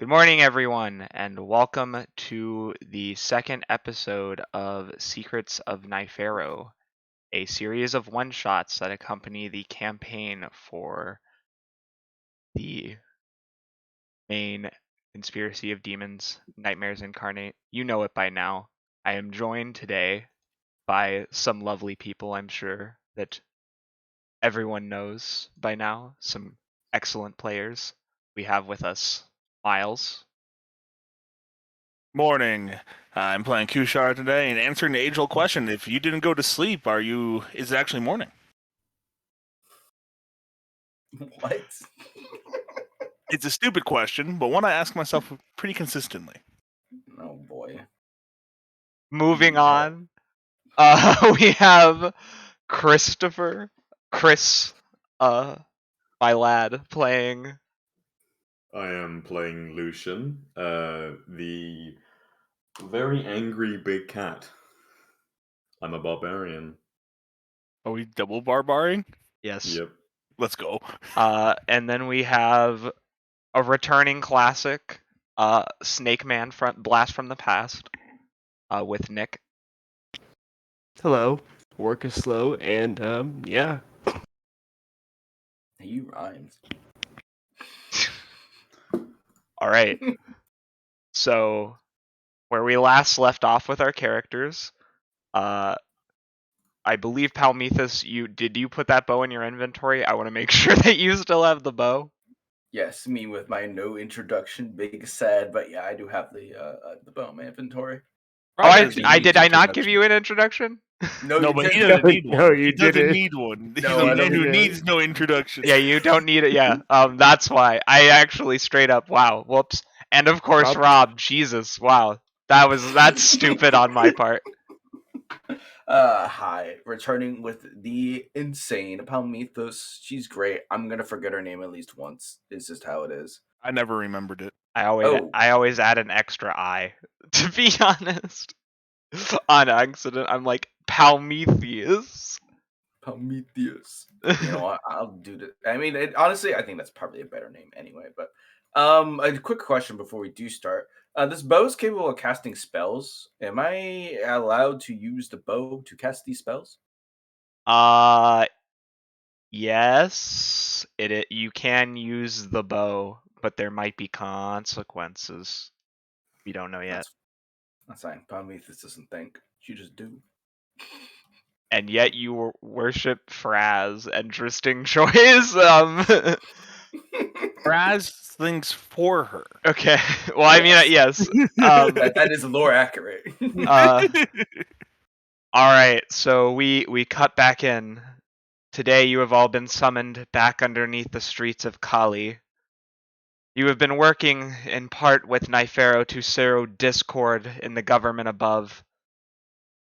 Good morning, everyone, and welcome to the second episode of Secrets of Nypharo, a series of one-shots that accompany the campaign for the main Conspiracy of Demons, Nightmares Incarnate. You know it by now. I am joined today by some lovely people, I'm sure, that everyone knows by now, some excellent players. We have with us Miles. Morning. I'm playing Kushar today and answering the age-old question: if you didn't go to sleep, is it actually morning? What? It's a stupid question, but one I ask myself pretty consistently. Oh boy. Moving Yeah. on. We have Chris, my lad, playing. I am playing Lucian, the very angry big cat. I'm a barbarian. Are we double barbaring? Yes. Yep. Let's go. And then we have a returning classic, Snake Man Blast from the Past, with Nick. Hello. Work is slow, and yeah. He rhymes. All right. So, where we last left off with our characters, I believe Palmethus, did you put that bow in your inventory? I want to make sure that you still have the bow. Yes, me with my no introduction, big sad, but yeah, I do have the bow in my inventory. Did I not give you an introduction? No, but he didn't. doesn't need one. No, you he doesn't didn't. need one. He's No, a I man don't who need it. needs no introduction. Yeah, you don't need it. Yeah, that's why I actually straight up. Wow, whoops. And of course, Rob. Jesus, wow, that's stupid on my part. Hi, returning with the insane Palmethus. She's great. I'm gonna forget her name at least once. It's just how it is. I never remembered it. I always add an extra I. To be honest, on accident, I'm like Palmetheus. Prometheus. You know what? I'll do that. I mean, honestly, I think that's probably a better name anyway. But a quick question before we do start. This bow is capable of casting spells. Am I allowed to use the bow to cast these spells? Yes, you can use the bow, but there might be consequences. We don't know yet. That's fine. Prometheus doesn't think. She just do. And yet you worship Fraz. Interesting choice. Raz thinks for her. Okay. Well, I mean, yes. That is lore accurate. All right. So we cut back in. Today you have all been summoned back underneath the streets of Kali. You have been working in part with Nypharo to sow discord in the government above,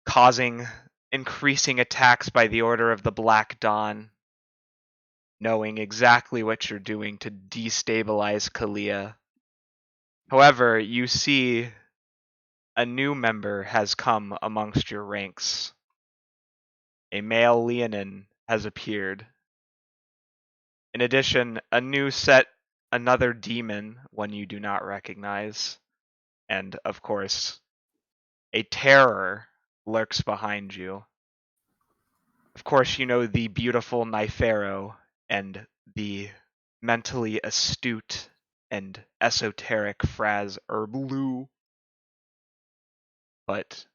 causing increasing attacks by the Order of the Black Dawn, knowing exactly what you're doing to destabilize Kalia. However, you see a new member has come amongst your ranks. A male Leonin has appeared. In addition, another demon, one you do not recognize, and of course, a terror lurks behind you. Of course, you know the beautiful Nypharo and the mentally astute and esoteric Fraz Herblu. But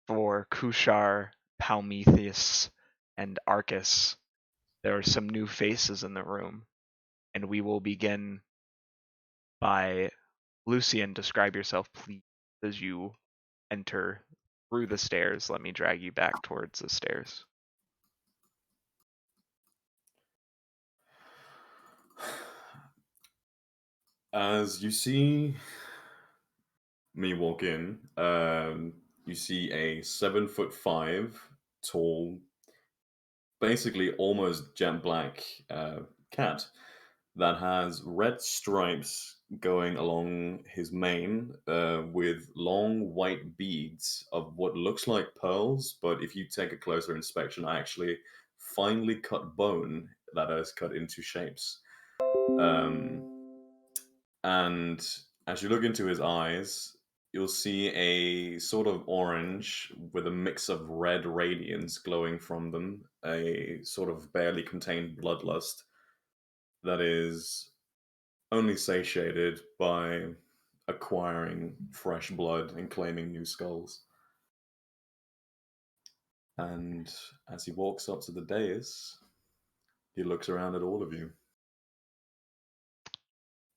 for Kushar, Palmetheus, and Arcus, there are some new faces in the room, and we will begin by Lucian. Describe yourself, please, as you enter through the stairs. Let me drag you back towards the stairs. As you see me walk in, you see a 7'5" tall, basically almost jet black cat that has red stripes going along his mane with long white beads of what looks like pearls, but if you take a closer inspection, I actually finely cut bone that is cut into shapes. And As you look into his eyes, you'll see a sort of orange with a mix of red radiance glowing from them, a sort of barely contained bloodlust that is only satiated by acquiring fresh blood and claiming new skulls. And as he walks up to the dais, he looks around at all of you.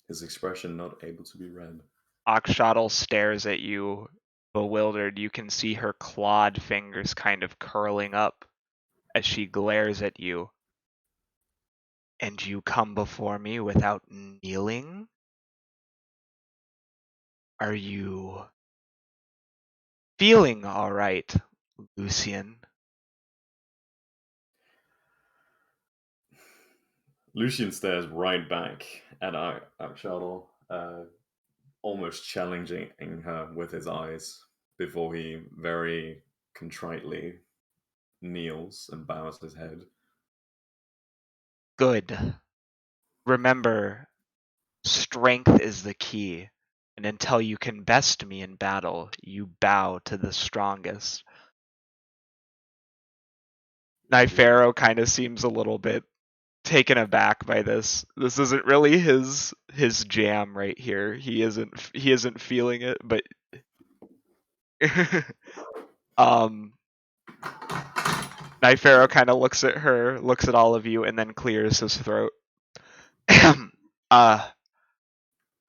His expression not able to be read. Oxshotl stares at you, bewildered. You can see her clawed fingers kind of curling up as she glares at you. And you come before me without kneeling? Are you feeling all right, Lucian? Lucian stares right back at Akshadal, almost challenging her with his eyes before he very contritely kneels and bows his head. Good. Remember, strength is the key, and until you can best me in battle, you bow to the strongest. Nypharo kind of seems a little bit taken aback by this. This isn't really his jam right here. He isn't feeling it, but Nypharo kind of looks at her, looks at all of you, and then clears his throat.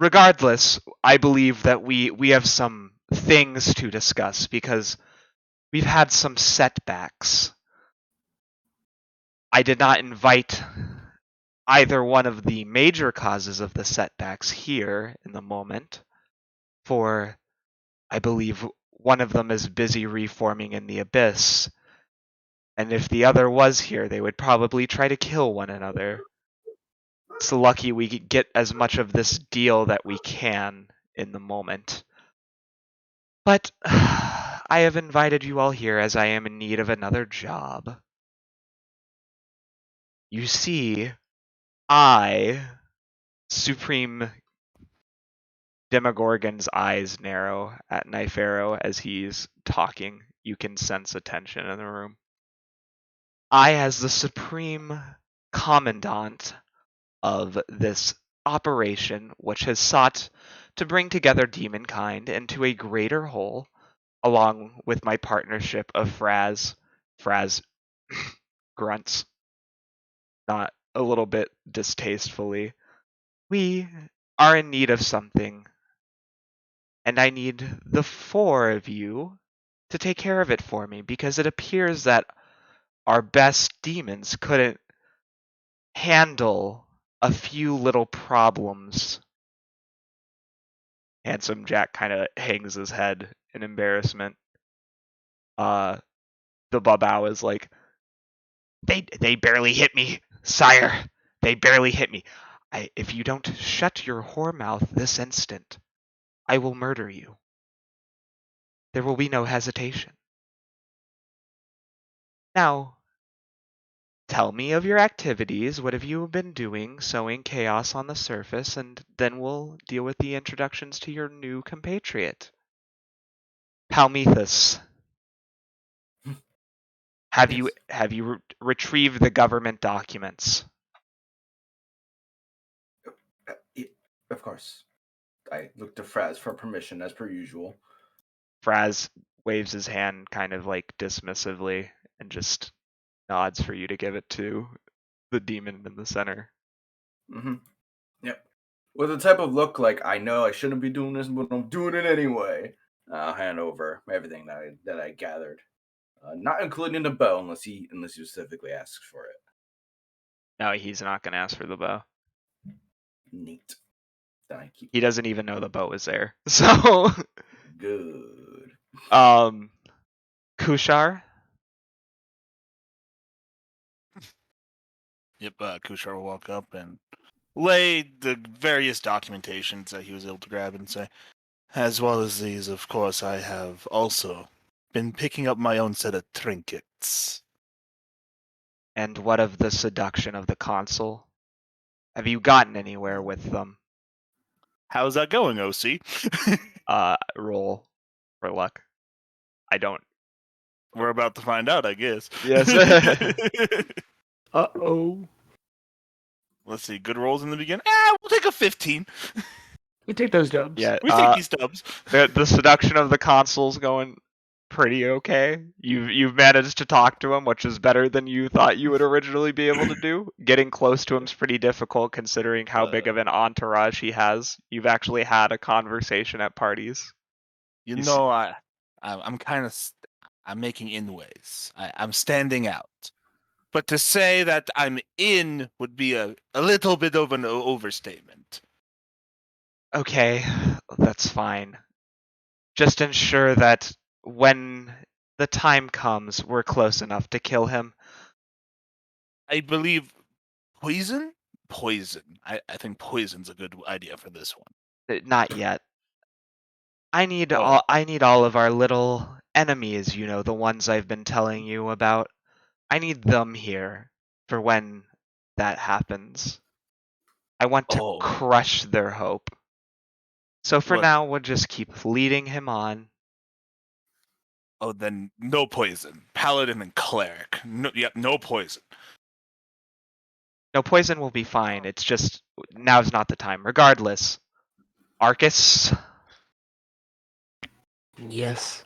Regardless, I believe that we have some things to discuss because we've had some setbacks. I did not invite either one of the major causes of the setbacks here in the moment, for I believe one of them is busy reforming in the abyss, and if the other was here, they would probably try to kill one another. It's lucky we get as much of this deal that we can in the moment. But I have invited you all here as I am in need of another job. You see, Supreme Demogorgon's eyes narrow at Nypharo as he's talking. You can sense attention in the room. I, as the Supreme Commandant of this operation, which has sought to bring together demonkind into a greater whole, along with my partnership of Fraz grunts, not a little bit distastefully. We are in need of something, and I need the four of you to take care of it for me, because it appears that our best demons couldn't handle a few little problems. Handsome Jack kind of hangs his head in embarrassment. The Babao is like, They barely hit me, sire. They barely hit me. If you don't shut your whore mouth this instant, I will murder you. There will be no hesitation. Now, tell me of your activities. What have you been doing, sowing chaos on the surface, and then we'll deal with the introductions to your new compatriot. Palmethus, have Yes. you retrieved the government documents? Of course. I looked to Fraz for permission, as per usual. Fraz waves his hand kind of like dismissively and just nods for you to give it to the demon in the center. Mm-hmm. Yep. With a type of look like, I know I shouldn't be doing this, but I'm doing it anyway. I'll hand over everything that I gathered, not including the bow, unless he specifically asks for it. No, he's not going to ask for the bow. Neat. Then I keep. He doesn't even know the bow is there. So, Good. Kushar? Yep, Kushar will walk up and lay the various documentations that he was able to grab and say, as well as these, of course, I have also been picking up my own set of trinkets. And what of the seduction of the consul? Have you gotten anywhere with them? How's that going, OC? Roll for luck. I don't. We're about to find out, I guess. Yes. Uh-oh. Let's see. Good rolls in the beginning. We'll take a 15. We take those dubs. Yeah. We take these dubs. The seduction of the console's going pretty okay. You've managed to talk to him, which is better than you thought you would originally be able to do. Getting close to him's pretty difficult considering how big of an entourage he has. You've actually had a conversation at parties. You You know, I'm kind of, I'm making inways. I'm standing out. But to say that I'm in would be a little bit of an overstatement. Okay, that's fine. Just ensure that when the time comes, we're close enough to kill him. I believe poison? Poison. I think poison's a good idea for this one. Not yet. I need Oh. all of our little enemies, you know, the ones I've been telling you about. I need them here for when that happens. I want to Oh. crush their hope. So for What? now, we'll just keep leading him on. Oh, then no poison. Paladin and cleric. No, yep, no poison. No, poison will be fine. It's just now's not the time. Regardless, Arcus, Yes.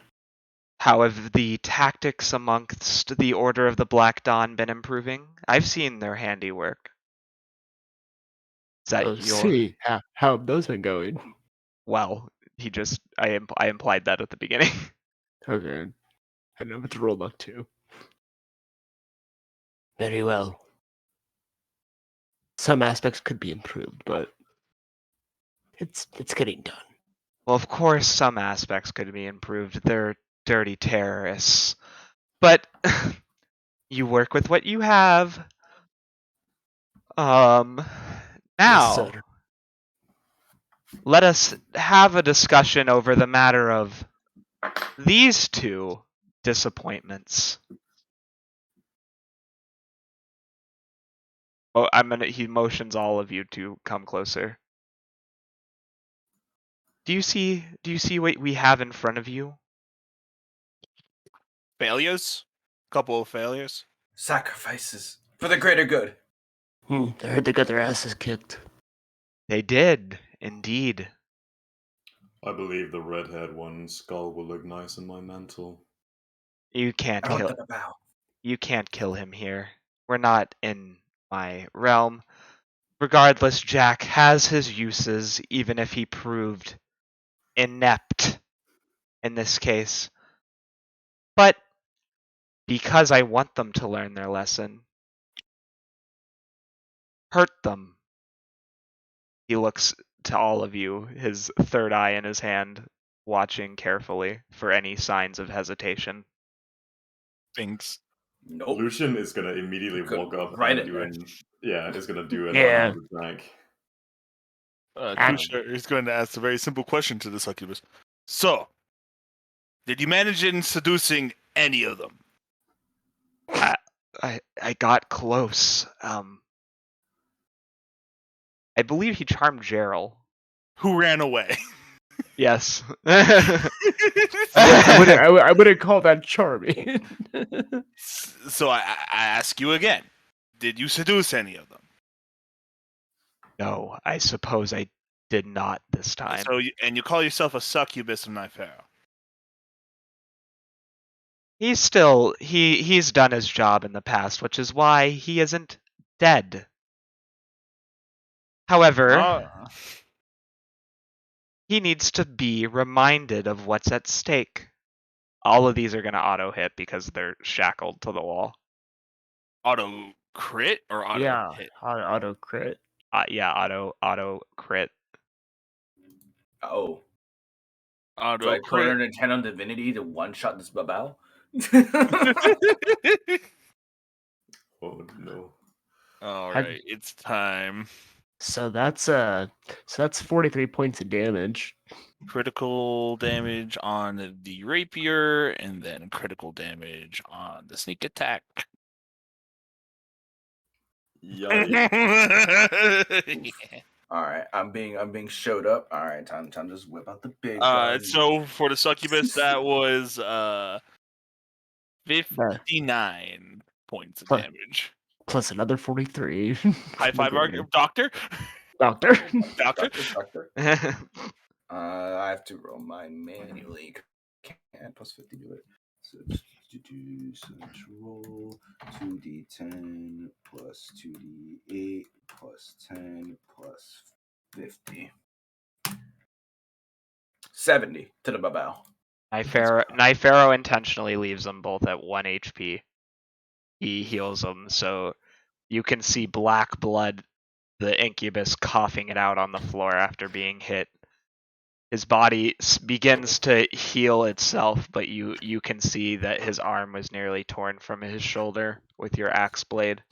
how have the tactics amongst the Order of the Black Dawn been improving? I've seen their handiwork. Is that Oh, your... see. How have those been going? Well, I implied that at the beginning. Okay. I know it's roll luck too. Very well. Some aspects could be improved, but it's getting done. Well, of course, some aspects could be improved. They're dirty terrorists. But you work with what you have. Yes, Now, sir. let us have a discussion over the matter of these two disappointments. Oh, he motions all of you to come closer. Do you see what we have in front of you? Failures? Couple of failures. Sacrifices for the greater good. I heard they got their asses kicked. They did, indeed. I believe the red-haired one's skull will look nice in my mantle. You can't I want kill them to bow. You can't kill him here. We're not in my realm. Regardless, Jack has his uses, even if he proved inept in this case. But because I want them to learn their lesson, hurt them. He looks to all of you, his third eye in his hand, watching carefully for any signs of hesitation. Thanks. Nope. Lucian is gonna immediately Could walk up write and it do there. is gonna do an Yeah. unarmed attack. Tusha is going to ask a very simple question to the succubus. So, did you manage in seducing any of them? I got close. I believe he charmed Gerald. Who ran away? Yes. I wouldn't call that charming. So I ask you again. Did you seduce any of them? No, I suppose I did not this time. So you call yourself a succubus of Nypharo? He's done his job in the past, which is why he isn't dead. However, he needs to be reminded of what's at stake. All of these are going to auto hit because they're shackled to the wall. Auto crit or auto hit? Auto crit. Yeah, auto crit. Oh. Auto Do I crit. turn an intent on divinity to one-shot this babao? Oh no. All right, it's time. So that's 43 points of damage. Critical damage on the rapier, and then critical damage on the sneak attack. Yikes. Yeah. All right, I'm being showed up. All right, time to just whip out the big gun. So for the succubus, that was 59 points of Huh. damage. Plus another 43. High five, doctor. Doctor. Doctor. Doctor. I have to roll mine manually. Can't plus 50 do it. So let's roll 2d10 plus 2d8 plus 10 plus 50. 70 to the babao. Nypharo intentionally leaves them both at 1 HP. He heals them, so you can see black blood, the incubus coughing it out on the floor after being hit. His body begins to heal itself, but you can see that his arm was nearly torn from his shoulder with your axe blade.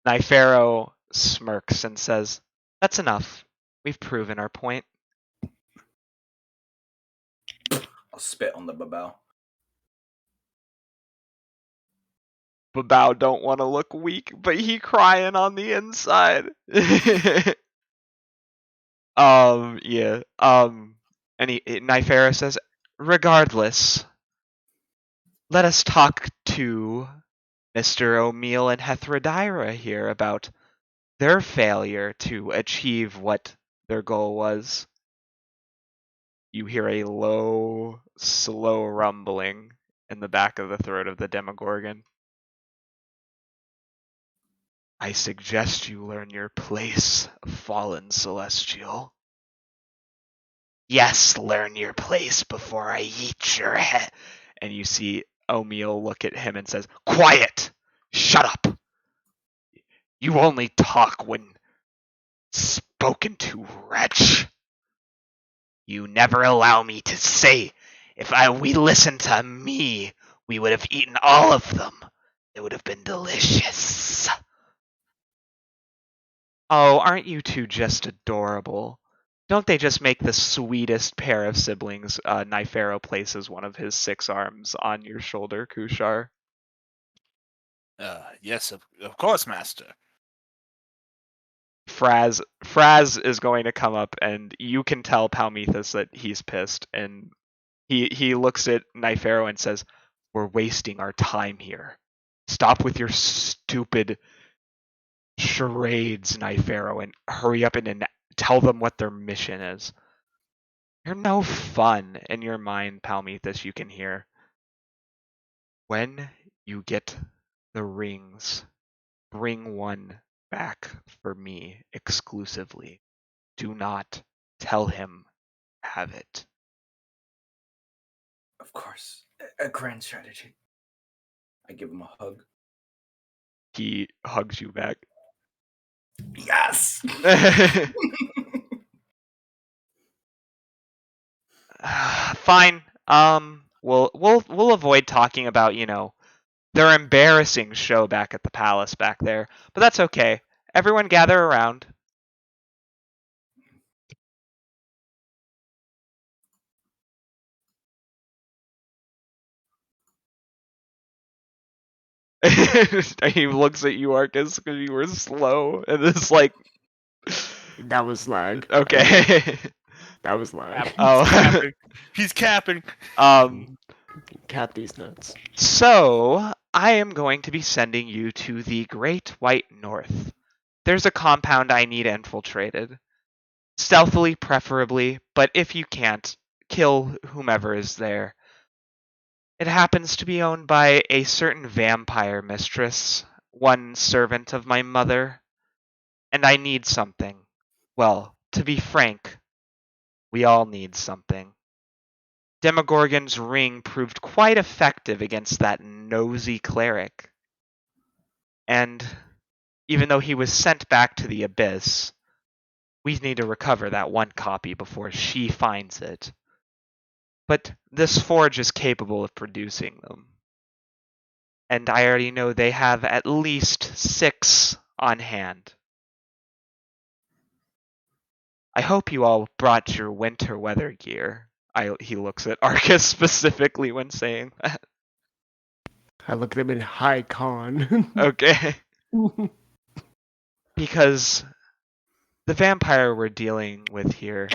Nypharo smirks and says, "That's enough. We've proven our point." I'll spit on the babao. Babao don't want to look weak, but he crying on the inside. Yeah. And Nypharo says, "Regardless, let us talk to Mr. O'Meal and Hethrodira here about their failure to achieve what their goal was." You hear a low, slow rumbling in the back of the throat of the Demogorgon. "I suggest you learn your place, fallen celestial." "Yes, learn your place before I eat your head." And you see O'Meal look at him and says, "Quiet! Shut up! You only talk when spoken to, wretch. You never allow me to say. If we listened to me, we would have eaten all of them. It would have been delicious." "Oh, aren't you two just adorable? Don't they just make the sweetest pair of siblings?" Nypharo places one of his 6 arms on your shoulder, Kushar. Yes, of course, master. Fraz is going to come up, and you can tell Palmethus that he's pissed, and he looks at Nypharo and says, "We're wasting our time here. Stop with your stupid charades, Nypharo, and hurry up and tell them what their mission is." "You're no fun." In your mind, Palmethus, you can hear, "When you get the rings, bring one back for me exclusively. Do not tell him have it." Of course, a grand strategy. I give him a hug. He hugs you back. Yes. Fine. We'll avoid talking about, their embarrassing show back at the palace back there, but that's okay. Everyone gather around. He looks at you, Arcus, because you were slow, and it's like, That was lag. okay. That was lag. Oh. He's capping. Cap these nuts. So, I am going to be sending you to the Great White North. There's a compound I need infiltrated. Stealthily, preferably, but if you can't, kill whomever is there. It happens to be owned by a certain vampire mistress, one servant of my mother, and I need something. Well, to be frank, we all need something. Demogorgon's ring proved quite effective against that nosy cleric. And even though he was sent back to the abyss, we need to recover that one copy before she finds it. But this forge is capable of producing them. And I already know they have at least 6 on hand. I hope you all brought your winter weather gear. He looks at Arcus specifically when saying that. I look at him in high con. Okay. Because The vampire we're dealing with here,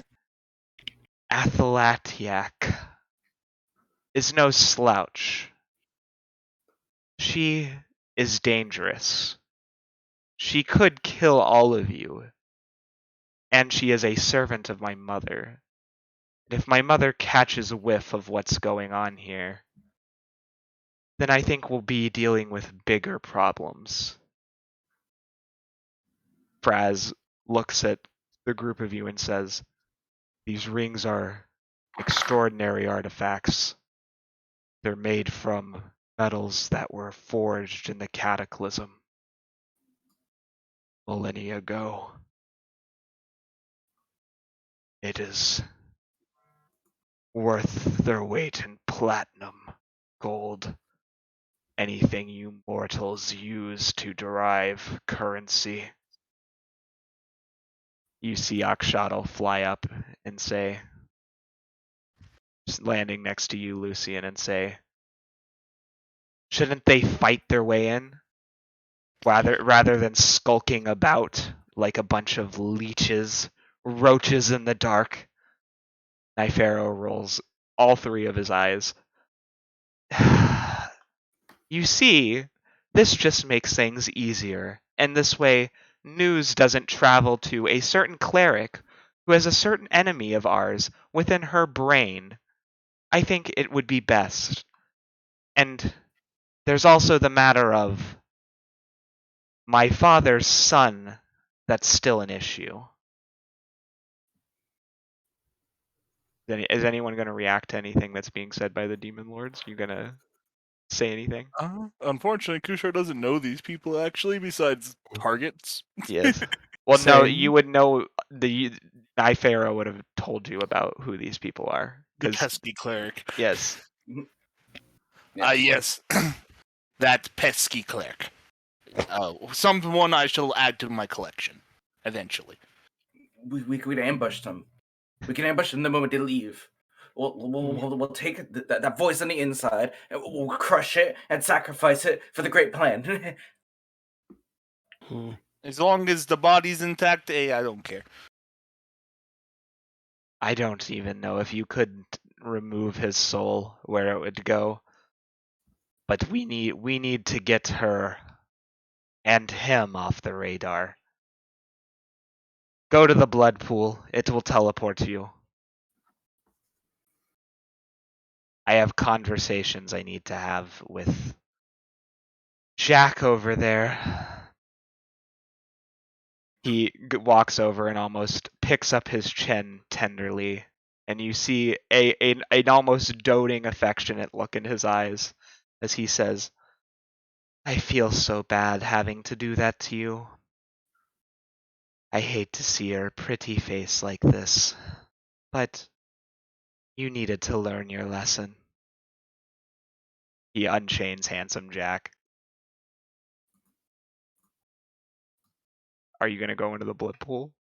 Athalatiak, is no slouch. She is dangerous. She could kill all of you, and she is a servant of my mother. And if my mother catches a whiff of what's going on here, then I think we'll be dealing with bigger problems. Fraz looks at the group of you and says, "These rings are extraordinary artifacts. They're made from metals that were forged in the cataclysm millennia ago. It is worth their weight in platinum, gold, anything you mortals use to derive currency." You see Akshadal fly up and say, landing next to you, Lucian, and say, "Shouldn't they fight their way in? Rather than skulking about like a bunch of leeches, roaches in the dark." Nypharo rolls all three of his eyes. "You see, this just makes things easier, and this way news doesn't travel to a certain cleric who has a certain enemy of ours within her brain. I think it would be best. And there's also the matter of my father's son that's still an issue." Is anyone going to react to anything that's being said by the demon lords? You going to say anything? Unfortunately, Kushar doesn't know these people actually, besides targets. Yes. Well, no, Same. you would know. The Nypharo would have told you about who these people are. The 'Cause pesky cleric. yes, Yes. That pesky cleric. Someone I shall add to my collection, eventually. We could ambush them. We can ambush them the moment they leave. We'll take that voice on the inside, and we'll crush it and sacrifice it for the great plan. As long as the body's intact, I don't care. I don't even know if you could remove his soul, where it would go. But we need to get her and him off the radar. Go to the blood pool. It will teleport you. I have conversations I need to have with Jack over there. He walks over and almost picks up his chin tenderly, and you see an almost doting, affectionate look in his eyes as he says, "I feel so bad having to do that to you. I hate to see your pretty face like this, but you needed to learn your lesson." He unchains Handsome Jack. Are you gonna go into the blood pool?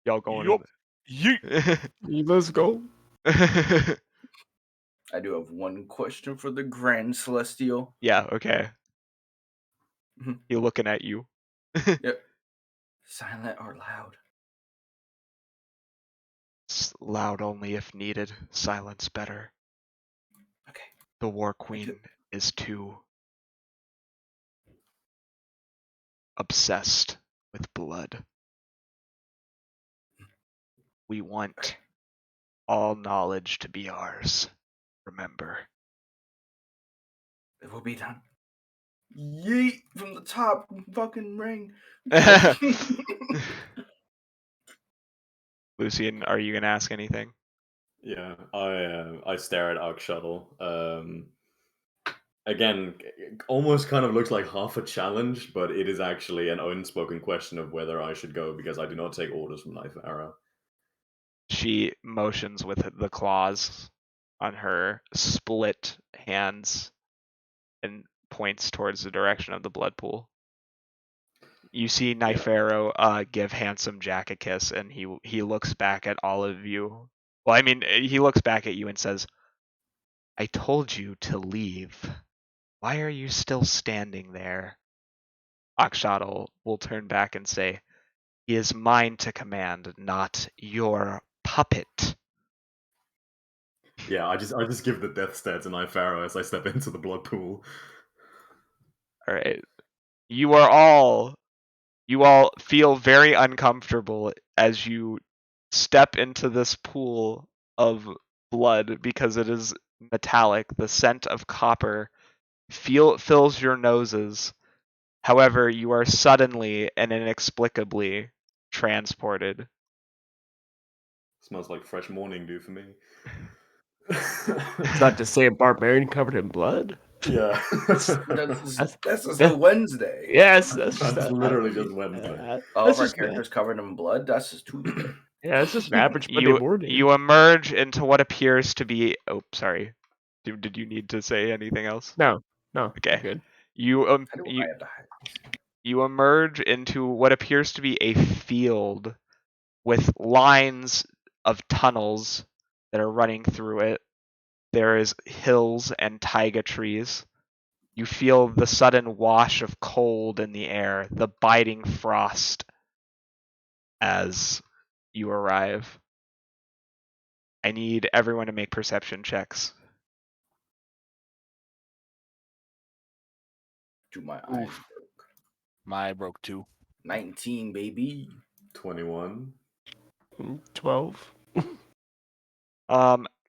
Y'all going Yup. Yeet. Let's go. I do have one question for the Grand Celestial. Yeah, okay. Mhm. He looking at you. Yep. Silent or loud? Loud only if needed. Silence better. Okay. The War Queen is too obsessed with blood. We want all knowledge to be ours. Remember. It will be done. Yeet from the top fucking ring. Lucian, are you gonna ask anything? Yeah, I stare at Arc Shuttle. Again, it almost kind of looks like half a challenge, but it is actually an unspoken question of whether I should go because I do not take orders from Nypharo. She motions with the claws on her split hands and points towards the direction of the blood pool. You see Nypharo give Handsome Jack a kiss, and he looks back at all of you. Well, I mean, he looks back at you and says, "I told you to leave. Why are you still standing there?" Akshadal will turn back and say, He is mine to command, not your puppet. Yeah, I just give the death stare to Nypharo as I step into the blood pool. All right. You all feel very uncomfortable as you step into this pool of blood because it is metallic. The scent of copper fills your noses. However, you are suddenly and inexplicably transported. Smells like fresh morning dew for me. It's not to say a barbarian covered in blood. Yeah. That's just a Wednesday. Yes, That's literally just Wednesday. All that's of our just characters covered in blood. That's just Tuesday. yeah, it's just an average Monday morning. You emerge into what appears to be. Oh, sorry. Did you need to say anything else? No, Okay. good. You How do I have to hide these? you emerge into what appears to be a field with lines of tunnels that are running through it. There is hills and taiga trees. You feel the sudden wash of cold in the air, the biting frost as you arrive. I need everyone to make perception checks. Do my eyes Oof. broke. My broke too. 19, baby. 21. 12.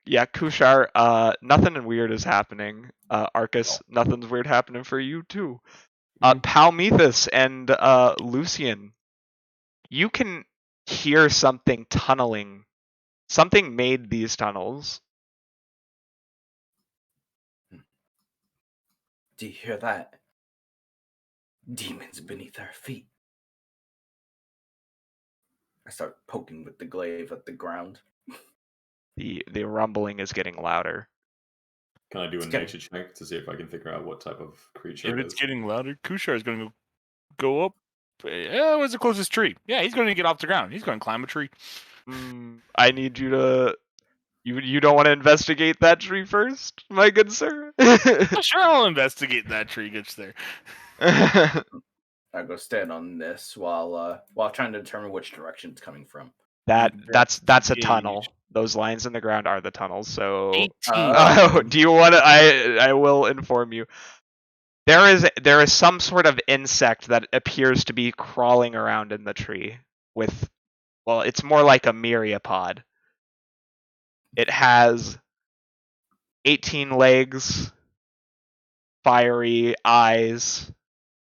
Yeah, Kushar, nothing weird is happening. Arcus, nothing's weird happening for you too. Palmethus and Lucian, you can hear something tunneling. Something made these tunnels. Do you hear that? Demons beneath our feet. I start poking with the glaive at the ground. The rumbling is getting louder. Can I do a It's getting- nature check to see if I can figure out what type of creature If it it's is? getting louder, Kushar is going to go up. Yeah, where's the closest tree? Yeah, he's going to get off the ground. He's going to climb a tree. I need you to. You don't want to investigate that tree first, my good sir? Sure, I'll investigate that tree gets there. I go stand on this while trying to determine which direction it's coming from. That's a Engage. tunnel. Those lines in the ground are the tunnels. So 18. oh, do you want to? I will inform you. There is some sort of insect that appears to be crawling around in the tree with, well, it's more like a myriapod. It has 18 legs, fiery eyes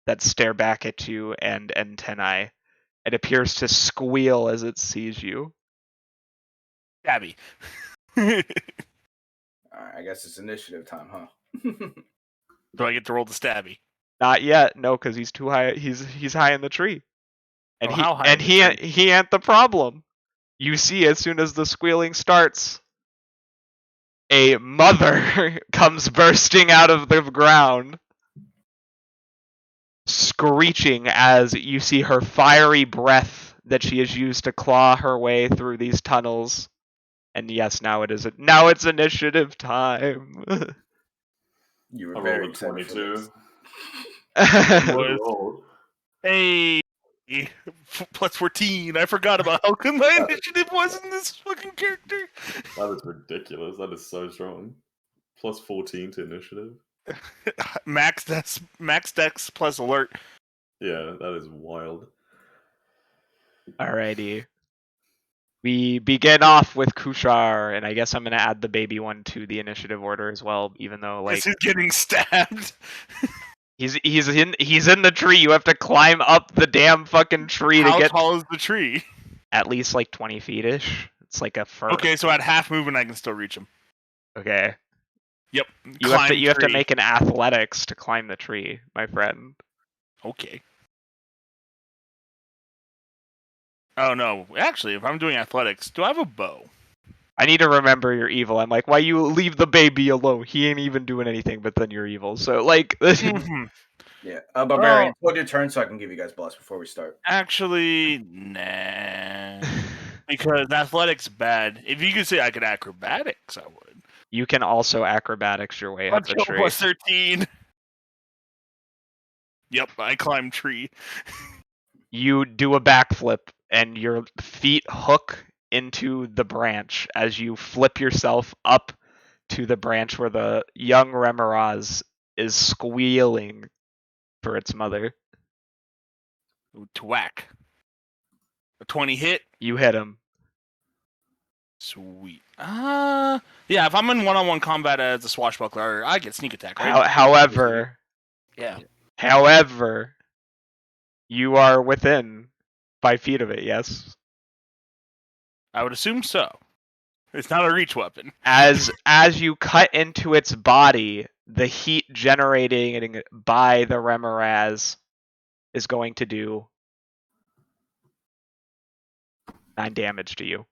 that stare back at you, and antennae. It appears to squeal as it sees you. Stabby. Alright, I guess it's initiative time, huh? Do I get to roll the stabby? Not yet, no, because he's too high. He's high in the tree, and Oh, how high in the tree? he ain't the problem. You see, as soon as the squealing starts, a mother comes bursting out of the ground, screeching as you see her fiery breath that she has used to claw her way through these tunnels. And yes, now it's initiative time. You were I very rolled a excited for 22. this. Was- Rolled. Hey, plus 14. I forgot about how good my initiative was in this fucking character. That is ridiculous. That is so strong. Plus 14 to initiative. Max dex plus alert. Yeah, that is wild. Alrighty. We begin off with Kushar, and I guess I'm gonna add the baby one to the initiative order as well, even though like This is getting stabbed. he's in the tree. You have to climb up the damn fucking tree to How get tall is the tree? at least like 20 feet ish. It's like a fir. Okay, so at half movement, I can still reach him. Okay. Yep. You have to make an athletics to climb the tree, my friend. Okay. Oh no! Actually, if I'm doing athletics, do I have a bow? I need to remember you're evil. I'm like, why you leave the baby alone? He ain't even doing anything, but then you're evil. So like, Mhm. Yeah, barbarian, hold your turn so I can give you guys bless before we start. Actually, nah. Because athletics bad. If you could say I could acrobatics, I would. you can also acrobatics your way Let's up go the tree. plus 13. Yep, I climb tree. You do a backflip and your feet hook into the branch as you flip yourself up to the branch where the young Remoraz is squealing for its mother. To whack. A 20 hit. You hit him. Sweet. Yeah, if I'm in one-on-one combat as a swashbuckler, I get sneak attack, right? However, Yeah. you are within 5 feet of it, yes? I would assume so. It's not a reach weapon. As you cut into its body, the heat generating by the Remoraz is going to do 9 damage to you.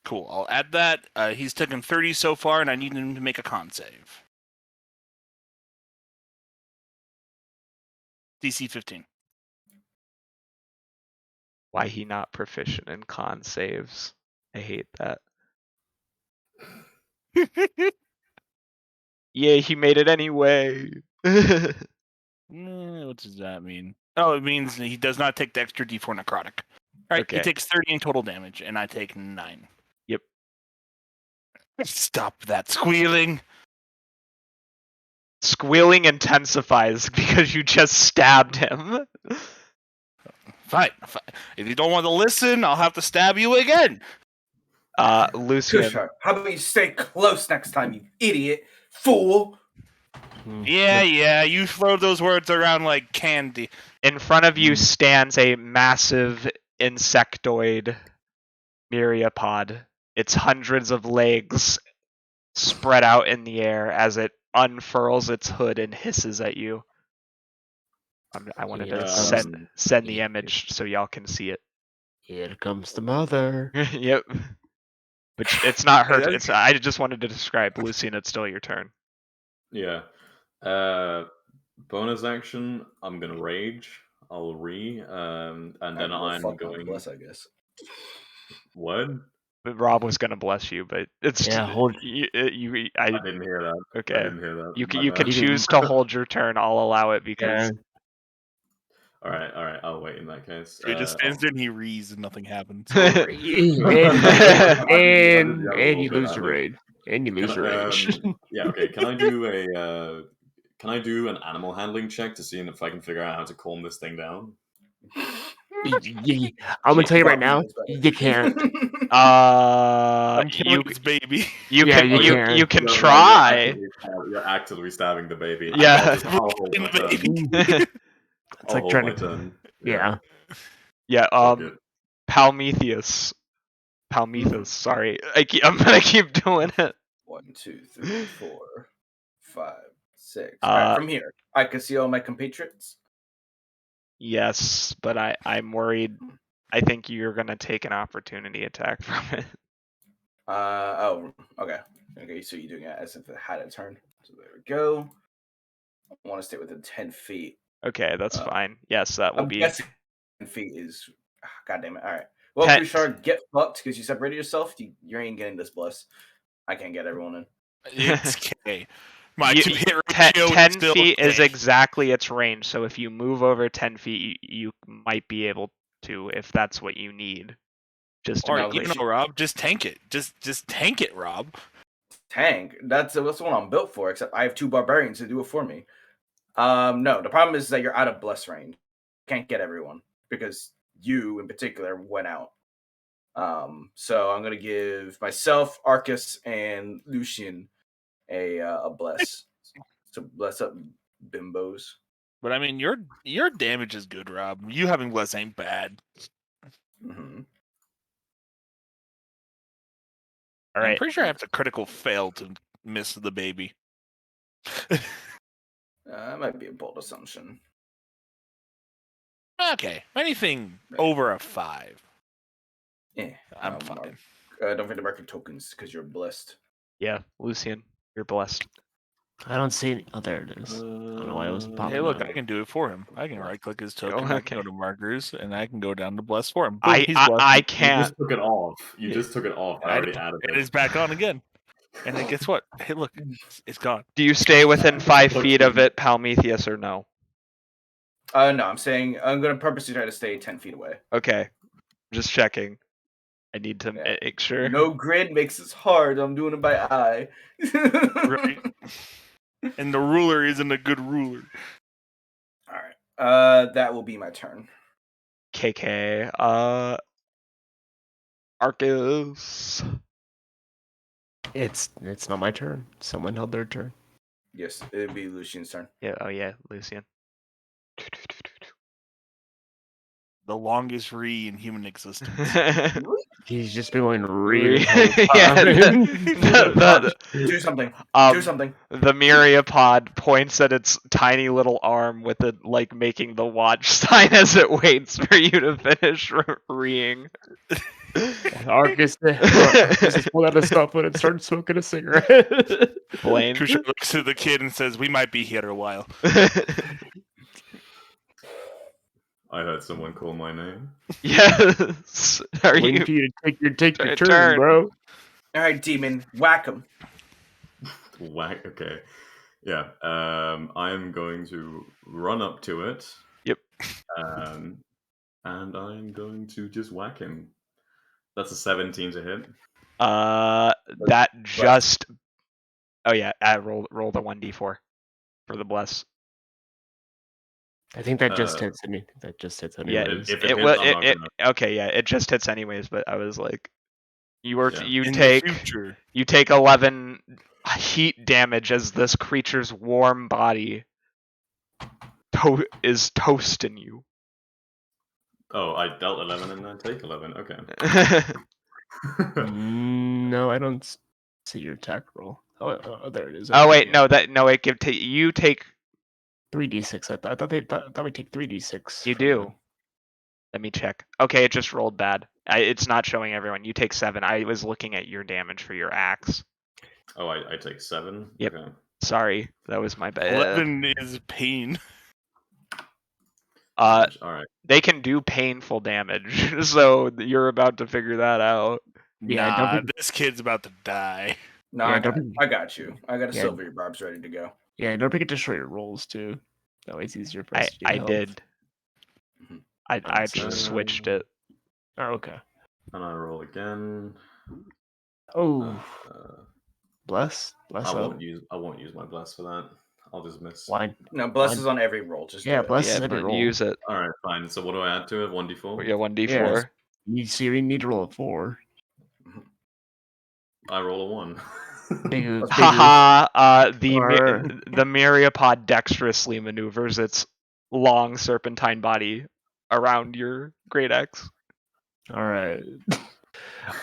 Cool. I'll add that. He's taken 30 so far, and I need him to make a con save. DC 15. Why he not proficient in con saves? I hate that. Yeah, he made it anyway. What does that mean? Oh, it means he does not take the extra D4 necrotic. All right, Okay. he takes 30 in total damage, and I take 9. Yep. Stop that squealing. Squealing intensifies because you just stabbed him. Fine. If you don't want to listen, I'll have to stab you again. Lucian. Kushar, how about you stay close next time, you idiot fool? Yeah, you throw those words around like candy. In front of you stands a massive insectoid myriapod. Its hundreds of legs spread out in the air as it unfurls its hood and hisses at you. I wanted to send the image so y'all can see it. Here comes the mother. Yep. But it's not her. I just wanted to describe Lucian. It's still your turn. Yeah. Bonus action. I'm gonna rage. I'll and then I'm going. Bless, I guess. What? But Rob was gonna bless you, but it's Yeah, hold. I didn't hear that. Okay. I didn't hear that. You My can bad. choose to hold your turn. I'll allow it because All right. I'll wait in that case. He just stands there and he reads and nothing happens. and you lose your rage. And you lose your rage. Yeah. Okay. Can I do a? Can I do an animal handling check to see if I can figure out how to calm this thing down? I'm gonna tell you right now, you can't. I'm killing this baby. You can You're try. You're actively stabbing the baby. Yeah. I'll hold my turn. It's I'll like hold trying my to. turn. Yeah. Yeah. Fuck it. Palmethus. Sorry, I'm gonna keep doing it. 1, 2, 3, 4, 5, 6. All right, from here, I can see all my compatriots. Yes, but I'm worried. I think you're gonna take an opportunity attack from it. Okay. So you're doing it as if it had a turn. So there we go. I want to stay within 10 feet. Okay, that's fine. Yes, that will I'm be. guessing 10 feet is. God damn it! All right. Well, Kushar, get fucked because you separated yourself. You ain't getting this bless. I can't get everyone in. It's okay. My 2-hit ratio 10 is still feet okay. is exactly its range, so if you move over 10 feet, you might be able to, if that's what you need. Just to Or Rob, just tank it. Just tank it, Rob. Tank? That's what I'm built for. Except I have 2 barbarians to do it for me. No, the problem is that you're out of bless range. Can't get everyone because you, in particular, went out. So I'm gonna give myself, Arcus, and Lucian a bless. So bless up, bimbos. But I mean, your damage is good, Rob. You having bless ain't bad. Mm-hmm. All right. I'm pretty sure I have to critical fail to miss the baby. That might be a bold assumption. Okay, anything over a 5. Yeah, I'm fine. Don't forget to mark your tokens because you're blessed. Yeah, Lucian, you're blessed. I don't see any. Oh, there it is. I don't know why it wasn't popping Hey, look, up. I can do it for him. I can right-click his token. okay. I can go to markers, and I can go down to bless for him. Boom, I he's blessed. You can't. just took it off. Just took it off. I already added it. It is back on again. And then guess what? Hey, look, it's gone. Do you stay within 5 feet of it, Palmethus, or no? No, I'm saying I'm going to purposely try to stay 10 feet away. Okay. Just checking. I need to Yeah. make sure. No grid makes this hard. I'm doing it by eye. Right. And the ruler isn't a good ruler. All right. That will be my turn. KK. Arcus. It's not my turn. Someone held their turn. Yes, it'd be Lucian's turn. Yeah. Oh yeah, Lucian. The longest re in human existence. He's just been going Re- read the whole yeah, time. Do something. Do Um, something. the myriapod points at its tiny little arm with it like making the watch sign as it waits for you to finish reeing. Arcus is pulled out a stop and started smoking a cigarette. Blaine. Kusha looks at the kid and says, "We might be here a while." I heard someone call my name. Yes. Are Waiting you? for you to take your Turn. turn, bro. All right, demon, whack him. Whack. Okay. Yeah. I am going to run up to it. Yep. And I'm going to just whack him. That's a 17 to hit. That just. Oh yeah. Roll the 1d4 for the bless. I think that just hits me. That just hits me. Yeah. If it It hits, will. I'm not gonna- Okay. Yeah. It just hits anyways. But I was like, you were Yeah. you In take the future. you take 11 heat damage as this creature's warm body is toasting you. Oh, I dealt 11 and I take 11. Okay. No, I don't see your attack roll. Oh, there it is. Oh Okay, wait, yeah. no, it give you take. 3d6. I thought we take 3d6. You for do. the- Let me check. Okay, it just rolled bad. It's not showing everyone. You take 7. I was looking at your damage for your axe. Oh, I take 7? Yep. Okay. Sorry, that was my bad. 11 is pain. Alright. They can do painful damage, so you're about to figure that out. Yeah, I don't Nah, think- this kid's about to die. No, Yeah, I got don't- you. I got a Yeah. silver barbs ready to go. Yeah, don't forget to show your rolls too. That way it's easier for us to do I health. did. Mhm. I Alright, just so- switched it. Oh, okay. And I roll again. Oh, Uh, bless I up. won't use my blast for that. I'll just miss. Why? No, bless Fine. is on every roll. Just Yeah, do it. bless Yeah, is every but roll. use it. Alright, fine. So what do I add to it? 1d4? Yeah, 1d4. You need to roll a 4. I roll a 1. Big, big Haha, Or- the myriapod dexterously maneuvers its long serpentine body around your great axe. All right.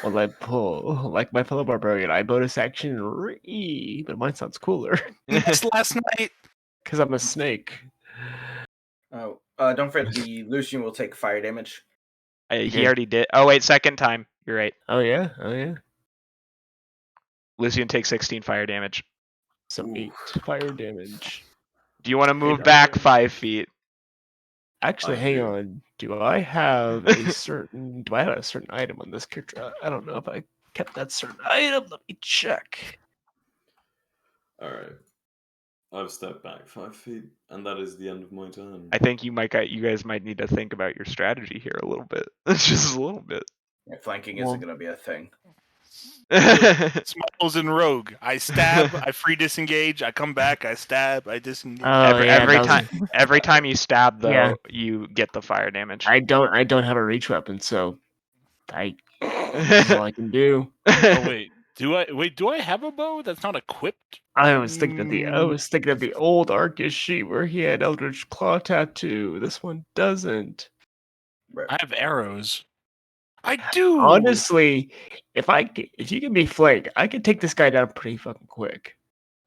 Well, I pull like my fellow barbarian. I bonus action re, but mine sounds cooler Just last night. because I'm a snake. Oh, don't forget the Lucian will take fire damage. He did. already did. Oh wait, second time. You're right. Oh yeah. Lucian takes 16 fire damage. So Ooh. 8 fire damage. Do you want to move Hey, back okay. 5 feet? Actually, I hang do. on. Do I have a certain item on this character? I don't know if I kept that certain item. Let me check. Alright. I've stepped back 5 feet, and that is the end of my turn. I think you guys might need to think about your strategy here a little bit. Just a little bit. Yeah, flanking Well- isn't going to be a thing. Smiles and rogue. I stab, I free disengage, I come back, I stab, I disengage. every that time, was- every time you stab, though, Yeah. you get the fire damage. I don't have a reach weapon, so that's all I can do. Oh wait. Do I have a bow that's not equipped? I was thinking of the old Arcus sheet where he had Eldritch Claw tattoo. This one doesn't. Right. I have arrows. I do. Honestly, if you give me flank, I could take this guy down pretty fucking quick.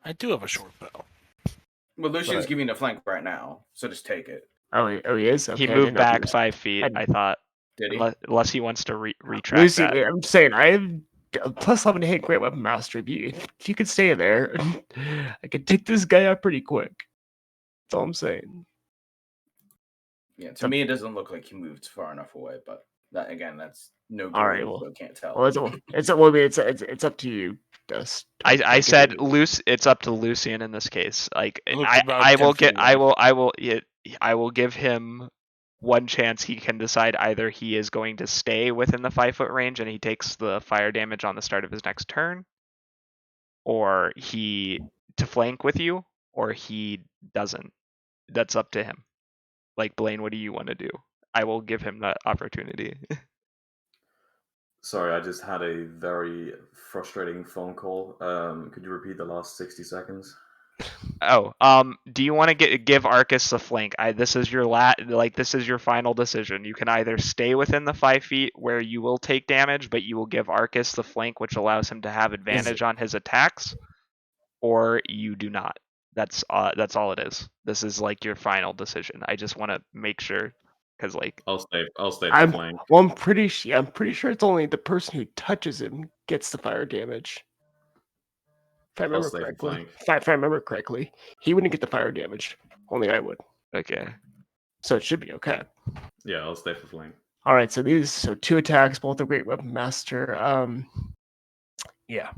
I do have a short bow. Well, Lucian's But- giving a flank right now, so just take it. Oh, he is. Okay, He I moved didn't know if back was- 5 feet, I- I thought. Did he? Unless he wants to retract Lucy, that. I'm saying I have plus 11 to hit Great Weapon Master. If you could stay there, I could take this guy out pretty quick. That's all I'm saying. Yeah, to me, it doesn't look like he moved far enough away, but that again, that's no good. All right, well- so can't tell. Well, it's up to you, Dust. I said it's up to Lucian in this case. Like Looks I about 10 will feet get I away. will give him one chance he can decide either he is going to stay within the 5-foot range and he takes the fire damage on the start of his next turn, or he to flank with you, or he doesn't. That's up to him. Like, Blaine, what do you want to do? I will give him that opportunity. Sorry, I just had a very frustrating phone call. Could you repeat the last 60 seconds? Oh, do you want to give Arcus the flank? This is your this is your final decision. You can either stay within the 5 feet where you will take damage, but you will give Arcus the flank, which allows him to have advantage on his attacks, or you do not. That's all it is. This is like your final decision. I just want to make sure, because like I'll stay for flank. Well, I'm pretty sure it's only the person who touches him gets the fire damage. If I remember stay for correctly. flank. If I remember correctly, he wouldn't get the fire damage. Only I would. okay. So it should be okay. Yeah, I'll stay for flank. All right, so 2 attacks, both a Great Weapon Master. Yeah.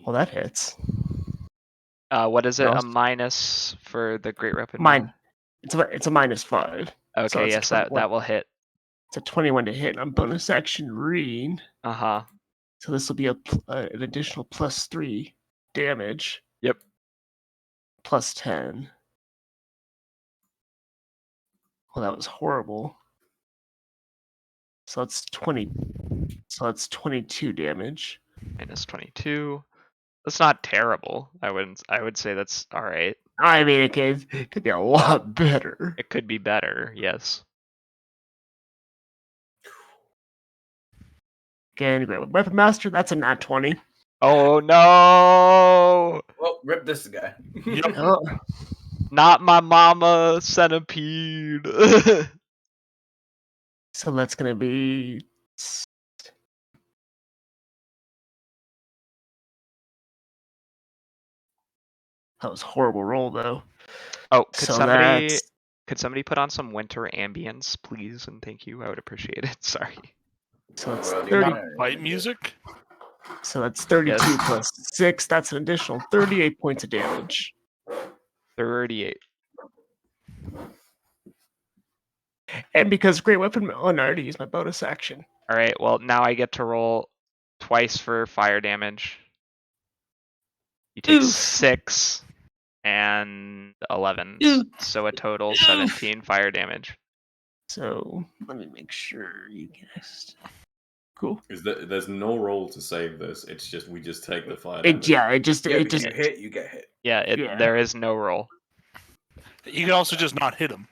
Well, that hits. What is it? No. A minus for the Great Weapon? Mine. It's a -5. Okay, so it's yes, that will hit. It's a 21 to hit. I'm bonus action read. Uh-huh. So this will be an additional +3 damage. Yep. +10. Well, that was horrible. So that's 20. So that's 22 damage. -22. That's not terrible. I would say that's all right. I mean, it could be a lot better. It could be better, yes. Again, Great Weapon Master, that's a nat 20. Oh no! Well, rip this guy. Oh, Not my mama centipede. so that's going to be... That was a horrible roll, though. Oh, So could somebody put on some winter ambience, please, and thank you. I would appreciate it. Sorry. So it's Well, the 30. amount of- Fight music? So that's 32 Yes. plus 6. That's an additional 38 points of damage. 38. And because Great Weapon... Oh, no, I already used my bonus action. All right. Well, now I get to roll twice for fire damage. You take Oof. 6 and 11, Oof. so a total 17 fire damage. So let me make sure you guessed. Cool. There's no roll to save this. It's just we just take the fire It damage. just Yeah, because you hit, you get hit. Yeah, Yeah. there is no roll. You can also just not hit him.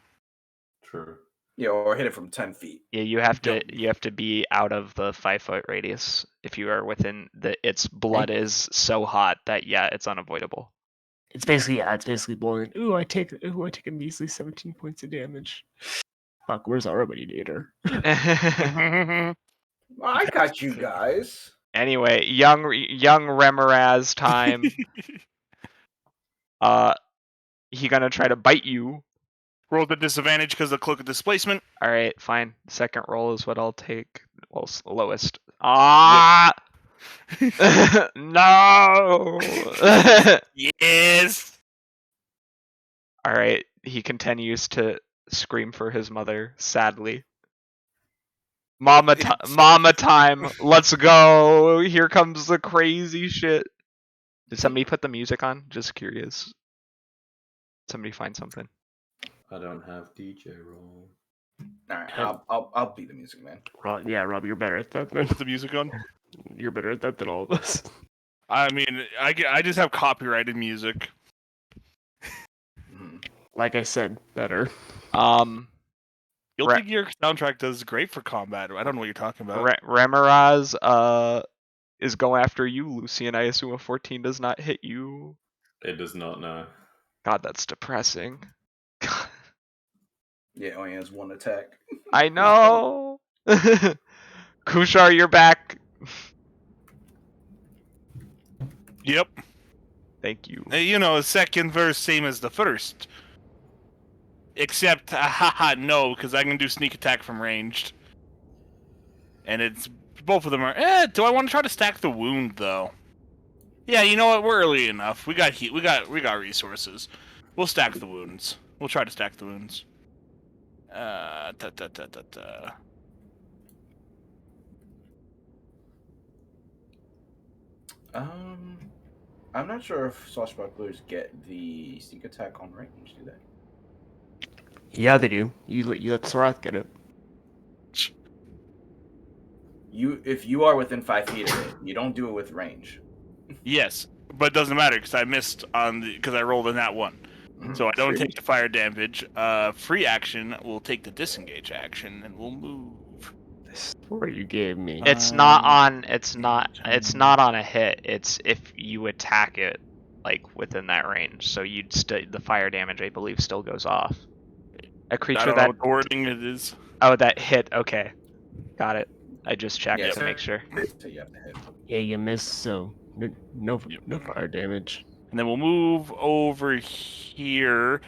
True. Yeah, or hit it from 10 feet. Yeah, you have to be out of the 5-foot radius. If you are within its blood is so hot that it's unavoidable. It's basically boiling. Ooh, I take a measly 17 points of damage. Fuck, where's our Remediator? Well, I got you guys. Anyway, young Remoraz time. He gonna try to bite you. Roll the disadvantage because of cloak of displacement. All right, fine. Second roll is what I'll take. Well, lowest. Ah! No! Yes! All right, he continues to scream for his mother, sadly. Mama time. Let's go. Here comes the crazy shit. Did somebody put the music on? Just curious. Somebody find something. I don't have DJ roll. All right, I'll be the music man. Rob, you're better at that than Put the music on. you're better at that than all of us. I mean, I just have copyrighted music. Mhm. Like I said, better. Guilty Gear soundtrack does great for combat. I don't know what you're talking about. Remoraz is going after you, Lucy, and I assume a 14 does not hit you. It does not know. God, that's depressing. God, Yeah, it only has one attack. I know. Kushar, you're back. Yep. Thank you. You know, second verse same as the first. Except, no, because I can do sneak attack from ranged. And it's both of them are. Do I want to try to stack the wound though? Yeah, you know what? We're early enough. We got heat. We got resources. We'll stack the wounds. We'll try to stack the wounds. Ta ta ta ta ta. I'm not sure if swashbucklers get the sneak attack on range, do they? Yeah, they do. You let Sarath get it. If you are within 5 feet of it, you don't do it with range. Yes, but it doesn't matter because I missed on the because I rolled in that one, so I don't True. take the fire damage. Free action will take the disengage action and we'll move. The story you gave me. It's not on. It's not on a hit. It's if you attack it, like within that range. So you'd the fire damage, I believe, still goes off. A I creature don't know that what the wording it is. that hit. Okay, got it. I just checked Yeah, to make sure. So you have to hit. Yeah, you missed, so no fire damage. And then we'll move over here.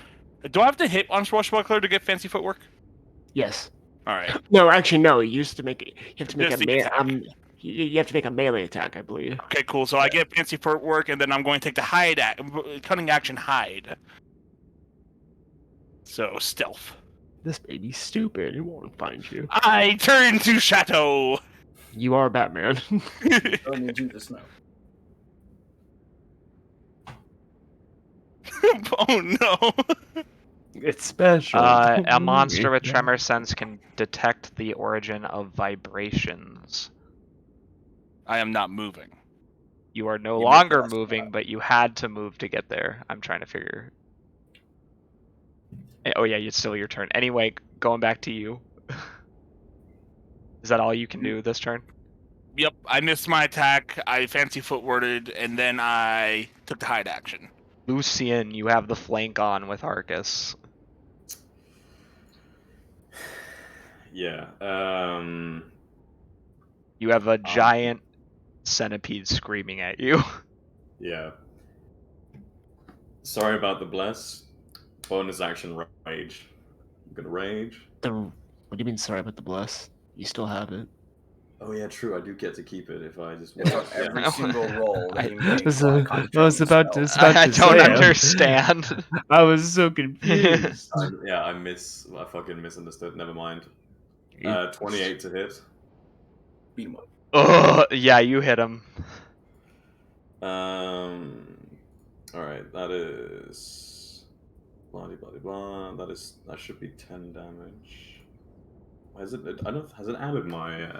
Do I have to hit on Swashbuckler to get fancy footwork? Yes. All right. No, actually, no. You used to make it. You have to make Just a the attack. You have to make a melee attack, I believe. Okay, cool. So I get fancy footwork, and then I'm going to take the cunning action hide. So stealth. This baby's stupid. It won't find you. I turn to shadow. You are Batman. Going into the snow. Oh no. It's special. A monster with tremor sense can detect the origin of vibrations. I am not moving. You are no You missed longer the last moving, spot. but you had to move to get there. I'm trying to figure. Oh yeah, it's still your turn. Anyway, going back to you. Is that all you can do this turn? Yep, I missed my attack. I fancy footworded, and then I took the hide action. Lucian, you have the flank on with Arcus. Yeah. You have a giant centipede screaming at you. Yeah. Sorry about the bless. Bonus action rage. I'm gonna rage. What do you mean? Sorry about the bless. You still have it. Oh yeah, true. I do get to keep it if I just. It's on Yeah. every single roll that you make. So, while I was about to. concentrating I the spell. don't say, understand. I was so confused. I fucking misunderstood. Never mind. 28 to hit. Beat 'em up. Oh, yeah, you hit him. All right, that is. Blah blah blah. That should be 10 damage. Has it? Has it added my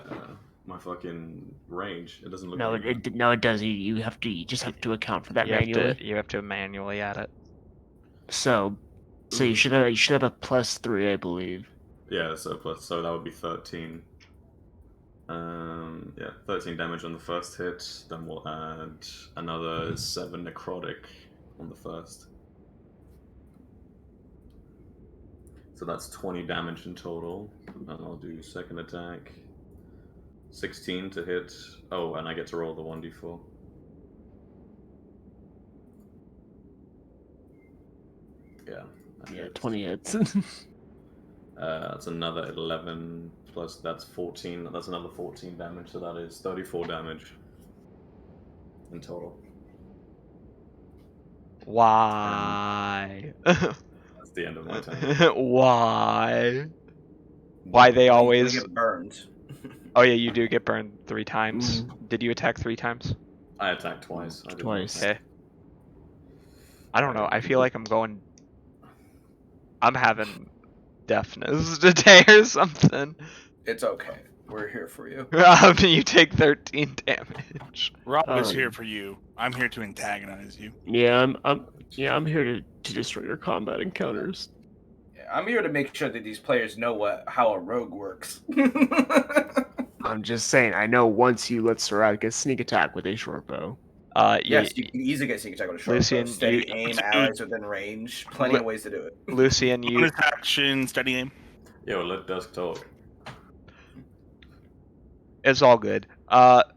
my fucking range? It doesn't look. No, like it does. You have to. You just have to account for that You manually. you have to manually add it. So you should have a +3, I believe. Yeah, so that would be 13. Yeah, 13 damage on the first hit. Then we'll add another 7 necrotic on the first. So that's 20 damage in total. And I'll do second attack. 16 to hit. Oh, and I get to roll the 1d4. Yeah. that Yeah, hits. 20 hits. That's another 11 plus that's 14. That's another 14 damage. So that is 34 damage in total. Why? That's the end of my turn. Why? Why they You always? get burned. Oh yeah, you do get burned 3 times. Did you attack 3 times? I attacked twice. I did Twice. not. Okay. I don't know. I feel like I'm having deafness today or something. It's okay. We're here for you. You take 13 damage. Rob is here for you. I'm here to antagonize you. Yeah, I'm here to destroy your combat encounters. Yeah, I'm here to make sure that these players know how a rogue works. I'm just saying. I know once you let Sarat get sneak attack with a short bow. Yes, you can easily get sneak attack with a short Lucian, bow. Steady you- aim, allies within range. Plenty of ways to do it. Lucian, you Bonus action, steady aim. Yo, let Dusk talk. it's all good. But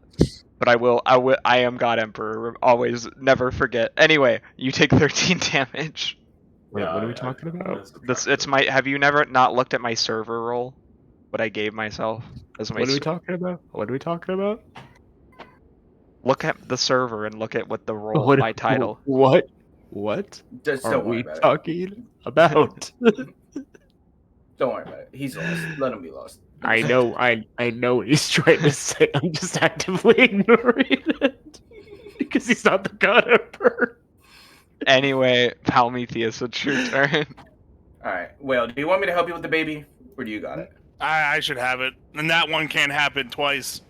I am God Emperor. Always never forget. Anyway, you take 13 damage. Wait, Yeah, what are we I talking about? It's my. Have you never not looked at my server roll? What I gave myself as my. What are we talking about? What are we talking about? Look at the server and look at what the role, my title. What? What Just are don't worry we about it. talking about? Don't worry about it. He's lost. Let him be lost. I know what he's trying to say. I'm just actively ignoring it because he's not the god emperor. Anyway, Prometheus, it's your turn. All right. Well, do you want me to help you with the baby, or do you got it? I should have it, and that one can't happen twice.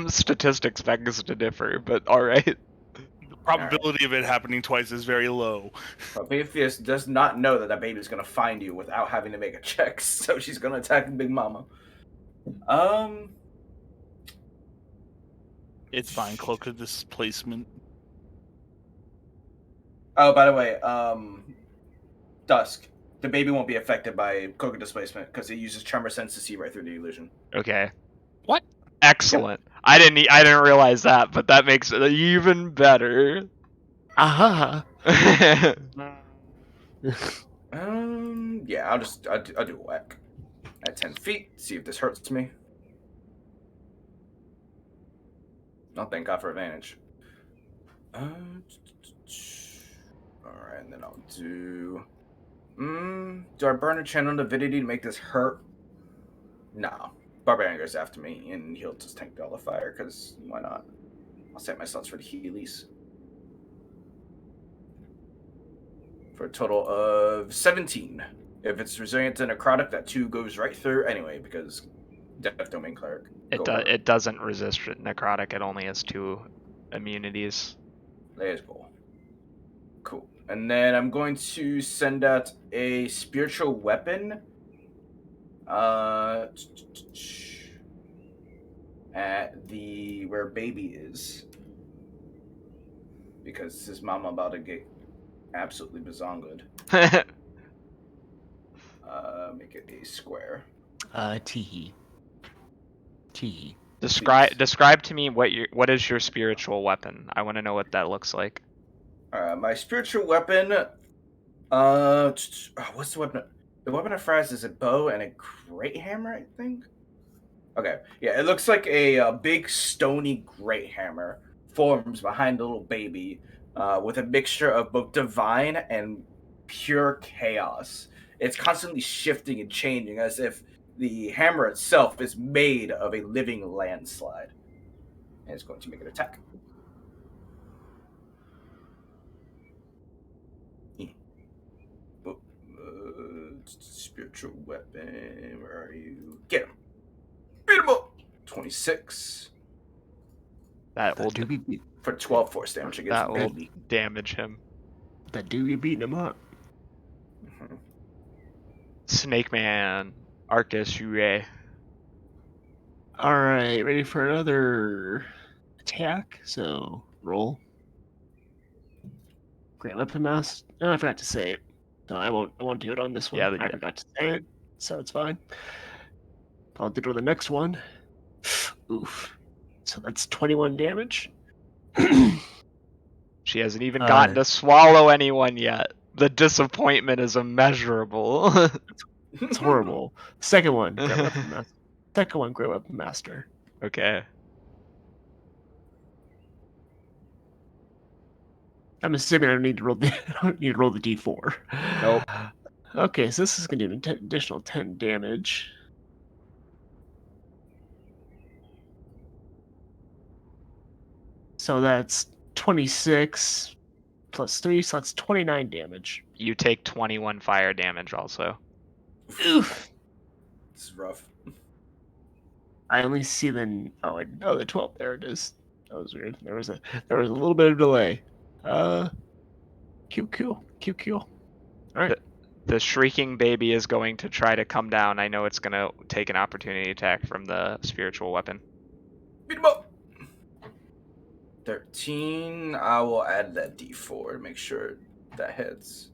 Statistics begs to differ, but all right. The probability of it happening twice is very low. Prometheus does not know that baby's gonna find you without having to make a check, so she's gonna attack Big Mama. It's fine. Cloak of displacement. Oh, by the way, Dusk, the baby won't be affected by Cloak of Displacement because it uses Tremor Sense to see right through the illusion. Okay. What? Excellent. I didn't realize that, but that makes it even better. Aha. Yeah, I'll do a whack at 10 feet. See if this hurts me. Oh, thank God for advantage. All right, and then I'll do. Do I burn a channel divinity to make this hurt? No. Barbarian goes after me, and he'll just tank all the fire, because why not? I'll set my slots for the Heelys. For a total of 17. If it's resilient to necrotic, that 2 goes right through anyway, because Death Domain Cleric. It doesn't resist necrotic, it only has 2 immunities. Let's go. Cool. And then I'm going to send out a spiritual weapon. At where baby is. Because his mama about to get absolutely bazongoed. Make it a square. Teehee. Describe to me what is your spiritual weapon. I want to know what that looks like. My spiritual weapon. What's the weapon? The weapon of fries is a bow and a great hammer, I think. Okay, yeah, it looks like a big stony great hammer forms behind a little baby, with a mixture of both divine and pure chaos. It's constantly shifting and changing, as if the hammer itself is made of a living landslide. And it's going to make an attack. Spiritual weapon, where are you? Get him! Beat him up! 26. That will for 12 force damage against that will baby. damage him. That do be beating him up. Mm-hmm. Snake Man, Arcus, Ue. Alright, ready for another attack? So, roll. Great Weapon Mass. No, I forgot to say it. No, I won't do it on this one. Yeah, I forgot to say it, so it's fine. I'll do it on the next one. Oof. So that's 21 damage. She hasn't even gotten to swallow anyone yet. The disappointment is immeasurable. It's horrible. Second one, Great Weapon Master. Second one, Great Weapon Master. Okay. I'm assuming I don't need to roll the D4. Nope. Okay, so this is going to do an additional 10 damage. So that's 26 plus 3, so that's 29 damage. You take 21 fire damage also. Oof. This is rough. I only see the the 12. There it is. That was weird. There was a little bit of delay. Cool. All right. The shrieking baby is going to try to come down. I know it's going to take an opportunity attack from the spiritual weapon. Beat him up! 13. I will add that D4 to make sure that hits.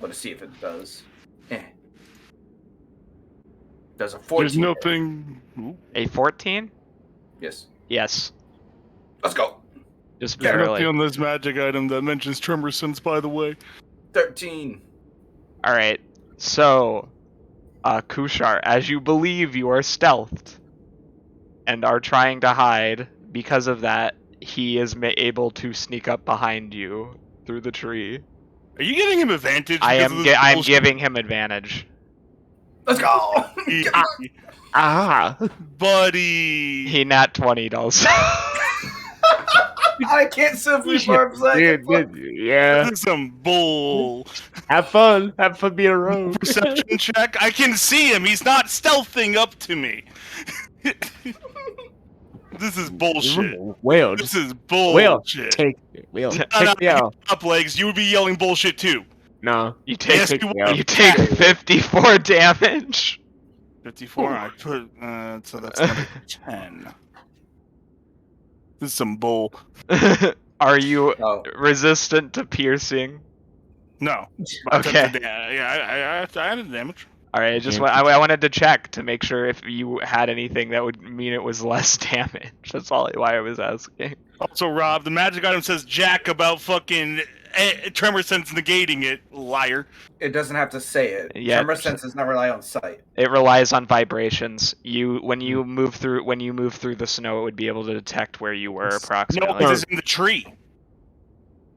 But to see if it does. Does a 14. There's nothing. A 14? Yes. Yes. Let's go. Just There's barely. nothing on this magic item that mentions tremor sense, by the way. 13. Alright. So, Kushar, as you believe you are stealthed, and are trying to hide. Because of that, he is able to sneak up behind you through the tree. Are you giving him advantage? I'm bullshit? giving him advantage. Let's go. Buddy. He nat 20 does. I can't simply barbs like Dude, yeah. This is some bull. Have fun. Have fun being a rogue. Perception check. I can see him. He's not stealthing up to me. This is bullshit. Whale, This just is whale. bullshit. Take it. Whale, No, take me out. up legs. You would be yelling bullshit too. No. You take Yes, take you me out. you take 54 damage. 54. I put so that's another 10. This is some bull. Are you Oh, resistant to piercing? No. Okay. Yeah, I had the damage. All right, I wanted to check to make sure if you had anything that would mean it was less damage. That's why I was asking. Also, Rob, the magic item says Jack about fucking tremor sense negating it. Liar. it doesn't have to say it. Yeah. Tremor sense does not rely on sight. It relies on vibrations. When you move through the snow, it would be able to detect where you were No, approximately. because it's in the tree.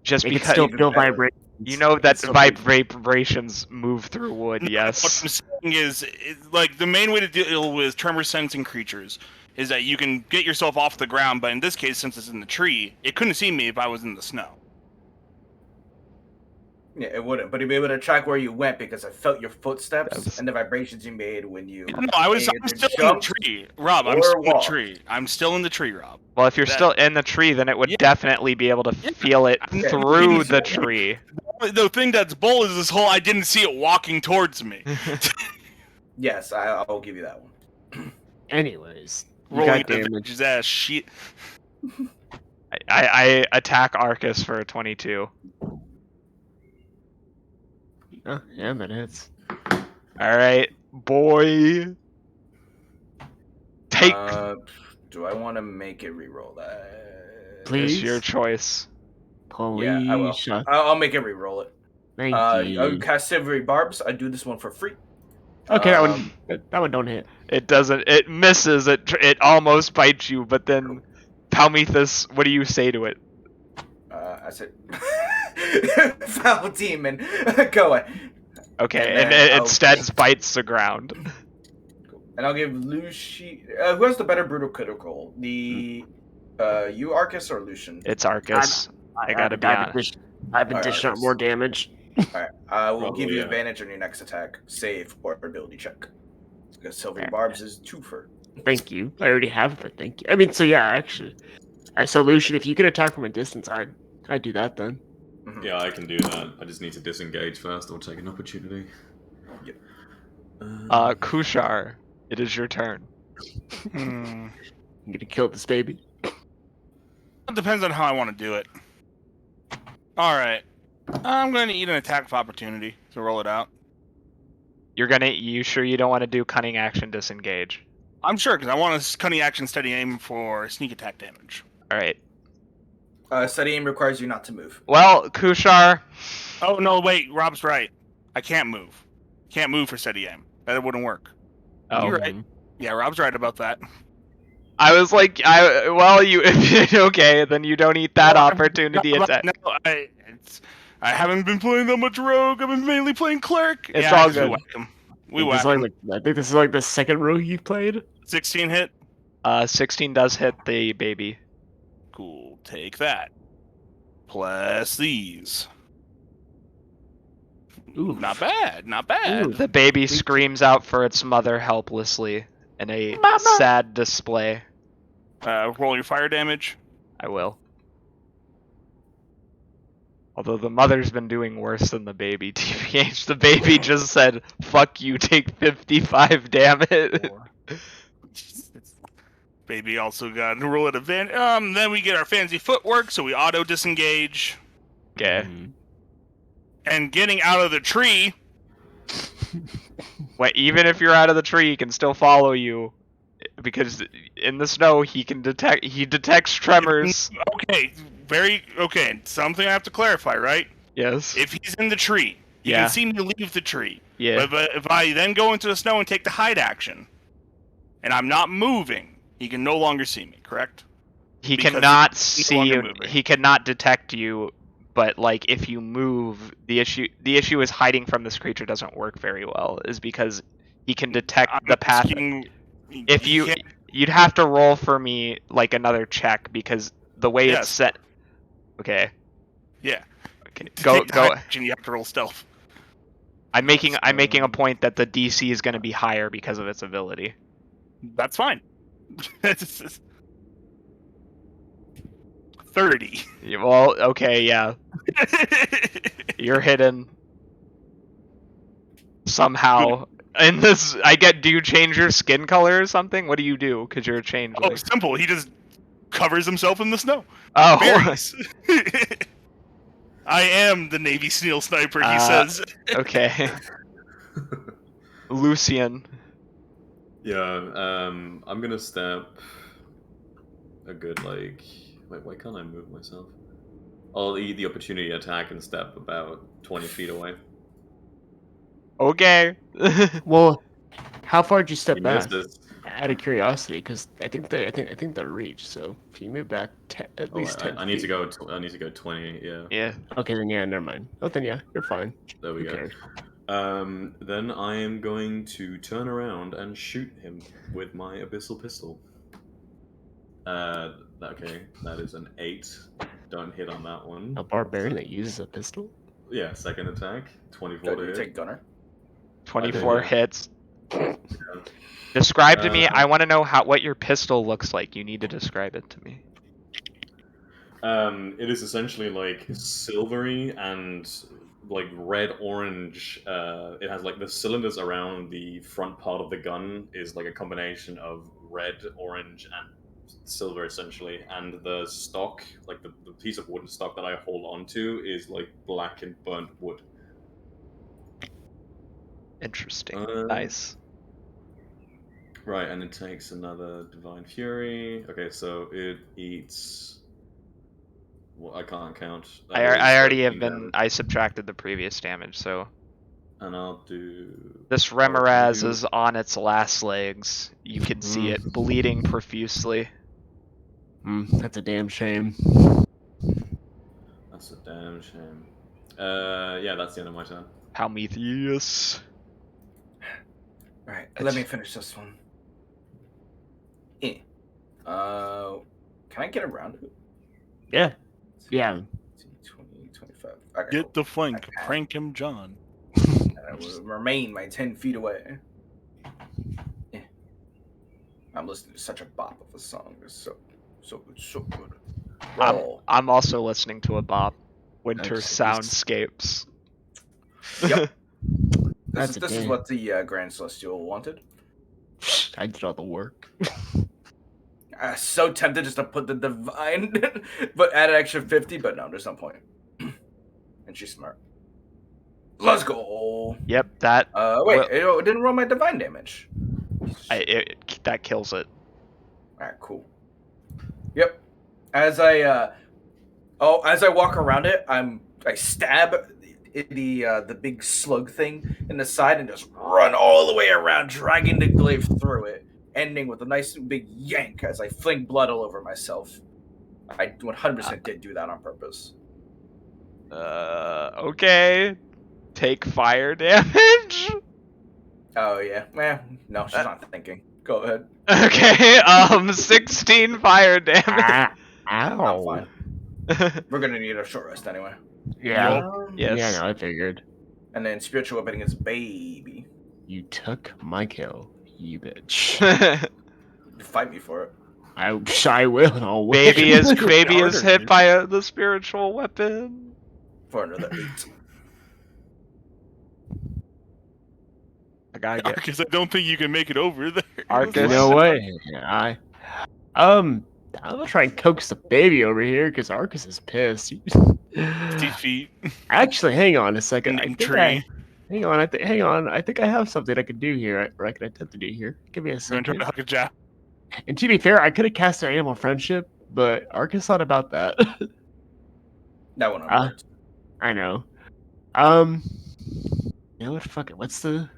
Just It can because still feel vibrations. you know that It's still big. vibrations move through wood. What Yes. I'm saying is, like, the main way to deal with tremor sensing creatures is that you can get yourself off the ground, but in this case, since it's in the tree, it couldn't see me if I was in the snow. Yeah, it wouldn't, but he'd be able to track where you went because I felt your footsteps Yes. and the vibrations you made when you. No, I'm either still in the jumped tree. Rob, I'm or still in the walked. tree. I'm still in the tree, Rob. Well, if you're That- still in the tree, then it would Yeah. definitely be able to Yeah. feel it Yeah. through the tree. The thing that's bull is this whole I didn't see it walking towards me. Yes, I'll give you that one. Anyways, you Rolling got damage. his ass shit. I attack Arcus for a 22. Oh, yeah, that hits. All right, boy. Take Do I want to make it reroll that? Please? It's your choice. Please. Yeah, I will. shut- I'll make it reroll it. Thank I you. cast Silvery Barbs. I do this one for free. Okay, Um, that one don't hit. It doesn't. It misses. It almost bites you, but then Palmethus, what do you say to it? I said, foul demon, go away. Okay, And and then it I'll- instead bites the ground. And I'll give Lucy. Who has the better brutal critical? The you Arcus or Lucian? It's Arcus. I gotta be honest. I've been Alright, dishing out Arcus. more damage. All right, I will Probably, give you yeah. advantage on your next attack, save or ability check. Because Silvery Alright. Barbs is 2 for. Thank you. I already have it, but thank you. I mean, so yeah, actually. Solution, if you could attack from a distance, I'd do that then. Mhm. Yeah, I can do that. I just need to disengage first or take an opportunity. Yep. Kushar, it is your turn. I'm gonna kill this baby. It depends on how I want to do it. Alright. I'm going to eat an attack of opportunity to roll it out. You sure you don't want to do cunning action disengage? I'm sure, because I want a cunning action steady aim for sneak attack damage. All right. Steady aim requires you not to move. Well, Kushar, Oh, no, wait. Rob's right. I can't move. Can't move for steady aim. That wouldn't work. oh, You're right. Yeah, Rob's right about that. I was like, okay, then you don't eat that opportunity No, attack. No, I haven't been playing that much rogue. I've been mainly playing cleric. It's Yeah, all we good. whack him. We This whack is like, him. I think this is like the second rogue you played. 16 hit. 16 does hit the baby. Cool. Take that. Plus these. Ooh, Not bad. Not bad. Ooh. The baby screams out for its mother helplessly in a Mama. sad display. Roll your fire damage. I will. Although the mother's been doing worse than the baby, TBH. The baby just said, fuck you, take 55 damage. Baby also got to roll at advantage. Then we get our fancy footwork, so we auto disengage. Okay. And getting out of the tree. Wait, even if you're out of the tree, he can still follow you. Because in the snow, he detects tremors. Okay, okay. Something I have to clarify, right? Yes. If he's in the tree, you Yeah. can see me leave the tree. Yeah. But if I then go into the snow and take the hide action, and I'm not moving, He can no longer see me, correct? He Because cannot he's no see longer you. moving. He cannot detect you. But like, if you move, the issue is hiding from this creature doesn't work very well. Is because he can detect I'm the path. asking, If he can't- you'd have to roll for me like another check because the way it's Yes. set. Okay. Yeah. Okay. To Go take the go. high action, you have to roll stealth. I'm making a point that the DC is going to be higher because of its ability. That's fine. That's 30. Well, okay, yeah. You're hidden somehow. In this, do you change your skin color or something? What do you do? Because you're a changeling. Oh, simple. He just covers himself in the snow. Oh, Berries. I am the Navy SEAL sniper, he says. Okay. Lucian. Yeah, I'm gonna step a good, like... Wait, why can't I move myself? I'll eat the opportunity attack and step about 20 feet away. Okay. Well, how far did you step He back? misses. Out of curiosity, because I think they'll reach. So if you move back at least 10 I need to feet. go. I need to go 20. Yeah. Yeah. Okay, then yeah, never mind. Oh, then yeah, you're fine. There we Who go. cares? Then I am going to turn around and shoot him with my abyssal pistol. Okay, that is an 8. Don't hit on that one. A barbarian that uses a pistol? Yeah, second attack, 24 Go, to you hit. take gunner. 24 yeah. hits. Describe to me. Uh, I want to know what your pistol looks like. You need to describe it to me. It is essentially like silvery and like red orange. It has like the cylinders around the front part of the gun is like a combination of red, orange, and silver essentially. And the stock, like the piece of wooden stock that I hold onto, is like black and burnt wood. Interesting. Nice. Right, and it takes another Divine Fury. Okay, so it eats. Well, I can't count. That is I already have 13 been. damage. I subtracted the previous damage, so And I'll do. this can I Remoraz do- is on its last legs. You can see it bleeding profusely. That's a damn shame. That's a damn shame. Yeah, that's the end of my turn. Prometheus. All right, let me finish this one. Can I get around it? Yeah. Yeah. 20, 25. Okay, Get cool. the flank. Okay. Prank him, John. I will remain my 10 feet away. Yeah. I'm listening to such a bop of a song. It's so good, so good. Roll. I'm also listening to a bop. Winter Nice. soundscapes. Yep. That's This is what the Grand Celestial wanted. I did all the work. So tempted just to put the divine, but add an extra 50, but no, there's no point. And she's smart. Let's go. Yep, that wait, it didn't roll my divine damage. that kills it. Alright, cool. Yep. As I walk around it, I stab the big slug thing in the side and just run all the way around, dragging the glaive through it, ending with a nice big yank as I fling blood all over myself. I 100% did do that on purpose. Okay. Take fire damage. Oh yeah. No, she's not thinking. Go ahead. Okay. 16 fire damage. I'm Ow. fine. We're gonna need a short rest anyway. Yeah. Yes. Yeah, no, I figured. And then spiritual weapon against baby. You took my kill, you bitch. Fight me for it. I will, and I'll win. Baby is harder, hit dude. by the spiritual weapon. For another 8. I gotta get Because I don't think you can make it over there. Arcus. No way. I'm gonna try and coax the baby over here because Arcus is pissed. 50 feet. Actually, hang on a second. In tree. Hang on. I think I have something I could do here. Or I can attempt to do here. Give me a You're gonna try second. to hug a jab. And to be fair, I could have cast their animal friendship, but Arcus thought about that. That one worked. I know. You know what? Fuck it. What's the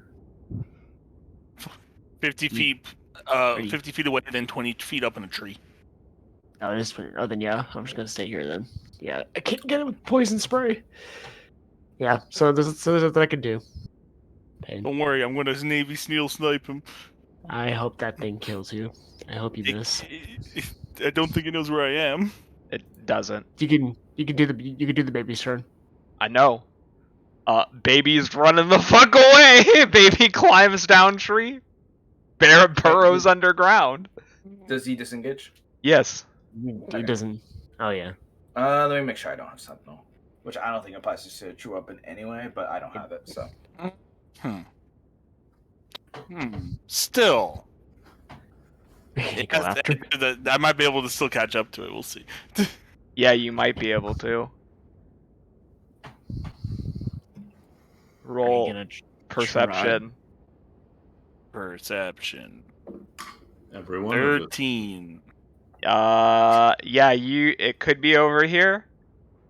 50 feet you- 50 feet away, then 20 feet up in a tree. Oh, then yeah, I'm just gonna stay here then. Yeah, I can't get him with poison spray. Yeah, so there's what I can do. Pain. Don't worry, I'm gonna Navy SEAL snipe him. I hope that thing kills you. I hope you miss. I don't think it knows where I am. It doesn't. You can do the baby's turn. I know. Baby's running the fuck away. Baby climbs down tree. Bear burrows underground. Does he disengage? Yes. He doesn't. Oh yeah. Let me make sure I don't have Sentinel, which I don't think applies to a true weapon anyway, but I don't have it, so. Still, You go after. I might be able to still catch up to it. We'll see. Yeah, you might be able to. Are you Roll gonna perception. Perception. Everyone. 13. Yeah, it could be over here.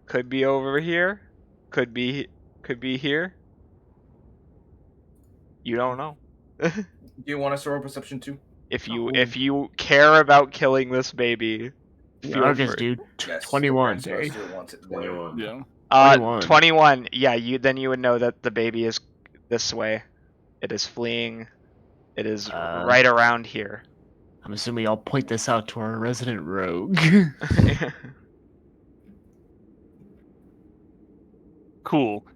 Could be over here. Could be here. You don't know. Do you want us to roll perception too? If you care about killing this baby, feel Argus, free. dude. Yes. 21. We're supposed to do it once it's there. 21. Yeah. 21. 21. Yeah, you would know that the baby is this way. It is fleeing. It is right around here. I'm assuming I'll point this out to our resident rogue. Cool.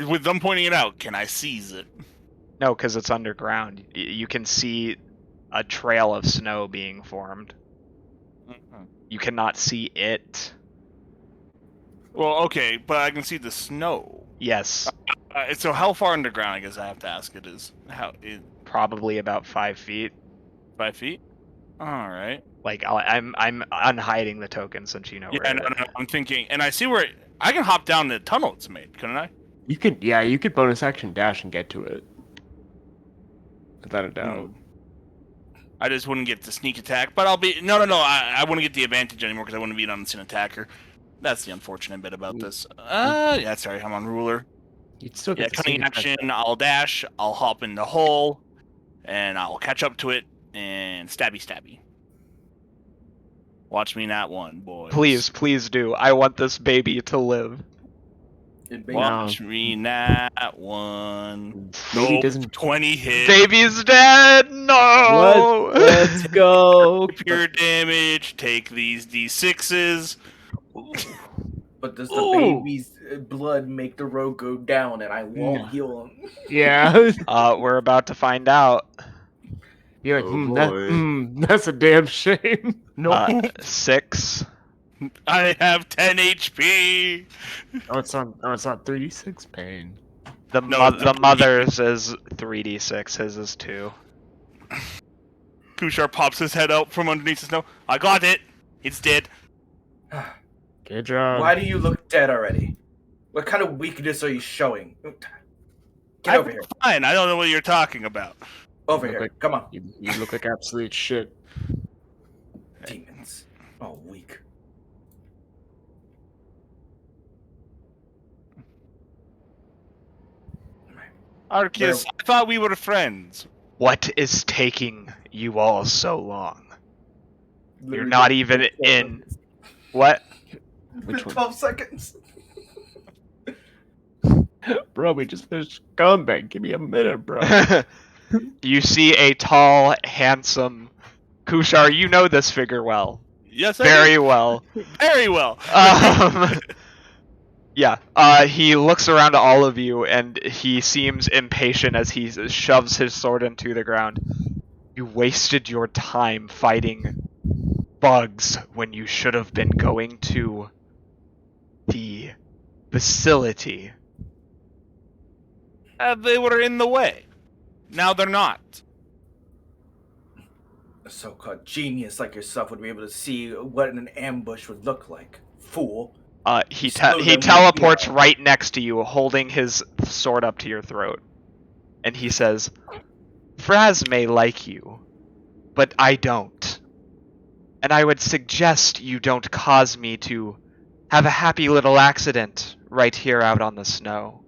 With them pointing it out, can I seize it? No, because it's underground. You can see a trail of snow being formed. You cannot see it. Well, okay, but I can see the snow. Yes, So how far underground? I guess I have to ask. It is probably about 5 feet. 5 feet. All right. Like I'm unhiding the token since you know Yeah, where no, it is. no, I'm thinking, and I see where I can hop down the tunnel it's made, couldn't I? you could bonus action dash and get to it. Without a doubt. I just wouldn't get the sneak attack, but I'll be no. I wouldn't get the advantage anymore because I wouldn't be an unseen attacker. That's the unfortunate bit about this. Yeah, sorry, I'm on ruler. You'd still Yeah, get the cunning sneak attack. action. I'll dash. I'll hop in the hole, and I'll catch up to it and stabby. Watch me not one, boys. Please do. I want this baby to live. It may- Watch me not one. Maybe Nope, doesn't. 20 hit. Baby's dead. No. Let's go. Pure damage. Take these d6s. But does the Ooh. baby's blood make the rogue go down and I won't heal him? Yeah. We're about to find out. You're like, Oh, boy. that's a damn shame. No. 6. I have 10 HP. Oh, it's not 3d6 pain. The mother's is 3d6. His is 2. Kushar pops his head out from underneath the snow. I got it. It's dead. Good job. Why do you look dead already? What kind of weakness are you showing? Get over here. Fine. I don't know what you're talking about. Over Look here. like- Come on. You look like absolute shit. Demons. Oh, weak. Arceus, I thought we were friends. What is taking you all so long? You're Literally not the- even in. What? Which one? 12 seconds. Bro, we just finished combat. Give me a minute, bro. You see a tall, handsome Kushar. You know this figure well. Yes, I Very do. well. Very well. Yeah. He looks around to all of you, and he seems impatient as he shoves his sword into the ground. You wasted your time fighting bugs when you should have been going to the facility. They were in the way. Now they're not. A so-called genius like yourself would be able to see what an ambush would look like. Fool. He Slow them teleports down. right next to you, holding his sword up to your throat. And he says, Fraz may like you, but I don't. And I would suggest you don't cause me to have a happy little accident right here out on the snow.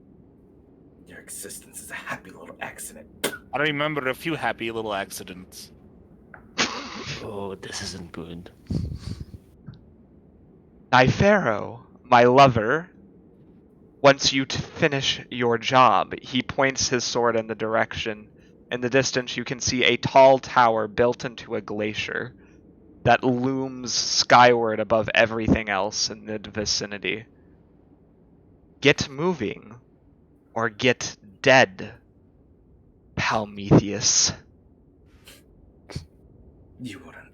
Your existence is a happy little accident. I remember a few happy little accidents. Oh, this isn't good. Nypharo, my lover, wants you to finish your job. He points his sword in the direction. In the distance, you can see a tall tower built into a glacier that looms skyward above everything else in the vicinity. Get moving, or get dead, Prometheus. You wouldn't.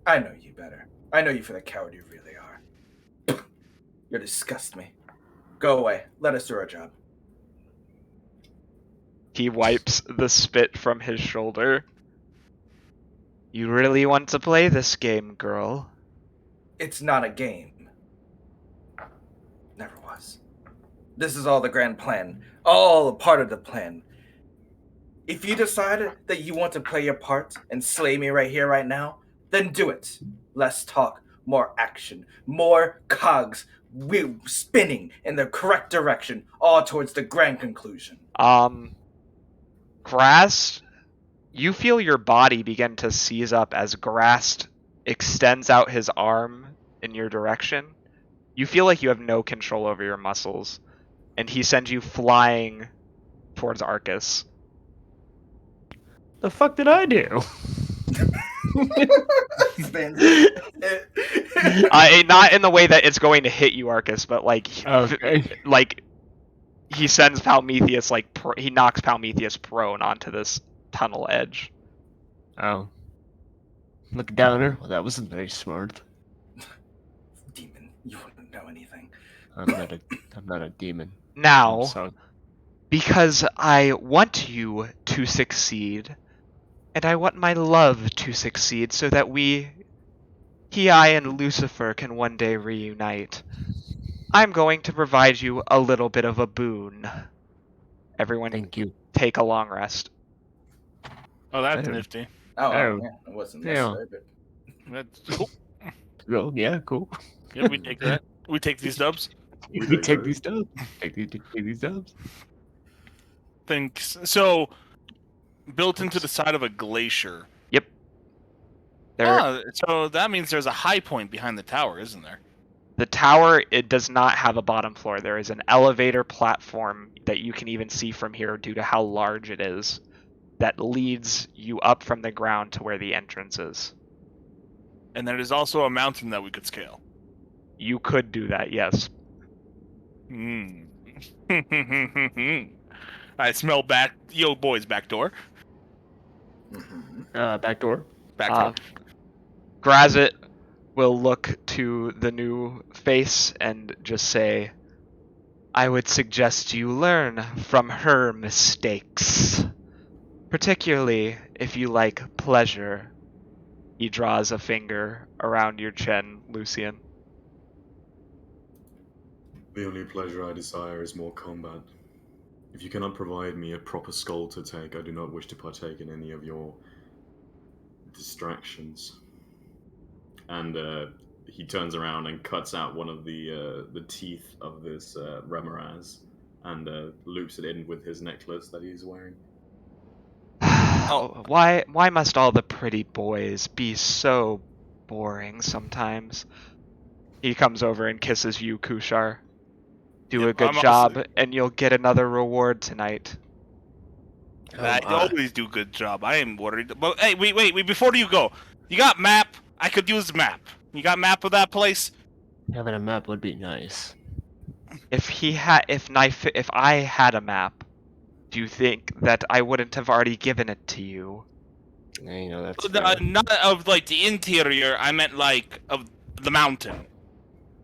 I know you better. I know you for the coward you really are. You disgust me. Go away. Let us do our job. He wipes the spit from his shoulder. You really want to play this game, girl? It's not a game. Never was. This is all the grand plan. All a part of the plan. If you decided that you want to play your part and slay me right here, right now, then do it. Less talk, more action, more cogs wheel spinning in the correct direction, all towards the grand conclusion. Grass, you feel your body begin to seize up as Grass extends out his arm in your direction. You feel like you have no control over your muscles, and he sends you flying towards Arcus. The fuck did I do? Not in the way that it's going to hit you, Arcus, but like, Okay. like he sends Prometheus he knocks Prometheus prone onto this tunnel edge. Oh. Look down her. Well, that wasn't very smart. Demon, you wouldn't know anything. I'm not a demon. Now, So because I want you to succeed, and I want my love to succeed so that I, and Lucifer can one day reunite, I'm going to provide you a little bit of a boon. Everyone thank you. take a long rest. Oh, that's Oh. nifty. Oh, Oh. yeah, it wasn't Yeah. necessary, but That's cool. Well, yeah, cool. Yeah, we take that. We take these dubs. We take these dubs. Take these dubs. Thanks. So, built into the side of a glacier. There, So that means there's a high point behind the tower, isn't there? the tower, it does not have a bottom floor. There is an elevator platform that you can even see from here due to how large it is, that leads you up from the ground to where the entrance is. And there is also a mountain that we could scale. You could do that, yes. Hmm. I smell boys, back door. Back door. Back Uh, door. Grazit will look to the new face and just say, I would suggest you learn from her mistakes. Particularly if you like pleasure. He draws a finger around your chin, Lucian. The only pleasure I desire is more combat. If you cannot provide me a proper skull to take, I do not wish to partake in any of your distractions. And he turns around and cuts out one of the teeth of this Remoraz and loops it in with his necklace that he's wearing. Why must all the pretty boys be so boring sometimes? He comes over and kisses you, Kushar. Do Yep, a good I'm job, also- and you'll get another reward tonight. I always do good job. I ain't worried. But hey, wait! Before you go, you got map? I could use map. You got map of that place? Having a map would be nice. If I had a map, do you think that I wouldn't have already given it to you? You know, that's fair. Not of like the interior. I meant like of the mountain.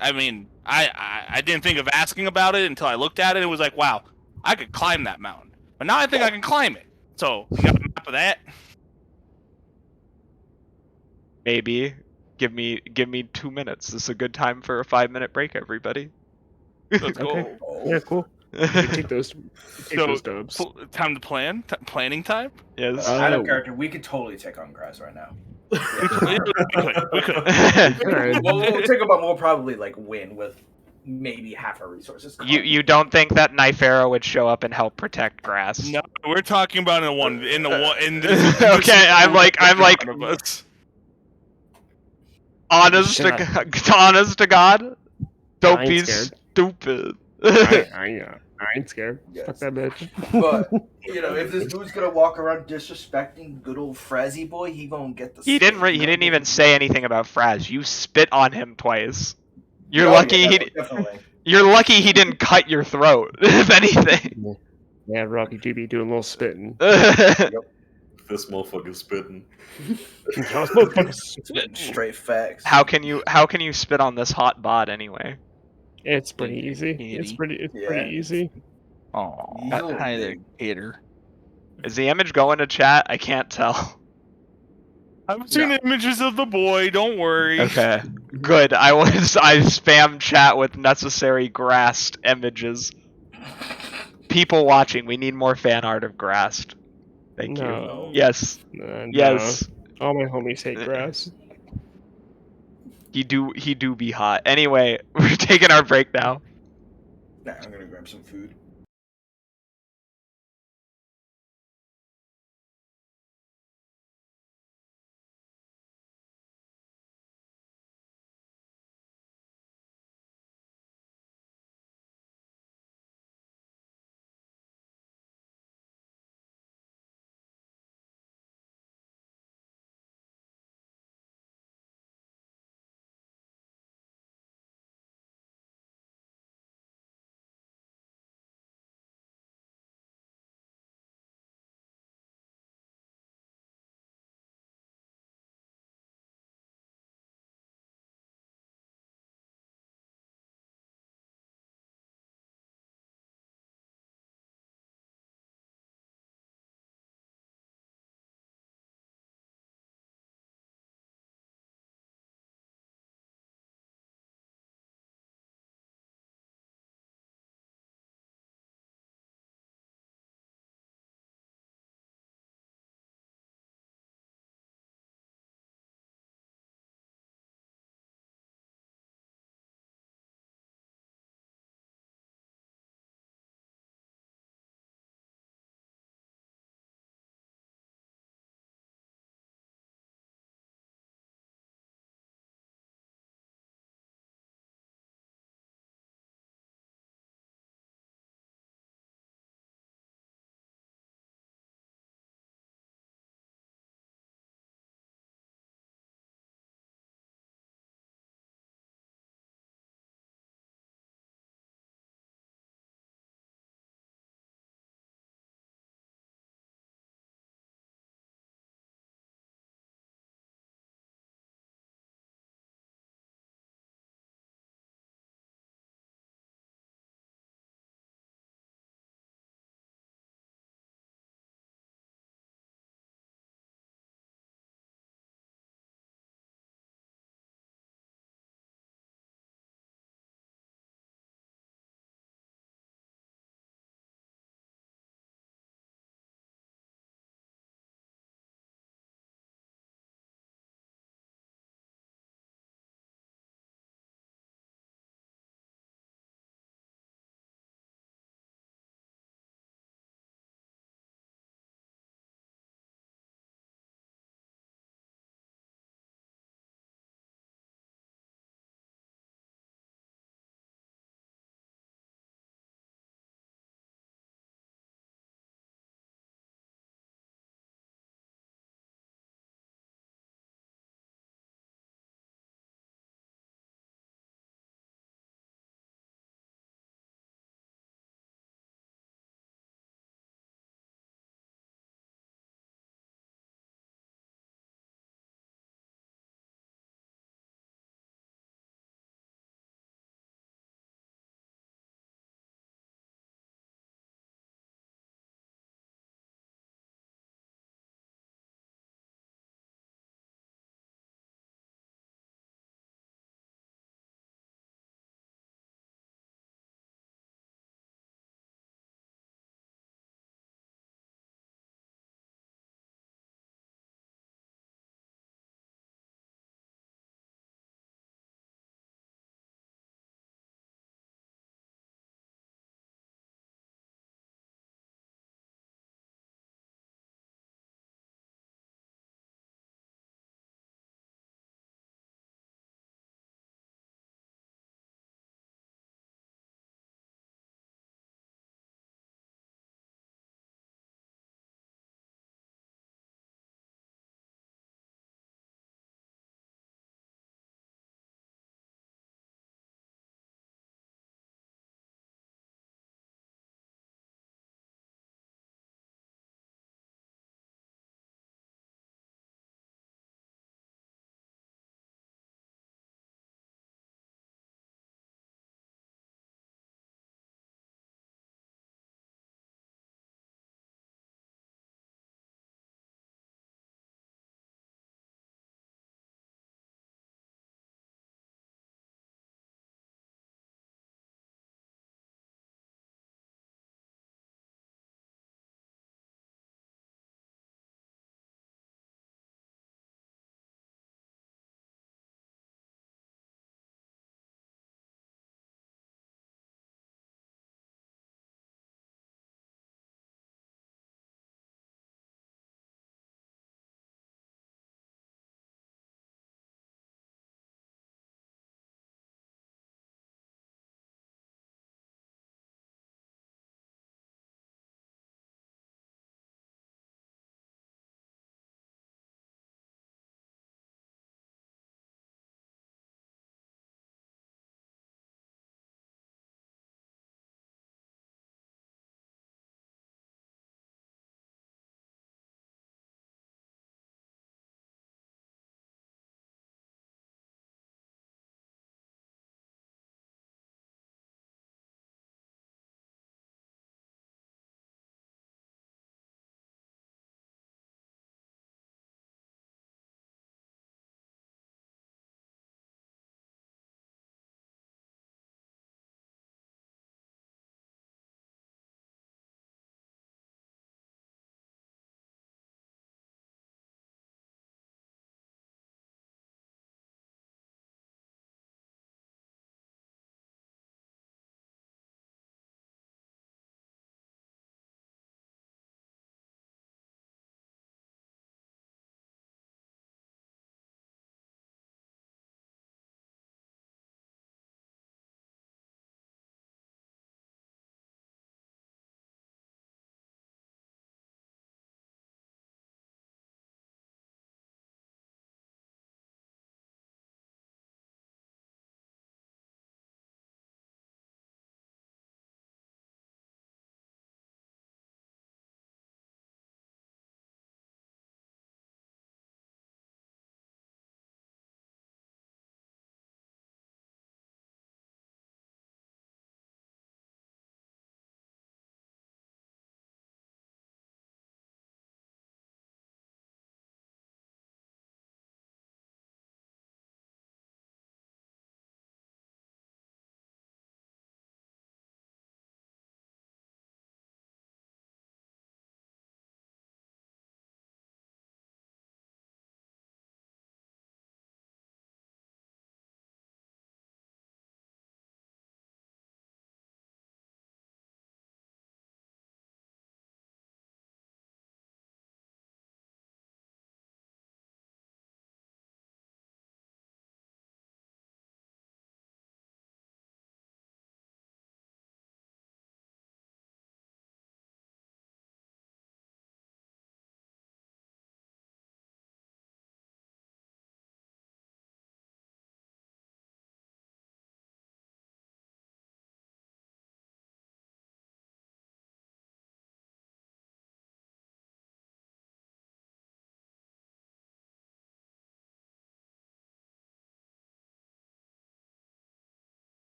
I mean, I didn't think of asking about it until I looked at it. It was like, wow, I could climb that mountain. But now I think I can climb it. So you got a map of that? Maybe. Give me 2 minutes. This is a good time for a 5-minute break, everybody. Let's go. Okay. Yeah, cool. You can take those. Take So, those dubs. Time to plan. Planning time. Yes. out of Oh. character, we could totally take on Grass right now. We could. Alright. Well, we'll take about we'll probably like win with maybe half our resources. You don't think that Nypharo would show up and help protect Grass? No, we're talking about in this Okay, I'm like- front of us. Honest to Shut God, honest to God, don't ain't be scared. stupid. I ain't scared. Fuck Yes. that bitch. But if this dude's gonna walk around disrespecting good old Frazzy boy, he gonna get the. He didn't. spit. He didn't even say anything about Fraz. You spit on him twice. You're Oh, lucky. yeah, He. definitely. You're lucky he didn't cut your throat. If anything. Yeah, Rocky do be doing a little spitting. This motherfucker's spitting. Those motherfuckers spitting. Straight facts. How can you spit on this hot bot anyway? It's pretty easy. It's Kitty. pretty Yeah. easy. Aw, He's a little hi there, big. hater. Is the image going to chat? I can't tell. I've seen images of the boy. Don't worry. Okay. Good. I spam chat with necessary grassed images. People watching, we need more fan art of grassed. Thank you. No. Yes. No. Yes. All my homies hate grass. He do be hot. Anyway, we're taking our break now. Nah, I'm gonna grab some food.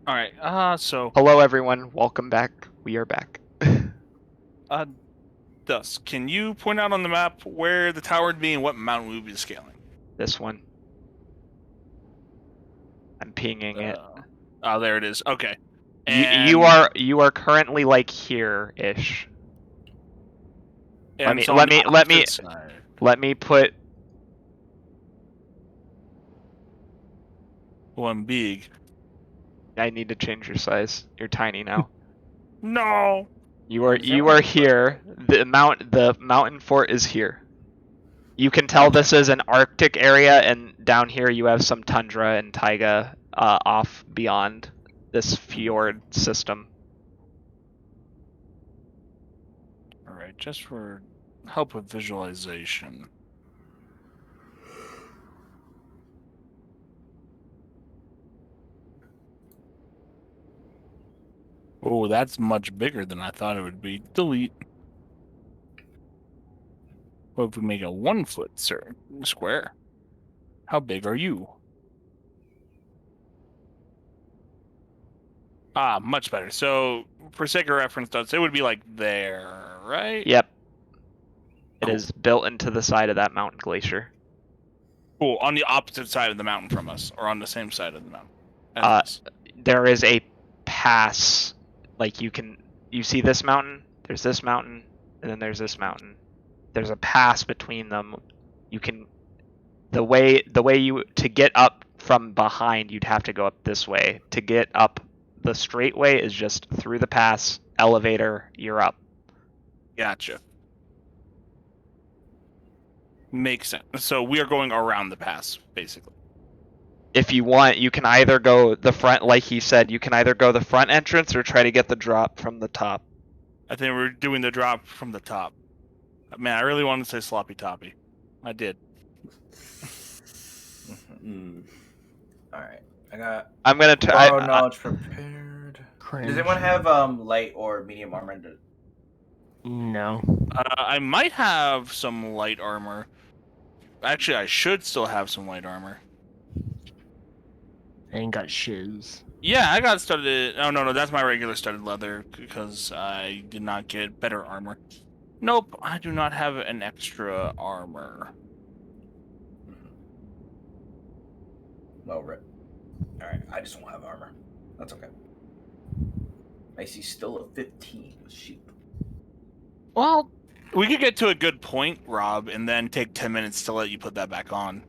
All right. So, Hello, everyone. Welcome back. We are back. Dust, can you point out on the map where the tower would be and what mountain we would be scaling? This one. I'm pinging it. Oh, there it is. Okay. You are currently like here-ish. And so on the opposite side. Let me put. One big. I need to change your size. You're tiny now. No. You are Examine here. The mountain fort is here. You can tell this is an Arctic area, and down here you have some tundra and taiga off beyond this fjord system. All right, just for help with visualization. Oh, that's much bigger than I thought it would be. Delete. What if we make a 1 foot square? How big are you? Ah, much better. So, for sake of reference, it would be like there, right? Yep. It Cool. is built into the side of that mountain glacier. Cool. On the opposite side of the mountain from us, or on the same side of the mountain. as us. There is a pass. Like you see this mountain. There's this mountain, and then there's this mountain. There's a pass between them. You can the way you to get up from behind, you'd have to go up this way. To get up the straight way is just through the pass, elevator, you're up. Gotcha. Makes sense. So we are going around the pass, basically. If you want, you can either go the front, like he said, you can either go the front entrance or try to get the drop from the top. I think we're doing the drop from the top. Man, I really wanted to say sloppy toppy. I did. All right, I'm gonna borrow knowledge prepared. Cringe. Does anyone have light or medium armor? No. I might have some light armor. Actually, I should still have some light armor. I ain't got shiz. Yeah, I got studded. Oh, no, that's my regular studded leather because I did not get better armor. Nope, I do not have an extra armor. Well, rip. All right, I just don't have armor. That's okay. I see still a 15 with sheep. Well, we could get to a good point, Rob, and then take 10 minutes to let you put that back on.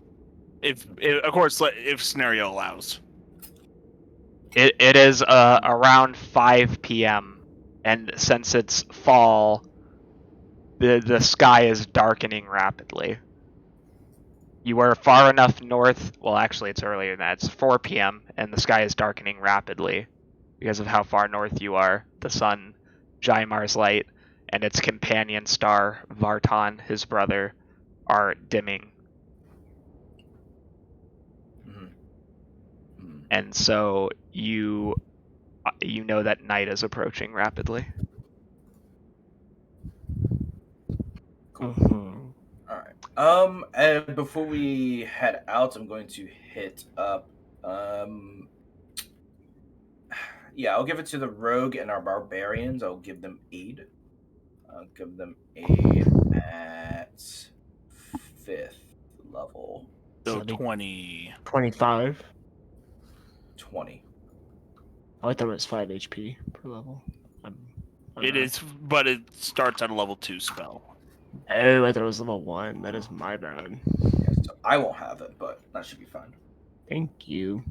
If scenario allows. It is around 5 p.m. and since it's fall, the sky is darkening rapidly. You are far enough north. Well, actually, it's earlier than that. It's 4 p.m. and the sky is darkening rapidly because of how far north you are. The sun, Jaimar's light, and its companion star, Vartan, his brother, are dimming. And so you know that night is approaching rapidly. Cool. Mm-hmm. All right. And before we head out, I'm going to hit up. Yeah, I'll give it to the rogue and our barbarians. I'll give them aid. I'll give them aid at 5th level. So So 20. 25. 20. I thought it was 5 HP per level. It is, but it starts at a level 2 spell. Oh, I thought it was level 1. That is my bad. Yeah, so I won't have it, but that should be fine. Thank you.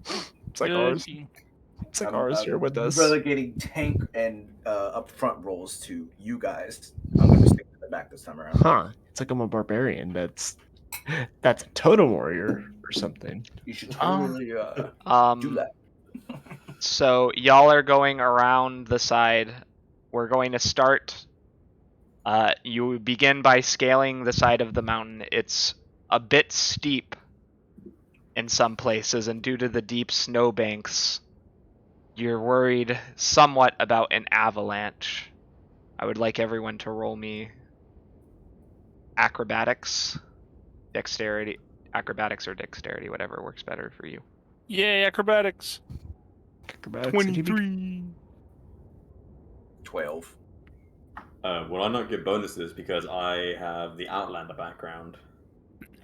It's like ours. It's like ours here with us. Relegating tank and upfront roles to you guys. I'm going to stick to the back this time around. Huh. It's like I'm a barbarian. That's a totem warrior or something. You should totally do that. So y'all are going around the side. We're going to start. You begin by scaling the side of the mountain. It's a bit steep in some places, and due to the deep snowbanks, you're worried somewhat about an avalanche. I would like everyone to roll me acrobatics, dexterity, acrobatics or dexterity, whatever works better for you. Yay, acrobatics. Acrobatics, ATB. 23. 12. Will I not get bonuses because I have the Outlander background?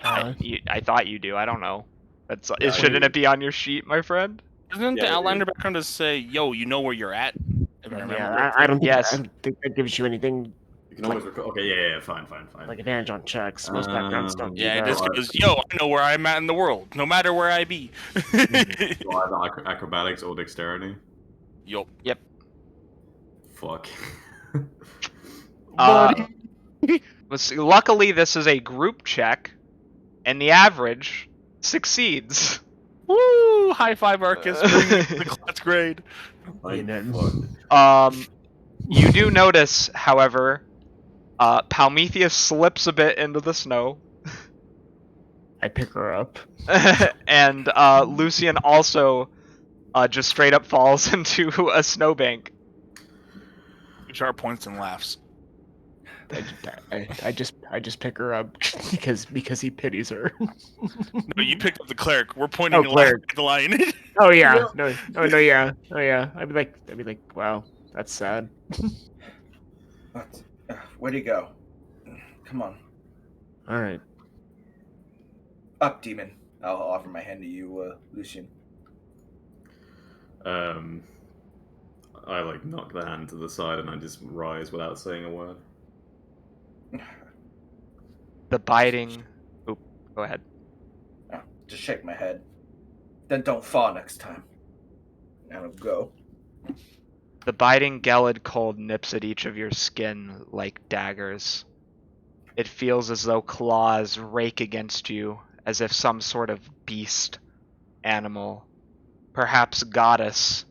I thought you do. I don't know. Yeah, I Shouldn't do. it be on your sheet, my friend? Doesn't Yeah, the I Outlander do. background just say, yo, you know where you're at? If I remember Yeah, correctly. I don't think Yes. I don't think that gives you anything You can always record. Okay, yeah, fine. like advantage on checks. Most backgrounds don't do Yeah, it that. just Alright. goes, yo, I know where I'm at in the world, no matter where I be. So either acrobatics or dexterity. Yo. Fuck. Uh, luckily, this is a group check, and the average succeeds. Woo! High five, Arcus. Bring me to the class grade. Like, then- fuck. You do notice, however, Palmetheus slips a bit into the snow, I pick her up. and Lucian also just straight up falls into a snowbank. Sharp points and laughs. I just pick her up because he pities her. No, you picked up the cleric. We're pointing Oh, and cleric. laughing at the lion. Oh yeah, Yeah. no, yeah. I'd be like, wow, that's sad. What? Where'd he go? Come on. All right. Up, demon. I'll offer my hand to you, Lucian. I like knock the hand to the side and I just rise without saying a word. The biting. Oop, go ahead. Oh, just shake my head. Then don't fall next time. And I'll go. The biting gelid cold nips at each of your skin like daggers. It feels as though claws rake against you, as if some sort of beast, animal, perhaps goddess,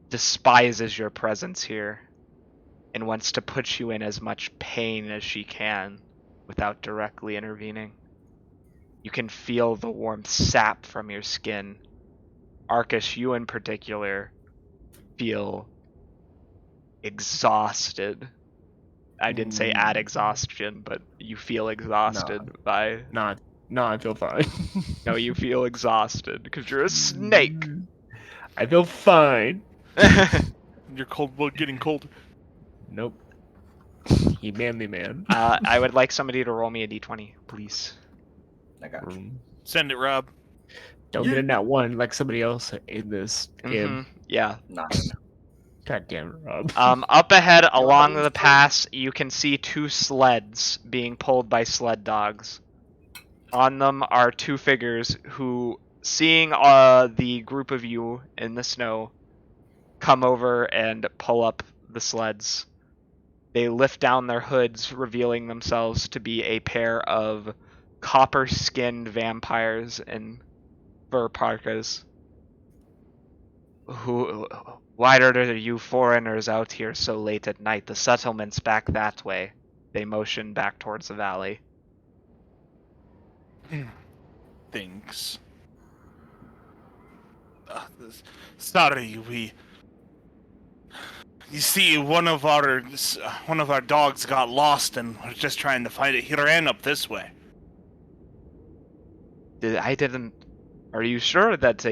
despises your presence here and wants to put you in as much pain as she can without directly intervening. You can feel the warm sap from your skin. Arcus, you in particular, feel exhausted. I didn't say at exhaustion, but you feel exhausted by... No, I feel fine. No, you feel exhausted because you're a snake. I feel fine. Your cold blood getting colder. Nope. You manly man. I would like somebody to roll me a d20, please. I got you. Send it, Rob. Don't get in that one like somebody else in this game. Yeah. 9. God damn it, Rob. Up ahead along the pass, you can see 2 sleds being pulled by sled dogs. On them are 2 figures who, seeing the group of you in the snow, come over and pull up the sleds. They lift down their hoods, revealing themselves to be a pair of copper-skinned vampires in fur parkas. Why are you foreigners out here so late at night? The settlement's back that way. They motion back towards the valley. Thanks. Sorry, you see, one of our dogs got lost, and we're just trying to find it. He ran up this way. I didn't... Are you sure that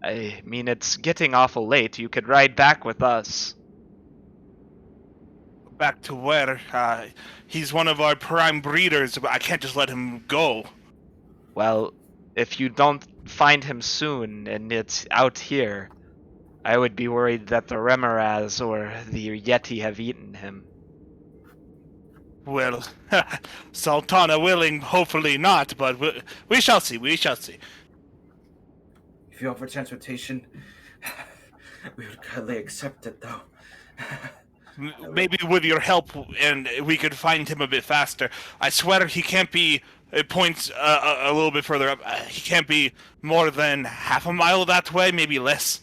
I mean, it's getting awful late. You could ride back with us. Back to where? He's one of our prime breeders, but I can't just let him go. Well, if you don't find him soon and it's out here, I would be worried that the Remoraz or the Yeti have eaten him. Well, Sultana willing, hopefully not, but we shall see, we shall see. If you offer transportation, we would gladly accept it, though. Maybe with your help, and we could find him a bit faster. I swear he can't be. It points a little bit further up. He can't be more than half a mile that way, maybe less.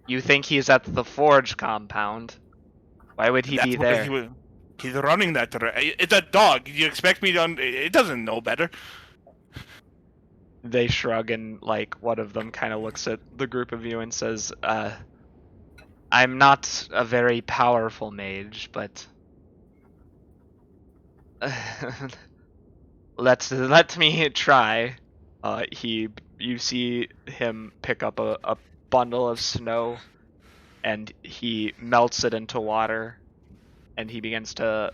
You think he's at the Forge compound? Why would he be where there? He's running that direction. It's a dog. You expect me to? It doesn't know better. They shrug and, like, one of them kind of looks at the group of you and says, I'm not a very powerful mage, but... let me try. You see him pick up a bundle of snow, and he melts it into water, and he begins to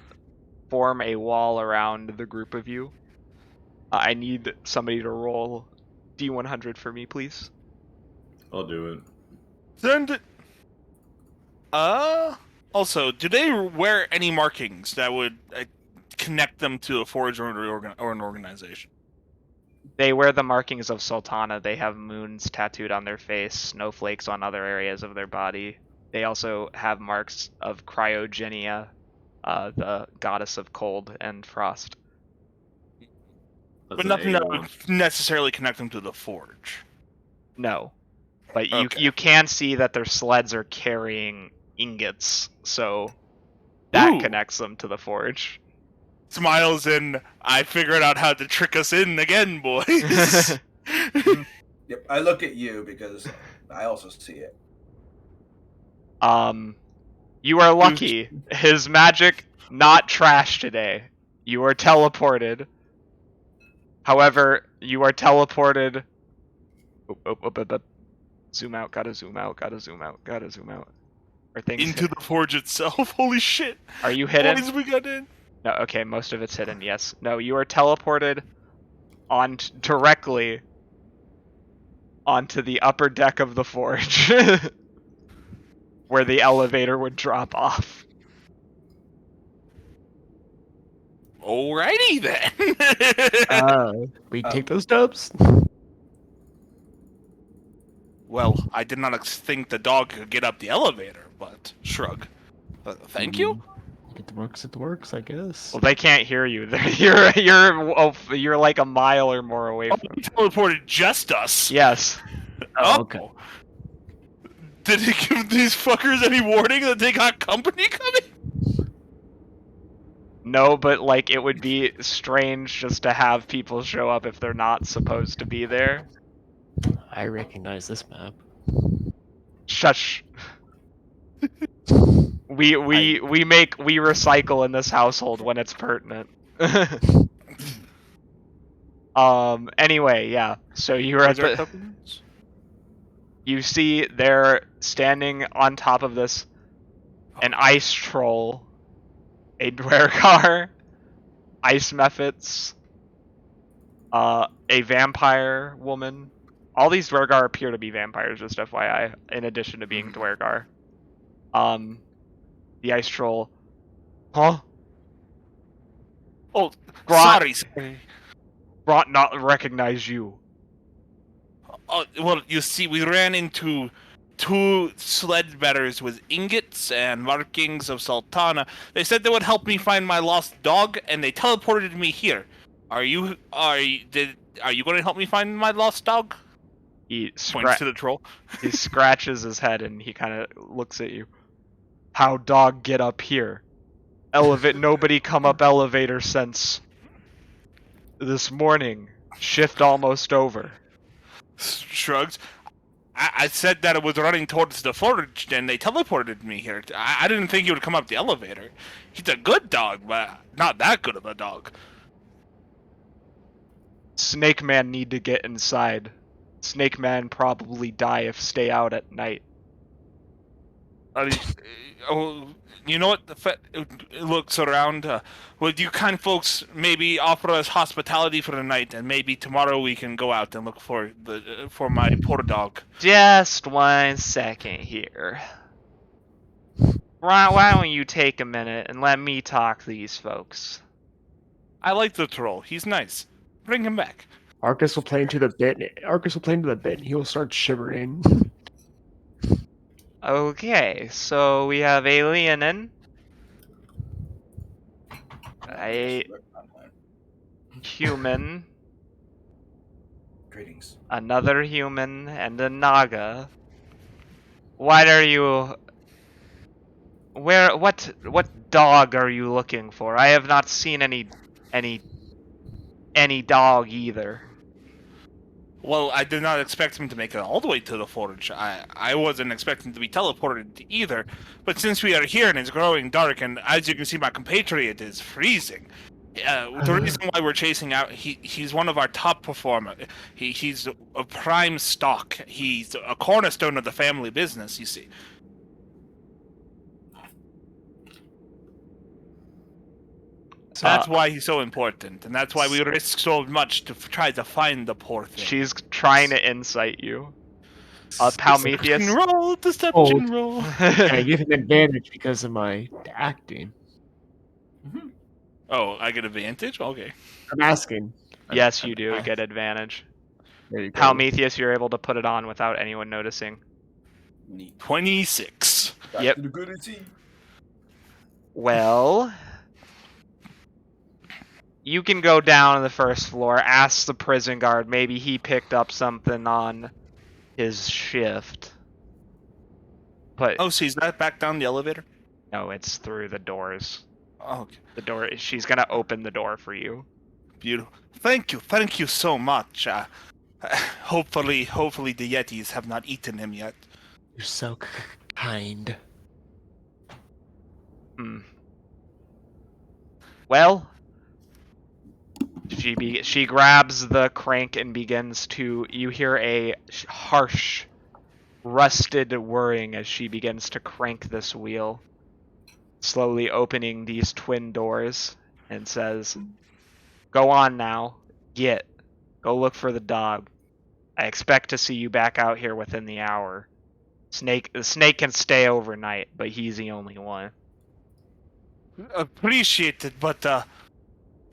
form a wall around the group of you. I need somebody to roll D100 for me, please. I'll do it. Send. Also, do they wear any markings that would connect them to a forge or an organization? They wear the markings of Sultana. They have moons tattooed on their face, snowflakes on other areas of their body. They also have marks of Cryogenia, the goddess of cold and frost. That's But an nothing that 81. would necessarily connect them to the forge. No. But Okay. you can see that their sleds are carrying ingots, so that Ooh. connects them to the forge. Smiles and I figured out how to trick us in again, boys. Yep, I look at you because I also see it. You are lucky. His magic not trash today. You are teleported. However, you are teleported. Zoom out, gotta zoom out, gotta zoom out, gotta zoom out. Are things Into the forge itself. Holy shit. Are you hidden? Boys, we got in. No, okay, most of it's hidden, yes. No, you are teleported directly onto the upper deck of the forge. Where the elevator would drop off. Alrighty then. We take those dubs. Well, I did not think the dog could get up the elevator, but shrug. Thank you. It works, I guess. Well, they can't hear you. You're like a mile or more away from. He teleported just us. Yes. Oh, okay. Did he give these fuckers any warning that they got company coming? No, but like it would be strange just to have people show up if they're not supposed to be there. I recognize this map. Shush. We recycle in this household when it's pertinent. Anyway, yeah. So you're at the. You see they're standing on top of this, an ice troll, a Dwergar, ice mephits, a vampire woman. All these Dwergar appear to be vampires, just FYI, in addition to being Dwergar. The ice troll. Huh? Oh, Grot, sorry. Grot not recognize you. Oh, well, you see, we ran into two sledgebearers with ingots and markings of Sultana. They said they would help me find my lost dog, and they teleported me here. Are you going to help me find my lost dog? He Points to the troll. He scratches his head and he kind of looks at you. How dog get up here? Nobody come up elevator since this morning. Shift almost over. Shrugs. I said that it was running towards the forge, and they teleported me here. I didn't think he would come up the elevator. He's a good dog, but not that good of a dog. Snake Man need to get inside. Snake Man probably die if stay out at night. You know what? Looks around. Would you kind folks maybe offer us hospitality for the night, and maybe tomorrow we can go out and look for my poor dog? Just 1 second here. Why don't you take a minute and let me talk to these folks? I like the troll. He's nice. Bring him back. Arcus will play into the bit. And he will start shivering. Okay, so we have Alienin, a human, Greetings. another human, and a Naga. What are you... What dog are you looking for? I have not seen any dog either. Well, I did not expect him to make it all the way to the forge. I wasn't expecting to be teleported either. But since we are here and it's growing dark, and as you can see, my compatriot is freezing, The reason why we're chasing out, he's one of our top performer. He's a prime stock. He's a cornerstone of the family business, you see. So that's why he's so important, and that's why we risk so much to try to find the poor thing. She's trying to insight you. Prometheus. Deception roll. Can I give him advantage because of my acting? Oh, I get advantage? Okay. I'm asking. Yes, you do get advantage. There you go. Prometheus, you're able to put it on without anyone noticing. Neat. 26. Yep. To the good and see. Well, you can go down to the first floor, ask the prison guard. Maybe he picked up something on his shift. But Oh, so he's not back down the elevator? no, it's through the doors. Oh, okay. The door. She's gonna open the door for you. Beautiful. Thank you so much. Hopefully the Yetis have not eaten him yet. You're so kind. Hmm. Well, she grabs the crank and begins to. You hear a harsh, rusted whirring as she begins to crank this wheel, slowly opening these twin doors, and says, "Go on now. Go look for the dog. I expect to see you back out here within the hour. The snake can stay overnight, but he's the only one." Appreciate it, but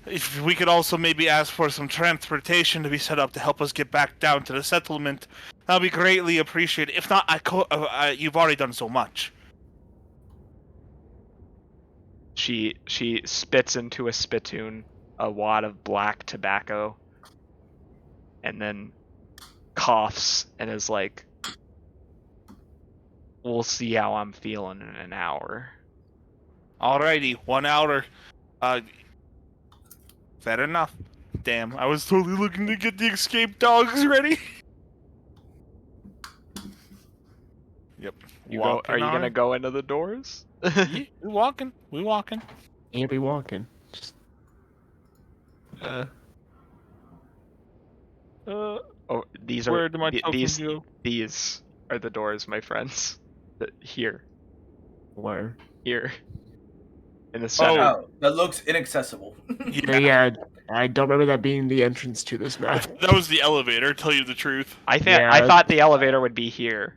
if we could also maybe ask for some transportation to be set up to help us get back down to the settlement, that'll be greatly appreciated. If not, you've already done so much. She spits into a spittoon a wad of black tobacco, and then coughs and is like, "We'll see how I'm feeling in an hour." Alrighty, 1 hour. Fair enough. Damn, I was totally looking to get the escape dogs ready. Yep. Are you gonna go into the doors? Yeah, we walking. Can't be walking. Just, Oh, these where are do my tokens go? these are the doors, my friends. Here, where? here, in the center. Oh, that looks inaccessible. Yeah, I don't remember that being the entrance to this map. That was the elevator, tell you the truth. I Yeah. thought the elevator would be here,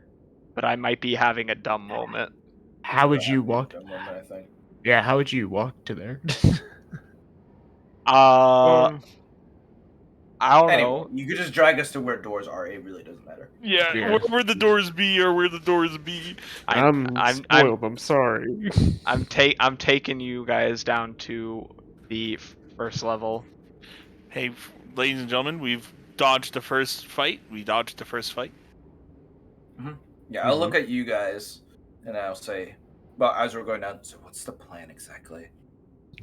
but I might be having a dumb moment. How would you walk? I think. Yeah, how would you walk to there? I don't Anyway, know. you could just drag us to where doors are. It really doesn't matter. Yeah, where the doors be or where the doors be. I'm spoiled. I'm sorry. I'm taking you guys down to the first level. Hey, ladies and gentlemen, we've dodged the first fight. Yeah, I'll look at you guys and I'll say, well, as we're going down, so what's the plan exactly?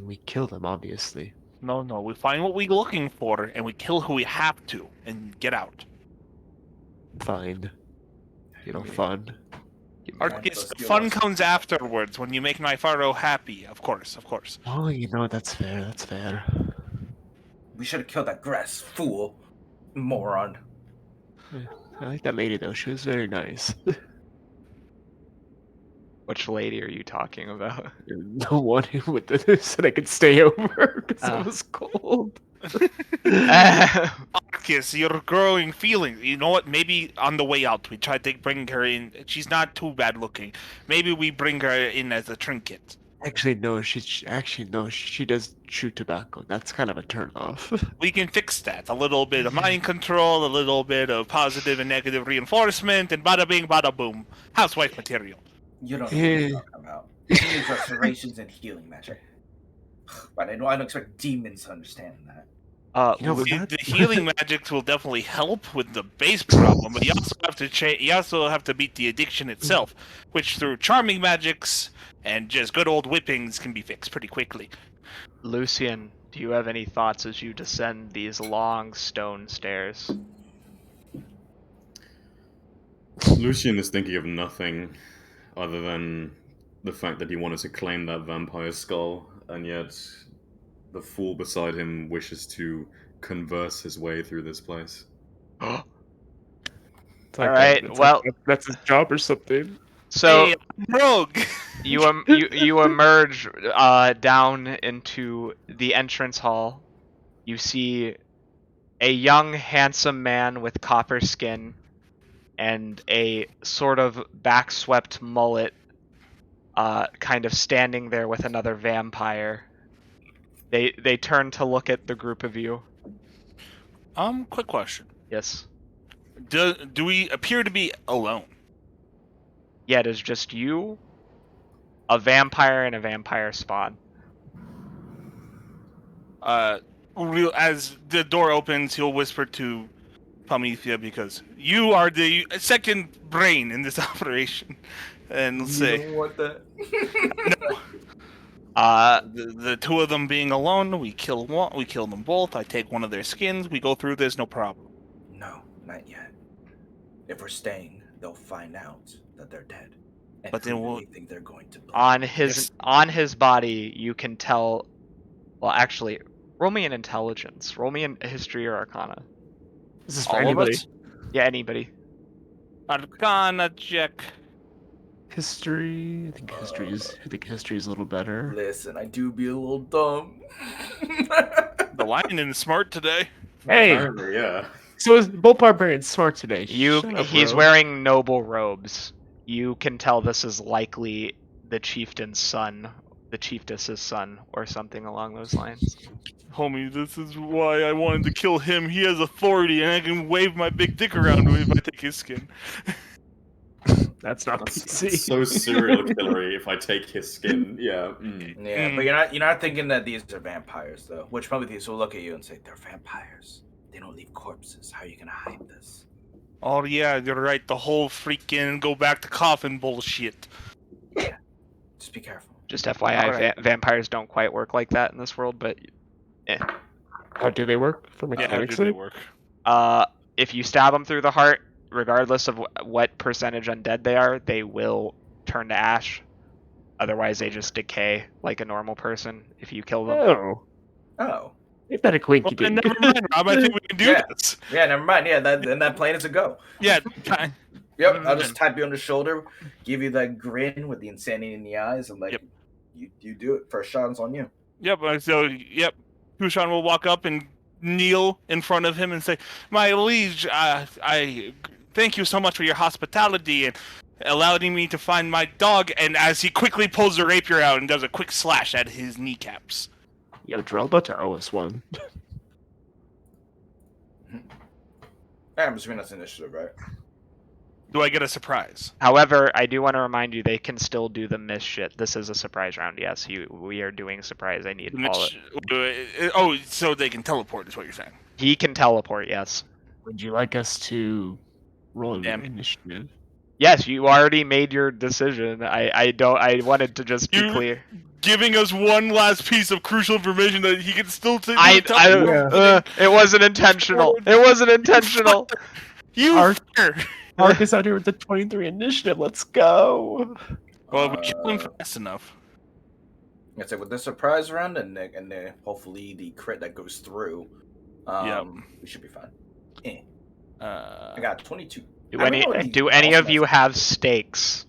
We kill them, obviously. No, we find what we're looking for and we kill who we have to and get out. Fine. Fun. Arceus, fun comes afterwards when you make Nypharo happy, of course. Oh, that's fair. That's fair. We should have killed that grass fool. Moron. I like that lady, though. She was very nice. Which lady are you talking about? The one who said I could stay over because it was cold. Arceus, you're growing feelings. You know what? Maybe on the way out, we try to bring her in. She's not too bad looking. Maybe we bring her in as a trinket. Actually, no. She does chew tobacco. That's kind of a turn off. We can fix that. A little bit of mind control, a little bit of positive and negative reinforcement, and bada bing, bada boom. Housewife material. You don't know what you're talking about. She needs restorations and healing magic. But I don't expect demons to understand that. The healing magics will definitely help with the base problem, but you also have to beat the addiction itself, which through charming magics and just good old whippings can be fixed pretty quickly. Lucian, do you have any thoughts as you descend these long stone stairs? Lucian is thinking of nothing other than the fact that he wanted to claim that vampire skull, and yet the fool beside him wishes to converse his way through this place. It's like Alright, it's well- like that's his job or something. So Hey, rogue. you emerge down into the entrance hall. You see a young, handsome man with copper skin and a sort of backswept mullet, kind of standing there with another vampire. They turn to look at the group of you. Quick question. Yes. Do we appear to be alone? Yeah, it is just you, a vampire, and a vampire spawn. As the door opens, he'll whisper to Promethea, because you are the second brain in this operation, and You say don't want that. the two of them being alone, we kill them both. I take one of their skins. We go through this, no problem. No, not yet. If we're staying, they'll find out that they're dead. And But who then do we'll- they think they're going to blame? On his body, you can tell. Well, actually, roll me an intelligence. Roll me an history or arcana. This is for All of anybody. us? Yeah, anybody. Arcana check. History. I think history is a little better. Listen, I do be a little dumb. The lion is smart today. Hey, Apparently, yeah. so is both barbarians smart today? You. Shut up, He's bro. wearing noble robes. You can tell this is likely the chieftain's son, the chiefess's son, or something along those lines. Homie, this is why I wanted to kill him. He has authority, and I can wave my big dick around if I take his skin. That's not That's PC. so serial killery if I take his skin. Yeah. Yeah, but you're not thinking that these are vampires though. Which probably these will look at you and say they're vampires. They don't leave corpses. How are you gonna hide this? Oh yeah, you're right. The whole freaking go back to coffin bullshit. Just be careful. Just FYI, Alright. vampires don't quite work like that in this world, but How do they work for Yeah, how mechanics? do they work? if you stab them through the heart, regardless of what percentage undead they are, they will turn to ash. Otherwise, they just decay like a normal person if you kill them. Oh, Oh. ain't that a quinky Well, then dink? never mind, Rob. I think we can do Yeah. this. Yeah, never mind. Yeah, that plan is a go. Yeah. Yep, I'll just tap you on the shoulder, give you that grin with the insanity in the eyes, and like Yep. you do it. First shot is on you. Yep. Yep. Kushan will walk up and kneel in front of him and say, "My liege, I thank you so much for your hospitality and allowing me to find my dog." And as he quickly pulls the rapier out and does a quick slash at his kneecaps. Yo, Drell about to owe us one. I'm assuming that's initiative, right? Do I get a surprise? However, I do want to remind you they can still do the miss shit. This is a surprise round. Yes, we are doing surprise. I need all it. Oh, so they can teleport is what you're saying. He can teleport. Yes. Would you like us to roll Damn. initiative? Yes, you already made your decision. I wanted to just be You- clear. Giving us one last piece of crucial information that he can still take. It wasn't intentional. It wasn't intentional. You Ark- fucker. Marcus out here with the 23 initiative. Let's go. Well, if we kill him fast enough. I'd say with the surprise round and hopefully the crit that goes through, we should be fine. I got 22. Do I any don't know what do these any of awesome you ass- have stakes?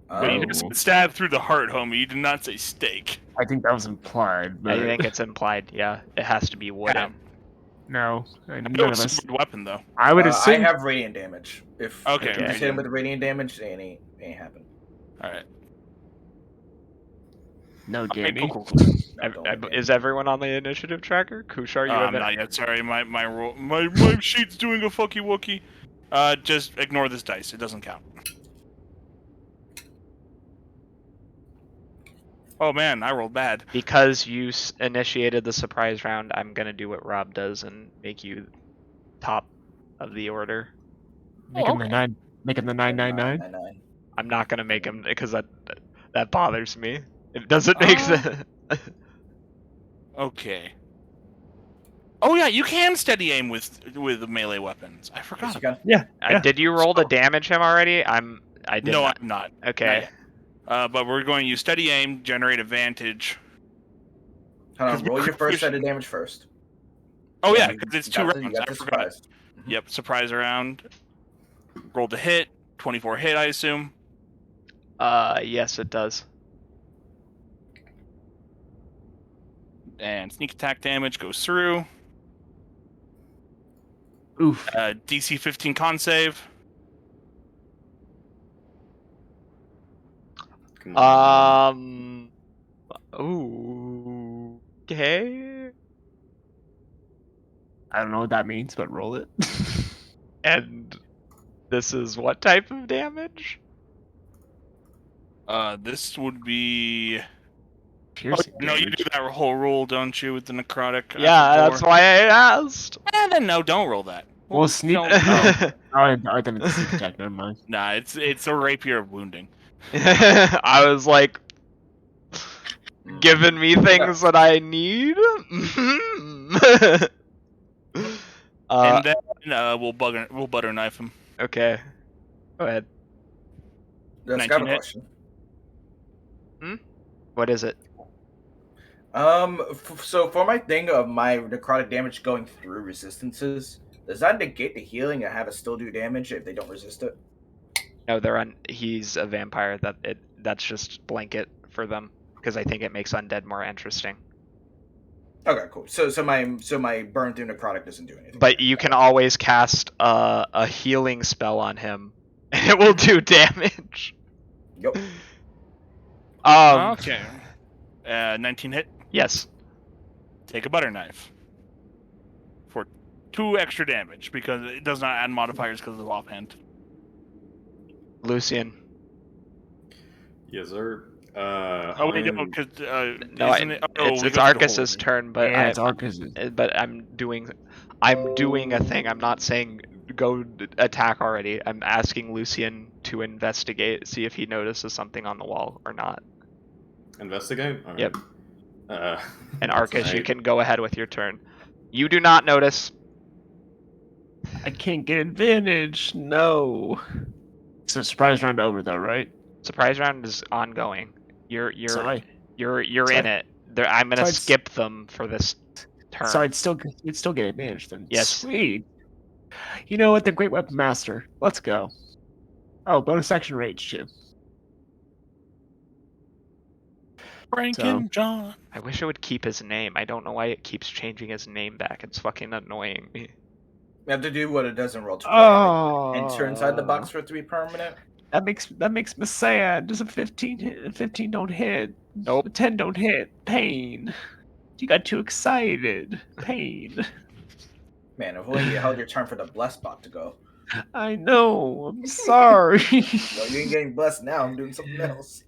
But you Oh. just stabbed through the heart, homie. You did not say steak. I think that was implied, but I think it's implied. Yeah, it has to be wooden. no. I None know of it's a us. sword weapon, though. I would I assume. have radiant damage. If Okay, if you okay. hit him with radiant damage, it ain't happening. All right. No, Okay, Danny. cool. Is everyone on the initiative tracker? Kushar, you have it? Not yet. Sorry, my sheet's doing a fucky wookie. Just ignore this dice. It doesn't count. Oh man, I rolled bad. Because you initiated the surprise round, I'm gonna do what Rob does and make you top of the order. Make him the 9. Make him the 999. 999. I'm not gonna make him because that bothers me. It doesn't make sense. Okay. Oh yeah, you can steady aim with melee weapons. I Yes, forgot. you can. Yeah. Did you roll to damage him already? I did. No, not. I'm not. Okay. Not But we're going to use steady aim, generate advantage. Hold on, 'Cause roll we're your first set crucial. of damage first. Oh yeah, You because it's got 2 you rounds. got I the forgot. surprise. Mhm. Yep, surprise round. Rolled the hit. 24 hit, I assume. Yes, it does. And sneak attack damage goes through. Oof. DC 15 con save. Come on. Ooh. Okay. I don't know what that means, but roll it. And this is what type of damage? This would be. Piercing No, you damage. do that whole roll, don't you, with the necrotic? Yeah, that's why I asked. Then no, don't roll that. Well, sneak. Don't- Oh, I then it's sneak attack. Never mind. Nah, it's a rapier of wounding. I was like, giving me things that I need. And then we'll butter knife him. Okay. Go ahead. That's got a 19 hit. question. What is it? So for my thing of my necrotic damage going through resistances, does that negate the healing and have it still do damage if they don't resist it? No, he's a vampire. That's just blanket for them because I think it makes undead more interesting. Okay, cool. So my burn through necrotic doesn't do anything. But you can always cast a healing spell on him, and it will do damage. Yep. Okay. 19 hit. Yes. Take a butter knife. For 2 extra damage because it does not add modifiers because of offhand. Lucian. Yes, sir. Oh wait, no, because No, it's Arcus's turn, but Yeah, it's Arcus. But I'm doing a thing. I'm not saying go attack already. I'm asking Lucian to investigate, see if he notices something on the wall or not. Investigate? All right. Yep. And that's Arcus, you right. can go ahead with your turn. You do not notice. I can't get advantage. No. So surprise round over though, right? Surprise round is ongoing. You're Sorry. in Sorry. it. I'm gonna So I'd- skip them for this turn. So you'd still get advantage then. Yes. Sweet. You know what? The Great Weapon Master. Let's go. Oh, bonus action rage too. Frank So- and John. I wish it would keep his name. I don't know why it keeps changing his name back. It's fucking annoying me. You have to do what it does in roll 20. Oh. Enter inside the box for 3 permanent. That makes me sad. Does a 15 hit? A 15 don't hit. Nope. A 10 don't hit. Pain. You got too excited. Pain. Man, if only you held your turn for the bless bot to go. I know. I'm sorry. No, you ain't getting blessed now. I'm doing something else.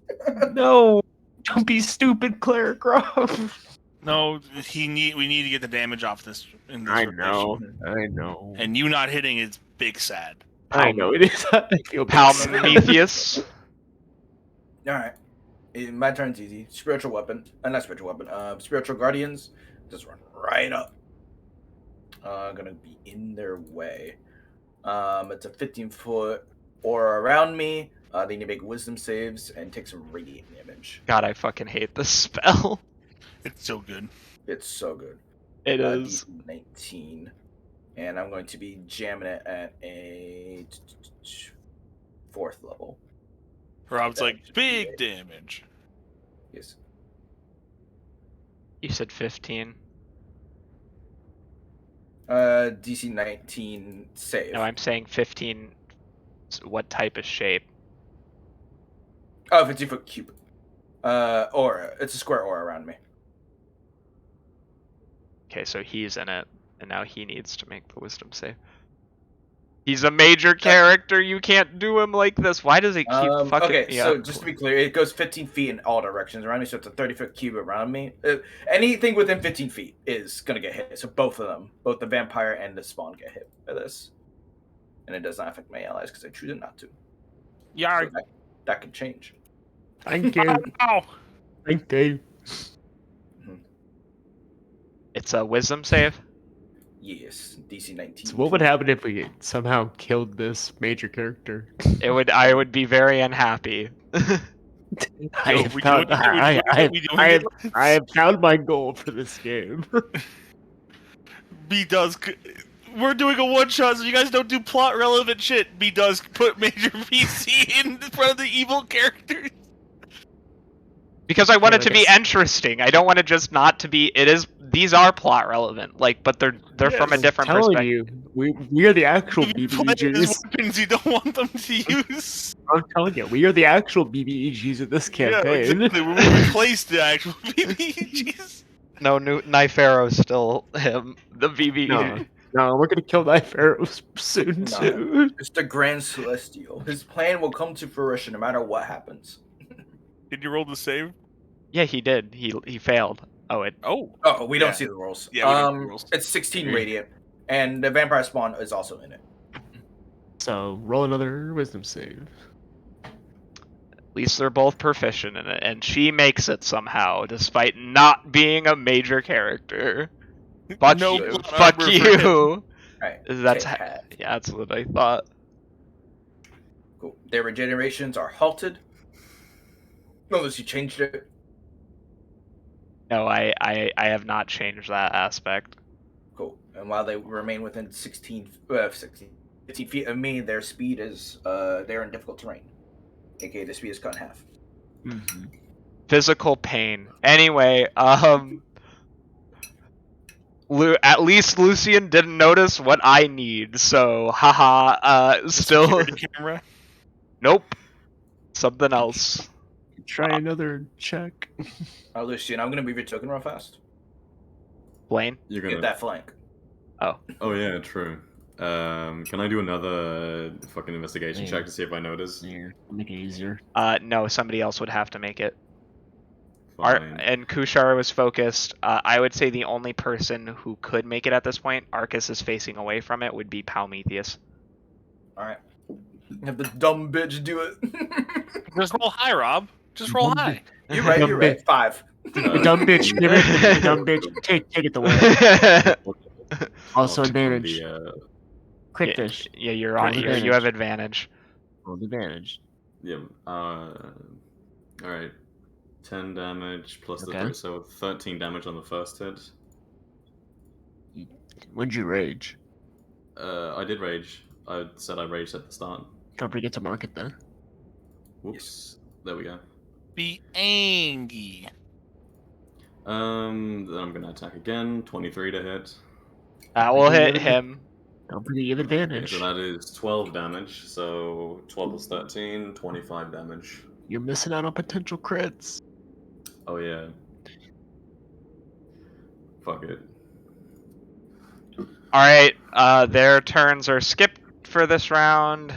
No. Don't be stupid, Claire Croft. No, we need to get the damage off this. In this I rotation. know. I know. And you not hitting is big sad. I know it is. I feel Prometheus. All right. My turn's easy. Spiritual weapon. Not spiritual weapon. Spiritual guardians. Just run right up. Gonna be in their way. It's a 15-foot aura around me. They need to make wisdom saves and take some radiant damage. God, I fucking hate this spell. It's so good. It's so good. It is. DC 19. And I'm going to be jamming it at a 4th level. Rob's like, That should be big it. damage. Yes. You said 15. DC 19 save. No, I'm saying 15. What type of shape? Oh, 50-foot cube. Aura. It's a square aura around me. Okay, so he's in it, and now he needs to make the wisdom save. He's a major character. You can't do him like this. Why does it keep fucking? Okay, Yeah. so just to be clear, it goes 15 feet in all directions around me, so it's a 30-foot cube around me. Anything within 15 feet is going to get hit. So both of them, both the vampire and the spawn, get hit by this. And it does not affect my allies because I choose it not to. Yeah. So that could change. Thank you. Ow. Thank you. It's a wisdom save. Yes, DC 19. So what would happen if we somehow killed this major character? I would be very unhappy. I Yo, have we found, doing it? We doing it? I have found my goal for this game. B does. We're doing a one shot, so you guys don't do plot relevant shit. B does put major PC in front of the evil characters. Because I want it to be Like interesting. I don't want it just not to be. It is. These are plot relevant. Like, but they're from a Yes. different I'm telling perspective. you, we are the actual If you play it as BBEGs. weapons you don't want them to use. I'm telling you, we are the actual BBEGs of this Yeah, campaign. exactly. We replaced the actual BBGs. No, Nypharo's still him. The BB. No, we're gonna kill Nypharo soon No. too. It's the Grand Celestial. His plan will come to fruition no matter what happens. Did you roll the save? Yeah, he did. He failed. Oh, it. Oh. Oh, we Yeah. don't see the rolls. Yeah, we don't see the rolls. It's 16 Weird. radiant, and the vampire spawn is also in it. So roll another wisdom save. At least they're both proficient in it, and she makes it somehow, despite not being a major character. Fuck No you! plot Fuck armor for him. All you! right, That's take half. yeah, that's what I thought. Cool. Their regenerations are halted, unless you changed it. No, I have not changed that aspect. Cool. And while they remain within 15 feet of me, their speed is they're in difficult terrain. AKA the speed is cut in half. Physical pain. Anyway, at least Lucian didn't notice what I need, so haha. Still, Security camera. nope. Something else. Try another check. Lucian, I'm gonna move your token real fast. Blaine. You're Get gonna. that flank. Oh yeah, true. Can I do another fucking investigation Yeah. check to see if I notice? Here, I'll make it easier. No, somebody else would have to make it. Fine. And Kushar was focused. I would say the only person who could make it at this point, Arcus is facing away from it, would be Palmethius. Alright. Have the dumb bitch do it. Just roll high, Rob. Just roll high. You're right, Dumb you're right. 5. The dumb bitch, give it. The dumb bitch, take it away. Also On advantage. the, Quick Yeah. fish. Yeah, you're Roll on. You have advantage. Roll advantage. yeah. Alright. 10 damage plus the Okay. 3, so 13 damage on the first hit. When'd you rage? I did rage. I said I raged at the start. Don't forget to mark it then. Whoops. There we go. Be angry. Then I'm gonna attack again. 23 to hit. That will hit him. Don't forget you have Okay, advantage. so that is 12 damage. So 12 plus 13, 25 damage. You're missing out on potential crits. Oh yeah. Fuck it. Alright, their turns are skipped for this round.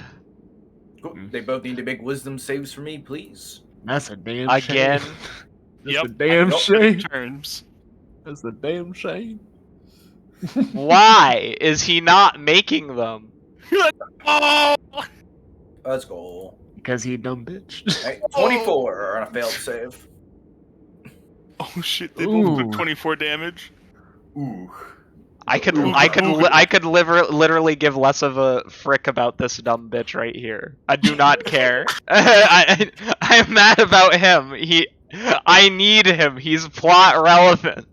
Cool. They both need to make wisdom saves for me, please. That's a damn Again. shame. That's Yep. a damn Nope. shame. Terms. That's a damn shame. Why is he not making them? Oh! Let's go. Because he a dumb bitch. Right, 24 on a failed save. Oh shit! They both Ooh. took 24 damage. Ooh. I could Ooh. literally give less of a frick about this dumb bitch right here. I do not care. I'm mad about him. I need him. He's plot relevant.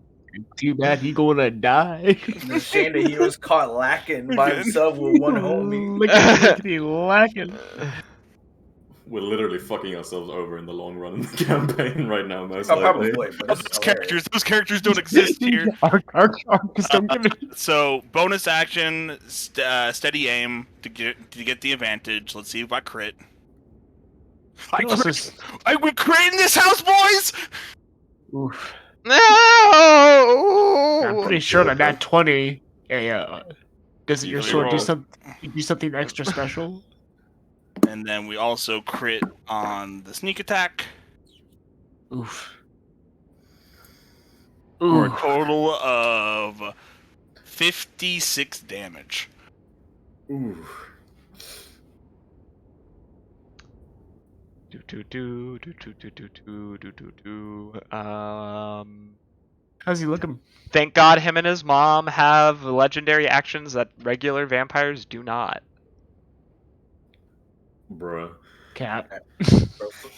Too bad he gonna die. The shame that he was caught lacking by himself with one homie. Look at me lacking. We're literally fucking ourselves over in the long run in the campaign right now, most Oh, likely. probably, but it's hilarious. Those characters don't exist here. Just don't give me. So bonus action, steady aim to get the advantage. Let's see if I crit. I we crit in this house, boys. Oof. No! I'm pretty sure that 20. Yeah. Doesn't your Easily sword do rolled. something extra special? And then we also crit on the sneak attack Oof. for a Ooh. total of 56 damage. Ooh. How's he looking? Thank God him and his mom have legendary actions that regular vampires do not. Bruh. Cap.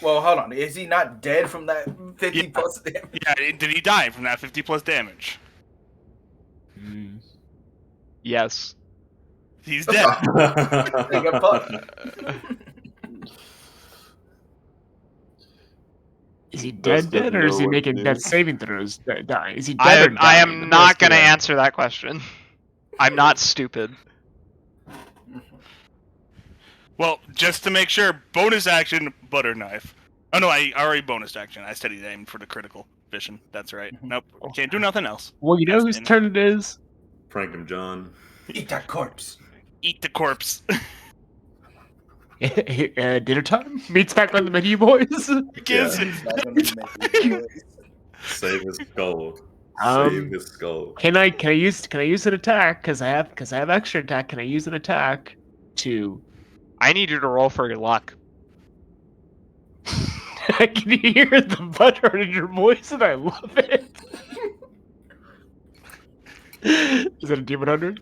Well, hold on. Is he not dead from that 50 Yeah. plus damage? Yeah, did he die from that 50 plus damage? Mm. Yes. He's dead. They got fucked. Is he Dust dead, doesn't or is know he what to making do. death saving throws? Die? Is he dead or dying? I am Let me not ask you gonna that. answer that question. I'm not stupid. Well, just to make sure, bonus action, butter knife. Oh no, I already bonus action. I steady aimed for the critical vision. That's right. Nope, can't do nothing else. Well, you know That's whose in- turn it is? Prank him, John. Eat that corpse. Eat the corpse. Dinner time? Meat's back on the menu, boys. Gives Yeah. it. Back on the menu, boys. Save his skull. Save his skull. Can I use an attack? Because I have extra attack. Can I use an attack to? I need you to roll for your luck. I can hear the butter in your voice, and I love it. Is that a D100?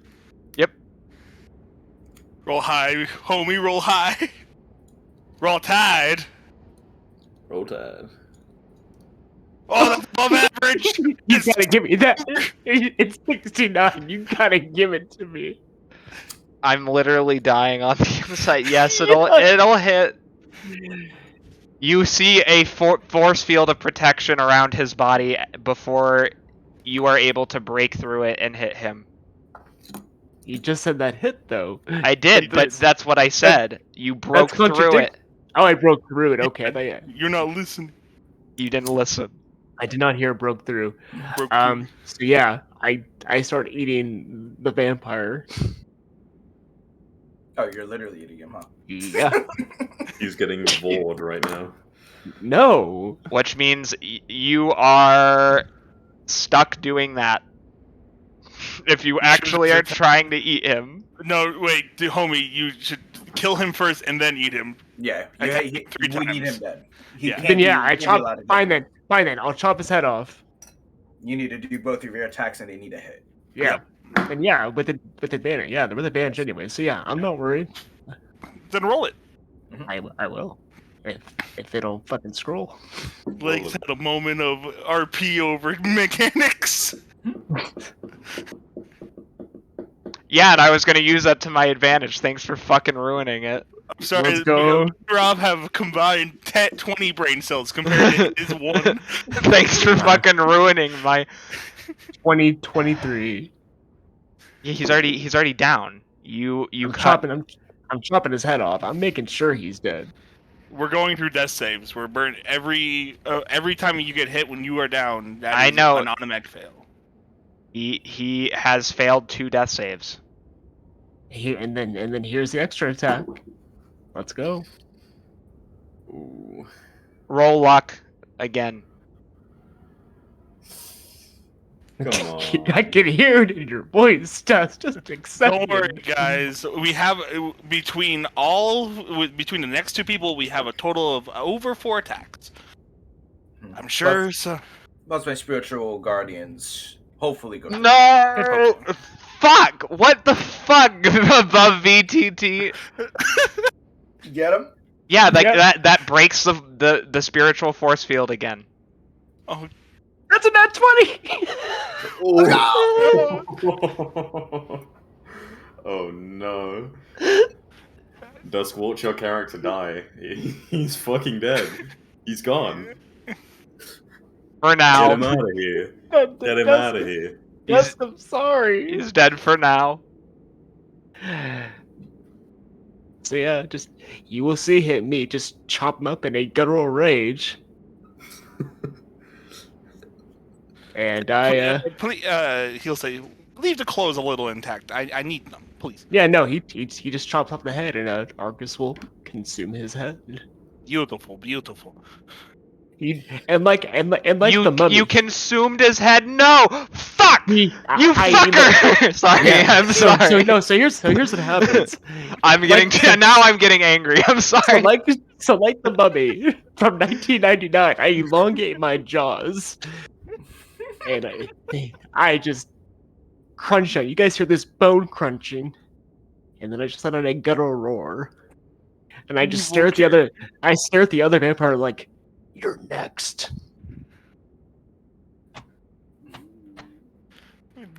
Roll high, homie. Roll high. Roll tide. Roll Tide. Oh, that's above average. You gotta give me that. It's 69. You gotta give it to me. I'm literally dying on the inside. Yes, it'll hit. You see a force field of protection around his body before you are able to break through it and hit him. You just said that hit though. I did, but that's what I said. You broke through contradict- it. Oh, I broke through it. Okay, yeah. You're not listening. You didn't listen. I did not hear broke through. Broke So yeah, I start eating the vampire. Oh, you're literally eating him, huh? Yeah. He's getting bored right now. No. Which means you are stuck doing that. If you actually are trying to eat him. No, wait, homie. You should kill him first and then eat him. Yeah, Attack we 3 need times. him dead. He Yeah. can't Then be- yeah, he I can't be chop. allowed to Fine die. then. Fine then. I'll chop his head off. You need to do both of your attacks, and they need a hit. Yeah. And yeah, with the advantage. Yeah, with advantage anyway. So yeah, I'm not worried. Then roll it. I will. If it'll fucking scroll. Blake's had a moment of RP over mechanics. Yeah, and I was gonna use that to my advantage. Thanks for fucking ruining it. I'm sorry, Let's go. Rob have combined 20 brain cells compared to his one. Thanks for fucking ruining my. 2023. Yeah, he's already down. You cut. I'm chopping his head off. I'm making sure he's dead. We're going through death saves. We're burned every time you get hit when you are down. That I is know. an automatic fail. He has failed 2 death saves. Here and then here's the extra attack. Let's go. Ooh. Roll luck again. Come on. I can hear it in your voice. Just accept Don't worry, it. guys. We have between the next 2 people, we have a total of over 4 attacks. I'm sure. So Most of my spiritual guardians hopefully go. No! Fuck! What the fuck? Above VTT? Get him? Yeah, like Yep. that breaks the spiritual force field again. oh, That's a nat 20. Oh no. Dusk, watch your character die. He's fucking dead. He's gone. For Get now. him out of here. Get him out of here. Yes, I'm sorry. He's dead for now. So yeah, just you will see me just chop him up in a guttural rage. And please, he'll say, leave the clothes a little intact. I need them, please. yeah, no, he just chops off the head, and Argus will consume his head. Beautiful, beautiful. And like the mummy. You consumed his head? No! Fuck! You I- fucker! Sorry, Yeah, I'm sorry. So here's what happens. I'm getting now I'm getting angry. I'm So sorry. like the mummy from 1999, I elongate my jaws, and I just crunch out. You guys hear this bone crunching, and then I just let out a guttural roar. And I just stare at the other vampire like, "You're next."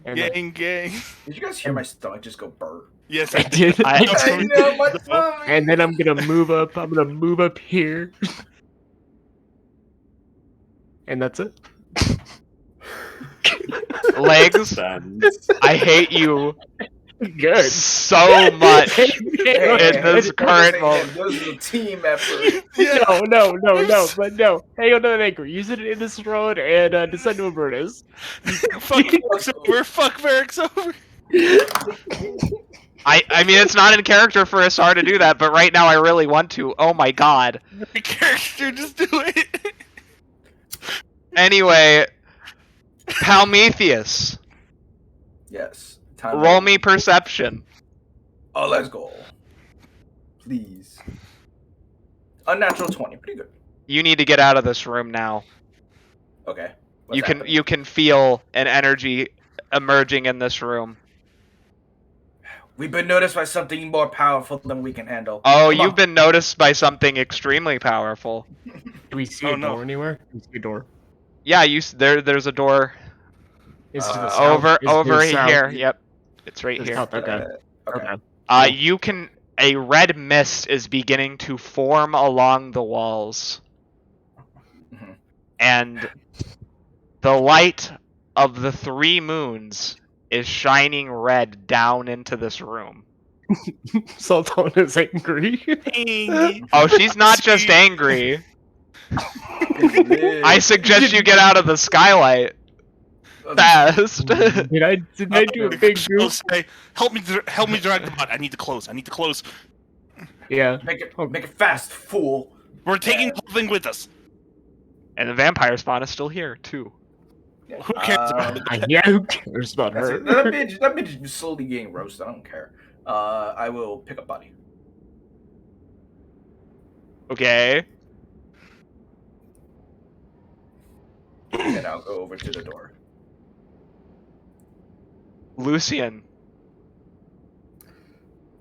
And Gang. Did you guys hear my stomach just go burr? Yes, I did. I- I know my stomach. And then I'm gonna move up. I'm gonna move up here. And that's it. Legs, Stands. I hate you Good. so much in this current This moment. is a team effort. No. But no. Hey, no, angry. Use it in this road and descend to Avernus. Fuck Varric's over. Fuck Varric's over. I mean, it's not in character for Asar to do that, but right now I really want to. Oh my god. The character, just do it. Anyway, Prometheus, Yes. Time roll out. me perception. Oh, let's go. Please. Unnatural 20. Pretty good. You need to get out of this room now. Okay. You can feel an energy emerging in this room. We've been noticed by something more powerful than we can handle. Oh, Come you've on. been noticed by something extremely powerful. Do we see Oh, a no. door anywhere? Do we see a door? Yeah, there's a door Is it to the south? over Is it to over the south? here. Yep, it's right To the here. south, okay. Okay. Okay. You can. A red mist is beginning to form along the walls, Mhm. and the light of the 3 moons is shining red down into this room. Sultan is angry. Oh, she's not just angry. I suggest you get out of the skylight fast. Did I do a big She'll goof? say, help me drag the bot. I need to close. Yeah. Make it fast, fool. We're taking the whole thing with us. And the vampire spawn is still here too. Who cares about it? Yeah, who cares about That's her? it. That bitch is slowly getting roasted. I don't care. I will pick up body. Okay. And I'll go over to the door. Lucian.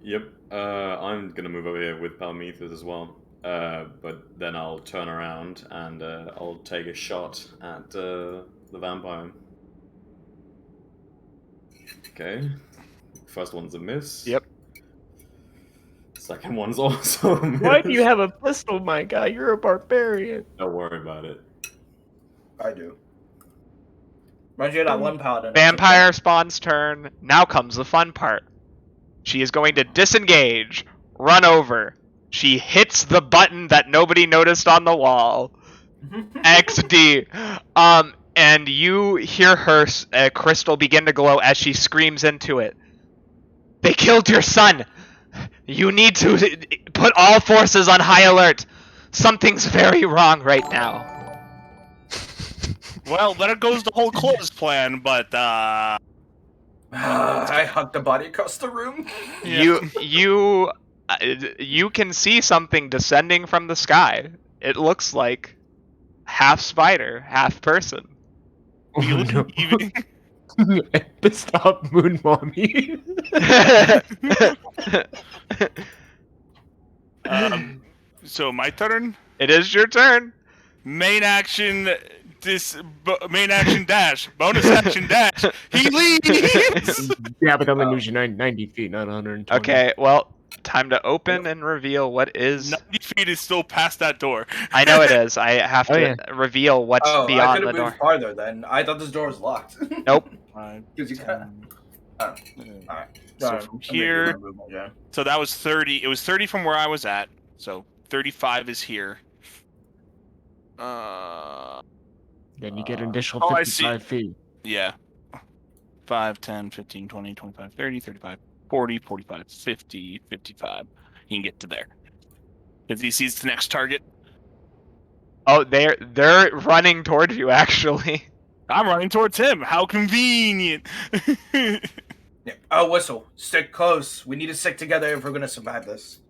Yep. I'm gonna move over here with Prometheus as well. But then I'll turn around and I'll take a shot at the vampire. Okay. First one's a miss. Yep. Second one's also a miss. Why do you have a pistol, my guy? You're a barbarian. Don't worry about it. I do. Mind you, that one paladin. Vampire spawn's turn. Now comes the fun part. She is going to disengage, run over. She hits the button that nobody noticed on the wall. XD. And you hear her crystal begin to glow as she screams into it. They killed your son. You need to put all forces on high alert. Something's very wrong right now. Well, there goes the whole close plan, but I hugged the body across the room. Yeah. You can see something descending from the sky. It looks like half spider, half person. Oh, no. Stop, Moon Mommy. So my turn. It is your turn. Main action. Main action dash. Bonus action dash. He leaves. Yeah, but I'm gonna lose you 90 feet, not 120. Okay, well, time to open and reveal what is. 90 feet is still past that door. I know it is. I have to Oh, yeah. reveal what's I beyond could the have door. moved farther then. I thought this door was locked. Nope. 5, 'Cause you 10. Alright. So Alright, from I'm making here, my movement, yeah. so that was 30. It was 30 from where I was at. So 35 is here. Then you get an additional Oh, I see. 55 feet. Yeah. 5, 10, 15, 20, 25, 30, 35, 40, 45, 50, 55. You can get to there. Because he sees the next target. Oh, they're running towards you. Actually, I'm running towards him. How convenient. Yeah. Oh, Whistle, stick close. We need to stick together if we're gonna survive this.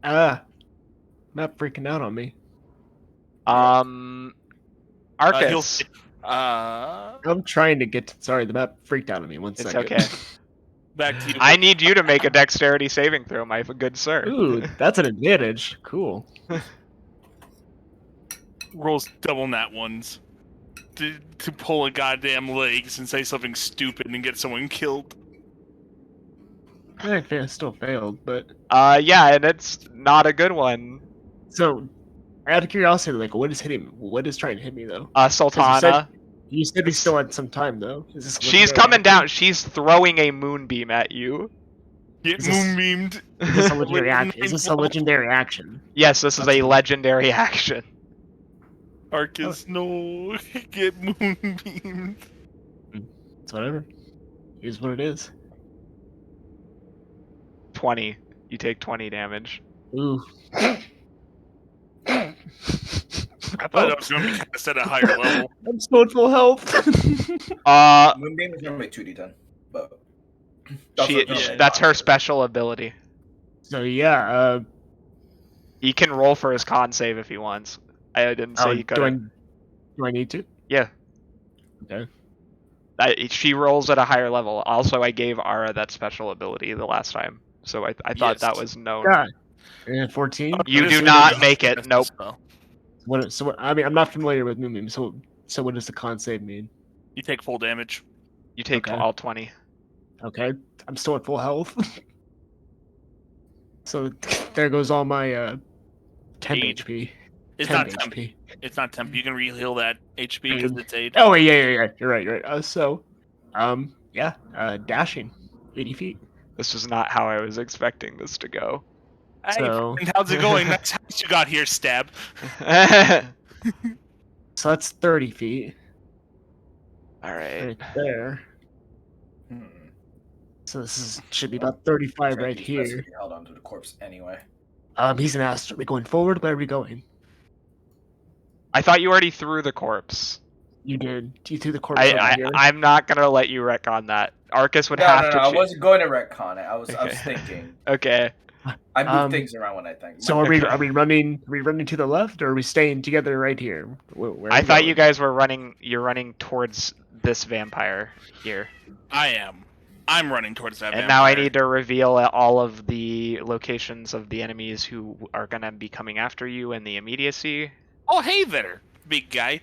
Not freaking out on me. Arcus. Uh, I'm trying to get to... Sorry, the map freaked out on me. One It's second. okay. Back to you. I need you to make a dexterity saving throw, my good sir. Ooh, that's an advantage. Cool. Rolls double nat ones to pull a goddamn legs and say something stupid and get someone killed. I still failed, but Yeah, and it's not a good one. so out of curiosity, like, what is hitting? What is trying to hit me though? Sultana. You said we still had some time though. Is this a She's legendary coming action? down. She's throwing a moonbeam at you. Get Is this- moonbeamed. Is this a legendary action? Is this a legendary action? Yes, this is a legendary action. Arcus, no. Get moonbeamed. It's whatever. Here's what it is. 20. You take 20 damage. Ooh. I thought it was going to be cast at a higher level. I'm still at full health. Moonbeam is normally 2d10, but That's her special ability. So yeah, He can roll for his con save if he wants. I didn't say he could. do I need to? Yeah. Okay. She rolls at a higher level. Also, I gave Ara that special ability the last time, so I thought that was known. God. 14. You do not make it. Nope. I mean, I'm not familiar with Moonbeam. So what does the con save mean? You take full damage. You take Okay. all 20. Okay, I'm still at full health. So there goes all my 10 Aid. HP. It's 10 not temp. HP. It's not temp. You can re-heal that HP because it's aid. Oh wait, yeah. You're right. Dashing, 80 feet. This is not how I was expecting this to go. Hey, So- friend, how's it going? That's how you got here, Stab. So that's 30 feet All right. right there. Hmm. So should be about 35 right He's best here. if he held onto the corpse anyway. He's an ass. Are we going forward? Where are we going? I thought you already threw the corpse. You did. You threw the corpse over here. I'm not gonna let you wreck on that. Arcus would No, have no, to. I wasn't going to retcon it. I was Okay. thinking. Okay. I move Um, things around when I think. So are we running? Are we running to the left, or are we staying together right here? Where are I we thought going? you guys were running. You're running towards this vampire here, I am. I'm running towards that. and now I vampire. need to reveal all of the locations of the enemies who are gonna be coming after you in the immediacy. Oh, hey there, big guy.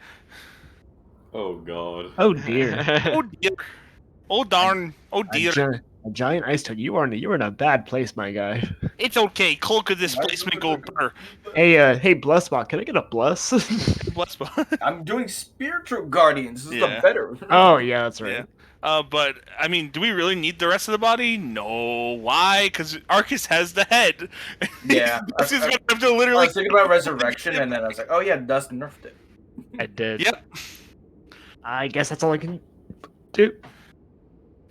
Oh god. Oh dear. Oh dear. Oh darn. Oh dear. A giant ice toad. You're in a bad place, my guy. It's okay. Cole could displacement go burr. Hey, Blessbot, can I get a bless? Bless. I'm doing spiritual guardians. This is Yeah. the better. Oh yeah, that's right. Yeah. But I mean, do we really need the rest of the body? No. Why? Because Arcus has the head. Yeah. This is I, what I have to I literally. was thinking about resurrection, and then I was like, oh yeah, Dust nerfed it. I did. Yep. I guess that's all I can do.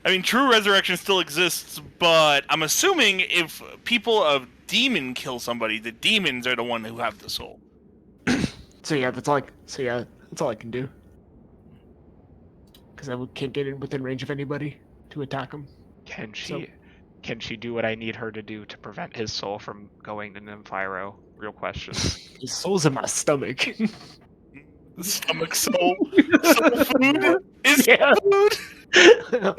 I mean, true resurrection still exists, but I'm assuming if people of demon kill somebody, the demons are the one who have the soul. So yeah, that's all I can do. Because I can't get in within range of anybody to attack him. Can she? So- Can she do what I need her to do to prevent his soul from going to Nypharo? Real question. His soul's in my stomach. Stomach soul. Soul food is Yeah. food.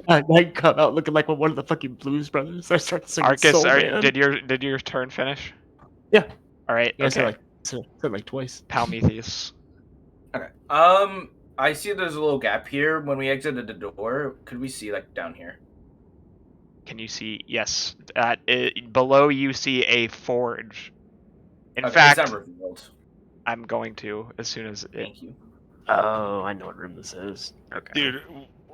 I come out looking like one of the fucking Blues Brothers. I start singing Arcus, Soul Man. did your turn finish? Yeah. All right. Yeah, Okay. said like twice. Palmetheus. Okay. I see there's a little gap here. When we exited the door, could we see like down here? Can you see? Yes. Below you see a forge. In Okay, fact, it's not revealed. I'm going to as soon as it. Thank you. Oh, I know what room this is. Okay. Dude,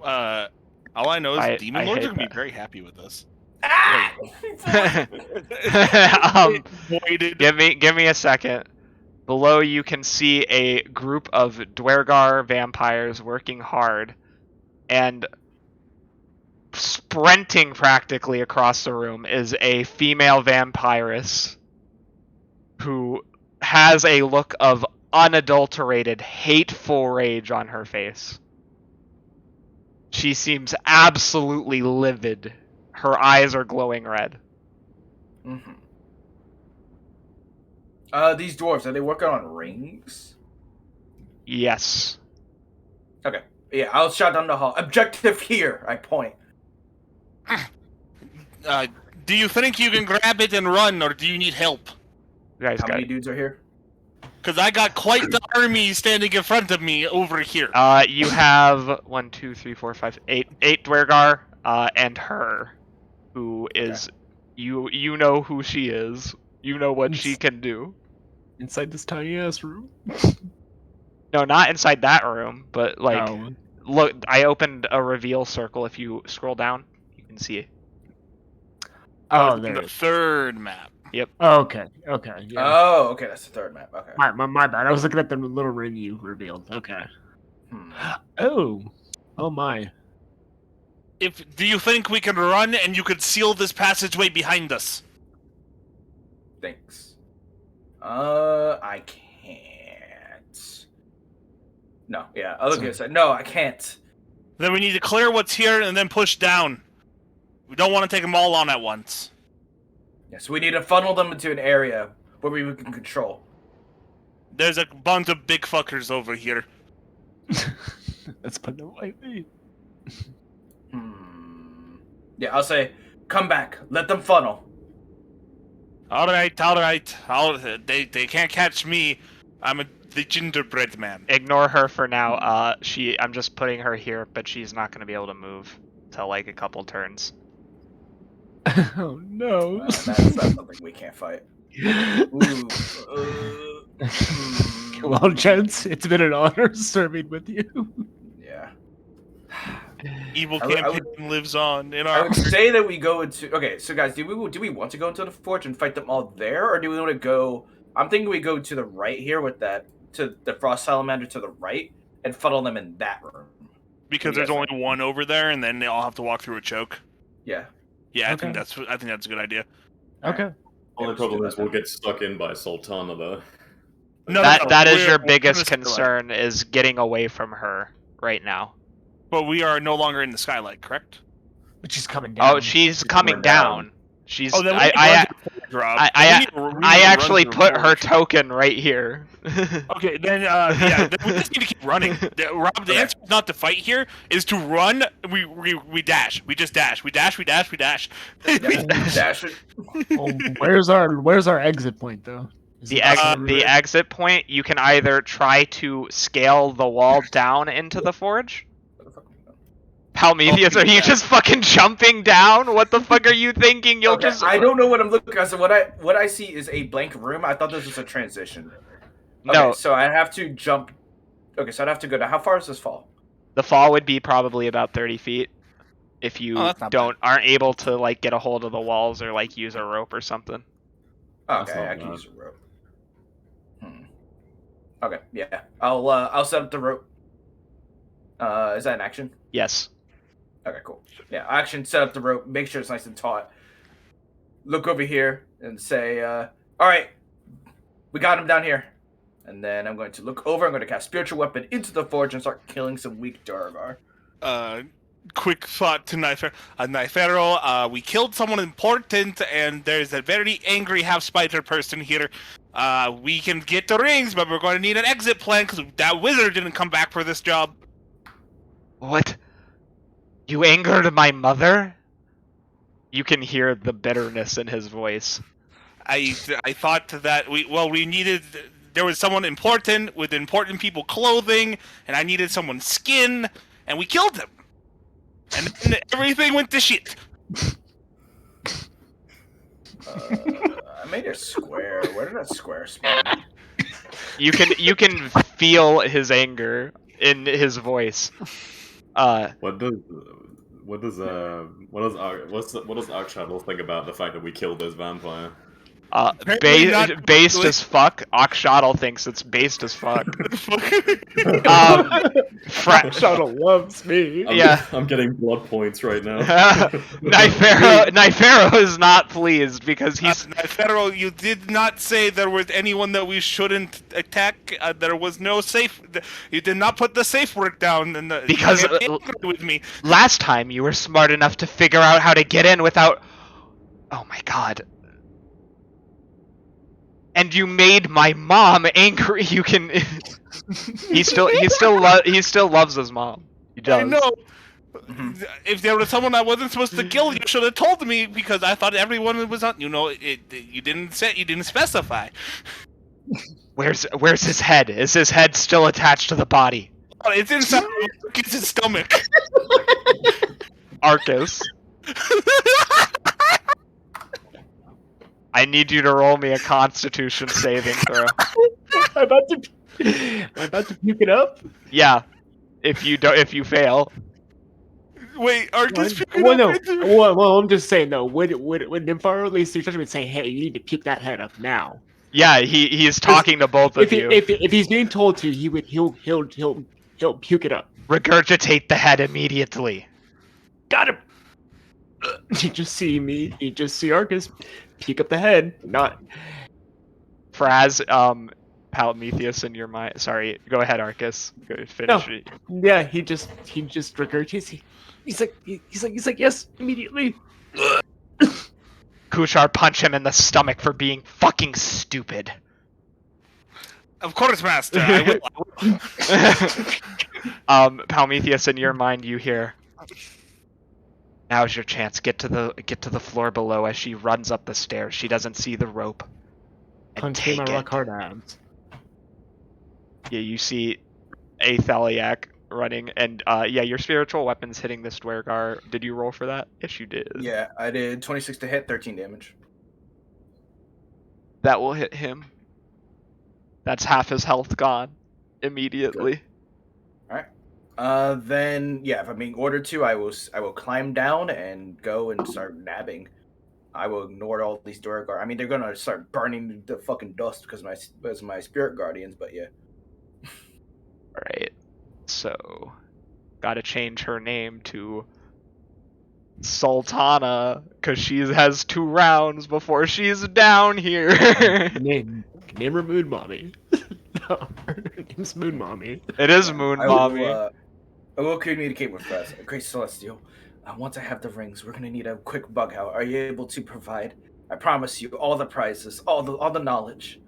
all I know is I demon lords hate are gonna be that. very happy with us. Ah! Voided. give me a second. Below you can see a group of Dwergar vampires working hard, and sprinting practically across the room is a female vampiress who has a look of unadulterated, hateful rage on her face. She seems absolutely livid. Her eyes are glowing red. Mm-hmm. These dwarves, are they working on rings? Yes. Okay. Yeah, I'll shout down the hall. Objective here, I point. Do you think you can grab it and run, or do you need help? You guys How got many it. dudes are here? Because I got quite the army standing in front of me over here. You have 1, 2, 3, 4, 5, 8 Dwergar, and her, who is you know who she is. You know what she can do. Inside this tiny ass room. No, not inside that room, but like, Oh. look, I opened a reveal circle. If you scroll down, you can see it. Oh, In there. the third map. Oh, okay. Okay. Yeah. Oh, okay, that's the third map. Okay. My bad. I was looking at the little ring you revealed. Okay. Hmm. Oh. Oh my. Do you think we can run and you could seal this passageway behind us? Thanks. I can't. No, yeah. I was gonna say no, I can't. Then we need to clear what's here and then push down. We don't want to take them all on at once. Yeah, so we need to funnel them into an area where we can control. There's a bunch of big fuckers over here. Let's put them lightly. Yeah, I'll say, come back. Let them funnel. All right. They can't catch me. I'm the gingerbread man. Ignore her for now. I'm just putting her here, but she's not going to be able to move till like a couple turns. Oh no. That's something we can't fight. Ooh, Well, gents, it's been an honor serving with you. yeah. Evil I would- campaign lives on in I our. would say that we go into. Okay, so guys, do we want to go into the forge and fight them all there, or do we want to go? I'm thinking we go to the right here with that to the frost salamander to the right and funnel them in that room. Because there's only one over there, and then they all have to walk through a choke. Yeah. Yeah, Okay. I think that's a good idea. Okay. Only let's do problem that is we'll then. get stuck in by Sultana though. No, That is we're- your we're biggest in the skylight. concern, is getting away from her right now. But we are no longer in the skylight, correct? But she's coming down. Oh, she's coming coming down. down. She's. Oh, then we I, need to I, run to the forge, Rob. I- We need to- we need I to run actually to the put her forge. token right here. Okay, then then we just need to keep running. Rob, the answer is not to fight here, is to run. We dash. We just dash. We dash. Dash it. Oh, where's our exit point though? Is The it- exit point, you can either try to scale the wall down into the forge. Palmethius, Oh, are you yeah. just fucking jumping down? What the fuck are you thinking? You'll Okay, just. I don't know what I'm looking at. So what I see is a blank room. I thought this was a transition. Okay, No, so I have to jump. Okay, so I'd have to go down. How far does this fall? the fall would be probably about 30 feet. If you Oh, that's not aren't able to like get a hold of the walls or like use a rope or something. That's Okay, not I can bad. use a rope. Okay, yeah. I'll set up the rope. Is that an action? Yes. Okay, cool. Yeah, action, set up the rope, make sure it's nice and taut. Look over here and say, all right, we got him down here. And then I'm going to look over, I'm going to cast Spiritual Weapon into the forge and start killing some weak Durgar. Quick thought to Nypharo. We killed someone important, and there's a very angry half-spider person here. We can get the rings, but we're going to need an exit plan because that wizard didn't come back for this job. What? You angered my mother? You can hear the bitterness in his voice. I thought that we needed. There was someone important with important people clothing, and I needed someone's skin, and we killed him. And then everything went to shit. I made a square. Where did that square spawn? You can feel his anger in his voice. What does Archshadow's think about the fact that we killed this vampire? Apparently not Based really. as fuck. Oxshottle thinks it's based as fuck. Shadow loves me. Yeah. I'm getting blood points right now. Nypharo is not pleased because he's. Nypharo, you did not say there was anyone that we shouldn't attack. There was no safe. You did not put the safe work down. Because, you can't be angry with me. Last time you were smart enough to figure out how to get in without. Oh my god. And you made my mom angry. You can. he still loves his mom. He does. I know. If there was someone I wasn't supposed to kill, you should have told me because I thought everyone was on. You didn't specify. Where's his head? Is his head still attached to the body? Oh, it's inside his stomach. Arcus, I need you to roll me a Constitution saving throw. I'm about to puke it up. Yeah, if you fail. Wait, Arcus. Well, I'm just saying though. Would Nypharo at least be saying, "Hey, you need to puke that head up now"? Yeah, he is talking to both of you. If he's being told to, he'll puke it up. Regurgitate the head immediately. Got him. You just see Arcus puke up the head. Not Fraz, Prometheus in your mind. Sorry, go ahead, Arcus. Go finish No. it. Yeah, he just regurgitates. He's like yes, immediately. Kushar, punch him in the stomach for being fucking stupid. Of course, Master. I will. Prometheus, in your mind, you hear. Now's your chance. Get to the floor below as she runs up the stairs. She doesn't see the rope. And Punch take my it. rock hard abs. Yeah, you see Athaliac running, and your spiritual weapon's hitting this Dwergar. Did you roll for that? Yes, you did. Yeah, I did 26 to hit, 13 damage. That will hit him. That's half his health gone immediately. Then yeah, if I'm being ordered to, I will climb down and go and start nabbing. I will ignore all these Duragar. I mean, they're gonna start burning the fucking dust because my spirit guardians. But yeah. All right. So, gotta change her name to Sultana because she has 2 rounds before she's down here. Name her Moon Mommy. No, her name's Moon Mommy. It is Moon Mommy. I will communicate with us. Great Celestial. Once I have the rings, we're gonna need a quick bug out. Are you able to provide? I promise you all the prizes, all the knowledge.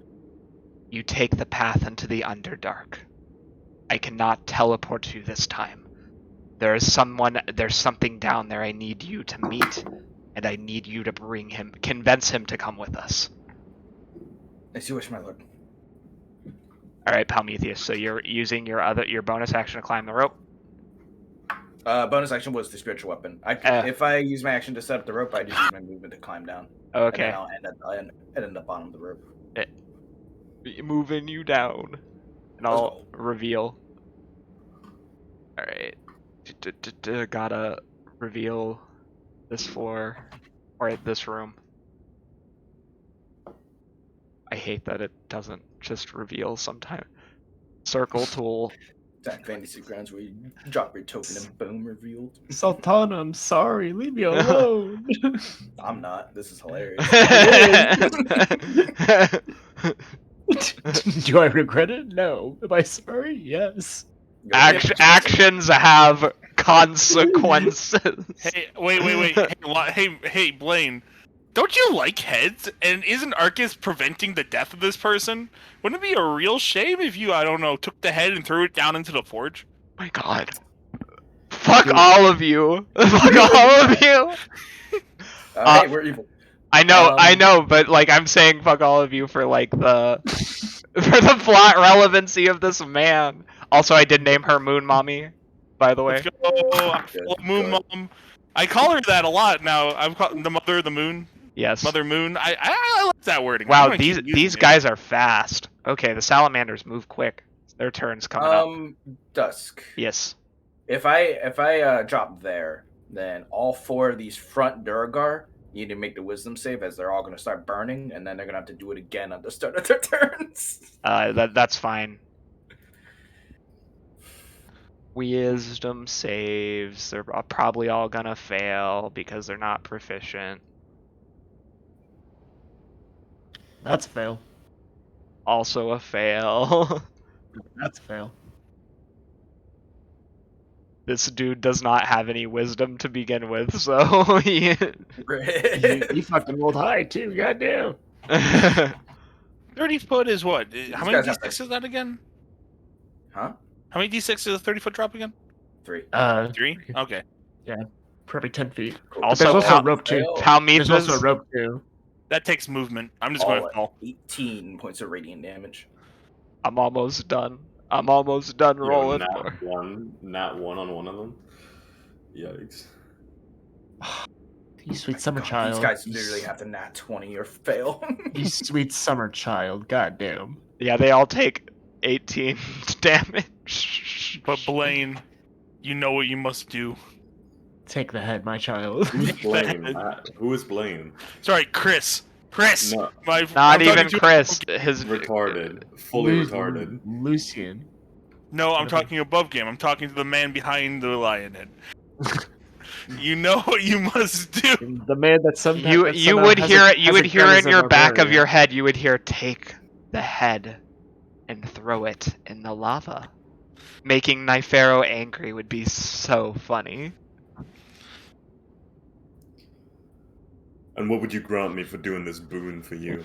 You take the path into the Underdark. I cannot teleport you this time. There's something down there I need you to meet, and I need you to convince him to come with us. As you wish, my lord. All right, Prometheus. So you're using your bonus action to climb the rope. Bonus action was the spiritual weapon. If I use my action to set up the rope, I just use my movement to climb down. Okay. And then I'll end at the bottom of the rope. Moving you down, and I'll reveal. All right. Gotta reveal this floor or this room. I hate that it doesn't just reveal sometime. Circle tool. That fantasy grounds where you drop your token and boom, revealed. Sultana, I'm sorry. Leave me alone. I'm not. This is hilarious. Do I regret it? No. Am I sorry? Yes. Actions have consequences. Hey, wait. Hey, Blaine. Don't you like heads? And isn't Arcus preventing the death of this person? Wouldn't it be a real shame if you, I don't know, took the head and threw it down into the forge? My God. Fuck all of you. Fuck all of you. Hey, we're evil. I know, but like I'm saying fuck all of you for like the plot relevancy of this man. Also, I did name her Moon Mommy, by the way. Let's go. Moon Mom. I call her that a lot now. I'm calling the Mother of the Moon. Yes. Mother Moon. I like that wording. Wow, these guys are fast. Okay, the salamanders move quick. Their turn's coming up. Dusk. Yes. If I drop there, then all 4 of these front Duragar need to make the wisdom save as they're all going to start burning, and then they're going to have to do it again at the start of their turns. That's fine. Wisdom saves. They're probably all gonna fail because they're not proficient. That's a fail. Also a fail. That's a fail. This dude does not have any wisdom to begin with, so he... you fucking rolled high too, goddamn. 30 foot is what? How many guys have d6 is that again? Huh? How many d6 is a 30-foot drop again? 3. 3? Okay. Probably 10 feet. Cool. But Also, there's also how- a rope too. Fail. How Meath There's also a is? rope too. That takes movement. I'm just All going to at fall. 18 points of radiant damage. I'm almost done. I'm almost done Yo, rolling. nat one on one of them. Yikes. You sweet summer God, child. these guys literally have to nat 20 or fail. You sweet summer child. God damn. Yeah, they all take 18 damage. But Blaine, you know what you must do. Take the head, my child. Who's Blaine? Who is Blaine? Sorry, Chris. Chris! No. My, Not I'm talking even to- Chris. His Retarded. Fully retarded. Lucian. No, I'm talking above game. I'm talking to the man behind the lion head. You know what you must do. The man that sometimes you would hear it. You would hear in your back of your head. You would hear, "Take the head and throw it in the lava." Making Nypharo angry would be so funny. And what would you grant me for doing this boon for you?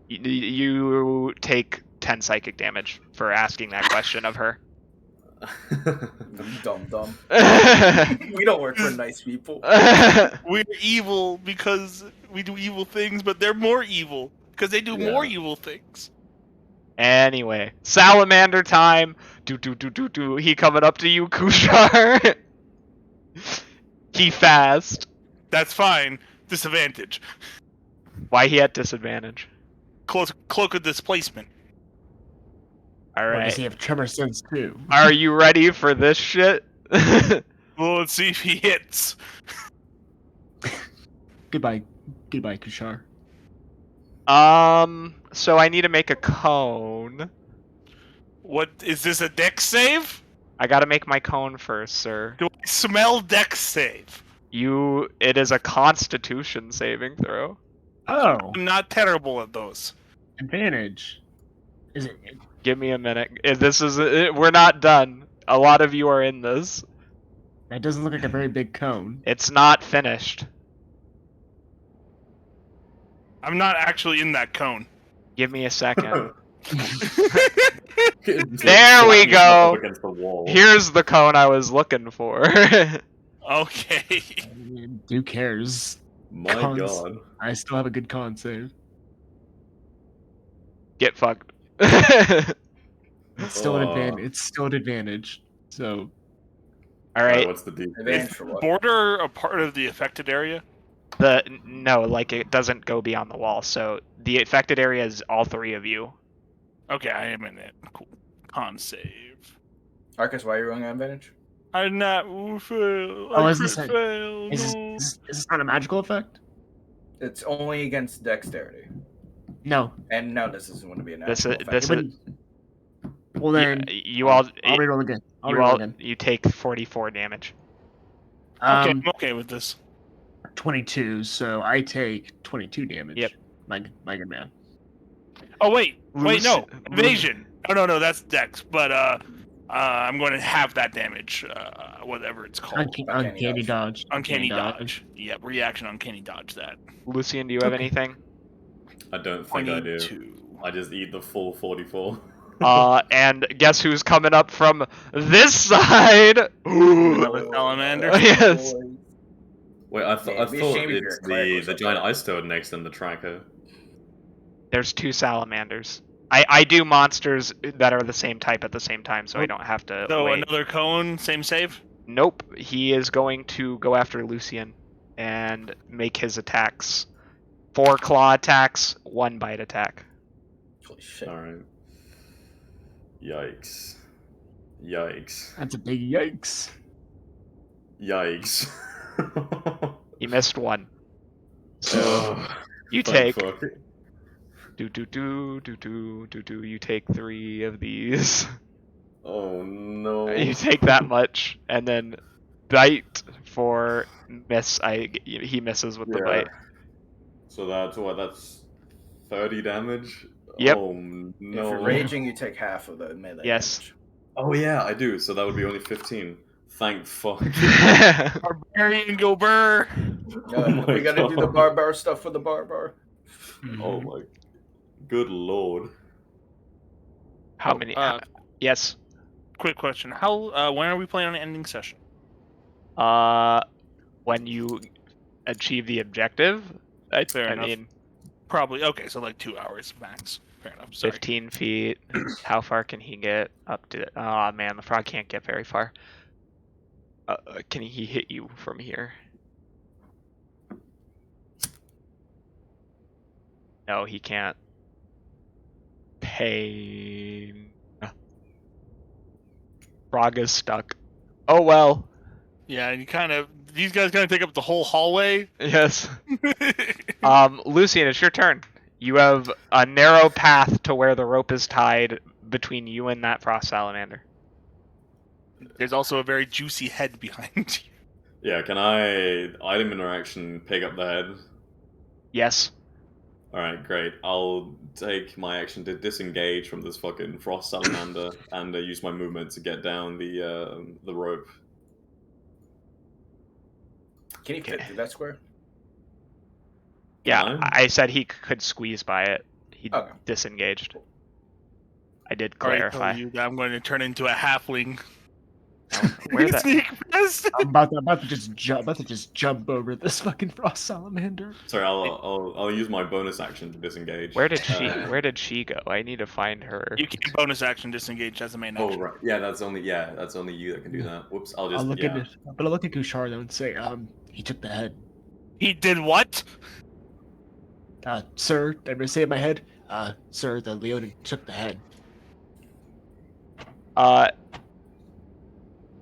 You take 10 psychic damage for asking that question of her. Dumb. We don't work for nice people. We're evil because we do evil things, but they're more evil because they do more evil things. Anyway, salamander time. Do. He coming up to you, Kushar. He fast. That's fine. Disadvantage. Why he at disadvantage? Cloak of displacement. All Or does right. he have tremor sense too? Are you ready for this shit? Well, let's see if he hits. Goodbye, Kushar. So I need to make a cone. What is this? A dex save? I gotta make my cone first, sir. Do I smell dex save? It is a constitution saving throw. Oh, I'm not terrible at those. advantage. Is it? Give me a minute. We're not done. A lot of you are in this. That doesn't look like a very big cone. It's not finished. I'm not actually in that cone. Give me a second. There There we go. Against the wall. Here's the cone I was looking for. Okay. Who cares? My Cons. god. I still have a good con save. Get fucked. It's still an Oh. advantage. It's still an advantage. So Alright. What's the deal? Advantage Is for what? border a part of the affected area? No, like it doesn't go beyond the wall. So the affected area is all three of you. Okay, I am in it. Cool. Con save. Arcus, why are you rolling on advantage? I'm not fail. Oh, I is this crit a- fail. is No. this not a magical effect? It's only against dexterity. No. And no, this isn't going to be a This natural is- effect. this It is- wouldn't- Well then, You all I'll reroll again. I'll you reroll all again. you take 44 damage. Okay, Um, I'm okay with this. 22. So I take 22 damage. Yep. My good man. Oh wait, no, Lucy- evasion. Oh no, that's dex. But I'm going to have that damage. Whatever it's called. Uncanny dodge. Uncanny dodge. Yep, reaction uncanny dodge that. Lucian, do you have Okay. anything? I don't think I do. 22. I just eat the full 44. And guess who's coming up from this side? Another salamander. Yes. Wait, I Yeah, thought it'd be a shame if it's you're a cleric or the something. giant ice toad next in the tracker. There's two salamanders. I do monsters that are the same type at the same time, so I don't have to So wait. another cone, same save. Nope. He is going to go after Lucian and make his attacks. 4 claw attacks, 1 bite attack. Holy shit. Alright. Yikes. Yikes. That's a big yikes. Yikes. He missed 1. So Ugh, you thank take fuck. you take 3 of these. Oh no. You take that much, and then bite for miss. He misses with the Yeah. bite. So that's what? That's 30 damage? Yep. Oh If no. you're raging, you take half of the melee Yes. damage. Oh yeah, I do. So that would be only 15. Thank fuck. Barbarian go burr. Oh my we gotta do the God. barbar stuff for the barbar. Oh my. Good lord. How many? Uh, Yes. quick question. How? When are we playing on an ending session? When you achieve the objective, Fair I enough. mean, Probably okay. So like 2 hours max. Fair enough. Sorry. 15 feet. How far can he get up to? Oh man, the frog can't get very far. Can he hit you from here? No, he can't. Pain. Frog is stuck. Oh well. Yeah, and these guys kind of take up the whole hallway. Yes. Lucian, it's your turn. You have a narrow path to where the rope is tied between you and that frost salamander. There's also a very juicy head behind you. Yeah, can I item interaction pick up the head? Yes. Alright, great. I'll take my action to disengage from this fucking frost salamander and use my movement to get down the rope. Can you fit through that square? Yeah, Can I said he could squeeze by it. He Okay. disengaged. I did I already clarify. told you that I'm going to turn into a halfling. Where the? Sneak past. I'm about to just jump over this fucking frost salamander. Sorry, I'll use my bonus action to disengage. Where did she? Uh, Where did she go? I need to find her. You can bonus action disengage as a main Oh action. right, yeah, that's only you that can do that. Whoops, I'll just I'm yeah. gonna look at Kushar though and say, he took the head. He did what? Sir, I'm gonna say in my head, sir, the Leonin took the head.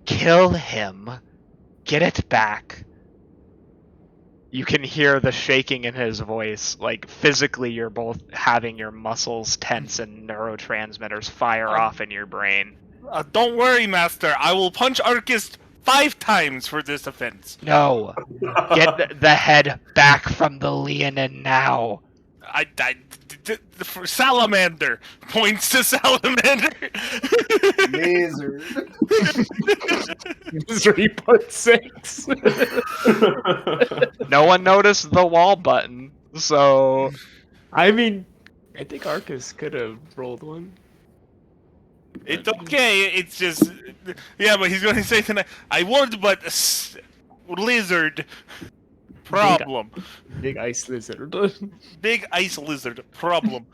Kill him. Get it back. You can hear the shaking in his voice. Like, physically, you're both having your muscles tense and neurotransmitters fire off in your brain. Don't worry, Master. I will punch Arcus 5 times for this offense. No. Get the head back from the Leonin now. For Salamander points to Salamander. Lizard. 3.6. No one noticed the wall button, so... I mean, I think Arcus could have rolled one. It's okay. It's just, yeah. But he's going to say tonight, I would, but lizard problem. Big ice lizard. Big ice lizard problem.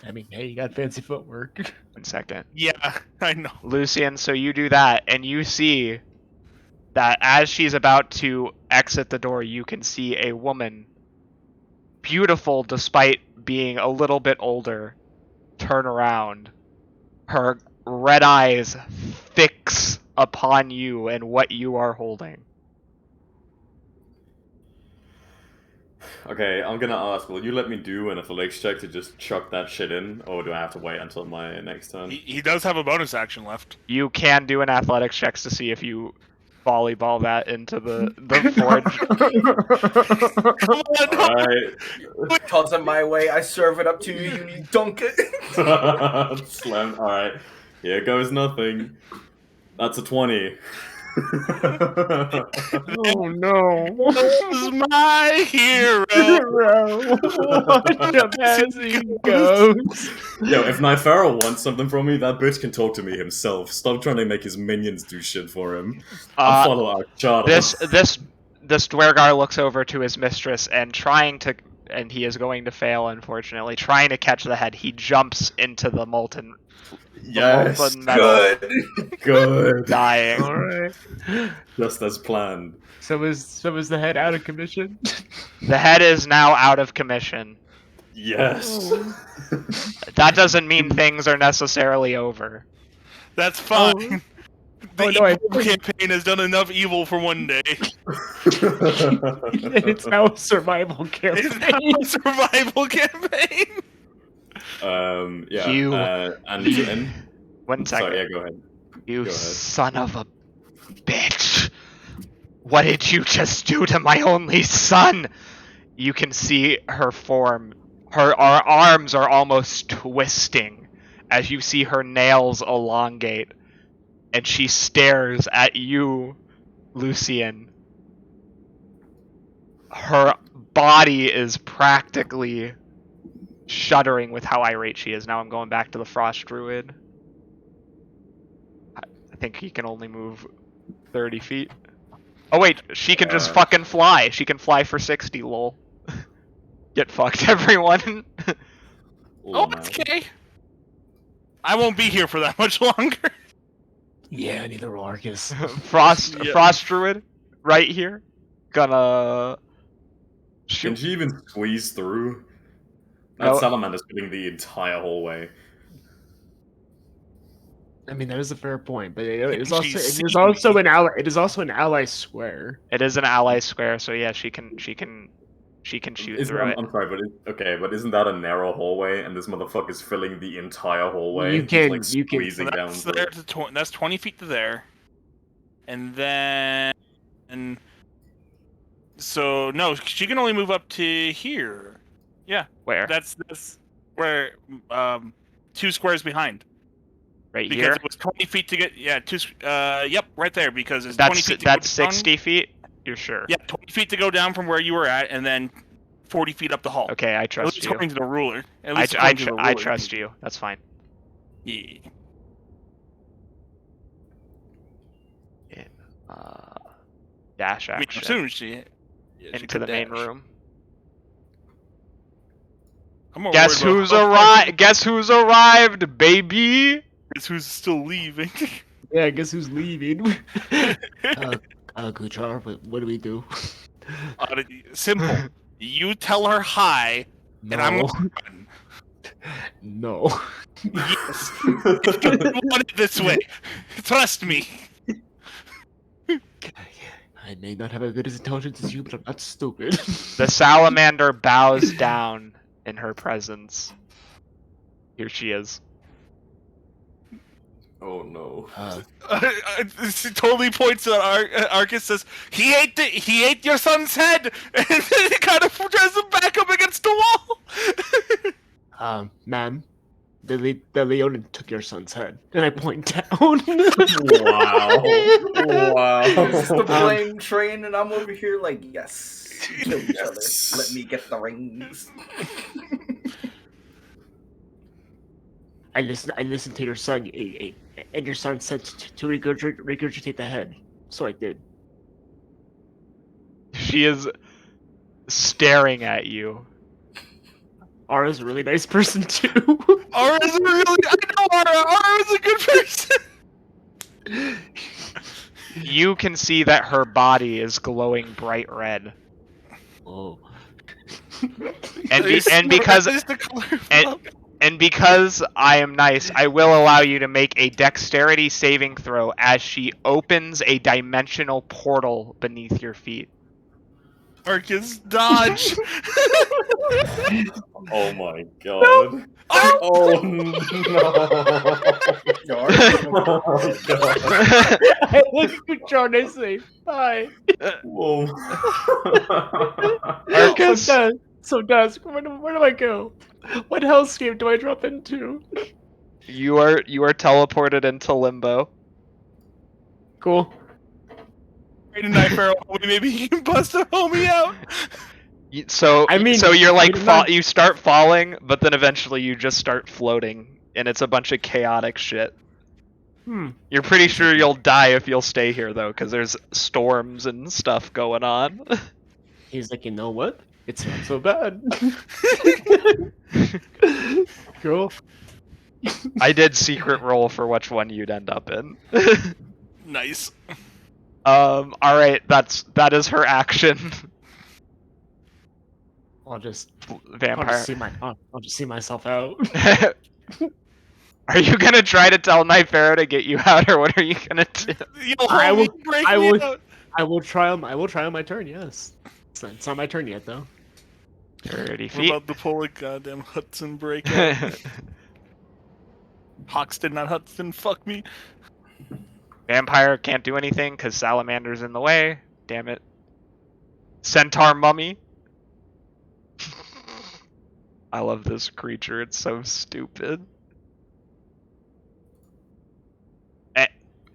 I mean, hey, you got fancy footwork. 1 second. Yeah, I know. Lucian, so you do that, and you see that as she's about to exit the door, you can see a woman, beautiful despite being a little bit older, turn around. Her red eyes fix upon you and what you are holding. Okay, I'm gonna ask, will you let me do an athletics check to just chuck that shit in, or do I have to wait until my next turn? He does have a bonus action left. You can do an athletics check to see if you volleyball that into the forge. Come on, Alright. Toss it my way. I serve it up to you. You dunk it. Slam. Alright. Here goes nothing. That's a 20. Oh no! This is my hero. Watch him as he goes. Yo, if Nypharo wants something from me, that bitch can talk to me himself. Stop trying to make his minions do shit for him. I'll follow our charter. This Dwergar looks over to his mistress and he is going to fail, unfortunately. Trying to catch the head, he jumps into the molten Yes, metal, good. dying. All right. Just as planned. So is the head out of commission? The head is now out of commission. Yes. That doesn't mean things are necessarily over. That's fine. The no, I- evil campaign has done enough evil for one day. It's now a survival campaign. It's now a survival campaign. Yeah. You- And 1 second. sorry, yeah, go ahead. You Go ahead. son of a bitch. What did you just do to my only son? You can see her form. Her arms are almost twisting as you see her nails elongate. And she stares at you, Lucian. Her body is practically shuddering with how irate she is. Now I'm going back to the Frost Druid. I think he can only move 30 feet. Oh wait, she can just fucking fly. She can fly for 60, lol. Get fucked, everyone. Oh, it's okay. I won't be here for that much longer. Yeah, neither will Arcus. Frost Druid, right here. Gonna Can shoot. she even squeeze through? That No. salamander's filling the entire hallway. I mean, that is a fair point, but it is also She's it is seen also me. an ally. It is also an ally square. It is an ally square, so yeah, she can shoot through it. I'm sorry, but isn't that a narrow hallway? And this motherfucker's filling the entire hallway. You He's, can- like, you can- squeezing down That's through. there to that's 20 feet to there, and then so no, she can only move up to here. Yeah, Where? that's where 2 squares behind. Right Because here. it was 20 feet to get yep, right there because it's 20 feet to That's go down. 60 feet. You're sure? Yeah, 20 feet to go down from where you were at, and then 40 feet up the hall. Okay, I At trust least you. according to the ruler. At I least according to the I ruler. trust you. That's fine. Yeah. Dash I mean, action as soon as she into the main room. I'm more Guess worried about who's how far- arrived? Guess who's arrived, baby? Guess who's still leaving? Yeah, I guess who's leaving? Kuchar, what do we do? Simple. You tell her hi, No. and I'm gonna No. yes. If you want it this way. Trust me. I may not have as good as intelligence as you, but I'm not stupid. The salamander bows down in her presence. Here she is. Oh no. She totally points at Arcus, says, he ate your son's head, and then he kind of draws him back up against the wall. Ma'am, the Leonin took your son's head. And I point down. Wow. Wow. This is the blame train, and I'm over here like, yes, kill each other. Let me get the rings. I listened to your son, and your son said to regurgitate the head. So I did. She is staring at you. Ara's a really nice person too. Ara's I know Ara's a good person. You can see that her body is glowing bright red. Oh. And because I am nice, I will allow you to make a dexterity saving throw as she opens a dimensional portal beneath your feet. Arcus, dodge. Oh my god. Oh no. Oh god. I look at Kuchar and I say, bye. Whoa. Arcus? So Dusk, where do I go? What hellscape do I drop into? You are teleported into limbo. Cool. Right in Nypharo, maybe he can bust a homie out. So you're like you're not- you start falling, but then eventually you just start floating, and it's a bunch of chaotic shit. You're pretty sure you'll die if you'll stay here though, because there's storms and stuff going on. He's like, you know what? It's not so bad. Cool. I did secret roll for which one you'd end up in. Nice. All right, that is her action. I'll just Vampire. I'll just see myself out. Are you gonna try to tell Nypharo to get you out, or what are you gonna do? Yo, I will- homie, break I me will- out. I will try on my turn. Yes. It's not my turn yet though. 30 We're feet. about to pull a goddamn Hudson breakout. Hoxton, not Hudson. Fuck me. Vampire can't do anything because Salamander's in the way. Damn it. Centaur mummy. I love this creature. It's so stupid.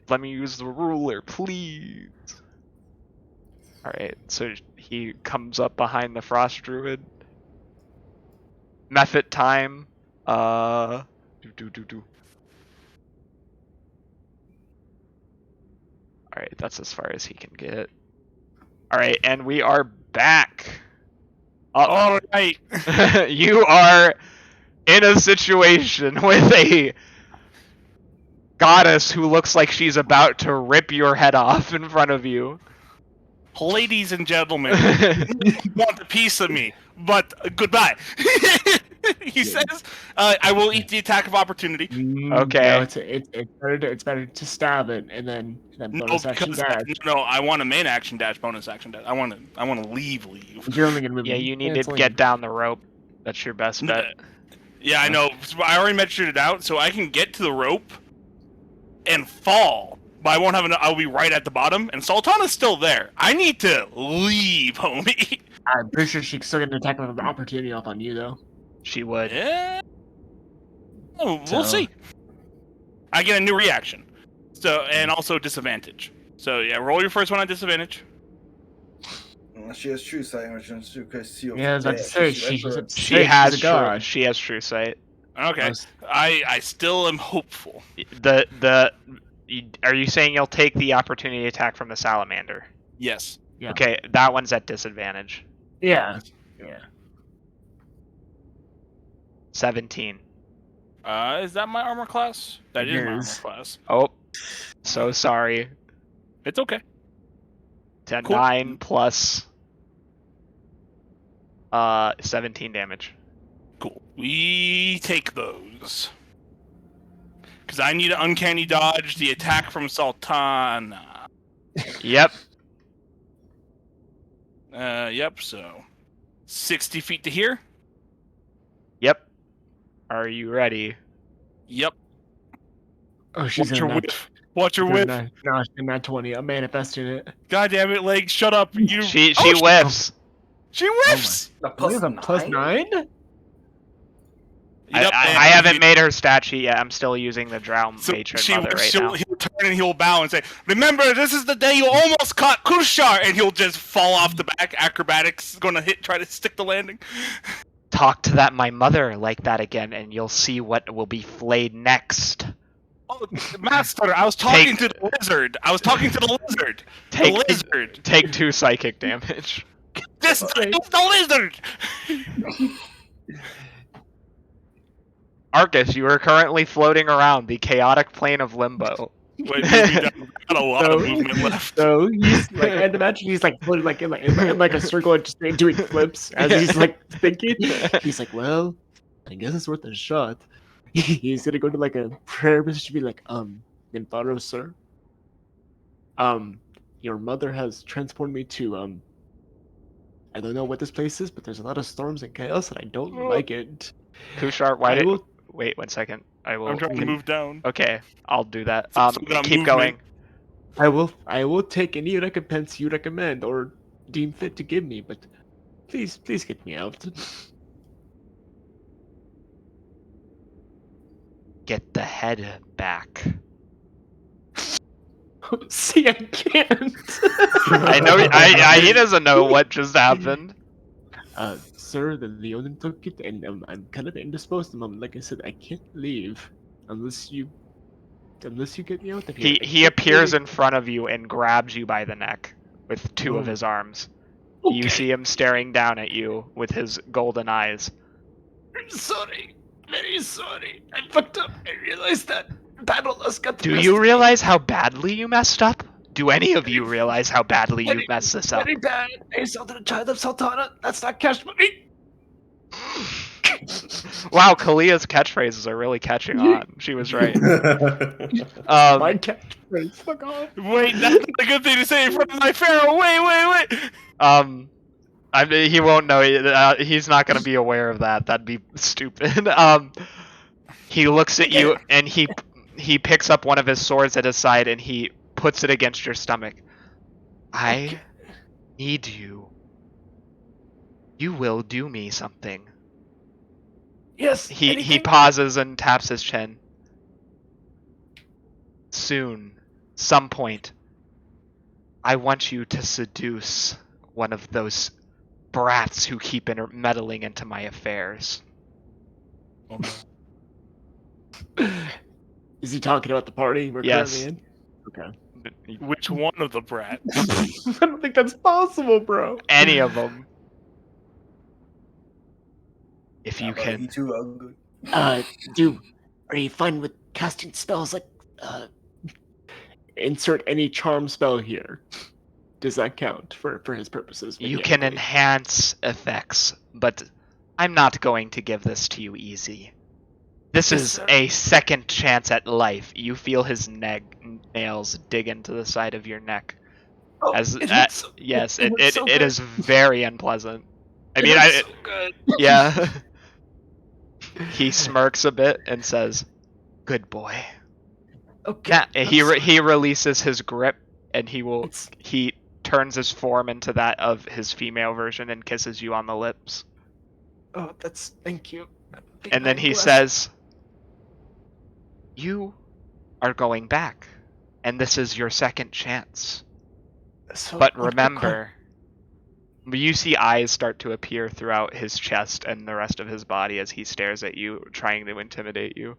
Let me use the ruler, please. Alright, so he comes up behind the Frost Druid. Method time. Alright, that's as far as he can get. Alright, and we are back. All right. You are in a situation with a goddess who looks like she's about to rip your head off in front of you. Ladies and gentlemen, you want a piece of me, but goodbye. He says, "I will eat the attack of opportunity." Okay. No, it's better to stab it and then No, bonus action because dash. no, I want a main action dash, bonus action dash. I want to leave. You're only gonna move. Yeah, you need it's to only- get down the rope. That's your best bet. Yeah, I know. I already measured it out, so I can get to the rope and fall, but I won't have enough. I'll be right at the bottom, and Sultana's still there. I need to leave, homie. I'm pretty sure she can still get an attack of opportunity off on you though. She would. Yeah. Oh, So- we'll see. I get a new reaction, so and also disadvantage. So yeah, roll your first one on disadvantage. She has true sight, which is to conceal. Yeah, I was about to say she's She has a god. she has true sight. Okay, I still am hopeful. Are you saying you'll take the opportunity attack from the salamander? Yes. Yeah. Okay, that one's at disadvantage. Yeah. 17. Is that my armor class? That is my armor Yes. class. Oh, so sorry. It's okay. 10, Cool. 9 plus 17 damage. Cool. We take those. Because I need to uncanny dodge the attack from Sultana. Yep. Yep, so 60 feet to here? Yep. Are you ready? Yep. Oh, she's Watch in your that. whiff. Watch your whiff. No, she's in that 20. I'm manifesting it. God damn it, Leg, shut up. You. She Oh, whiffs. She whiffs! A We have a plus 9? Yep, I and haven't he- made her stat sheet yet. I'm still using the Drow So Matron she, Mother right she'll, now. he'll turn and he'll bow and say, "Remember, this is the day you almost caught Kushar," and he'll just fall off the back. Acrobatics gonna try to stick the landing. Talk to that my mother like that again, and you'll see what will be flayed next. Oh, Master, I was talking to the lizard. I was talking to the lizard. Take the lizard. take 2 psychic damage. This is the lizard. Arcus, you are currently floating around the chaotic plane of limbo. Wait, move me down. I've got a lot of So- movement left. So he's like, I'd imagine he's like floating like in like a circle and just doing flips as he's like thinking. He's like, well, I guess it's worth a shot. He's gonna go to like a prayer position, be like, Nypharo, sir. Your mother has transported me to I don't know what this place is, but there's a lot of storms and chaos, and I don't like it. Kushar, why I did... will. Wait 1 second. I will... I'm trying to move down. Okay, I'll do that. So we got Keep movement. going. I will take any recompense you recommend or deem fit to give me, but please get me out. Get the head back. See, I can't. I know he doesn't know what just happened. Sir, the Leonin took it, and I'm kind of indisposed. Like I said, I can't leave unless you get me out of here. He appears in front of you and grabs you by the neck with 2 of his arms. You Okay. see him staring down at you with his golden eyes. I'm sorry, very sorry. I fucked up. I realized that battle us got the Do best you of realize how badly you messed up? Do any of you realize how badly you messed this me. up? Very bad. I insulted a child of Sultana. That's not cash money. Wow, Kalia's catchphrases are really catching on. She was right. My catchphrase. Fuck off. Wait, that's not a good thing to say in front of Nypharo. Wait. I mean, he won't know. He's not going to be aware of that. That'd be stupid. He looks at you and he picks up one of his swords at his side and he puts it against your stomach. I need you. You will do me something. Yes. He anything? pauses and taps his chin. Soon, some point, I want you to seduce one of those brats who keep meddling into my affairs. Oh no. Is he talking about the party we're Yes. currently in? Okay. Which one of the brats? I don't think that's possible, bro. Any of them. If you Brother, he can. too ugly. Dude, are you fine with casting spells like, insert any charm spell here? Does that count for his purposes? You can mechanically? enhance effects, but I'm not going to give this to you easy. This Yes, is sir. a second chance at life. You feel his nails dig into the side of your neck. Oh, As it hurts so, yes, it hurts so it good. is very unpleasant. I It mean, hurts so good. yeah. He smirks a bit and says, "Good boy." Okay. Now, I'm he sorry. releases his grip, and It's he turns his form into that of his female version and kisses you on the lips. thank you. And then I'm he blessed. says, "You are going back, and this is your second chance. So, But one quick remember," you see eyes start to appear throughout his chest and the rest of his body as he stares at you, trying to intimidate you.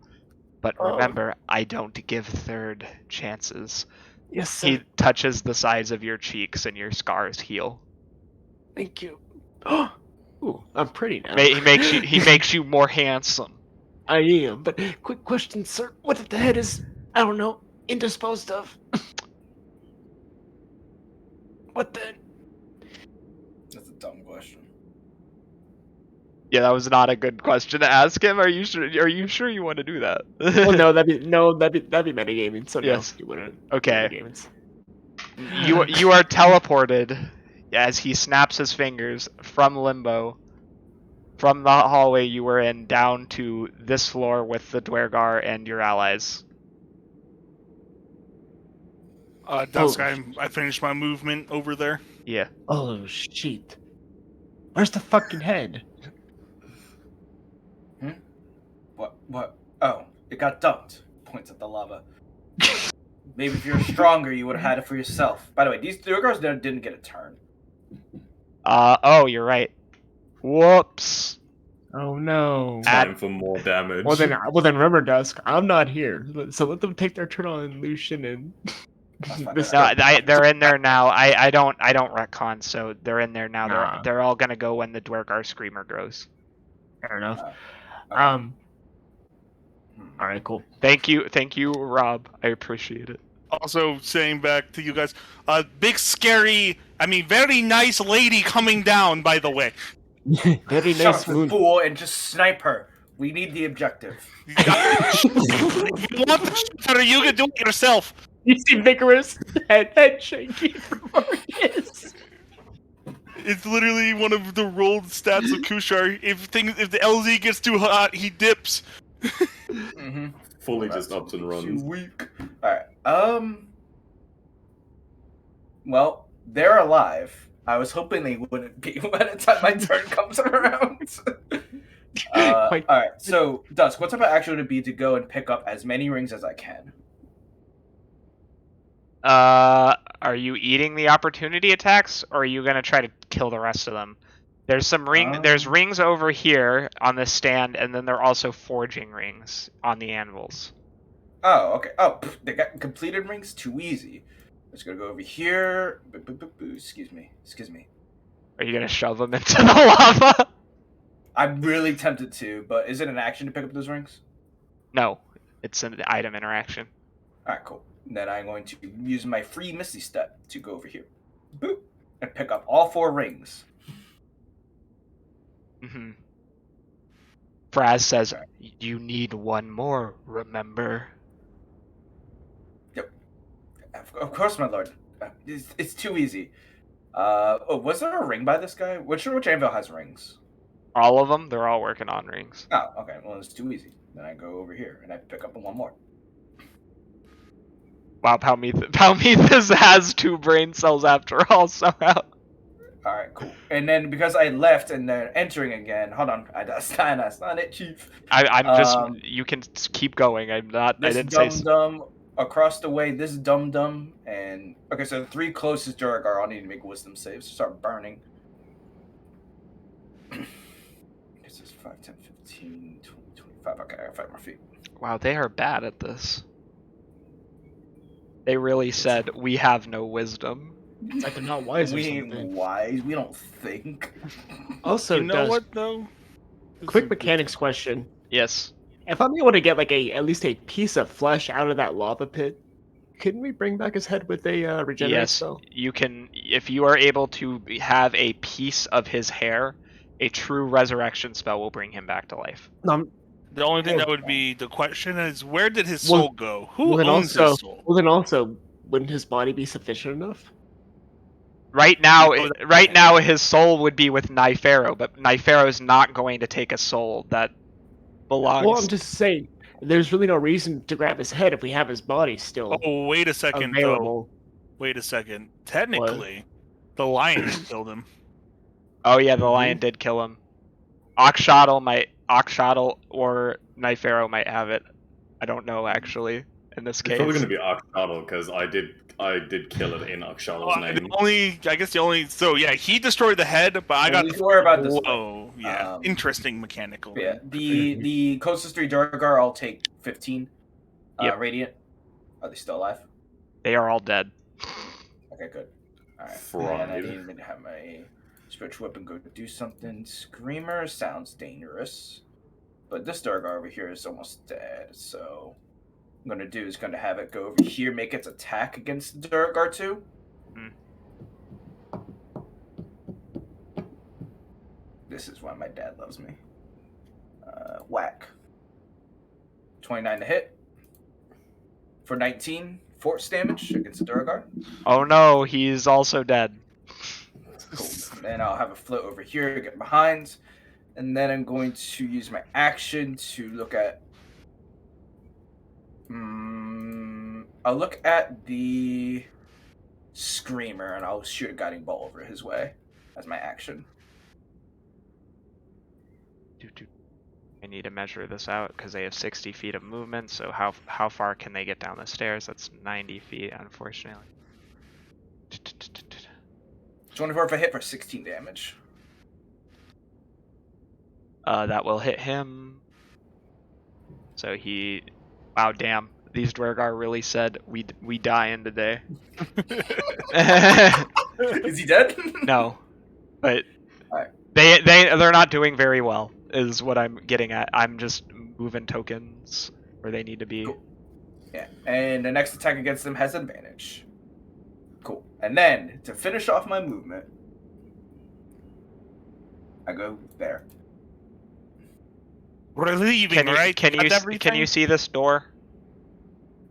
But remember, I don't give third chances. yes, sir. He touches the sides of your cheeks and your scars heal. Thank you. Ooh, I'm pretty now. He makes you more handsome. I am, but quick question, sir. What if the head is, I don't know, indisposed of? What then? That's a dumb question. Yeah, that was not a good question to ask him. Are you sure? Are you sure you want to do that? Well, no, that'd be metagaming. So Yes. no, you wouldn't. Okay. Metagaming. You are teleported as he snaps his fingers from limbo, from the hallway you were in, down to this floor with the Dwergar and your allies. Dusk, Oh. I finished my movement over there. Yeah. Oh shit! Where's the fucking head? What? Oh, it got dumped. Points at the lava. Maybe if you're stronger, you would have had it for yourself. By the way, these Durgars didn't get a turn. Oh, you're right. Whoops. Oh no. Time for more damage. Well then, remember, Dusk. I'm not here, so let them take their turn on Lucian and. That's fine. this No, guy. they're in there now. I don't retcon, so they're in there now. Nah. They're all gonna go when the Dwergar screamer grows. Fair enough. Okay. All right, cool. Thank you, Rob. I appreciate it. Also, saying back to you guys, big scary, very nice lady coming down, by the way. Very Shut nice up, the moon. fool, and just snipe her. We need the objective. If you want the shooter, you can do it yourself. You see vigorous head shaking from Marcus. It's literally one of the rolled stats of Kushar. If the LZ gets too hot, he dips. Mm-hmm. Fully just ups and Too runs. weak. Alright. Well, they're alive. I was hoping they wouldn't be by the time my turn comes around. Alright, so Dusk, what type of action would it be to go and pick up as many rings as I can? Are you eating the opportunity attacks, or are you gonna try to kill the rest of them? There's there's rings over here on this stand, and then there are also forging rings on the anvils. Oh, okay. Oh, they got completed rings? Too easy. Let's go over here. Excuse me. Are you gonna shove them into the lava? I'm really tempted to, but is it an action to pick up those rings? No, it's an item interaction. Alright, cool. Then I'm going to use my free Misty Step to go over here. Boop. And pick up all 4 rings. Mm-hmm. Fraz says, "You need one more, remember?" Yep. Of course, my lord. It's too easy. Was there a ring by this guy? Which anvil has rings? All of them? They're all working on rings. Oh, okay. Well, it's too easy. Then I go over here and I pick up one more. Wow, Palmethus has 2 brain cells after all, somehow. Alright, cool. And then because I left and then entering again, hold on. That's not it, Chief. I'm just, you can keep going. I This didn't say. dum across the way. This dum, and okay. So the 3 closest Duragar all need to make wisdom saves to start burning. This is 5, 10, 15, 20, 25. Okay, I got 5 more feet. Wow, they are bad at this. They really said, we have no wisdom. It's like they're not wise or We ain't something. wise. We don't think. Also, You know Dust, what though? quick mechanics question. Yes. If I'm able to get like at least a piece of flesh out of that lava pit, couldn't we bring back his head with a regenerate Yes, spell? you can, if you are able to have a piece of his hair, a true resurrection spell will bring him back to life. No, The only thing that would be the question is, where did his soul go? Who owns his soul? Well, then also, wouldn't his body be sufficient enough? Right now, No, right now, his soul would be with Nypharo, but Nypharo is not going to take a soul that belongs. Well, I'm just saying, there's really no reason to grab his head if we have his body still Oh, wait a second, though. available. Wait a second. Technically, the lion killed him. Oh yeah, the lion did kill him. Oxshotl or Nypharo might have it. I don't know actually. In this It's case, probably going to be Oxshotl because I did kill it in Oxshotl's name. So yeah, he destroyed the head, but I got. We worry about this. Whoa, yeah, interesting mechanical. Yeah, the closest 3 Durgar, I'll take 15. Yep. Radiant. Are they still alive? they are all dead. Okay, good. All right. Fried. And I need to have my spiritual weapon go do something. Screamer sounds dangerous, but this Durgar over here is almost dead. So what I'm gonna do is gonna have it go over here, make its attack against the Durgar too. This is why my dad loves me. Whack. 29 to hit. For 19 force damage against the Durgar. Oh no, he's also dead. Cool. And then I'll have a float over here to get behind. And then I'm going to use my action to look at... I'll look at the Screamer and I'll shoot a guiding bolt over his way as my action. I need to measure this out because they have 60 feet of movement. So how far can they get down the stairs? That's 90 feet, unfortunately. 24 if I hit for 16 damage. That will hit him. So he, wow, damn, these Dwergar really said we dying today. Is he dead? No, but Alright. they're not doing very well. Is what I'm getting at. I'm just moving tokens where they need to be. Cool. Yeah, and the next attack against them has advantage. Cool. And then to finish off my movement, I go there. We're leaving, Can you, right? can you That's everything? can you see this door?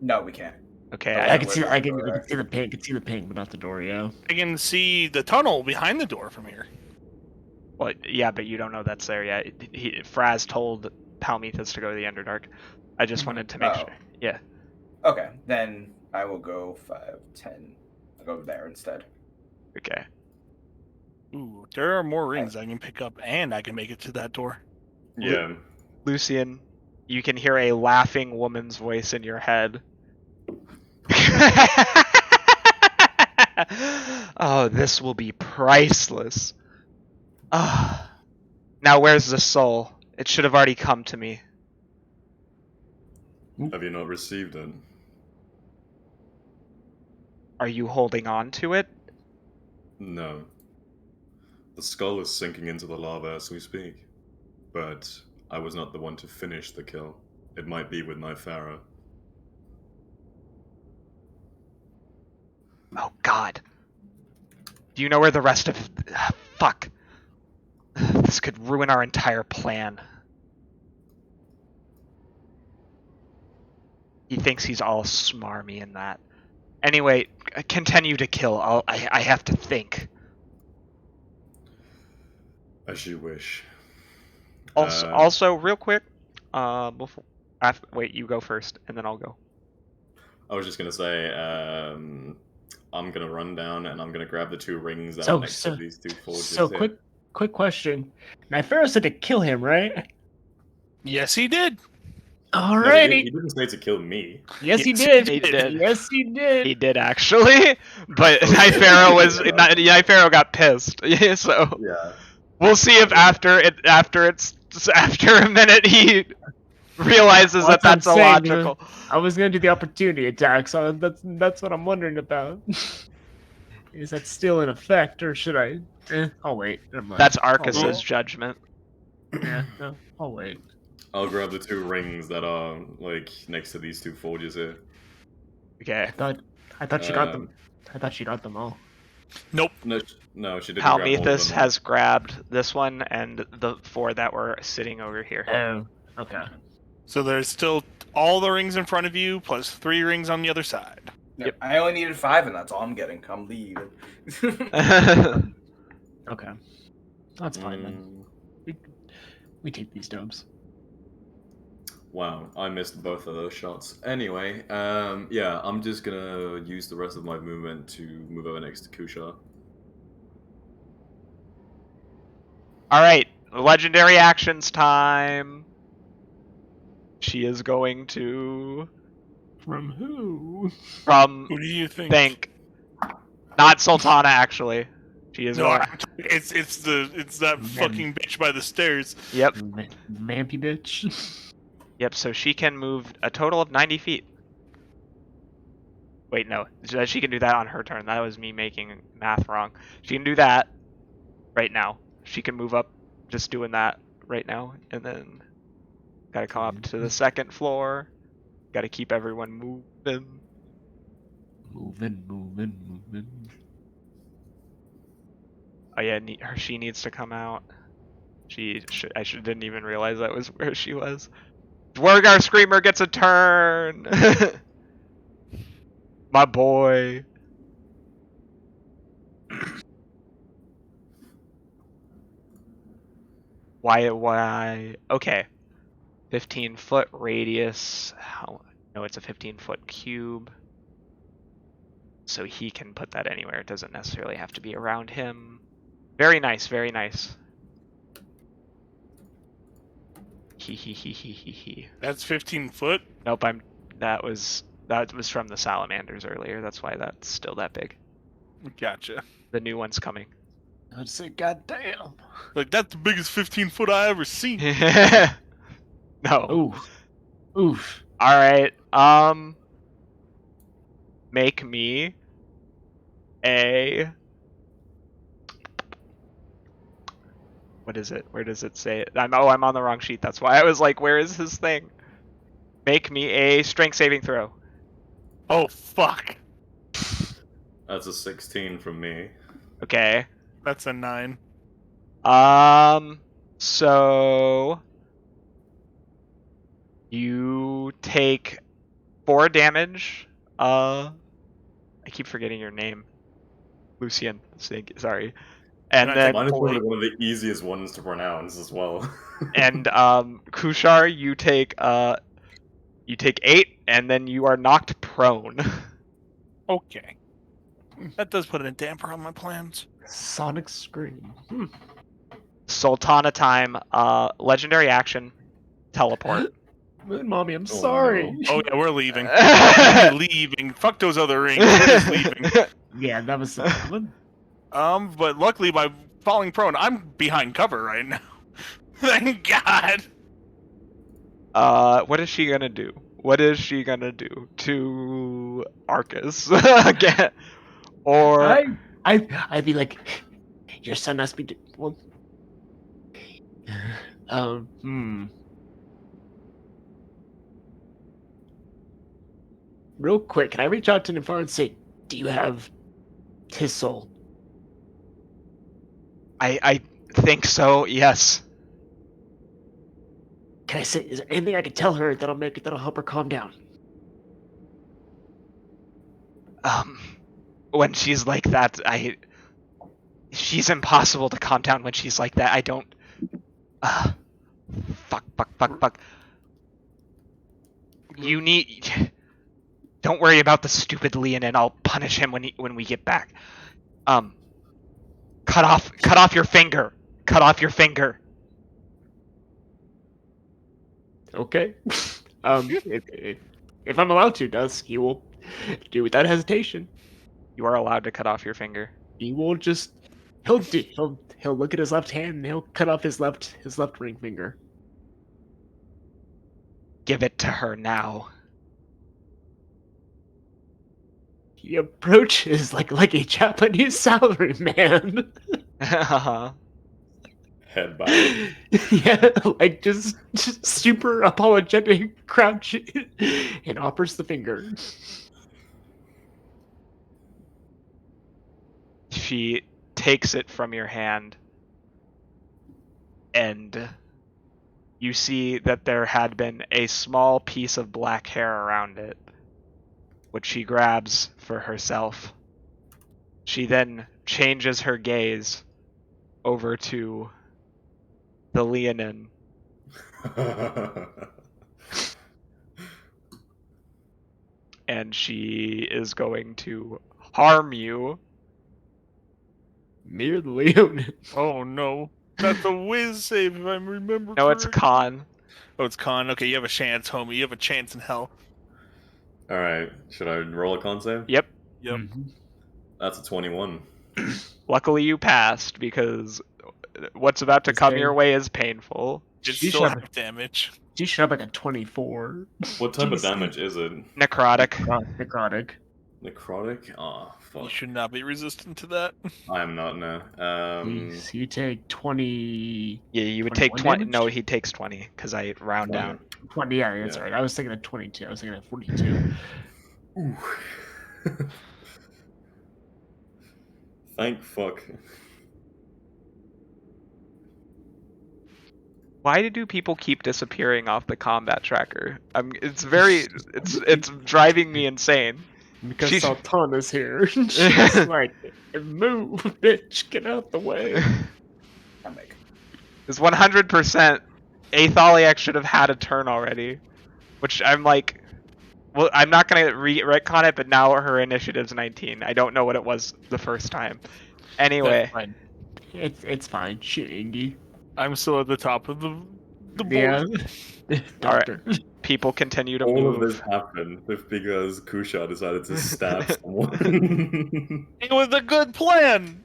No, we can't. Okay, Yeah, I can see, we're- I can we're- see the pink, can see the pink, but not the door. Yeah. I can see the tunnel behind the door from here. well, yeah, but you don't know that's there yet. Fraz told Palmethus to go to the Underdark. I just wanted to make Oh. sure. Yeah. Okay, then I will go 5, 10. I'll go there instead. Okay. Ooh, there are more rings I can pick up, and I can make it to that door. Yeah. Lucian, you can hear a laughing woman's voice in your head. Oh, this will be priceless. Ah. Now where's the soul? It should have already come to me. Have you not received it? Are you holding on to it? No. The skull is sinking into the lava as we speak. But I was not the one to finish the kill. It might be with Nypharo. Oh god. Do you know where the rest of... fuck. This could ruin our entire plan. He thinks he's all smarmy in that. Anyway, continue to kill. I have to think. As you wish. Also, real quick, wait, you go first, and then I'll go. I was just gonna say, I'm gonna run down and I'm gonna grab the 2 rings that So- are next so- to these 2 forges. So here. quick question. Nypharo said to kill him, right? Yes, he did. No, Alrighty. he didn't say to kill me. Yes, he Yes, did. he did. Yes, he did. He did actually, but Nypharo got pissed. So Yeah. we'll see if after it's After a minute, he realizes Well, that that's that's what I'm saying, illogical. I was gonna do the opportunity attack, so that's what I'm wondering about. Is that still in effect, or should I? I'll wait. Never mind. That's I'll Arcus's wait. judgment. Yeah, no, I'll wait. I'll grab the 2 rings that are like next to these 2 forges here. Okay. I thought she got them. Um, I thought she got them all. Nope. No, she didn't grab all of Palmethus them. has grabbed this one and the 4 that were sitting over here. Oh, okay. So there's still all the rings in front of you, plus 3 rings on the other side. Yep. I only needed 5, and that's all I'm getting. I'm leaving. Okay. That's fine then. We take these dubs. Wow, I missed both of those shots. Anyway, yeah, I'm just gonna use the rest of my movement to move over next to Kusha. Alright, legendary actions time. She is going to... From who? From Who do you think? Think. Not Sultana, actually. She is No, going... it's that fucking bitch by the stairs. Yep, Vampy bitch. yep, so she can move a total of 90 feet. Wait, no. She can do that on her turn. That was me making math wrong. She can do that right now. She can move up just doing that right now. And then gotta come up to the 2nd floor. Gotta keep everyone moving. Moving. Oh yeah, she needs to come out. I didn't even realize that was where she was. Dwargar Screamer gets a turn! My boy. Why? Okay. 15-foot radius. No, it's a 15-foot cube. So he can put that anywhere. It doesn't necessarily have to be around him. Very nice, very nice. He. That's 15 foot. Nope, that was from the salamanders earlier. That's why that's still that big. Gotcha. The new one's coming. I'd say, goddamn. Like, that's the biggest 15 foot I ever seen. No. Oof. All right. Make me a. What is it? Where does it say it? I'm on the wrong sheet. That's why I was like, where is his thing? Make me a strength saving throw. Oh, fuck. That's a 16 from me. Okay. That's a 9. So you take 4 damage. I keep forgetting your name. Lucian. Sorry. And Can I then take Mine is four? probably one of the easiest ones to pronounce as well. and Kushar, you take 8, and then you are knocked prone. Okay. That does put a damper on my plans. Sonic Scream. Sultana time. Legendary action. Teleport. Moon Mommy, I'm Oh, sorry. no. Oh, yeah, we're leaving. We're leaving. Fuck those other rings. We're just leaving. Yeah, that was one. But luckily by falling prone, I'm behind cover right now. Thank God. What is she gonna do? What is she gonna do to Arcus again? Or I'd be like, your son has me. Well, Real quick, can I reach out to Nypharo and say, do you have his soul? I think so. Yes. Can I say? Is there anything I can tell her that'll help her calm down? When she's like that, she's impossible to calm down when she's like that. I don't. Fuck. You need. Don't worry about the stupid Leonin. I'll punish him when we get back. Cut off your finger. Cut off your finger. Okay. If I'm allowed to, he will do without hesitation. You are allowed to cut off your finger. He will look at his left hand and he'll cut off his left ring finger. Give it to her now. He approaches like a Japanese salaryman. Head bow. Yeah, like just super apologetic, crouch, and offers the finger. She takes it from your hand, and you see that there had been a small piece of black hair around it, which she grabs for herself. She then changes her gaze over to the Leonin. And she is going to harm you. Near the Leonin. Oh no. That's a whiz save if I remember No, it's correctly. con. Oh, it's con. Okay, you have a chance, homie. You have a chance in hell. Alright, should I roll a con save? Yep. Yep. That's a 21. Luckily you passed, because what's about to come your way is painful. It's You still should- half damage. She should have like a 24. What type of Jeez. damage is it? Necrotic. Necrotic. Necrotic? Ah, You fuck. should not be resistant to that. I am not now. So you take 20. Yeah, you would take 21 20. No, damage? he takes 20, because I round down. 20, yeah, that's Yeah. right. I was thinking of 22. I was thinking of 42. Ooh. Thank fuck. Why do people keep disappearing off the combat tracker? It's driving me insane. Because She's- Sultana's here. She's like, move, bitch, get out the way. I make. It's 100%. Athaliac should have had a turn already. Which I'm like, well, I'm not gonna retcon it, but now her initiative's 19. I don't know what it was the first time. Anyway, That's fine. It's fine. Shoot, Ingy. I'm still at the top of the board. Yeah. Alright. People continue to All move. of this happened because Kusha decided to stab someone. It was a good plan.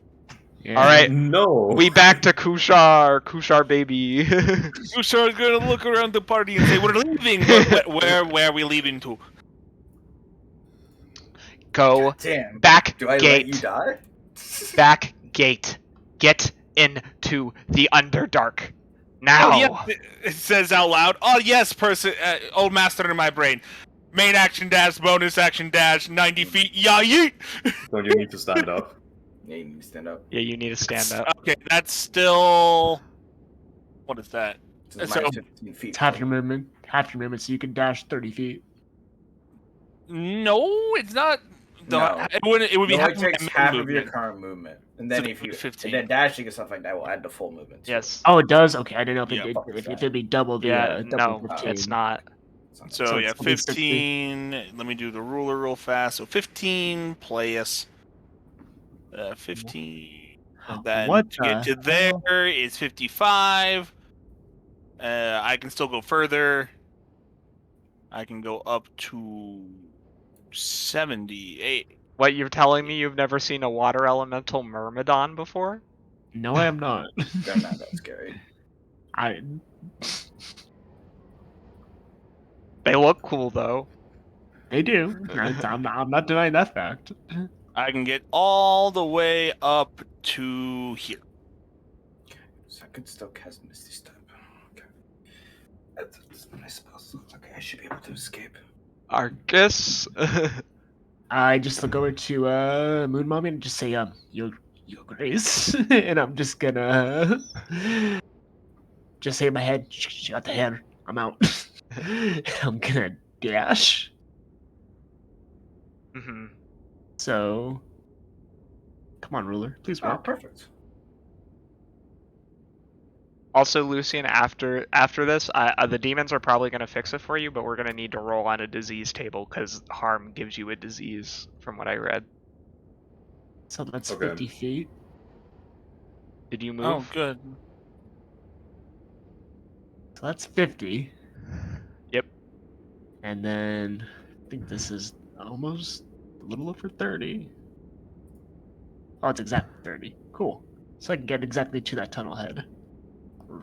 Yeah. Alright. No. We back to Kushar baby. Kushar's gonna look around the party and say, "We're leaving." But where are we leaving to? Go Damn. back Do I let gate. you die? Back gate. Get into the Underdark. Now. Oh, yeah, it says out loud. Oh yes, person. Old master in my brain. Main action dash, bonus action dash, 90 feet. Yeah, yeet. Don't you need to stand up? Yeah, you need to stand up. Yeah, you need to stand up. Okay, that's still. What is that? It's So- minus 15 feet. It's half your movement. Half your movement, so you can dash 30 feet. No, it's not. No. It wouldn't. It would be It half only of takes my half of your movement. current movement. And then So if you 15. and then dashing and stuff like that will add the full movement. too. Yes. Oh, it does? Okay, I didn't know if Yeah, it fuck did. with If that. it'd be double the. Yeah, double no, 15. it's not. So, So yeah, it's only 60. 15. Let me do the ruler real fast. So 15 plus 15. And then What to get the to there is 55. I can still go further. I can go up to 78. What, you're telling me you've never seen a water elemental myrmidon before? No, I am not. They're not that scary. I. They look cool though. They do. I'm not denying that fact. I can get all the way up to here. So I could still cast Misty Step. Okay. That's my spell slots. Okay, I should be able to escape. Argus. I just look over to Moon Mommy and just say, your grace, and I'm just gonna just say in my head, she got the hair. I'm out. I'm gonna dash. hmm So, come on, ruler, please Oh, work. perfect. Also, Lucian, after this, the demons are probably going to fix it for you, but we're going to need to roll on a disease table because harm gives you a disease, from what I read. So that's Okay. 50 feet. Did you move? Oh, good. So that's 50. Yep. And then I think this is almost a little over 30. Oh, it's exactly 30. Cool. So I can get exactly to that tunnel head.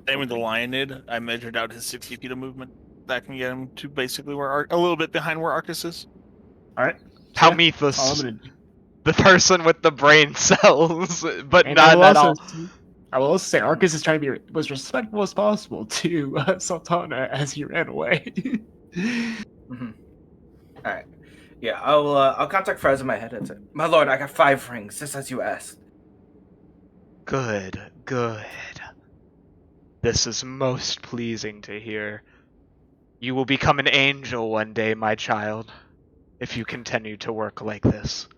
Same with the lion did. I measured out his 60 feet of movement. that can get him to basically where a little bit behind where Arcus is. All right. How All I'm Mythos, gonna do. the person with the brain cells, but And I not will at also all. I will also say Arcus is trying to be as respectful as possible to Sultana as he ran away. Mhm. All right. Yeah, I'll contact Fraz in my head and say, "My lord, I got 5 rings, just as you asked." Good, good. This is most pleasing to hear. You will become an angel one day, my child, if you continue to work like this.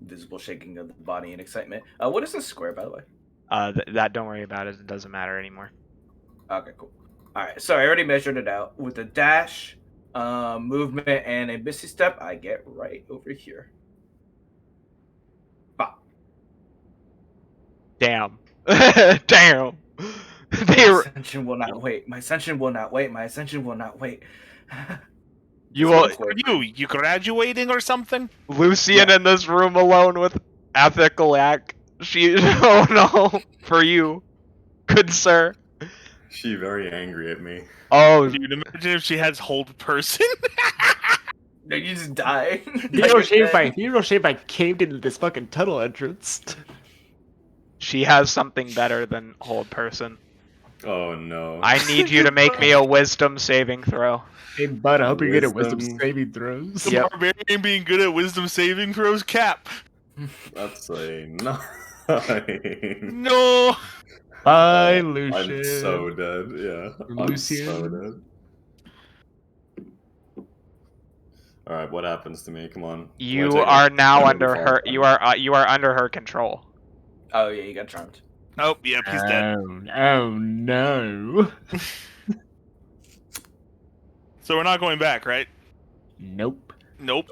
Visible shaking of the body in excitement. What is this square, by the way? That don't worry about it. It doesn't matter anymore. Okay, cool. All right, so I already measured it out with a dash, movement, and a misty step. I get right over here. Bop. Damn. Damn. My They were, ascension will not wait. My ascension will not wait. My ascension will not wait. you This will, one's quick. You graduating or something? Lucian Yeah. in this room alone with ethical act. She, oh no, for you, good sir. She very angry at me. Oh, Dude, imagine if she has hold person. No, you just die. Hero Shave I caved into this fucking tunnel entrance. she has something better than hold person. Oh no. I need you to make me a wisdom saving throw. Hey, bud, I hope you're good at wisdom Wisdom. saving throws. The Yep. barbarian being good at wisdom saving throws cap. That's a 9. No. Bye, Oh, Lucian. I'm so dead. Yeah, I'm so Lucian. dead. All right, what happens to me? Come on. Do I You take, are like, now 10 under before her. I'm You done? are under her control. Oh yeah, you got charmed. Oh, yep, he's dead. Oh no. So we're not going back, right? Nope. Nope.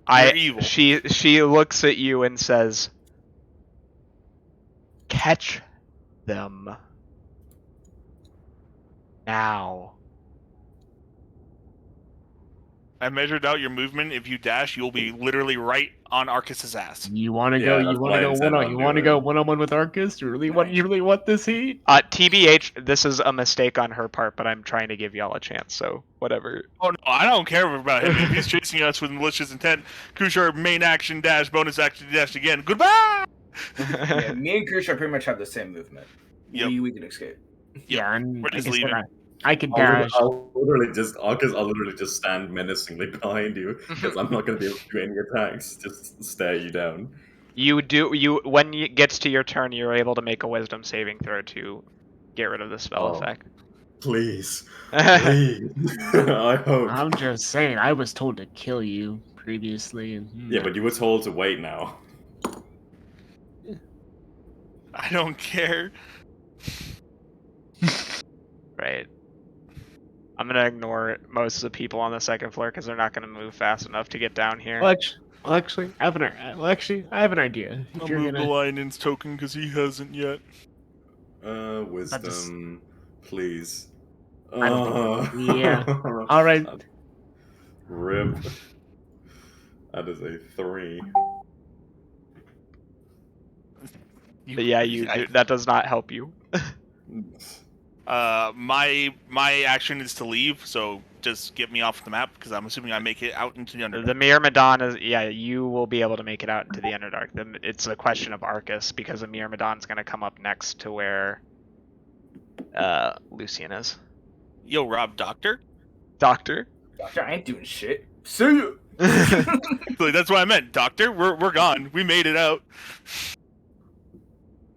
You're evil. She looks at you and says, "Catch them now." I measured out your movement. If you dash, you'll be literally right on Arcus's ass. You want to Yeah, go? that's You what want I to go intend one? on You want to go doing. one-on-one with Arcus? You really want? You really want this heat? TBH, this is a mistake on her part, but I'm trying to give y'all a chance. So whatever. Oh no, I don't care about him. If he's chasing us with malicious intent, Kushar main action dash, bonus action dash again. Goodbye. Yeah, me and Krisha pretty much have the same movement. Yep. We can escape. Yeah, and We're just like I said, leaving. I can I'll dash. literally just stand menacingly behind you because I'm not going to be able to do any attacks. Just stare you down. You when it gets to your turn, you're able to make a wisdom saving throw to get rid of the spell Oh. effect. Please, please. I hope. I'm just saying. I was told to kill you previously, and Yeah, but you were told to wait now. I don't care. Right. I'm gonna ignore most of the people on the second floor because they're not gonna move fast enough to get down here. Actually, I have an idea. If I'll you're move the gonna, lion's token because he hasn't yet. Wisdom, please. I don't think. Yeah. All right. Rip. That is a 3. But yeah, that does not help you. My action is to leave, so just get me off the map because I'm assuming I make it out into the Underdark. The Myrmidon is, yeah, you will be able to make it out into the Underdark. It's a question of Arcus because the Myrmidon's gonna come up next to where Lucian is. Yo, Rob, Doctor. Doctor? Doctor, I ain't doing shit. See ya. Like, that's what I meant, Doctor. We're gone. We made it out.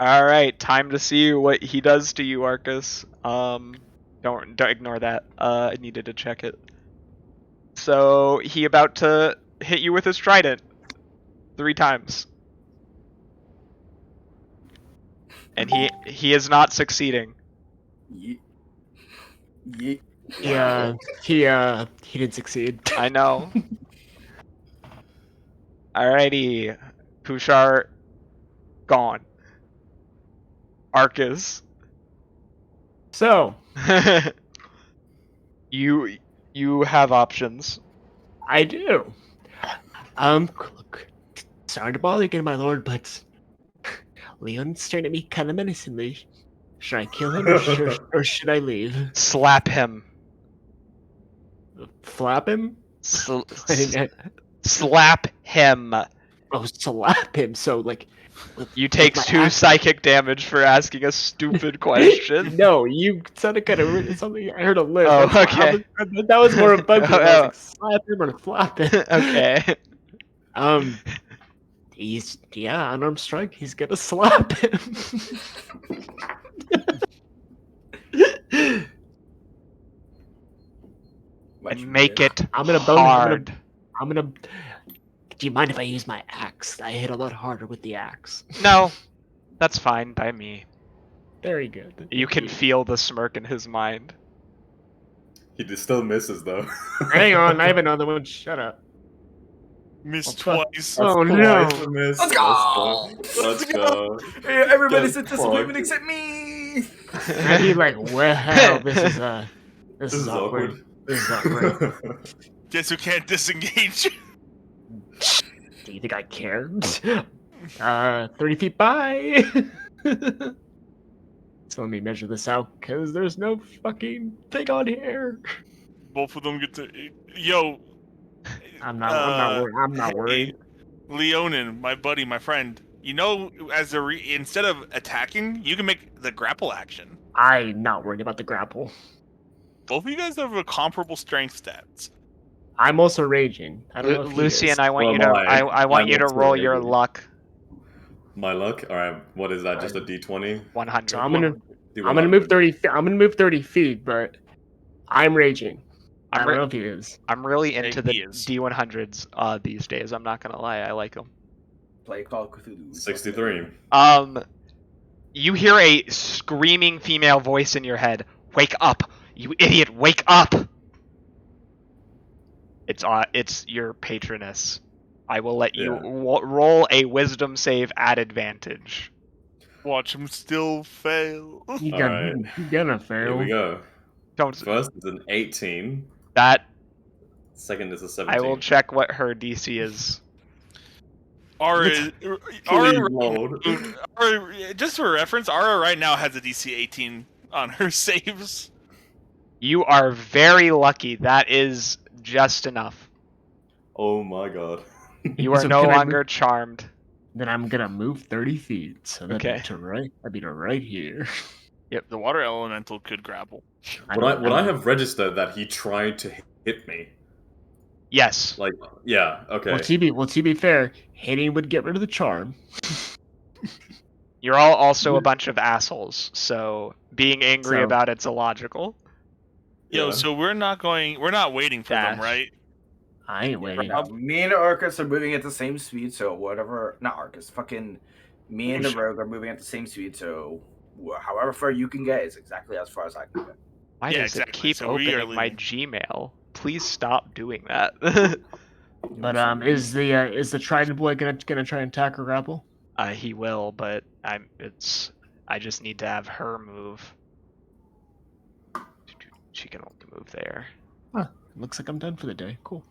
All right, time to see what he does to you, Arcus. Don't ignore that. I needed to check it. So he about to hit you with his trident 3 times, and he is not succeeding. Yeet. Yeet. He didn't succeed. I know. Alrighty, Kushar, gone. Arcus. So you have options. I do. Look, sorry to bother you again, my lord, but Leon's staring at me kind of menacingly. Should I kill him or should I leave? Slap him. Flap him? Slap him. Oh, slap him. So like, You take my 2 axe- psychic damage for asking a stupid question. No, you sounded kind of something. I heard a list. Oh, That's why okay. that was more of bumpy. I Oh, was like, slap him or flap him. Okay. He's unarmed strike. He's gonna slap him. And make it I'm gonna hard. I'm gonna. Do you mind if I use my axe? I hit a lot harder with the axe. No, that's fine by me. Very good. You can feel the smirk in his mind. He still misses though. Hang on, I have another one. Shut up. Missed Oh, fuck. twice. Oh no! Twice a miss. Let's go! Let's go. Hey, everybody Get said disappointment fucked. except me. I'd be like, well, this is This is awkward. This is awkward. Guess who can't disengage? Do you think I care? 30 feet by. So let me measure this out, because there's no fucking thing on here. Both of them get to. Yo, I'm not worried. Leonin, my buddy, my friend. You know, as instead of attacking, you can make the grapple action. I'm not worried about the grapple. Both of you guys have a comparable strength stats. I'm also raging. I don't know if he Lucian, is. I want Well, you to my- I want my you to luck's roll your already- luck My luck. All right. What is that? Just a D20? 100. So I'm gonna D100. move 30. I'm gonna move 30 feet, but I'm raging. I I'm don't re- know if he is. I'm really into the he is. D100s these days. I'm not gonna lie, I like them. Play Call of Cthulhu. 63. You hear a screaming female voice in your head. Wake up, you idiot! Wake up! It's your patroness. I will let you roll a wisdom save at advantage. Watch him still fail. You're Alright. gonna Here fail. we go. Don't First is an 18. that. Second is a 17. I will check what her DC is. Please Aura, load. just for reference, Aura right now has a DC 18 on her saves. You are very lucky. That is just enough. Oh my god. You are So no can I longer charmed. Then I'm gonna move 30 feet. So that'd Okay. be to right. That'd be to right here. The water elemental could grapple. Would I have registered that he tried to hit me? Yes. Like, yeah, okay. Well, to be fair, hitting would get rid of the charm. You're all also a bunch of assholes, so being angry So- about it's illogical. Yo, Yeah. so we're not waiting for them, Dash. right? I ain't waiting. Me and Arcus are moving at the same speed, so whatever. Not Arcus, fucking. Me and the rogue are moving at the same speed, so however far you can get is exactly as far as I can get. Why Yeah, does exactly. it keep So we are opening my leaving. Gmail? Please stop doing that. But is the trident boy gonna try and attack or grapple? He will, but I just need to have her move. She can only move there. Looks like I'm done for the day. Cool.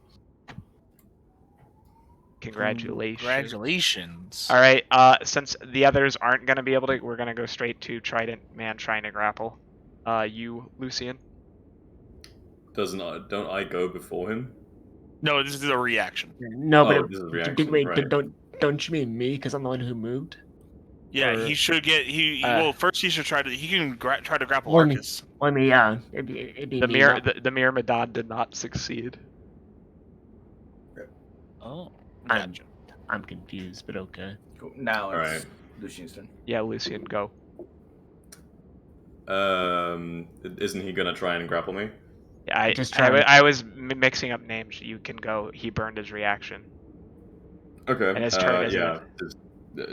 Congratulations. Congratulations. All right. Since the others aren't gonna be able to, we're gonna go straight to Trident Man trying to grapple. You, Lucian. Don't I go before him? No, this is a reaction. No, Oh, but this is reaction, wait, right. don't you mean me? Because I'm the one who moved. Yeah, Or- he should get well. First, he should try to. He can try to grapple Or me. Arcus. Well, I mean, yeah, it'd be The me, Mir not- the Myrmidon did not succeed. Oh, I'm- gotcha. I'm confused, but okay. Cool. Now it's Alright. Lucian's turn. Yeah, Lucian, go. Isn't he gonna try and grapple me? Yeah, Just try to- I was mixing up names. You can go. He burned his reaction. Okay. And his turn, isn't yeah.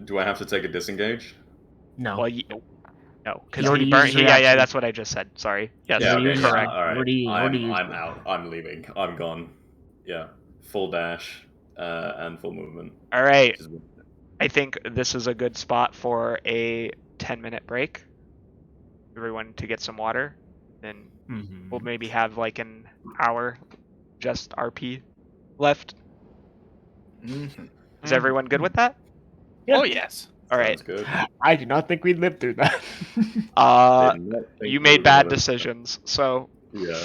Do I have to take a disengage? No. Well, no, because He already he burned. used his Yeah, reaction. that's what I just said. Sorry. Yes, Yeah, you're okay, correct. All right. Already I'm used it. out. I'm leaving. I'm gone. Yeah. Full dash and full movement. All right. Just- I think this is a good spot for a 10-minute break. Everyone to get some water. Then Mhm. we'll maybe have like an hour just RP left. Mm-hmm. Is everyone good with that? Yeah. Oh yes. All right. Sounds good. I do not think we'd live through that. Did not think You we made were gonna bad live. decisions, so Yeah.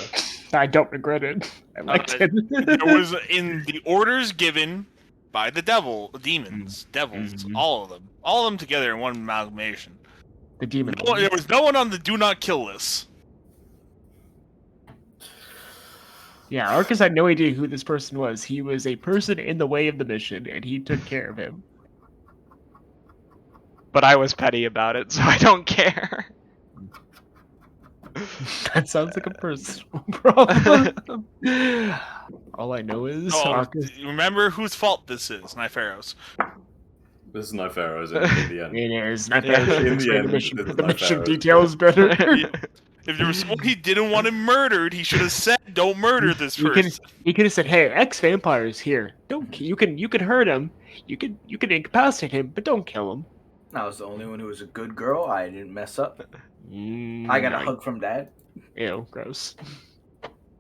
I don't regret it. I liked it. There was in the orders given by the demons, devils, Mhm. all of them together in one amalgamation. The demon There one. was no one on the do not kill list. Yeah, Arcus had no idea who this person was. He was a person in the way of the mission, and he took care of him. but I was petty about it, so I don't care. That sounds like a personal problem. All I know is Oh, Arcus. remember whose fault this is? Nypharo's. This is Nypharo's in the end. It is not Yeah. fair. In the Explain the end, mission. this is The mission Nypharo's details better. If there was someone he didn't want him murdered, he should have said, "Don't murder this You can. person." He could have said, "Hey, ex vampires here. Don't. You can hurt him. You can incapacitate him, but don't kill him." I was the only one who was a good girl. I didn't mess up. Mm, I got a hug from Dad. Ew, gross.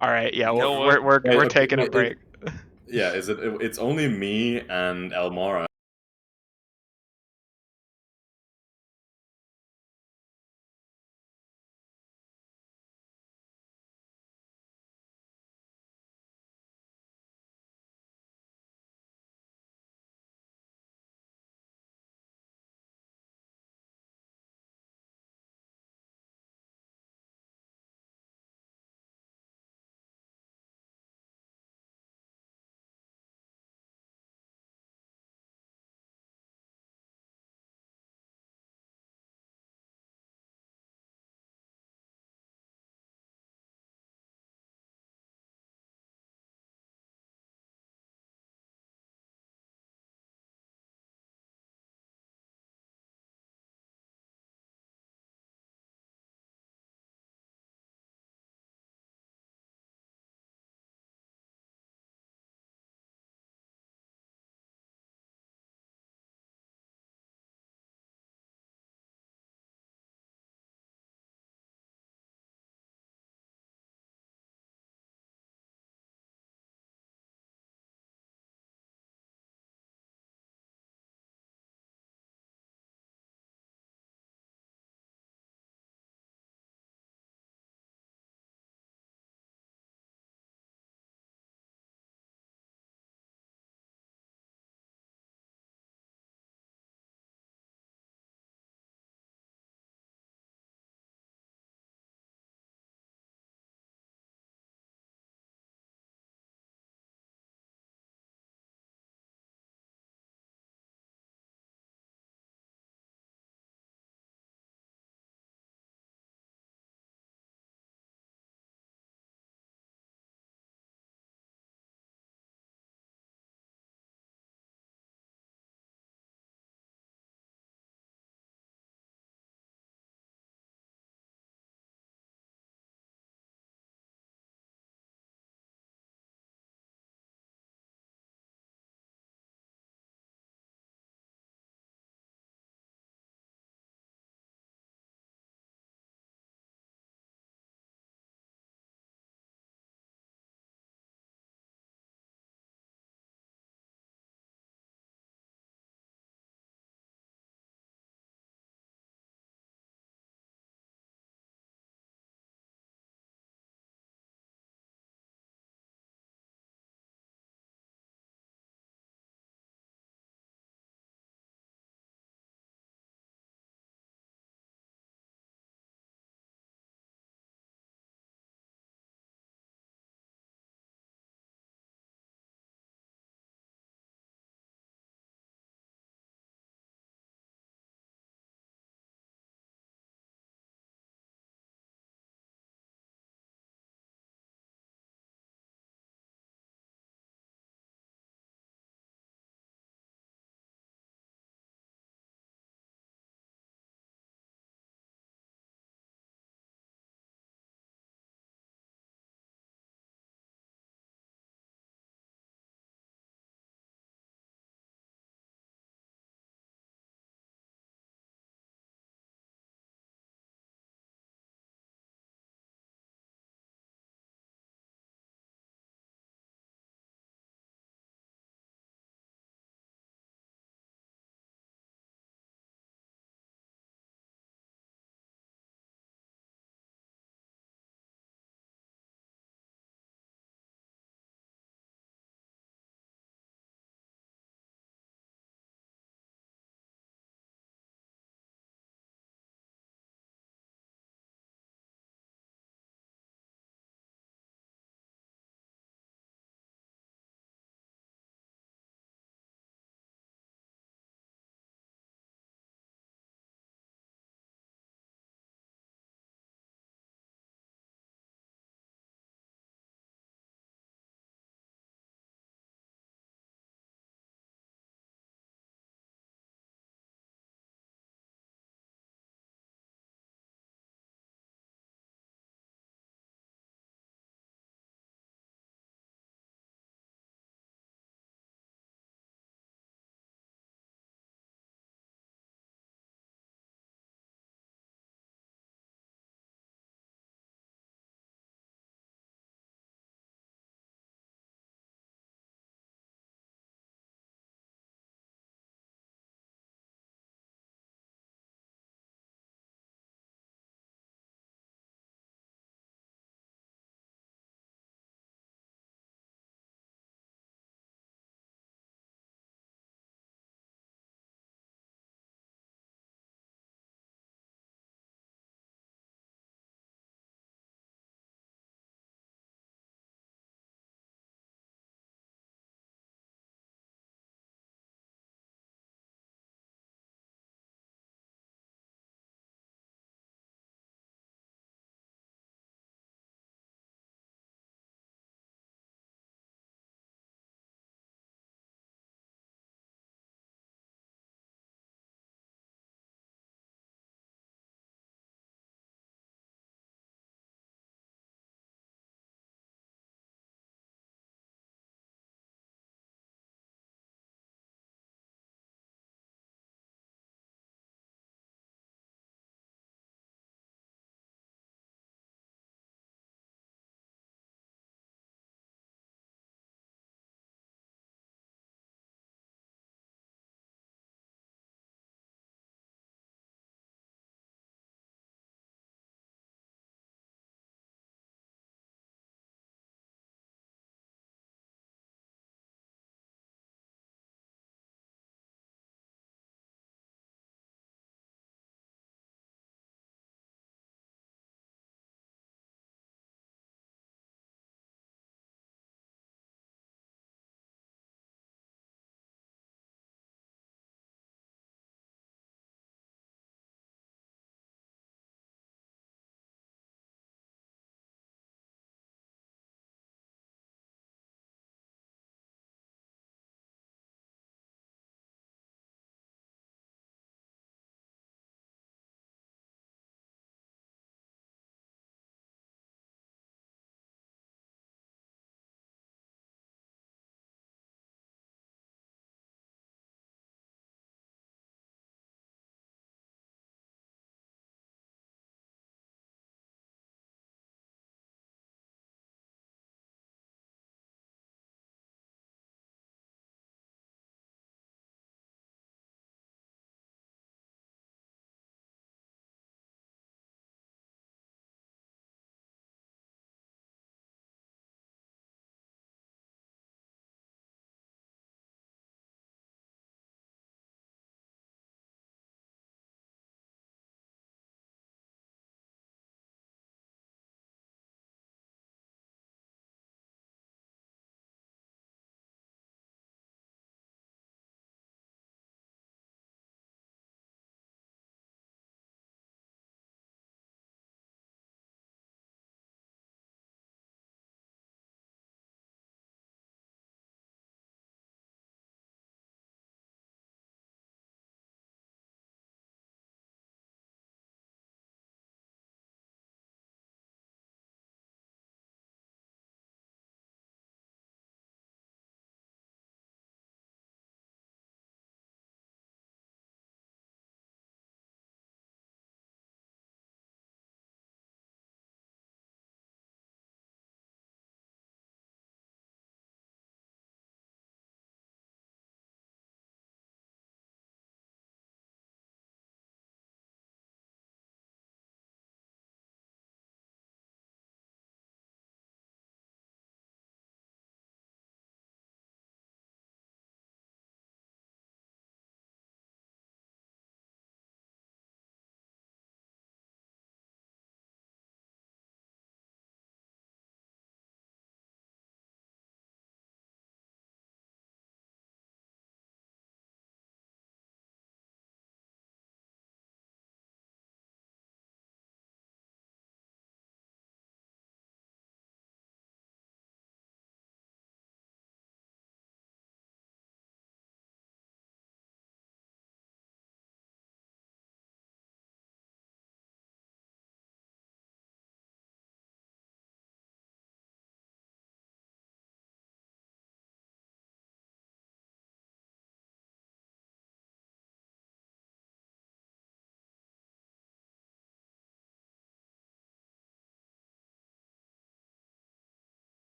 All right, yeah, You know we're what? we're Okay, taking a break. Yeah, it's only me and Elmara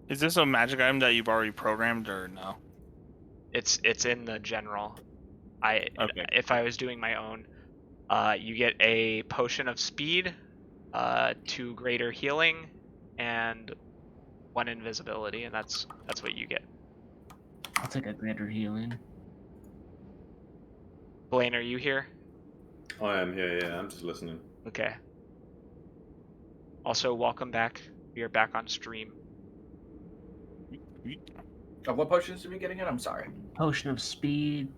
Is this a magic item that you've already programmed or no? It's in the general. Okay. If I was doing my own, you get a potion of speed, 2 greater healing, and 1 invisibility, and that's what you get. I'll take a greater healing. Blaine, are you here? I am here, yeah, I'm just listening. Okay. Also, welcome back. We are back on stream. What potions are we getting in? I'm sorry. Potion of speed,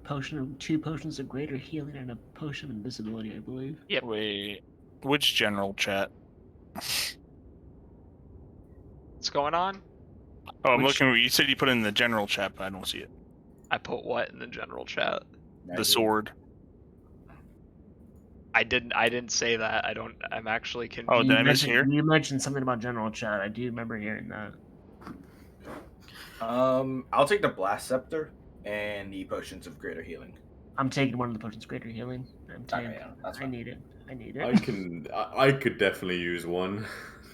2 potions of greater healing, and a potion of invisibility, I believe. Yep. Wait, which general chat? What's going on? Oh, I'm Which- looking. You said you put it in the general chat, but I don't see it. I put what in the general chat? The sword. I didn't say that. I'm actually confused. Oh, did I miss here? You mentioned something about general chat. I do remember hearing that. I'll take the blast scepter and the potions of greater healing. I'm taking one of the potions of greater healing. I'm taking. Okay, yeah, that's I fine. need it. I need it. I could definitely use one.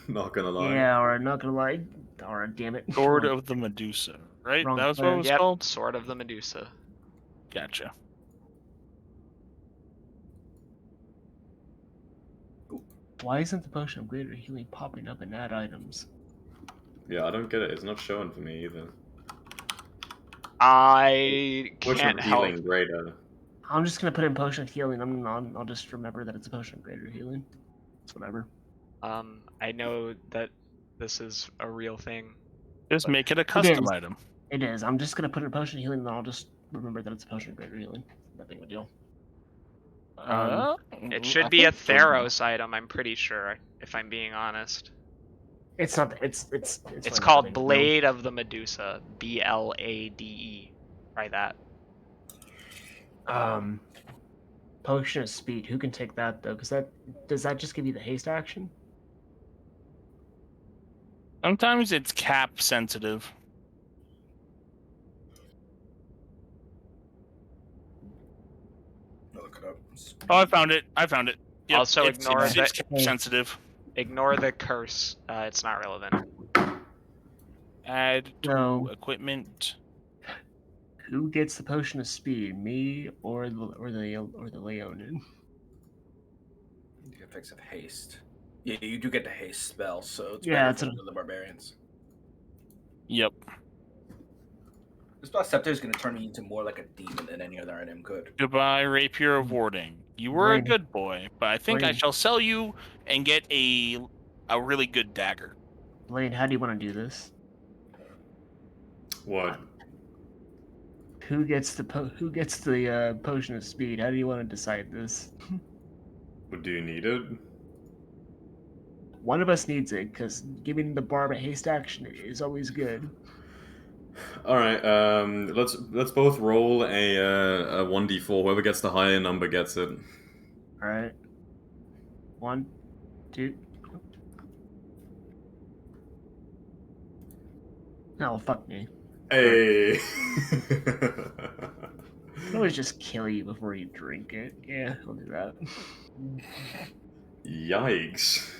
Not gonna lie. Yeah, or not gonna lie. Or damn it. Sword of the Medusa, right? Wrong That was what player. it was Yep, called? Sword of the Medusa. Gotcha. Why isn't the potion of greater healing popping up in add items? Yeah, I don't get it. It's not showing for me either. I Potion can't of help. healing greater. I'm just gonna put in potion of healing. I'll just remember that it's a potion of greater healing. It's whatever. I know that this is a real thing. Just But- make it a custom is. item. It is. I'm just gonna put in potion of healing, and I'll just remember that it's a potion of greater healing. That big of a deal. It should be a Theros item, I'm pretty sure, if I'm being honest. It's not. It's It's really not called that big of a deal. Blade of the Medusa. BLADE. Try that. Potion of speed. Who can take that though? Because does that just give you the haste action? Sometimes it's cap sensitive. Look it up. Oh, I found it. Yep, Also it's ignore it's cap sensitive. Ignore the curse. It's not relevant. Add to No. equipment. Who gets the potion of speed? Me or the Leonin? The effects of haste. Yeah, you do get the haste spell, so it's Yeah, better it's for the barbarians. Yep. This blast scepter is going to turn me into more like a demon than any other item could. Goodbye, Rapier of Warding. You were a Blaine. good boy, but I think I Blaine. shall sell you and get a really good dagger. Blaine, how do you want to do this? What? Who gets the potion of speed? How do you want to decide this? Do you need it? One of us needs it because giving the barb a haste action is always good. All right. Let's both roll a 1d4. Whoever gets the higher number gets it. All right. 1, 2. Oh fuck me! Hey. I always just kill you before you drink it. Yeah, I'll do that. Yikes.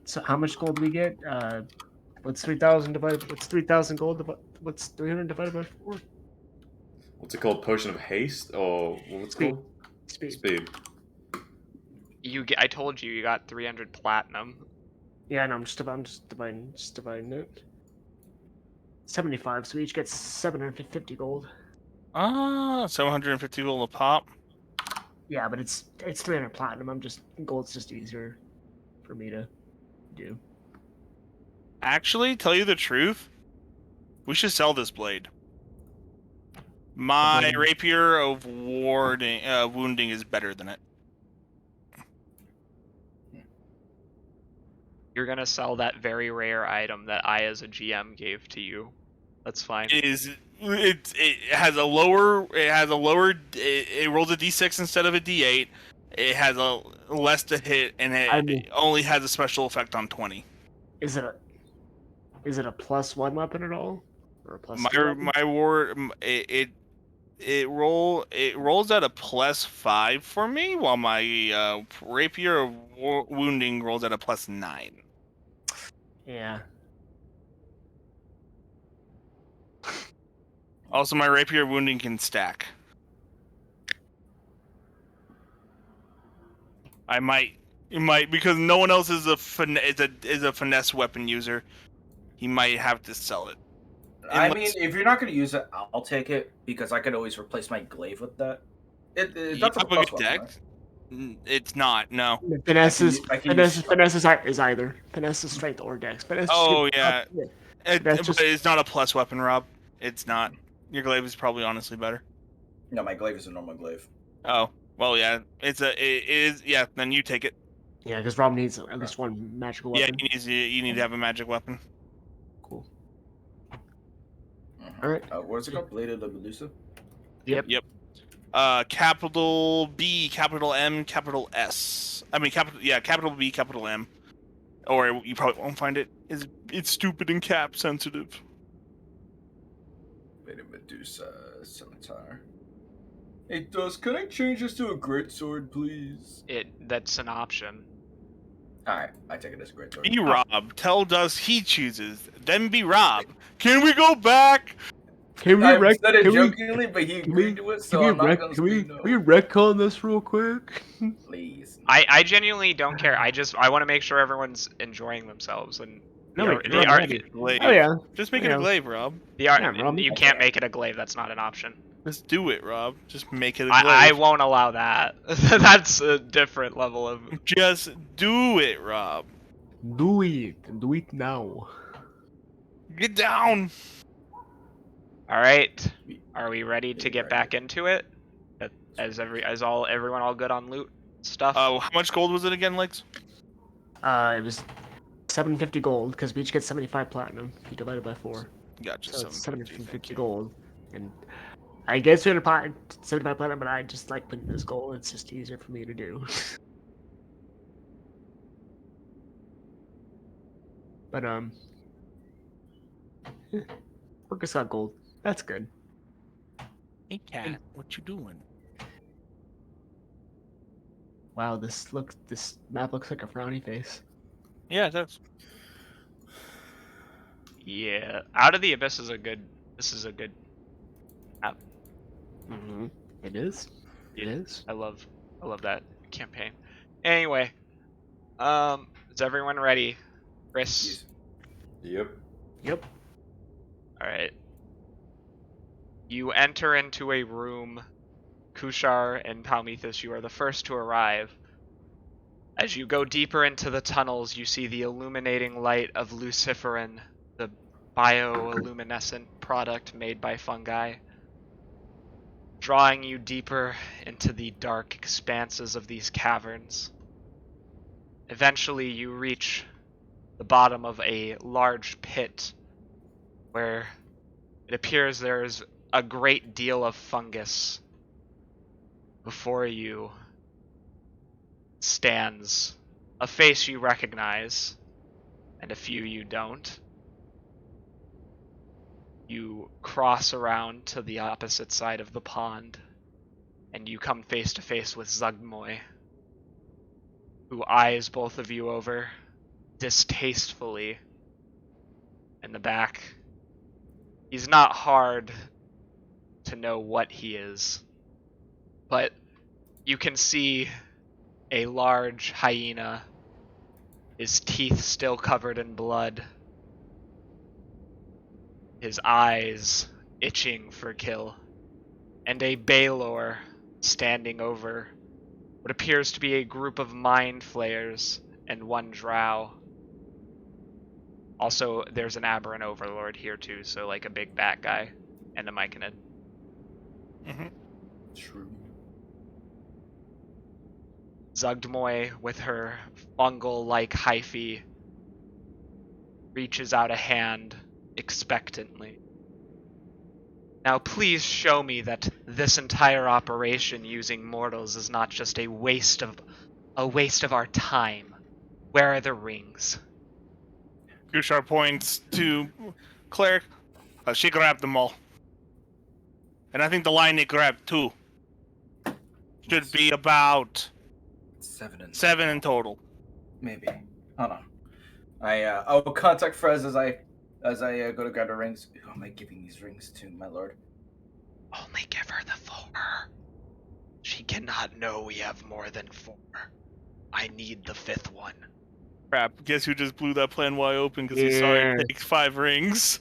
So how much gold do we get? What's 3,000 divided? What's 3,000 gold? What's 300 divided by 4? What's it called? Potion of haste, or what's it Speed. called? Speed. Speed. I told you got 300 platinum. Yeah, no, I'm just dividing it. 75, so we each get 750 gold. 750 gold a pop. Yeah, but it's 300 platinum. Gold's just easier for me to do. Actually, tell you the truth, we should sell this blade. My blade? Rapier of Wounding is better than it. You're gonna sell that very rare item that I, as a GM, gave to you. That's fine. It rolls a d6 instead of a d8. It has a less to hit, and it only has a special effect on 20. Is it a +1 weapon at all, or a +2 weapon? My ward it rolls at a +5 for me, while my Rapier of Wounding rolls at a +9. Yeah. Also, my rapier wounding can stack. You might, because no one else is a finesse weapon user. He might have to sell it. I mean, if you're not going to use it, I'll take it because I could always replace my glaive with that. You That's a have a plus good weapon, deck. It's not. No. Finesse I can use is either. Finesse is strength or dex. Finesse Oh yeah. That's But just- it's not a plus weapon, Rob. It's not. Your glaive is probably honestly better. No, my glaive is a normal glaive. Oh well, yeah. It is. Yeah. Then you take it. Yeah, because Rob needs at least one magical Yeah. weapon. You need to have a magic weapon. Cool. Mhm. All right. What is it called? Blade of the Medusa? Yep. Capital B, capital M, capital S. I mean, capital B, capital M. Or you probably won't find it. It's stupid and cap sensitive. Blade of Medusa scimitar. Hey, can I change this to a greatsword, please? That's an option. Alright, I take it as a greatsword. Be Rob. Tell Dust he chooses. Then be Rob. Can we go back? Can we I rec- said it can we- jokingly, but he can we- agreed to it, can so we I'm not rec- gonna can we say no. can we retcon this real quick? Please. I genuinely don't care. I want to make sure everyone's enjoying themselves and No, the, you're the, already. Glaive. Oh yeah. Just make it Yeah. a glaive, Rob. Yeah, Rob, you make can't make it a glaive. That's not an option. Just do it, Rob. Just make it a glaive. I won't allow that. That's a different level of. Just do it, Rob. Do it. Do it now. Get down. All right. Are we ready to get Right. back into it? Everyone all good on loot stuff? How much gold was it again, Lex? It was 750 gold because we each get 75 platinum. You divide it by 4, Gotcha. so it's 750. 750 gold. And I get 75 platinum, but I just like putting this gold. It's just easier for me to do. But Orcus got gold. That's good. Hey, cat. What you doing? Wow, this map looks like a frowny face. Yeah, that's. Yeah. Out of the Abyss is a good. This is a good. Mm-hmm. It is. It is. I love that campaign. Anyway, is everyone ready? Chris. Yep. Yep. All right. You enter into a room. Kushar and Palmethus, you are the first to arrive. As you go deeper into the tunnels, you see the illuminating light of luciferin, the bioluminescent product made by fungi, drawing you deeper into the dark expanses of these caverns. Eventually, you reach the bottom of a large pit where it appears there's a great deal of fungus. Before you stands a face you recognize, and a few you don't. You cross around to the opposite side of the pond, and you come face to face with Zugmoy, who eyes both of you over distastefully in the back. He's not hard to know what he is, but you can see a large hyena, his teeth still covered in blood, his eyes itching for kill, and a Baelor standing over what appears to be a group of mind flayers and one drow. Also, there's an aberrant overlord here too, so like a big bat guy and a myconid. Mm-hmm. True. Zugdmoy, with her fungal-like hyphae, reaches out a hand expectantly. Now please show me that this entire operation using mortals is not just a waste of our time. Where are the rings? Kushar points to Cleric. She grabbed them all. And I think the line they grabbed too. Should be about 7 7 in total. Maybe. Hold on. I will contact Frez as I go to grab the rings. Who am I giving these rings to, my lord? Only give her the 4. She cannot know we have more than 4. I need the 5th one. Crap. Guess who just blew that plan wide open because he saw Yeah. it takes 5 rings.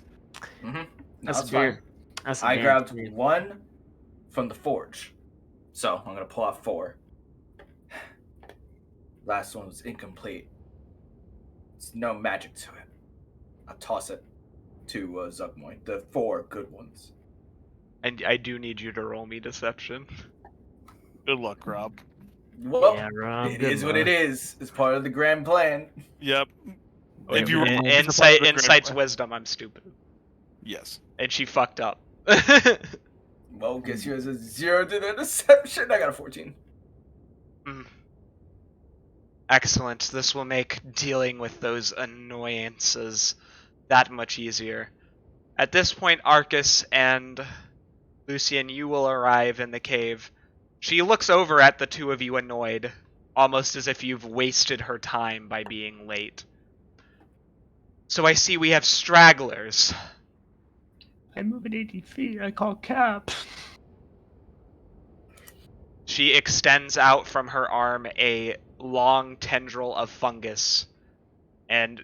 Mm-hmm. No, That's it's a fine. beer. That's a I damn grabbed beer. 1 from the forge, so I'm gonna pull out 4. Last one was incomplete. There's no magic to it. I'll toss it to Zugmoy. The 4 good ones. And I do need you to roll me deception. Good luck, Rob. Well, Yeah, Rob, it good is what it luck. is. It's part of the grand plan. Yep. Wait If a you minute. roll, it's a part of the grand Insight's plan. wisdom, I'm stupid. Yes. And she fucked up. Well, guess you has a 0 to the deception. I got a 14. Excellent. This will make dealing with those annoyances that much easier. At this point, Arcus and Lucian, you will arrive in the cave. She looks over at the two of you annoyed, almost as if you've wasted her time by being late. So I see we have stragglers. I'm moving 80 feet. I call cap. She extends out from her arm a long tendril of fungus. And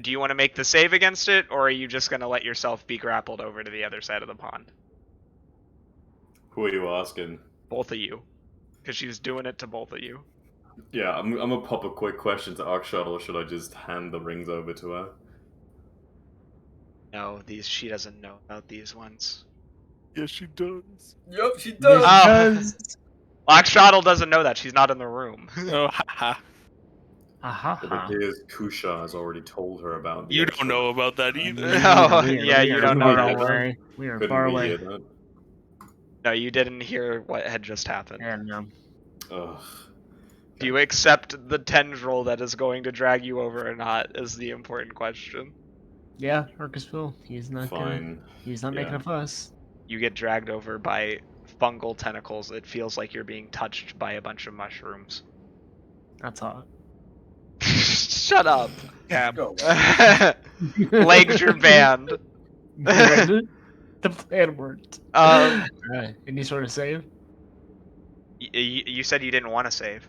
do you want to make the save against it, or are you just going to let yourself be grappled over to the other side of the pond? Who are you asking? Both of you. Because she's doing it to both of you. Yeah, I'm gonna pop a quick question to Akshat, or should I just hand the rings over to her? No, she doesn't know about these ones. Yes, she does. Yep, she Yes, does. Oh. does. Akshotl doesn't know that. She's not in the room. Oh, haha. It appears Kusha has already told her about the You extra- don't know about that either. No, yeah, you don't know far that. away. We are Couldn't far we away. hear that? No, you didn't hear what had just happened. Yeah, no. Ugh. Do you accept the tendril that is going to drag you over or not is the important question. Yeah, Arcusville. He's not gonna. Fine. He's not making Yeah. a fuss. You get dragged over by fungal tentacles. It feels like you're being touched by a bunch of mushrooms. That's hot. Shut up. Cap. Go. Legs your band. the plan worked. Um, Any sort of save? you said you didn't want to save.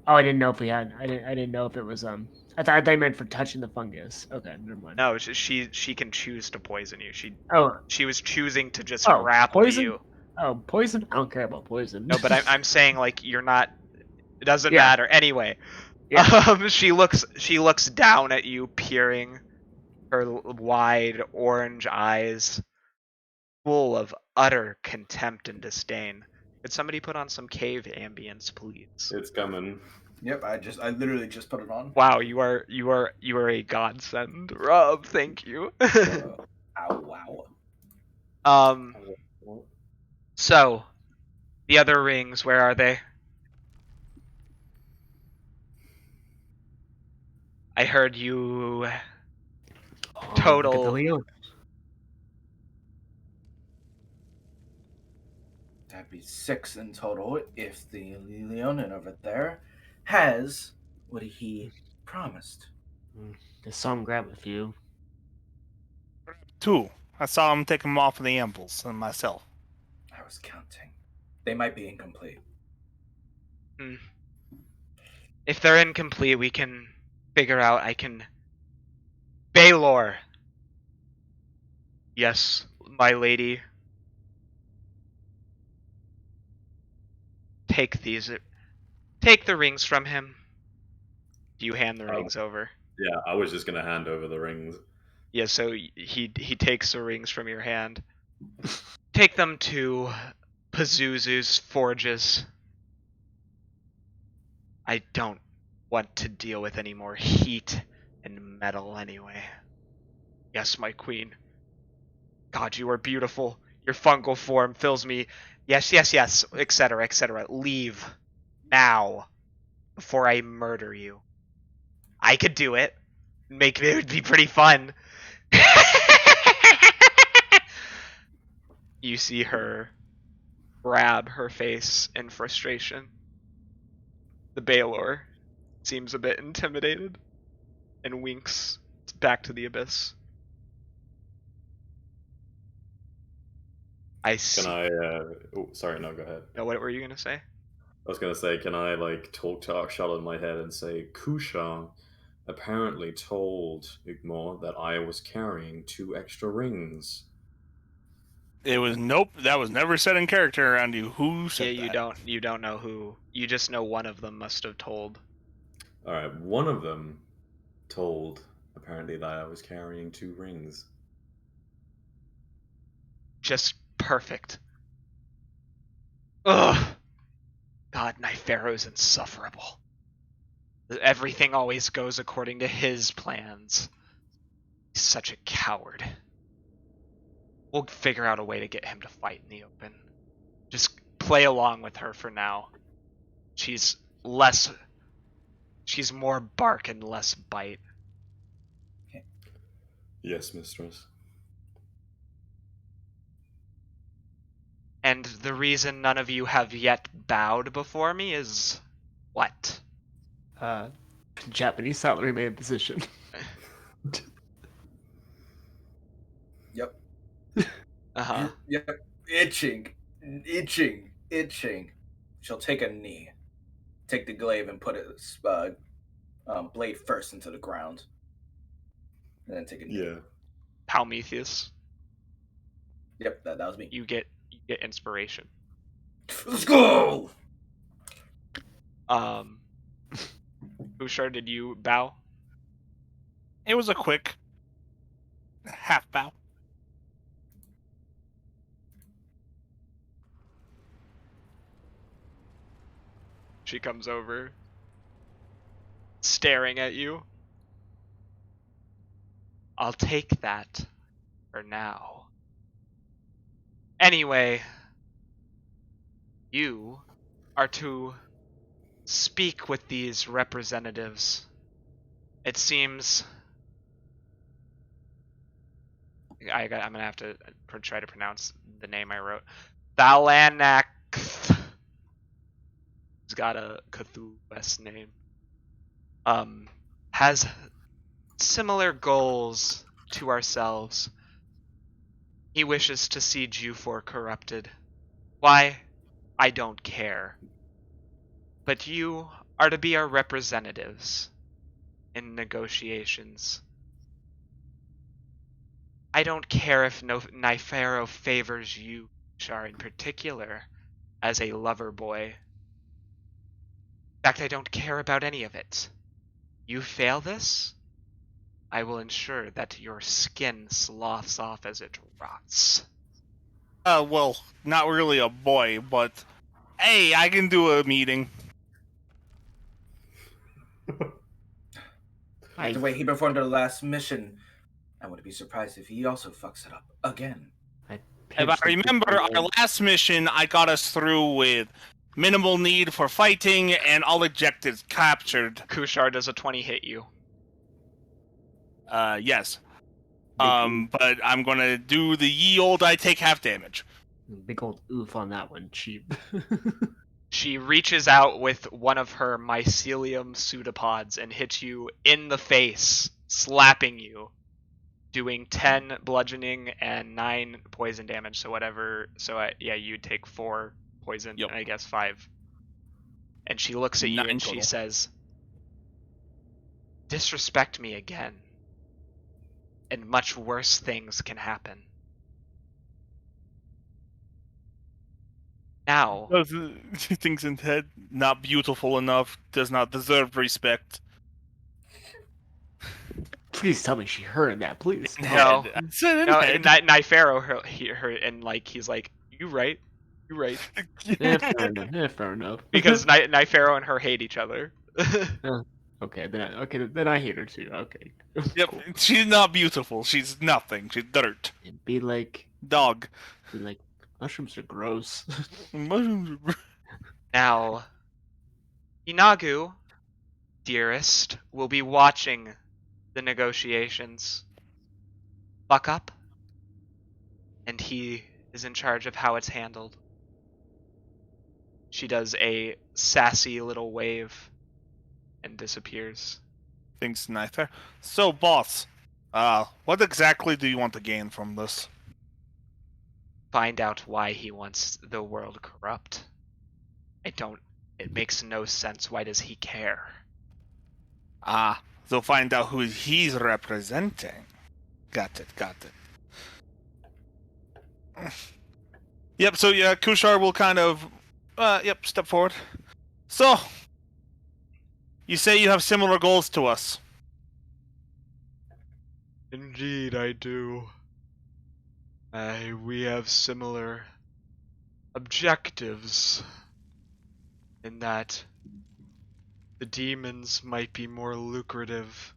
Oh, I didn't know if we had. I didn't know if it was. I thought they meant for touching the fungus. Okay, never mind. No, she can choose to poison you. Oh, She was choosing to just Oh, grapple poison? you. oh, poison. I don't care about poison. No, but I'm saying like you're not. It doesn't Yeah. matter anyway. Yeah. She looks down at you, peering, her wide orange eyes full of utter contempt and disdain. Could somebody put on some cave ambience, please? It's coming. Yep, I literally just put it on. Wow, you are a godsend, Rob. Thank you. Ow, wow. So the other rings, where are they? I heard you Oh, total- look at the Leo. That'd be 6 in total if the Leonin over there has what he promised. The song grab a few. 2. I saw him take them off of the ambles and myself. I was counting. They might be incomplete. If they're incomplete, we can figure out. I can. Baylor. Yes, my lady. Take these. Take the rings from him. Do you hand the rings over? Yeah, I was just gonna hand over the rings. Yeah, so he takes the rings from your hand. Take them to Pazuzu's forges. I don't want to deal with any more heat and metal anyway. Yes, my queen. God, you are beautiful. Your fungal form fills me. Yes, etc., etc. Leave. Now. Before I murder you. I could do it. It would be pretty fun. You see her grab her face in frustration. The Baylor seems a bit intimidated. and winks back to the abyss. I see. Can I? Oh, sorry. No, go ahead. No, what were you gonna say? I was gonna say, can I like talk to Charlotte in my head and say, Kusha apparently told Igmore that I was carrying 2 extra rings. It was nope. That was never said in character around you. Who said Yeah, that? you don't know who. You just know one of them must have told. All right, one of them told apparently that I was carrying 2 rings. Just perfect. Ugh. God, Nypharo's insufferable. Everything always goes according to his plans. He's such a coward. We'll figure out a way to get him to fight in the open. Just play along with her for now. She's more bark and less bite. Yes, mistress. And the reason none of you have yet bowed before me is what? Japanese salaryman position. Yep. Uh-huh. Yep. Itching. She'll take a knee. Take the glaive and put its blade first into the ground. And then take a knee. Yeah. Palmetheus, Yep, that was me. you get inspiration. Let's go! Ushar, did you bow? It was a quick half bow. She comes over, staring at you. I'll take that for now. Anyway, you are to speak with these representatives. It seems I'm gonna have to try to pronounce the name I wrote. Thalanax. He's got a Cthulhu-esque name. Has similar goals to ourselves. He wishes to see Jufor corrupted. Why? I don't care. But you are to be our representatives in negotiations. I don't care if Nypharo favors you, Shar, in particular, as a lover boy. In fact, I don't care about any of it. You fail this, I will ensure that your skin sloughs off as it rots. Well, not really a boy, but hey, I can do a meeting. The way he performed our last mission, I wouldn't be surprised if he also fucks it up again. If I remember, our last mission, I got us through with minimal need for fighting and all objectives captured. Kushar, does a 20 hit you? Yes. But I'm gonna do the ye old I take half damage. Big old oof on that one, cheap. She reaches out with one of her mycelium pseudopods and hits you in the face, slapping you, doing 10 bludgeoning and 9 poison damage. So whatever. So yeah, you'd take 4 poison, Yep. and I guess 5. And she looks at you 9 and she total. says, "Disrespect me again, and much worse things can happen." Now, Those things in head not beautiful enough, does not deserve respect. Please tell me she heard that, please. In No. head. I said in no, head. Nypharo, her, and like he's like, "You right, you right," Yeah, fair enough. Yeah, fair enough. because Nypharo and her hate each other. Okay, then I hate her too. Okay. Yep, Cool. she's not beautiful. She's nothing. She's dirt. Be like, Dog. mushrooms are gross. Now, Inagu, dearest, will be watching the negotiations. Buck up, and he is in charge of how it's handled. She does a sassy little wave and disappears. Thinks Nypharo. So, boss, what exactly do you want to gain from this? Find out why he wants the world corrupt. It makes no sense. Why does he care? So find out who he's representing. Got it. Yep, so yeah, Kushar will kind of, step forward. So, you say you have similar goals to us. Indeed, I do. We have similar objectives in that the demons might be more lucrative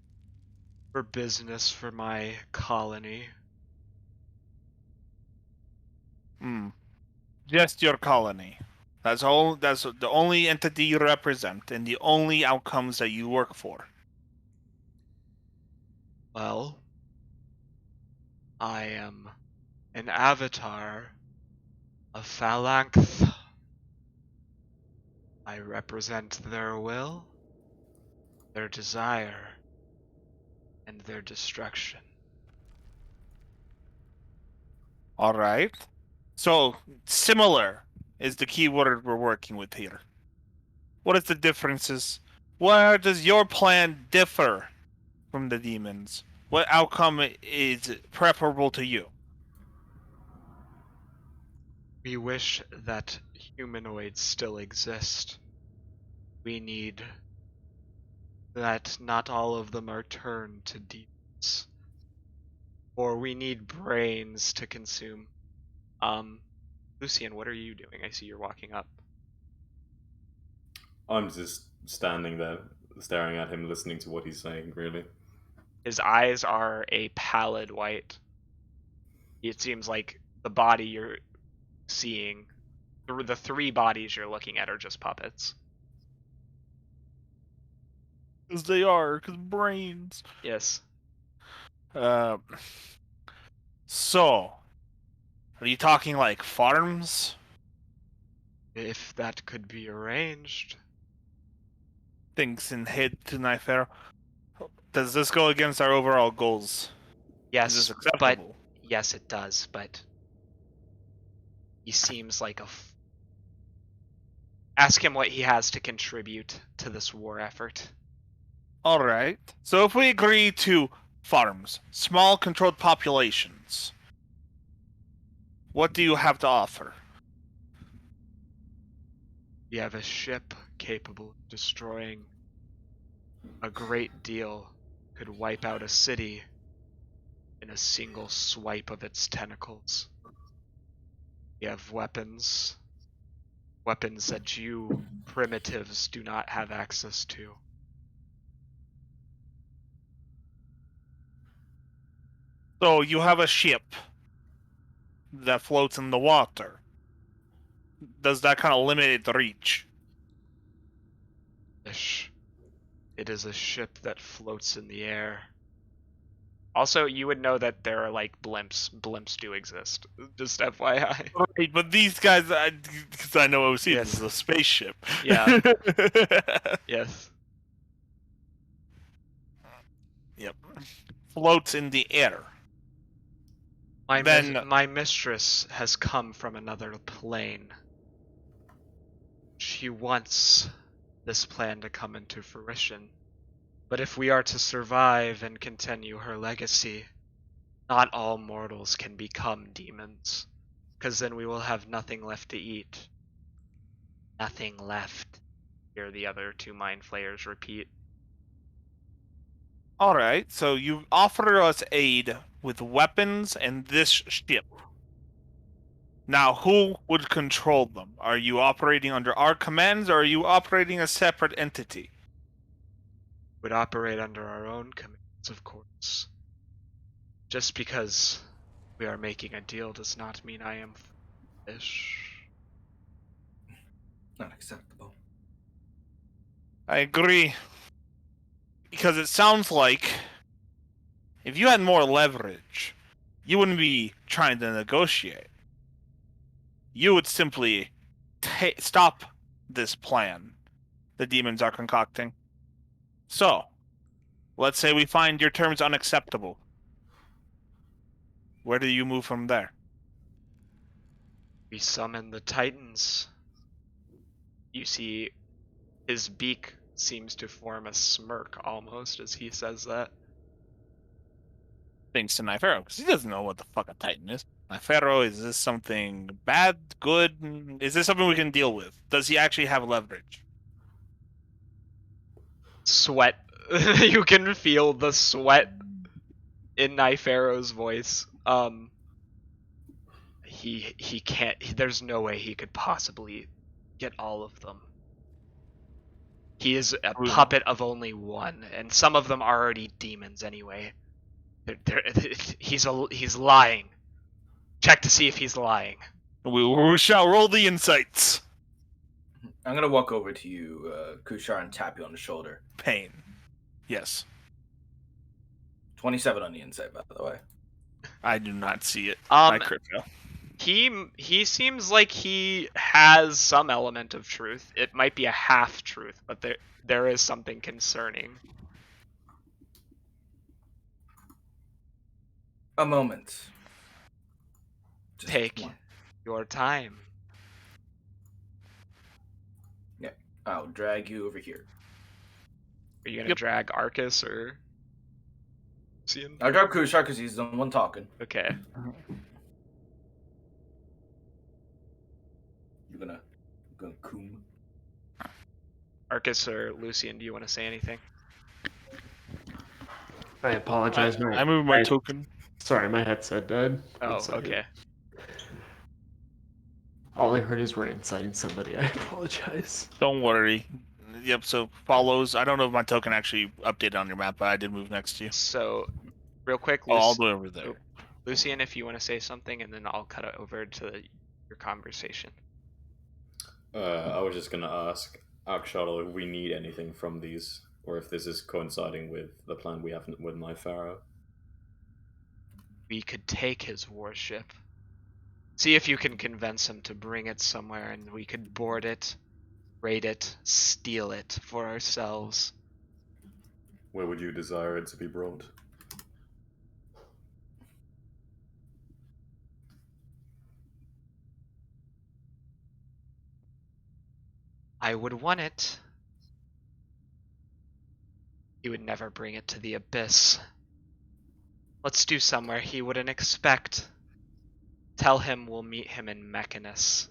for business for my colony. Just your colony. That's all. That's the only entity you represent, and the only outcomes that you work for. Well, I am an avatar of Phalanx. I represent their will, their desire, and their destruction. All right. So similar is the key word we're working with here. What is the differences? Where does your plan differ from the demons? What outcome is preferable to you? We wish that humanoids still exist. We need that not all of them are turned to demons. Or we need brains to consume. Lucian, what are you doing? I see you're walking up. I'm just standing there, staring at him, listening to what he's saying, really. His eyes are a pallid white. It seems like the body you're seeing, the three bodies you're looking at are just puppets. Because they are, because brains. Yes. So, are you talking like farms? If that could be arranged. Thinks in head to Nypharo. Does this go against our overall goals? Yes, Is this but acceptable? yes, it does. But he seems like Ask him what he has to contribute to this war effort. All right. So if we agree to farms, small controlled populations, what do you have to offer? We have a ship capable of destroying a great deal. Could wipe out a city in a single swipe of its tentacles. We have weapons that you primitives do not have access to. So you have a ship that floats in the water. Does that kind of limit its reach? It is a ship that floats in the air. Also, you would know that there are like blimps. Blimps do exist. Just FYI. Right, but these guys, because I know OC, Yes. this is a spaceship. Yeah. Yes. Yep. Floats in the air. My mistress has come from another plane. She wants this plan to come into fruition. But if we are to survive and continue her legacy, not all mortals can become demons. Because then we will have nothing left to eat. Nothing left. Hear the other two mind flayers repeat. Alright, so you offer us aid with weapons and this ship. Now, who would control them? Are you operating under our commands, or are you operating a separate entity? Would operate under our own commands, of course. Just because we are making a deal does not mean I am foolish. Not acceptable. I agree. Because it sounds like if you had more leverage, you wouldn't be trying to negotiate. You would simply stop this plan the demons are concocting. So, Let's say we find your terms unacceptable. Where do you move from there? We summon the Titans. You see, his beak seems to form a smirk almost as he says that. Thanks to Nypharo, because he doesn't know what the fuck a Titan is. Nypharo, is this something bad, good? Is this something we can deal with? Does he actually have leverage? Sweat. You can feel the sweat in Nypharo's voice. He can't. There's no way he could possibly get all of them. He is a puppet of only one, and some of them are already demons anyway. He's lying. Check to see if he's lying. We shall roll the insights. I'm gonna walk over to you, Kushar, and tap you on the shoulder. Pain. Yes. 27 on the inside, by the way. I do not see it. I crit fail. He seems like he has some element of truth. It might be a half truth, but there is something concerning. A moment. Just Take one. your time. Yeah, I'll drag you over here. Are you gonna drag Arcus or Lucian? I'll drag Kushar because he's the one talking. Okay. You're gonna coom. Arcus or Lucian, do you want to say anything? I apologize. I moved my token. Sorry, my headset died. Oh, okay. All I heard is we're inciting somebody. I apologize. Don't worry. Yep, so follows. I don't know if my token actually updated on your map, but I did move next to you. So, real quick, I'll do it over there. Lucian, if you want to say something, and then I'll cut it over to your conversation. I was just gonna ask Akshar if we need anything from these, or if this is coinciding with the plan we have with Nypharo. We could take his warship. See if you can convince him to bring it somewhere, and we could board it, raid it, steal it for ourselves. Where would you desire it to be brought? I would want it. He would never bring it to the abyss. Let's do somewhere he wouldn't expect. Tell him we'll meet him in Mechanus.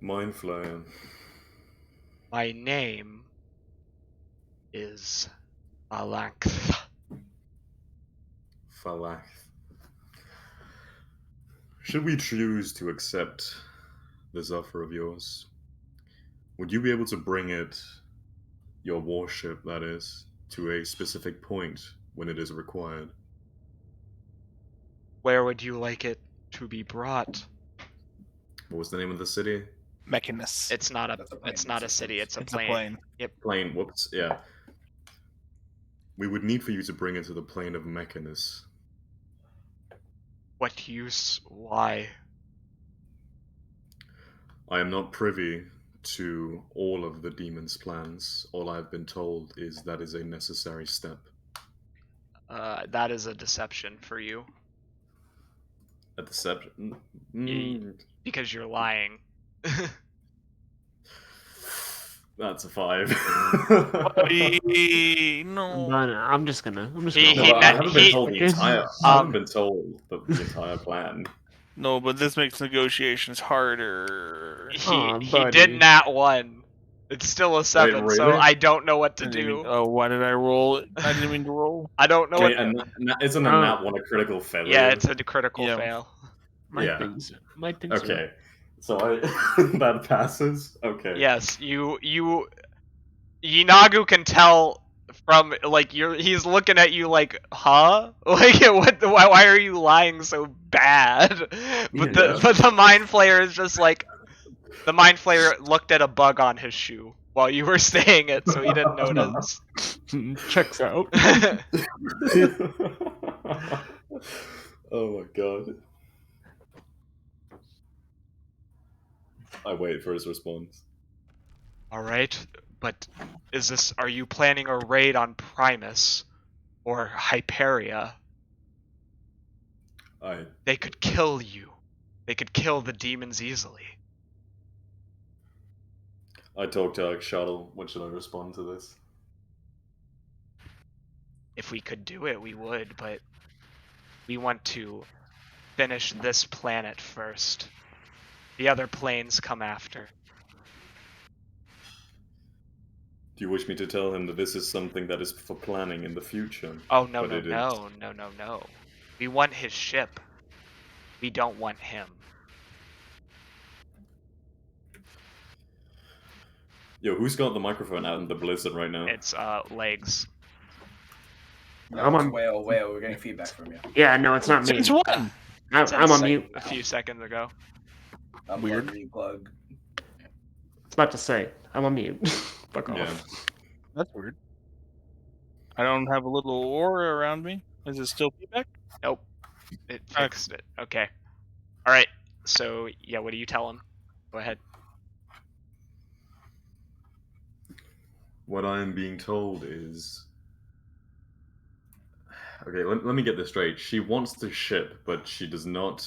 Mind Flayer. My name is Malankth. Falath. Should we choose to accept this offer of yours, would you be able to bring it, your warship that is, to a specific point when it is required? Where would you like it to be brought? What was the name of the city? Mechanus. It's not a city, it's a plane. Yep. Plane, whoops, yeah. We would need for you to bring it to the plane of Mechanus. What use? Why? I am not privy to all of the demon's plans. All I've been told is that is a necessary step. That is a deception for you. A deception? Because you're lying. That's a 5. No. I'm just gonna. I haven't been told the entire. I haven't been told the entire plan. No, but this makes negotiations harder. He did nat 1. It's still a 7, Wait, really? so I don't know what to do. Oh, why did I roll it? I didn't mean to roll. I don't know what. Isn't a nat 1 a critical failure? Yeah, it's a critical fail. My things okay. So that passes? Okay. Yes, Yinagu can tell from, like, he's looking at you like, huh? Like, why are you lying so bad? But the Mind Flayer is just like, the Mind Flayer looked at a bug on his shoe while you were saying it, so he didn't notice. Checks out. Oh my god. I wait for his response. Alright, But are you planning a raid on Primus or Hyperia? They could kill you. They could kill the demons easily. I talked to Shuttle. What should I respond to this? If we could do it, we would, but we want to finish this planet first. The other planes come after. Do you wish me to tell him that this is something that is for planning in the future? Oh, no, But no, it is- no, no, no, no. We want his ship. We don't want him. Yo, who's got the microphone out in the blizzard right now? It's, Legs. No, I'm it's on- Whale, we're getting feedback from you. Yeah, no, it's not me. Since when? I'm on mute. A few seconds ago. Weird. Replug. It's about to say, I'm on mute. Fuck off. Yeah. That's weird. I don't have a little aura around me. Is it still feedback? Nope. It fixed it. Okay. Alright. So, yeah, what do you tell him? Go ahead. What I am being told is... Okay, let me get this straight. She wants the ship, but she does not...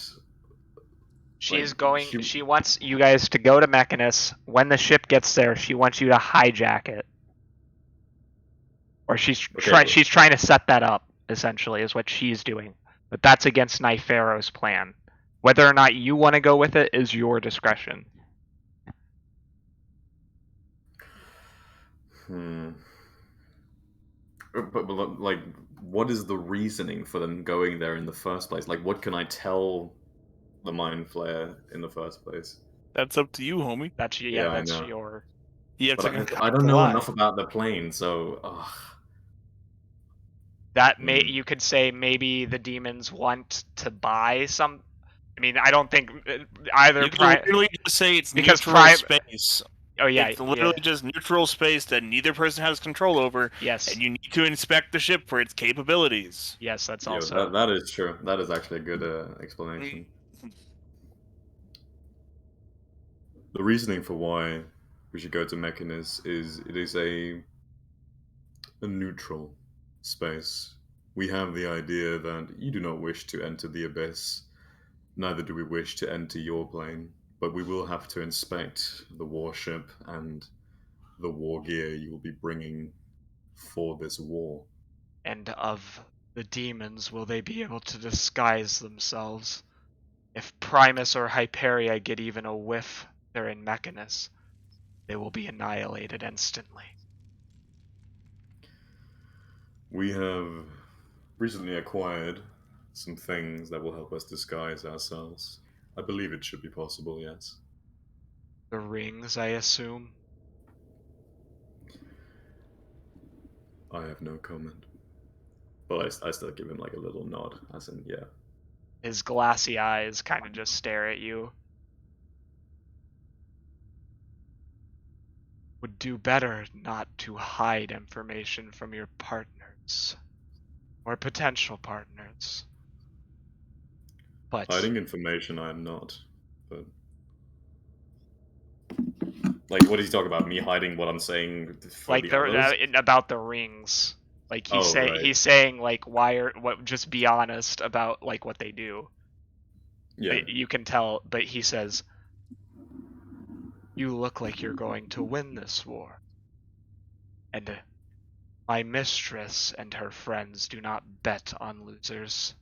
She's Like, she wants you guys to go to Mechanus. When the ship gets there, she wants you to hijack it. Or she's trying to set that up, essentially, is what she's doing. But that's against Nypharo's plan. Whether or not you want to go with it is your discretion. But, like, what is the reasoning for them going there in the first place? Like, what can I tell the Mind Flayer in the first place? That's up to you, homie. That's Yeah, I that's know. your. You have But to I don't know lie. enough about the plane, so... That you could say maybe the demons want to buy some. I mean, I don't think either. You can literally just say it's because neutral space. Oh yeah, It's literally just neutral space that neither person has control over. Yes. And you need to inspect the ship for its capabilities. Yes, that's Yeah, also. that is true. That is actually a good explanation. The reasoning for why we should go to Mechanus is it is a neutral space. We have the idea that you do not wish to enter the abyss, neither do we wish to enter your plane, but we will have to inspect the warship and the war gear you will be bringing for this war. And of the demons, will they be able to disguise themselves? If Primus or Hyperia get even a whiff, they're in Mechanus, they will be annihilated instantly. We have recently acquired some things that will help us disguise ourselves. I believe it should be possible, yes. The rings, I assume? I have no comment. But I still give him like a little nod, as in, yeah. His glassy eyes kind of just stare at you. Would do better not to hide information from your partners. Or potential partners. But Hiding information I am not, but... Like, what did he talk about? Me hiding what I'm saying for like the others? about the rings. Like he's he's saying like just be honest about like what they do. Yeah. You can tell, but he says, "You look like you're going to win this war." And my mistress and her friends do not bet on losers.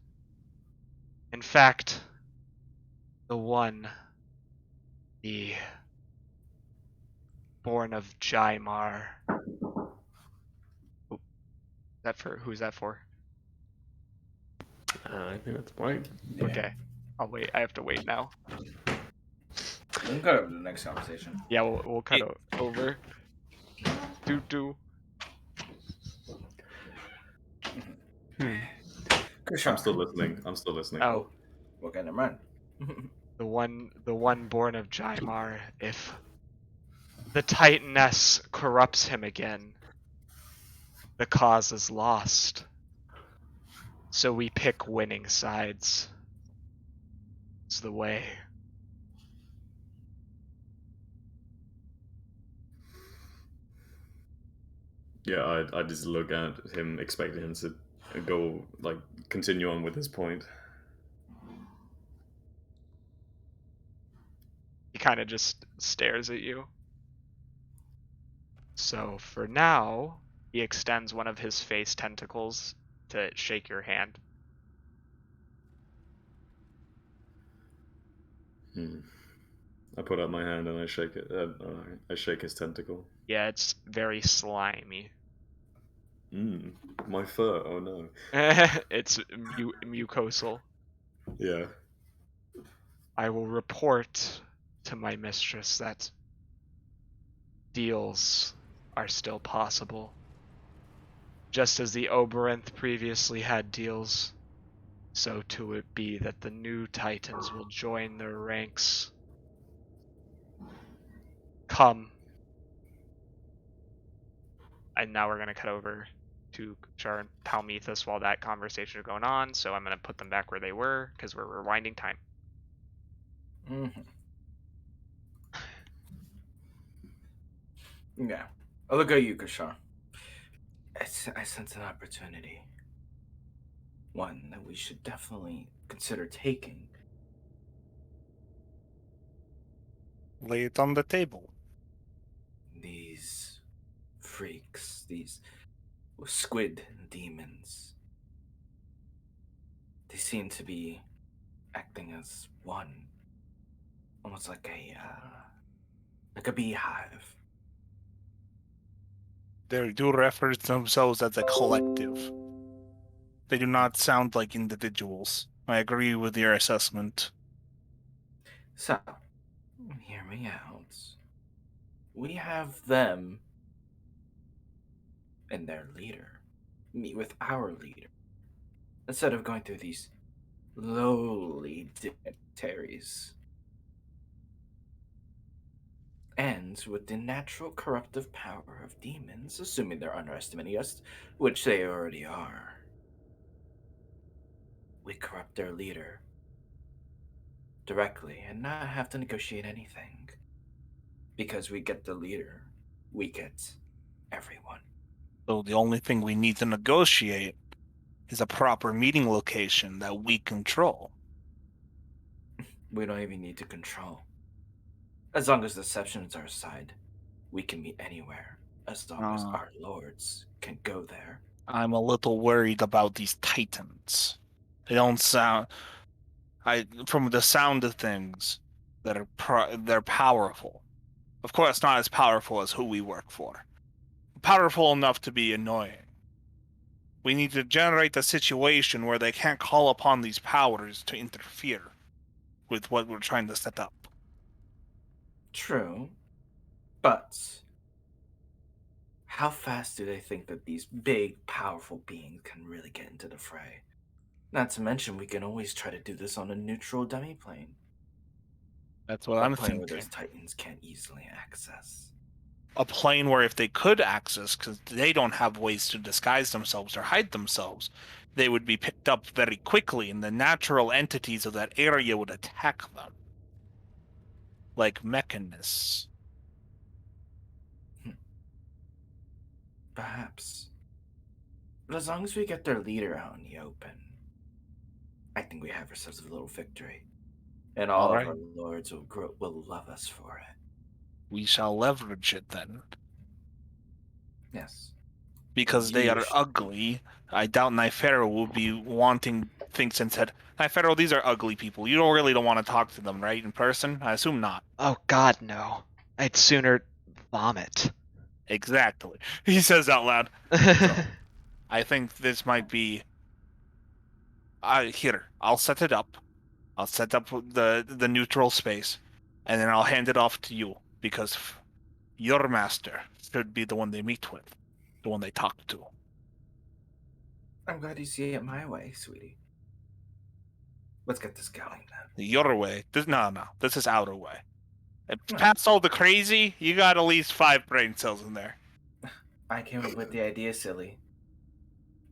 In fact, the born of Jaimar. Who's that for? I think that's fine. Yeah. Okay. I'll wait. I have to wait now. We can cut over to the next conversation. Yeah, we'll cut over. Do. I'm still listening. Oh, Okay, never mind. the one born of Jaimar. If the Titaness corrupts him again, the cause is lost. So we pick winning sides. It's the way. Yeah, I just look at him, expecting him to go, like, continue on with his point. He kind of just stares at you. So for now, he extends one of his face tentacles to shake your hand. I put up my hand and I shake it. I shake his tentacle. Yeah, it's very slimy. My fur. Oh no. It's mucosal. Yeah. I will report to my mistress that deals are still possible. Just as the Oberonth previously had deals, so too it be that the new Titans will join their ranks. Come. And now we're going to cut over to Kuchar and Palmethus while that conversation is going on, so I'm going to put them back where they were, because we're rewinding time. Yeah. I'll look at you, Kashar. I sense an opportunity. One that we should definitely consider taking. Lay it on the table. These freaks, these squid demons, they seem to be acting as one, almost like a beehive. They do refer to themselves as a collective. They do not sound like individuals. I agree with your assessment. So, hear me out. We have them and their leader meet with our leader instead of going through these lowly dignitaries. And with the natural corruptive power of demons, assuming they're underestimating us, which they already are, we corrupt their leader directly and not have to negotiate anything. Because we get the leader, we get everyone. So the only thing we need to negotiate is a proper meeting location that we control. We don't even need to control. As long as deceptions are aside, we can meet anywhere. As long as our lords can go there. I'm a little worried about these titans. They don't sound... from the sound of things, they're powerful. Of course, not as powerful as who we work for. Powerful enough to be annoying. We need to generate a situation where they can't call upon these powers to interfere with what we're trying to set up. True. But how fast do they think that these big, powerful beings can really get into the fray? Not to mention, we can always try to do this on a neutral demi-plane. That's what A I'm plane where thinking. those titans can't easily access. A plane where if they could access, because they don't have ways to disguise themselves or hide themselves, they would be picked up very quickly, and the natural entities of that area would attack them. Like mechanists. Perhaps. But as long as we get their leader out in the open, I think we have ourselves a little victory. And all of our lords will love us for it. We shall leverage it then. Yes. Because they are ugly, I doubt Nypharo will be wanting things and said, Nypharo, these are ugly people. You don't want to talk to them, right, in person? I assume not. Oh god, no. I'd sooner vomit. Exactly. He says out loud. So, I think this might be... here, I'll set it up. I'll set up the neutral space, and then I'll hand it off to you, because your master should be the one they meet with, the one they talk to. I'm glad you see it my way, sweetie. Let's get this going then. Your way? No, this is our way. Past all the crazy, you got at least 5 brain cells in there. I came up with the idea, silly.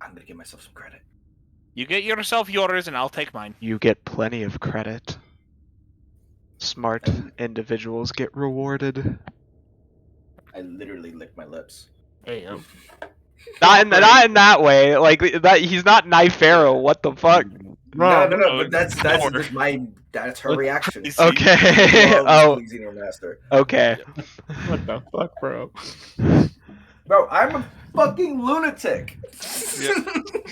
I'm gonna give myself some credit. You get yourself yours, and I'll take mine. You get plenty of credit. Smart individuals get rewarded. I literally licked my lips. Hey, yo. Not in that way. Like that, he's not Nypharo. What the fuck? No, Bro, but that's just that's her What? reaction. You see, Okay. She loves Oh, pleasing her master. okay. what the fuck, bro? Bro, I'm a fucking lunatic.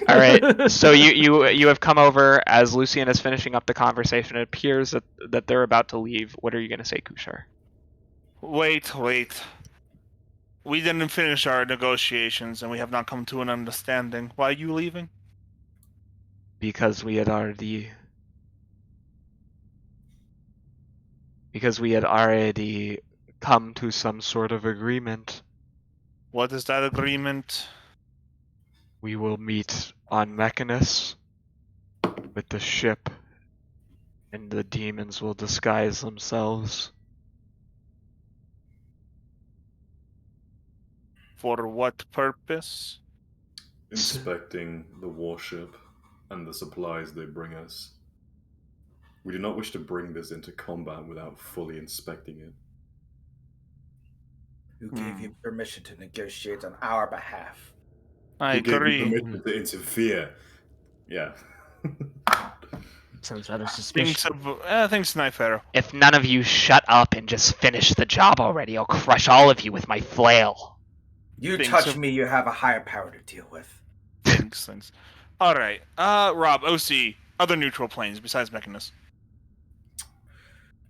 All right. So you have come over as Lucian is finishing up the conversation. It appears that they're about to leave. What are you going to say, Kushar? Wait. We didn't finish our negotiations, and we have not come to an understanding. Why are you leaving? Because we had already come to some sort of agreement. What is that agreement? We will meet on Mechanus with the ship, and the demons will disguise themselves. For what purpose? Inspecting the warship and the supplies they bring us. We do not wish to bring this into combat without fully inspecting it. Who gave you permission to negotiate on our behalf? I Who gave you agree. permission to interfere? Yeah. Sounds rather Thanks, suspicious. thanks, Nypharo. If none of you shut up and just finish the job already, I'll crush all of you with my flail. You Thanks, touch sir. me, you have a higher power to deal with. Thanks. All right. Rob, OC, other neutral planes besides Mechanus.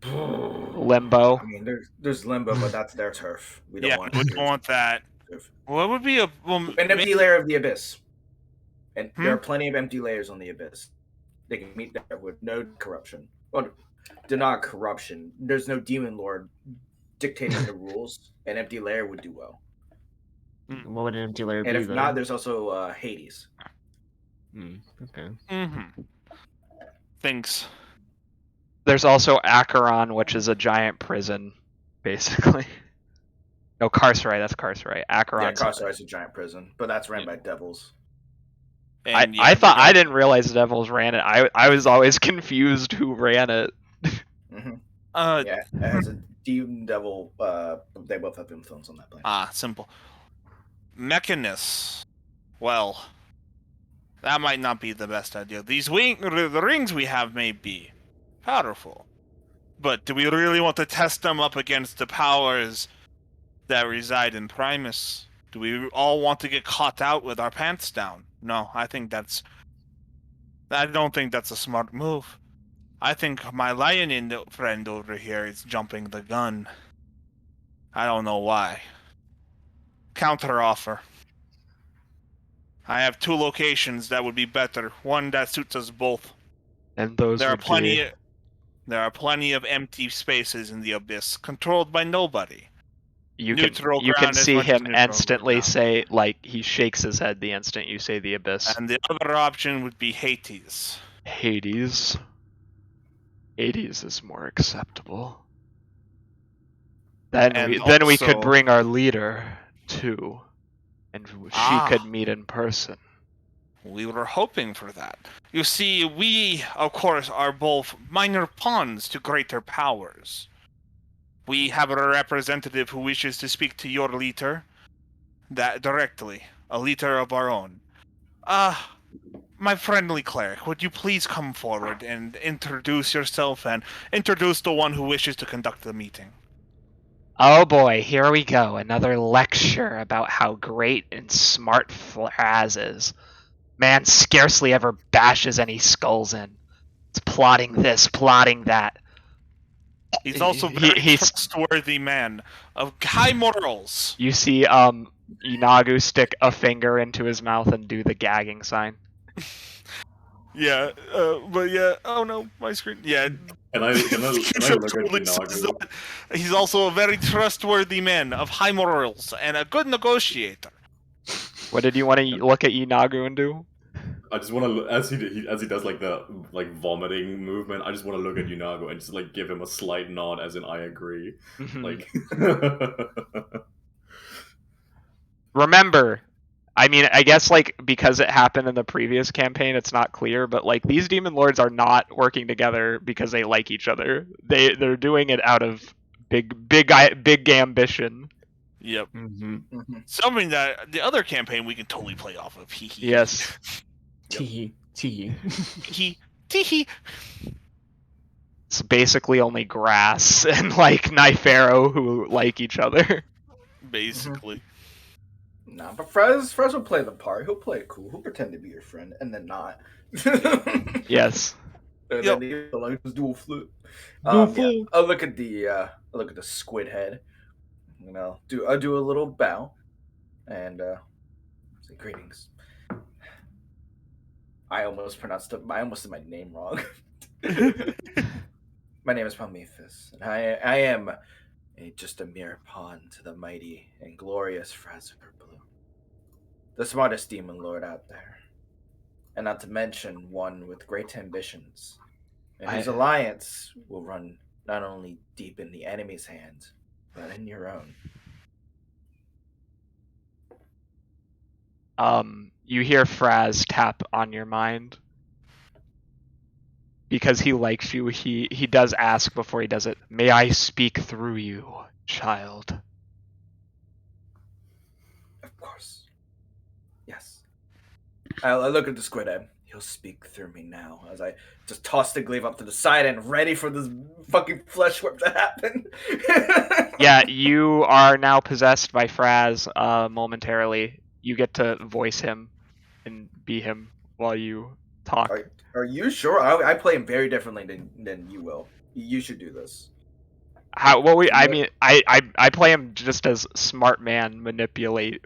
Limbo. I mean, there's limbo, but that's their turf. We don't want. We don't want that. Turf. What would be a An empty layer of the abyss, and Hmm? there are plenty of empty layers on the abyss. They can meet there with no corruption. Well, not corruption. There's no demon lord dictating the rules. An empty layer would do well. What would an empty layer be, And if though? not, there's also Hades. Okay. Mm-hmm. Thanks. There's also Acheron, which is a giant prison, basically. No, Carcerai, that's Carcerai. Acheron's... Yeah, Carcerai is a giant prison, but that's ran by devils. And I thought I didn't realize the Devils ran it. I was always confused who ran it. Mm-hmm. Yeah. It has a demon devil. They both have influence on that planet. Simple. Mechanus. Well, that might not be the best idea. The rings we have may be powerful, but do we really want to test them up against the powers that reside in Primus? Do we all want to get caught out with our pants down? No, I don't think that's a smart move. I think my Lionin friend over here is jumping the gun. I don't know why. Counter offer. I have 2 locations that would be better. One that suits us both. And those There are would plenty. be... There are plenty of empty spaces in the abyss, controlled by nobody. You Neutral can ground as see much as him neutral instantly ground. say, like, he shakes his head the instant you say the abyss. And the other option would be Hades. Hades. Hades is more acceptable. Then we could also- bring our leader too, and she could meet in person. We were hoping for that. You see, we, of course, are both minor pawns to greater powers. We have a representative who wishes to speak to your leader directly, a leader of our own. My friendly cleric, would you please come forward and introduce yourself and introduce the one who wishes to conduct the meeting? Oh boy, here we go. Another lecture about how great and smart Fraz is. Man scarcely ever bashes any skulls in. It's plotting this, plotting that. He's also a very He's- trustworthy man of high morals. You see Inagu stick a finger into his mouth and do the gagging sign. Yeah, but yeah, oh no, my screen. Yeah. Can I look at Totally says Inagu? that. He's also a very trustworthy man of high morals and a good negotiator. What did you want to look at Inagu and do? I just want to look as he does like the vomiting movement. I just want to look at Yunago and just like give him a slight nod, as in I agree. Mhm. Like, Remember, I mean, I guess like because it happened in the previous campaign, it's not clear, but like these demon lords are not working together because they like each other. They're doing it out of big ambition. Yep. Mm-hmm. Something that the other campaign we can totally play off of. Hee hee. Yes. Tee tee. Hee tee hee. It's basically only grass and like Nypharo who like each other. Basically. Nah, but Frez will play the part. He'll play it cool. He'll pretend to be your friend and then not. Yes. And Yep. then he'll like just dual flip. Dual Yeah. flip. I'll look at the squid head. I'll do a little bow and say greetings. I almost said my name wrong. My name is Prometheus, and I am just a mere pawn to the mighty and glorious Frazer Blue, the smartest demon lord out there, and not to mention one with great ambitions, and whose alliance will run not only deep in the enemy's hands, but in your own. You hear Fraz tap on your mind. Because he likes you, he does ask before he does it, "May I speak through you, child?" Of course. Yes. I look at the squid head. He'll speak through me now as I just toss the glaive up to the side and ready for this fucking flesh whip to happen. Yeah, you are now possessed by Fraz momentarily. You get to voice him and be him while you talk. Are you sure? I play him very differently than you will. You should do this. I mean, I play him just as smart man manipulate,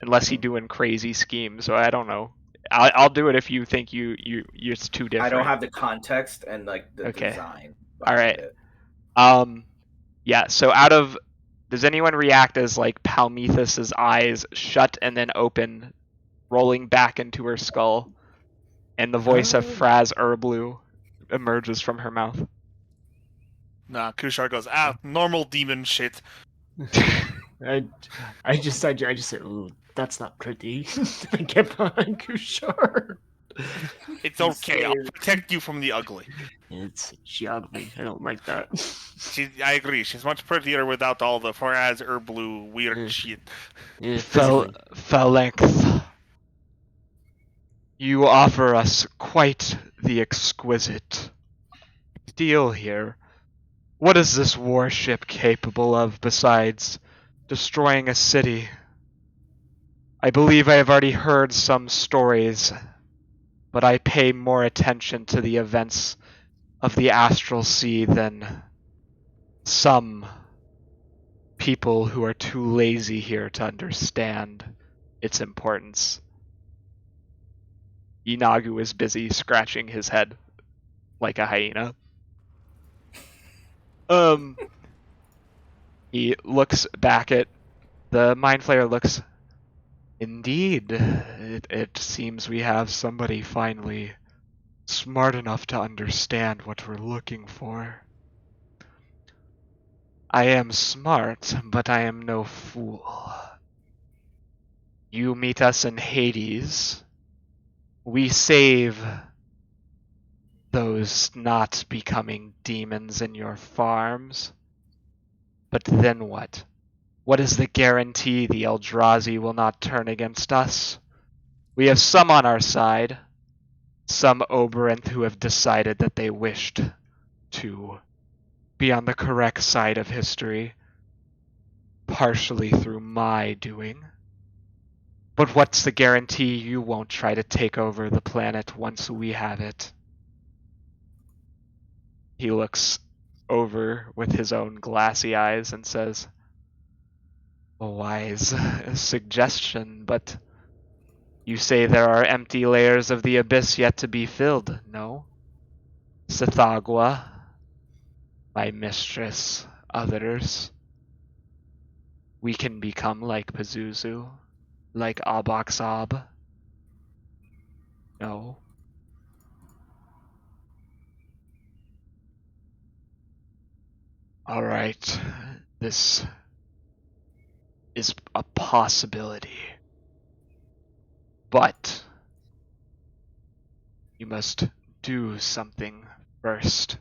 unless he doing crazy schemes. So I don't know. I'll do it if you think it's too different. I don't have the context and like the Okay. design. All right. It. Yeah. So does anyone react as like Palmethus's eyes shut and then open, rolling back into her skull, and the voice of Fraz Urblu emerges from her mouth? Nah, Kushar goes, normal demon shit. I just said, ooh, that's not pretty. I get behind Kushar. It's okay, I'll protect you from the ugly. It's ugly. I don't like that. I agree, she's much prettier without all the Faraz Urblu weird shit. Yeah, Phalanx, you offer us quite the exquisite deal here. What is this warship capable of besides destroying a city? I believe I have already heard some stories, but I pay more attention to the events of the Astral Sea than some people who are too lazy here to understand its importance. Inagu is busy scratching his head like a hyena. He looks back at the Mind Flayer. Looks. Indeed, it seems we have somebody finally smart enough to understand what we're looking for. I am smart, but I am no fool. You meet us in Hades. We save those not becoming demons in your farms. But then what? What is the guarantee the Eldrazi will not turn against us? We have some on our side, some Oberonth who have decided that they wished to be on the correct side of history, partially through my doing. But what's the guarantee you won't try to take over the planet once we have it? He looks over with his own glassy eyes and says, "A wise suggestion, but you say there are empty layers of the abyss yet to be filled, no? Sithagwa, my mistress, others. We can become like Pazuzu, like Abaxab. No. Alright, this is a possibility. But you must do something first.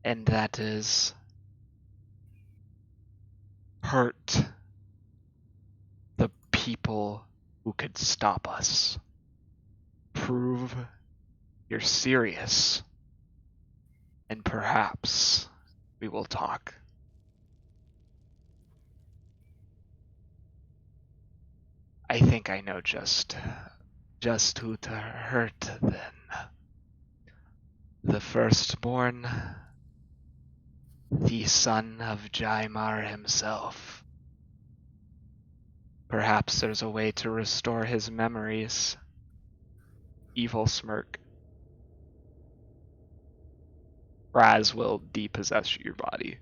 And that is hurt the people who could stop us. Prove you're serious, and perhaps we will talk. I think I know just who to hurt then. The firstborn, the son of Jaimar himself. Perhaps there's a way to restore his memories. Evil smirk. Raz will depossess your body.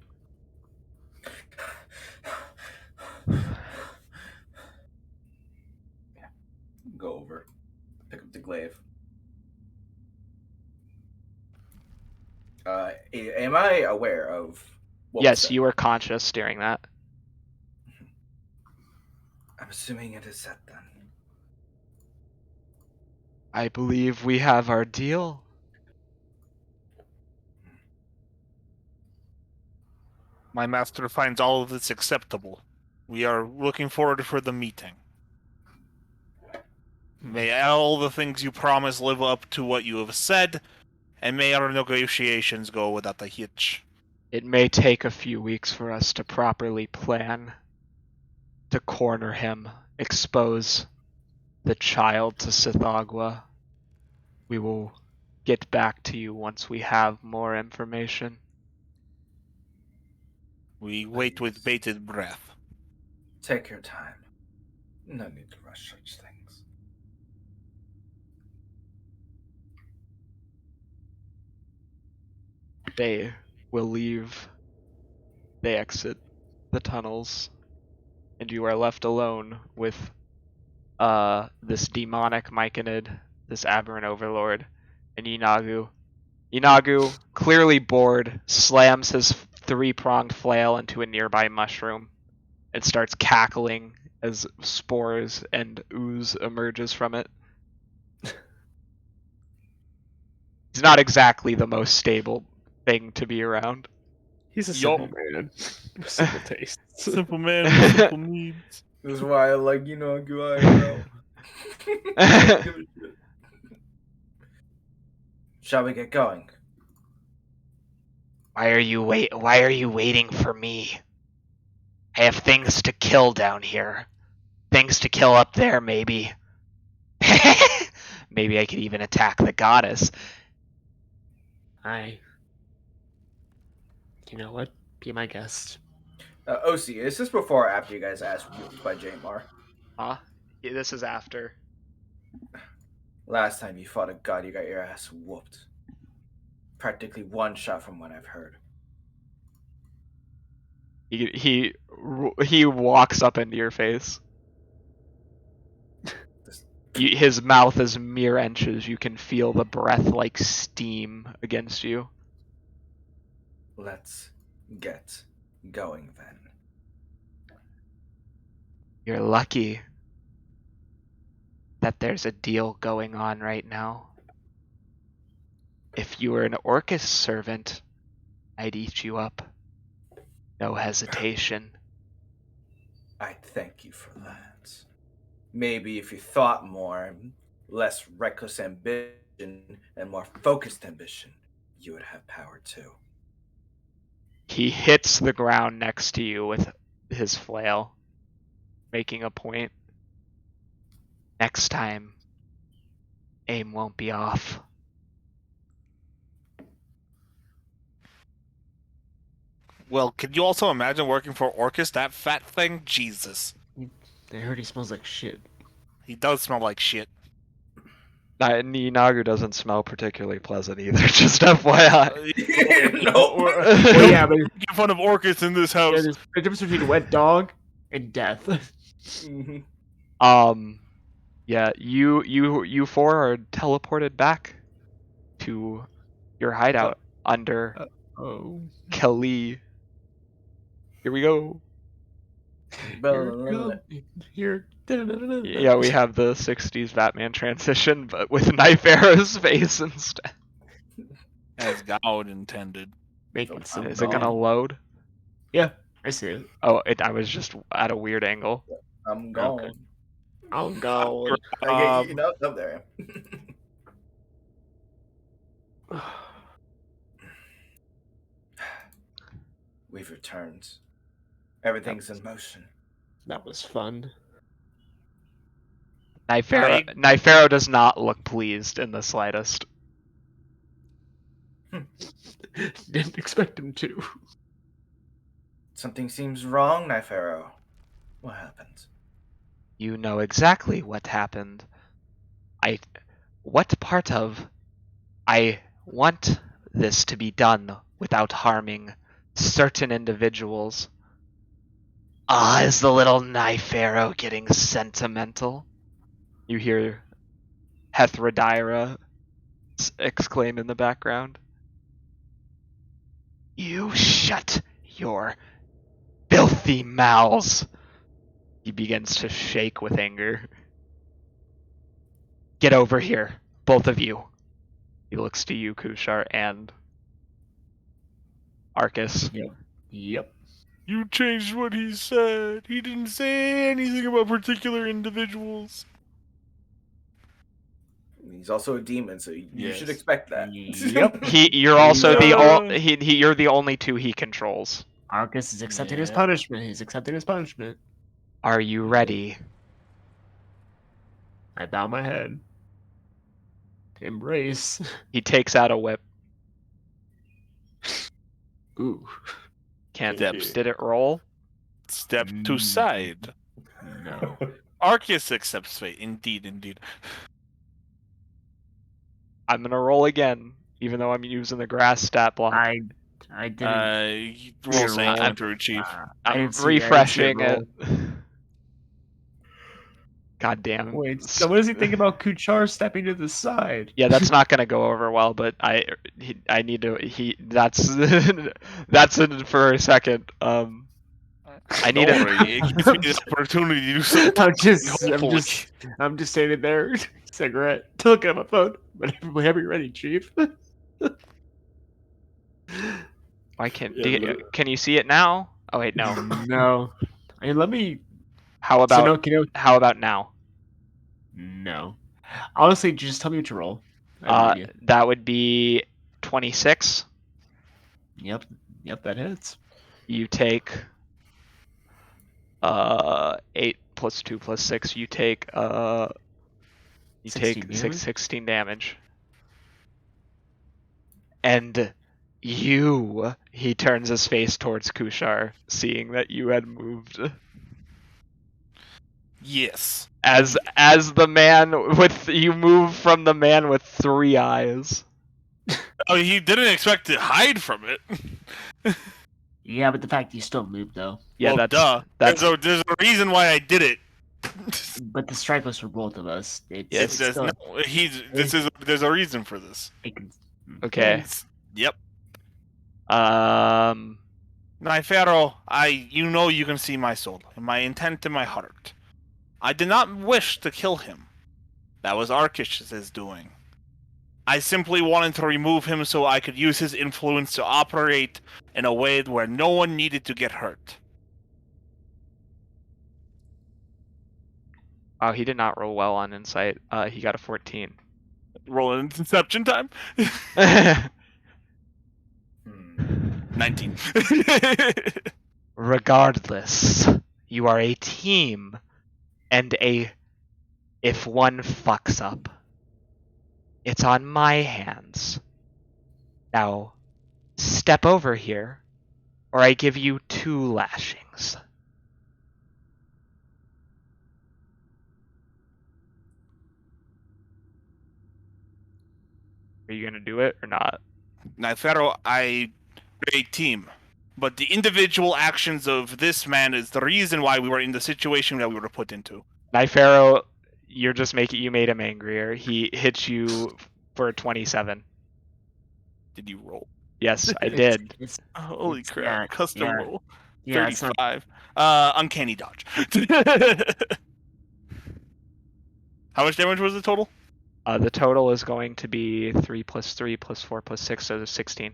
Go over, pick up the glaive. Am I aware of what was Yes, said? you were conscious during that. I'm assuming it is set then. I believe we have our deal. My master finds all of this acceptable. We are looking forward for the meeting. May all the things you promise live up to what you have said, and may our negotiations go without a hitch. It may take a few weeks for us to properly plan, to corner him, expose the child to Sithagwa. We will get back to you once we have more information. We wait with bated breath. Take your time. No need to rush such things. They will leave. They exit the tunnels, and you are left alone with this demonic Myconid, this aberrant overlord, and Inagu. Inagu, clearly bored, slams his three-pronged flail into a nearby mushroom and starts cackling as spores and ooze emerges from it. He's not exactly the most stable thing to be around. He's a Yo. simple man. with simple tastes. Simple man with simple needs. This is why I like, bro. Don't give a shit. Shall we get going? Why are you waiting for me? I have things to kill down here. Things to kill up there, maybe. Maybe I could even attack the goddess. You know what? Be my guest. OC, is this before or after you guys asked whooped by Jamar? Huh? Yeah, this is after. Last time you fought a god, you got your ass whooped. Practically one shot from what I've heard. He walks up into your face. His mouth is mere inches. You can feel the breath like steam against you. Let's get going then. You're lucky that there's a deal going on right now. If you were an Orcus servant, I'd eat you up. No hesitation. I thank you for that. Maybe if you thought more, less reckless ambition, and more focused ambition, you would have power too. He hits the ground next to you with his flail, making a point. Next time, aim won't be off. Well, can you also imagine working for Orcus, that fat thing? Jesus. I heard he smells like shit. He does smell like shit. Inagu doesn't smell particularly pleasant either, just FYI. No. Well, yeah, but Making fun of Orcus in this house. there's a difference between wet dog and death. Mhm. Yeah, you four are teleported back to your hideout under Oh. Kali. Here we go. Here. Yeah, we have the 60s Batman transition, but with Nypharo's face instead. As God intended. Make it simple. Is it gonna load? Yeah, I see it. Oh, I was just at a weird angle. I'm Okay. gone. I'm going. I get eaten up. Oh, there I am. We've returned. Everything's in motion. That was fun. Nypharo does not look pleased in the slightest. Didn't expect him to. Something seems wrong, Nypharo. What happened? You know exactly what happened. What part of I want this to be done without harming certain individuals? Is the little Nypharo getting sentimental? You hear Hethradira exclaim in the background. You shut your filthy mouths! He begins to shake with anger. Get over here, both of you. He looks to you, Kushar, and Arcus. Yep. You changed what he said. He didn't say anything about particular individuals. He's also a demon, so you Yes. should expect that. Yep. You're also Yeah. you're the only two he controls. Arcus is accepting his Yeah. punishment. He's accepting his punishment. Are you ready? I bow my head. Embrace. He takes out a whip. Ooh. Steps. Did it roll? Step to side. No. Arceus accepts fate. Indeed. I'm gonna roll again, even though I'm using the grass stat block. I didn't. Roll saying roll. enter achieve. I I'm didn't see- I didn't see refreshing it it. God damn. Wait, so what does he think about Kuchar stepping to the side? Yeah, that's not gonna go over well, but I need to that's that's it for a second. I need Don't a worry, it gives me the opportunity to do something. I'm just standing there, cigarette, look at my phone. Whenever you're ready, Chief. Why can't can you see it now? Oh wait, no. No. I mean, let me. How about So no, can you? how about now? No. Honestly, just tell me what you roll. I believe you. That would be 26. Yep, that hits. You take 8 plus 2 plus 6. You take 16 damage? 16 damage. And he turns his face towards Kushar, seeing that you had moved. Yes. As the man with you move from the man with 3 eyes. Oh, he didn't expect to hide from it. Yeah, but the fact you still moved though. Yeah, well, that's there's a reason why I did it. But the strike was for both of us. Yes, There's a reason for this. okay. Yep. Nypharo, you can see my soul, and my intent in my heart. I did not wish to kill him. That was Arcish's doing. I simply wanted to remove him so I could use his influence to operate in a way where no one needed to get hurt. Oh, he did not roll well on insight. He got a 14. Rolling inception time. 19. Regardless, you are a team, and if one fucks up, it's on my hands. Now, step over here, or I give you 2 lashings. Are you gonna do it or not? Nypharo, we're a team. But the individual actions of this man is the reason why we were in the situation that we were put into. Nypharo, you made him angrier. He hits you for 27. Did you roll? Yes, I did. Holy crap. Yeah, Custom yeah. roll. Yeah, it's not 35. Uncanny dodge. How much damage was the total? The total is going to be 3 plus 3 plus 4 plus 6, so 16.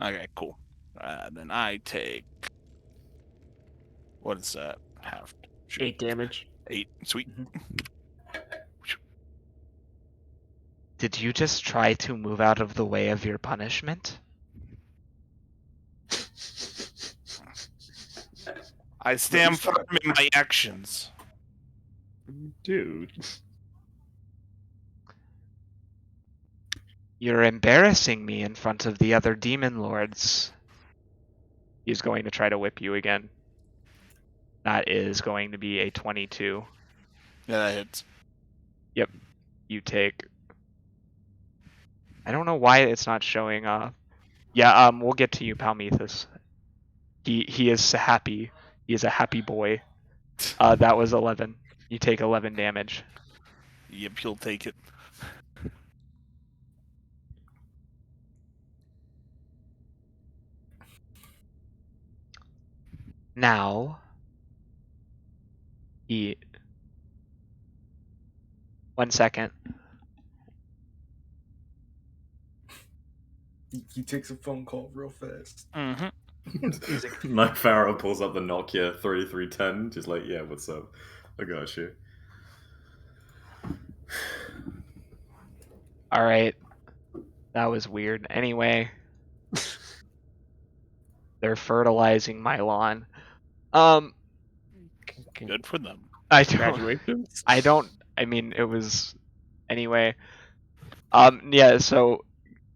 Okay, cool. Then I take What is that? Half. 8 damage. 8. Sweet. Did you just try to move out of the way of your punishment? I stand least not- firm in my actions. Dude. You're embarrassing me in front of the other demon lords. He's going to try to whip you again. That is going to be a 22. Yeah, that hits. You take... I don't know why it's not showing up. Yeah, we'll get to you, Palmethus. He is happy. He is a happy boy. That was 11. You take 11 damage. Yep, he'll take it. Now, he... 1 second. He takes a phone call real fast. Mm-hmm. Nypharo pulls up the Nokia 3310, just like, yeah, what's up? I got you. Alright. That was weird. Anyway. They're fertilizing my lawn. Good for them. I don't... Congratulations. I mean, it was... Anyway. Yeah, so...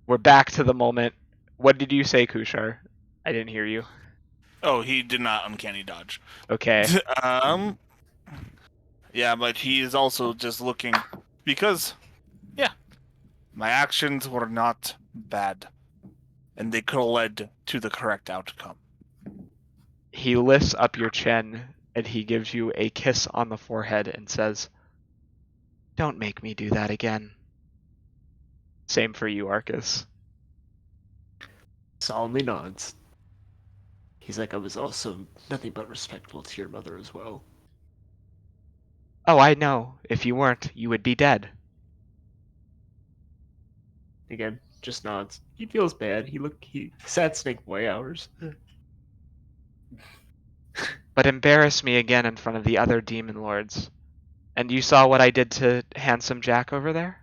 We're back to the moment. What did you say, Kushar? I didn't hear you. Oh, he did not uncanny dodge. Okay. Yeah, but he is also just looking because, yeah, my actions were not bad, and they could have led to the correct outcome. He lifts up your chin and he gives you a kiss on the forehead and says, "Don't make me do that again." Same for you, Arcus. Solemnly nods. He's like, I was also nothing but respectful to your mother as well. Oh, I know. If you weren't, you would be dead. Again, just nods. He feels bad. He sat Snake Boy hours. But embarrass me again in front of the other demon lords. And you saw what I did to handsome Jack over there?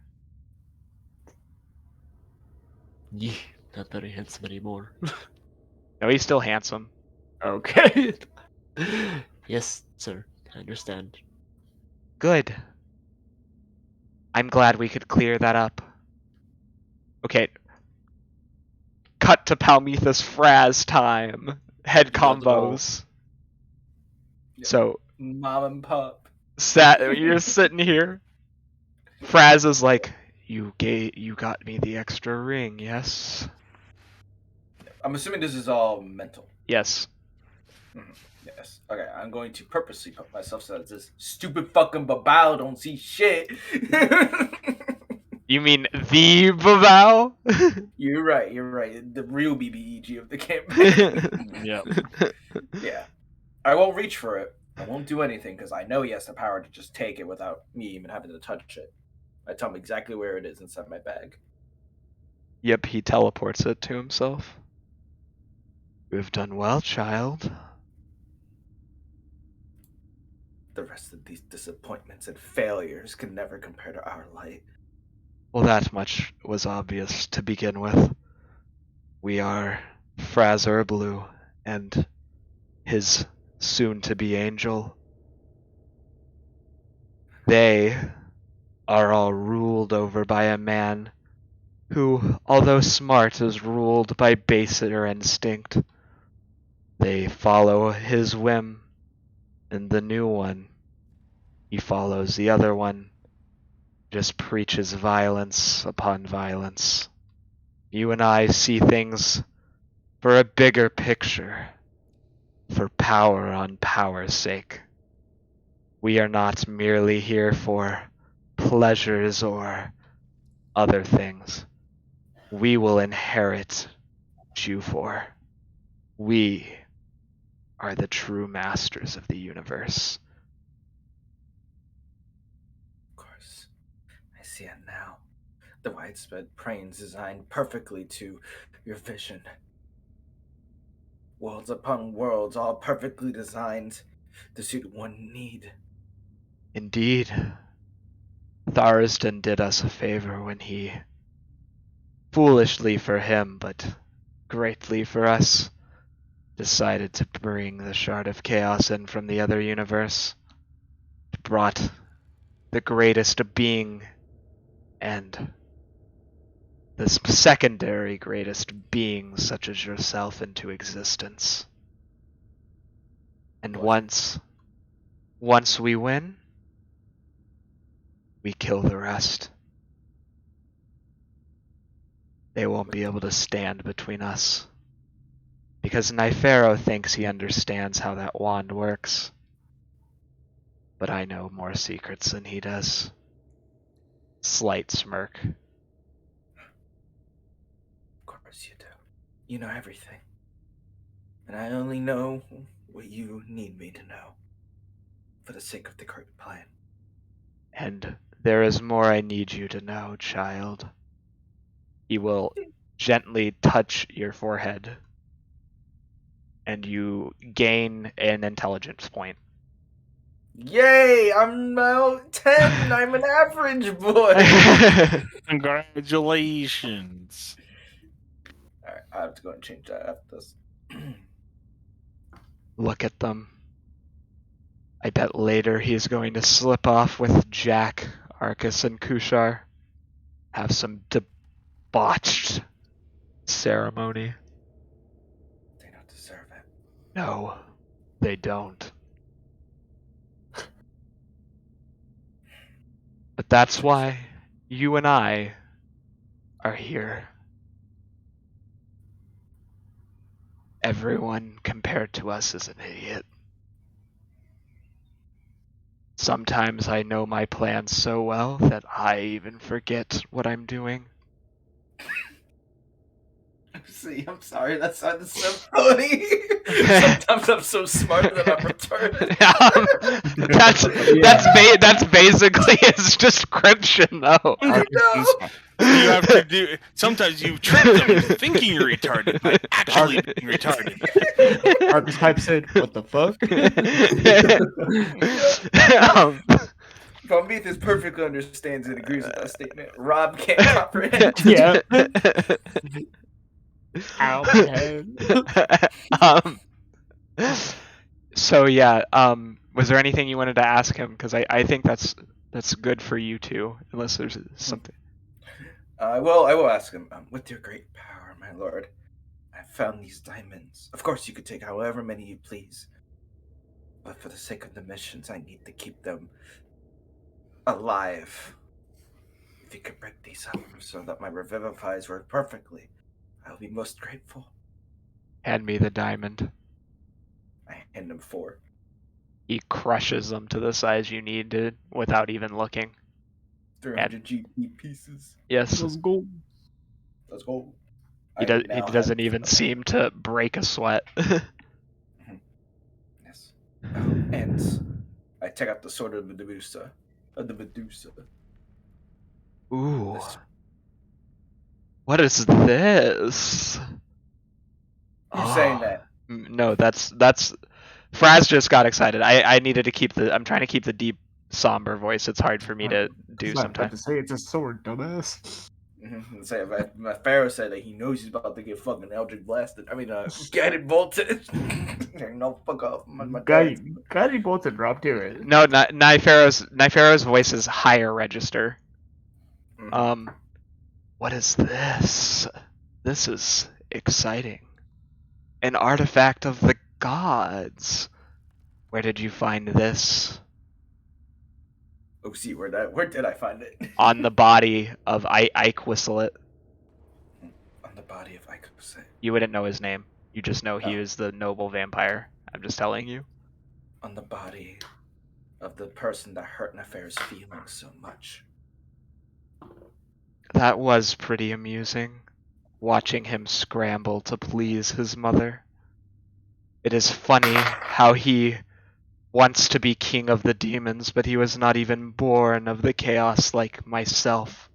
Yeah, not very handsome anymore. No, he's still handsome. Okay. Yes, sir. I understand. Good. I'm glad we could clear that up. Okay. Cut to Palmethus Fraz time. Head You got the ball. combos. Yeah. So, Mom and pop. you're sitting here. Fraz is like, you got me the extra ring, yes? I'm assuming this is all mental. Yes. Yes. Okay, I'm going to purposely put myself so that this stupid fucking babao don't see shit. You mean the Babao? You're right. The real BBEG of the campaign. Yeah. Yeah. I won't reach for it. I won't do anything because I know he has the power to just take it without me even having to touch it. I tell him exactly where it is inside my bag. Yep, he teleports it to himself. You have done well, child. The rest of these disappointments and failures can never compare to our light. Well, that much was obvious to begin with. We are Frazer Blue and his soon-to-be angel. They are all ruled over by a man who, although smart, is ruled by baser instinct. They follow his whim, and the new one, he follows the other one, just preaches violence upon violence. You and I see things for a bigger picture, for power on power's sake. We are not merely here for pleasures or other things. We will inherit Jufor. We are the true masters of the universe. Of course. I see it now. The widespread planes designed perfectly to your vision. Worlds upon worlds, all perfectly designed. the suit one need. Indeed. Tharsden did us a favor when he, foolishly for him, but greatly for us, decided to bring the Shard of Chaos in from the other universe. It brought the greatest being and the secondary greatest beings such as yourself into existence. And once we win, we kill the rest. They won't be able to stand between us. Because Nypharo thinks he understands how that wand works. But I know more secrets than he does. Slight smirk. Of course you do. You know everything. And I only know what you need me to know. For the sake of the great plan. And there is more I need you to know, child. He will gently touch your forehead. And you gain an intelligence point. Yay! I'm now 10! I'm an average boy! Congratulations. Alright, I have to go and change that after this. Look at them. I bet later he's going to slip off with Jack, Arcus, and Kushar. Have some debauched ceremony. They don't deserve it. No, they don't. But that's why you and I are here. Everyone compared to us is an idiot. Sometimes I know my plans so well that I even forget what I'm doing. See, I'm sorry, that sounded so funny. Sometimes I'm so smart that I'm retarded. That's basically his description, though. No. You have to do. Sometimes you trick them into thinking you're retarded by actually being retarded. Arcus types in, what the fuck? Prometheus perfectly understands and agrees with that statement. Rob can't comprehend. Yeah. Ow, my head. So yeah, was there anything you wanted to ask him? Because I think that's good for you too, unless there's something. I will ask him. With your great power, my lord, I found these diamonds. Of course, you could take however many you please, but for the sake of the missions, I need to keep them alive. If you could break these up so that my revivifiers work perfectly, I'll be most grateful. Hand me the diamond. I hand him 4. He crushes them to the size you needed without even looking. 300 GP pieces. Yes. Let's go. Let's go. He doesn't even seem to break a sweat. Yes. And I take out the sword of the Medusa. Ooh. This- What is this? Who's saying that? No, that's Fraz just got excited. I needed to keep I'm trying to keep the deep somber voice. It's hard for me to do I have to sometimes. say it's a sword, dumbass. Say, my Pharaoh said that he knows he's about to get fucking Eldritch blasted. I mean, get it bolted. No, fuck off. My Got it bolted, Rob, do it. No, Nypharo's voice is higher register. Mhm. What is this? This is exciting. An artifact of the gods. Where did you find this? Oh, see, where did I find it? On the body of Ike Whistlet. On the body of Icosay. You wouldn't know his name. You just know he Oh. is the noble vampire. I'm just telling you. On the body of the person that hurt Nypharo's feelings so much. That was pretty amusing, watching him scramble to please his mother. It is funny how he wants to be king of the demons, but he was not even born of the chaos like myself.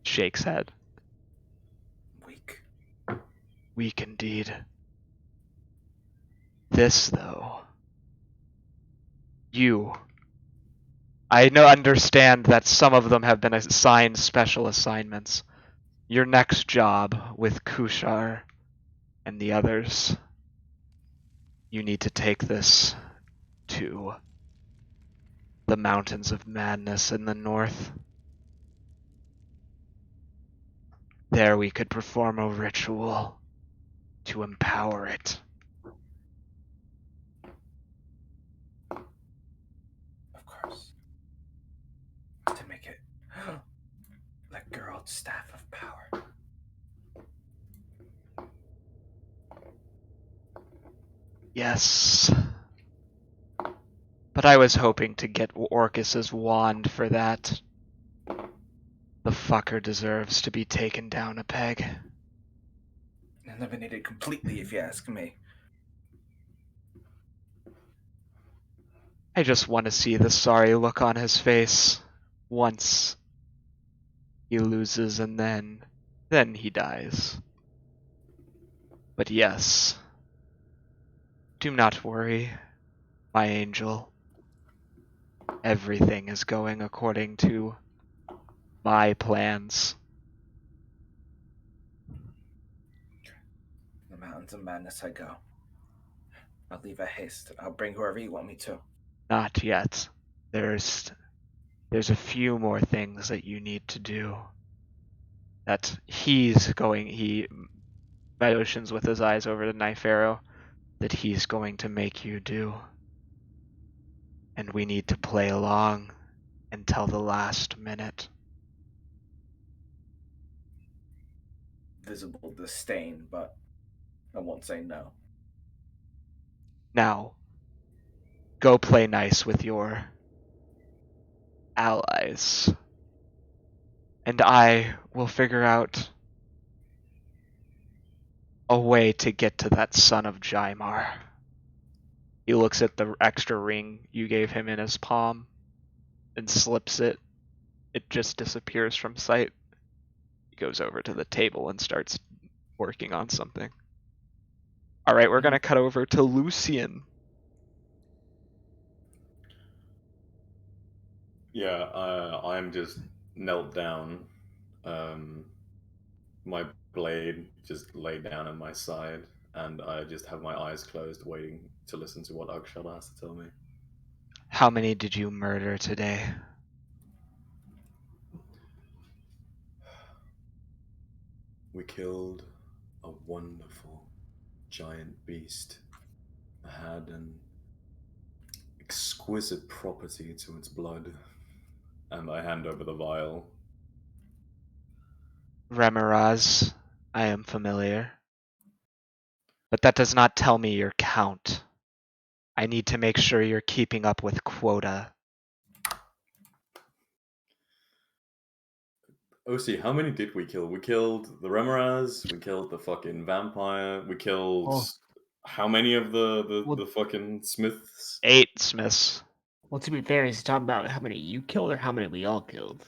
Shakes head. Weak. Weak indeed. This, though, You. I understand that some of them have been assigned special assignments. Your next job with Kushar and the others, you need to take this to the Mountains of Madness in the north. There we could perform a ritual to empower it. Of course. To make it like Geralt's staff of power. Yes. But I was hoping to get Orcus's wand for that. The fucker deserves to be taken down a peg. Eliminated completely, if you ask me. I just want to see the sorry look on his face once he loses and then he dies. But yes, do not worry, my angel. Everything is going according to my plans. The Mountains of Madness I go. I'll leave a haste. I'll bring whoever you want me to. Not yet. There's a few more things that you need to do. That he motions with his eyes over to Nypharo, that he's going to make you do. And we need to play along until the last minute. Visible disdain, but I won't say no. Now, go play nice with your allies. And I will figure out a way to get to that son of Jaimar. He looks at the extra ring you gave him in his palm and slips it. It just disappears from sight. He goes over to the table and starts working on something. Alright, we're gonna cut over to Lucian. Yeah, I'm just knelt down. My blade just laid down at my side, and I just have my eyes closed, waiting to listen to what Akshar has to tell me. How many did you murder today? We killed a wonderful giant beast. It had an exquisite property to its blood, and I hand over the vial. Remeraz, I am familiar. But that does not tell me your count. I need to make sure you're keeping up with quota. OC, how many did we kill? We killed the Remeraz, we killed the fucking vampire, we killed how many of the fucking smiths? 8 Smiths. Well, to be fair, he's talking about how many you killed or how many we all killed.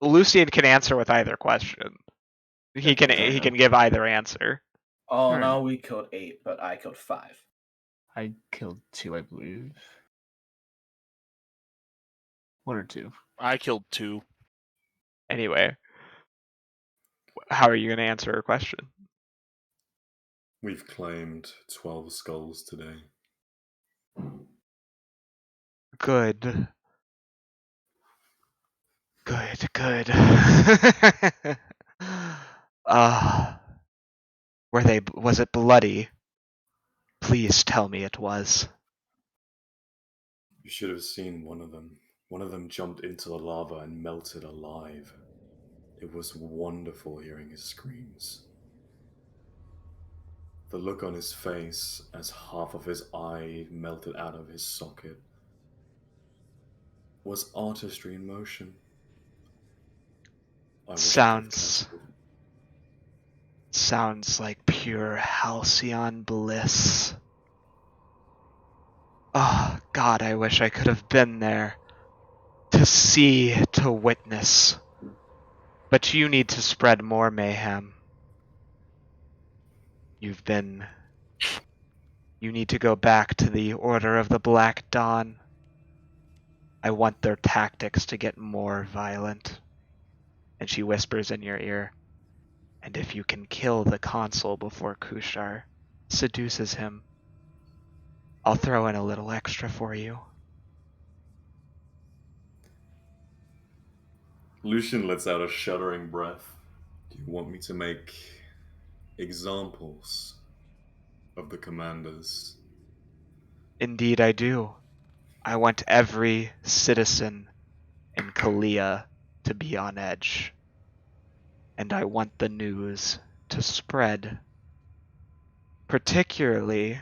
Lucian can answer with either question. He can give either answer. Oh, Alright. no, we killed 8, but I killed 5. I killed 2, I believe. 1 or 2. I killed 2. Anyway, how are you going to answer her question? We've claimed 12 skulls today. Good. Good. Was it bloody? Please tell me it was. You should have seen one of them. One of them jumped into the lava and melted alive. It was wonderful hearing his screams. The look on his face as half of his eye melted out of his socket was artistry in motion. I wish I could have captured it. Sounds like pure halcyon bliss. Oh, God, I wish I could have been there. To see, to witness. But you need to spread more mayhem. You've been You need to go back to the Order of the Black Dawn. I want their tactics to get more violent. And she whispers in your ear, and if you can kill the consul before Kushar seduces him, I'll throw in a little extra for you. Lucian lets out a shuddering breath. Do you want me to make examples of the commanders? Indeed I do. I want every citizen in Kalia to be on edge. And I want the news to spread. Particularly,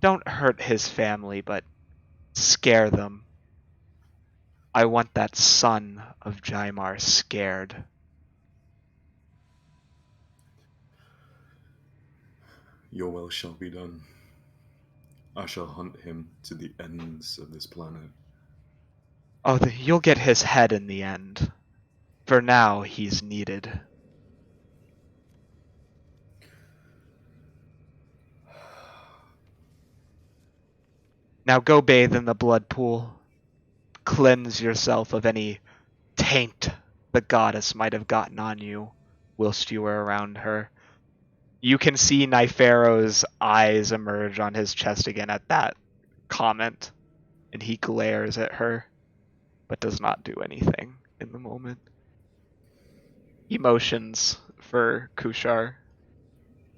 don't hurt his family, but scare them. I want that son of Jaimar scared. Your will shall be done. I shall hunt him to the ends of this planet. Oh, you'll get his head in the end. For now, he's needed. Now go bathe in the blood pool. Cleanse yourself of any taint the goddess might have gotten on you whilst you were around her. You can see Nypharo's eyes emerge on his chest again at that comment, and he glares at her, but does not do anything in the moment. Emotions for Kushar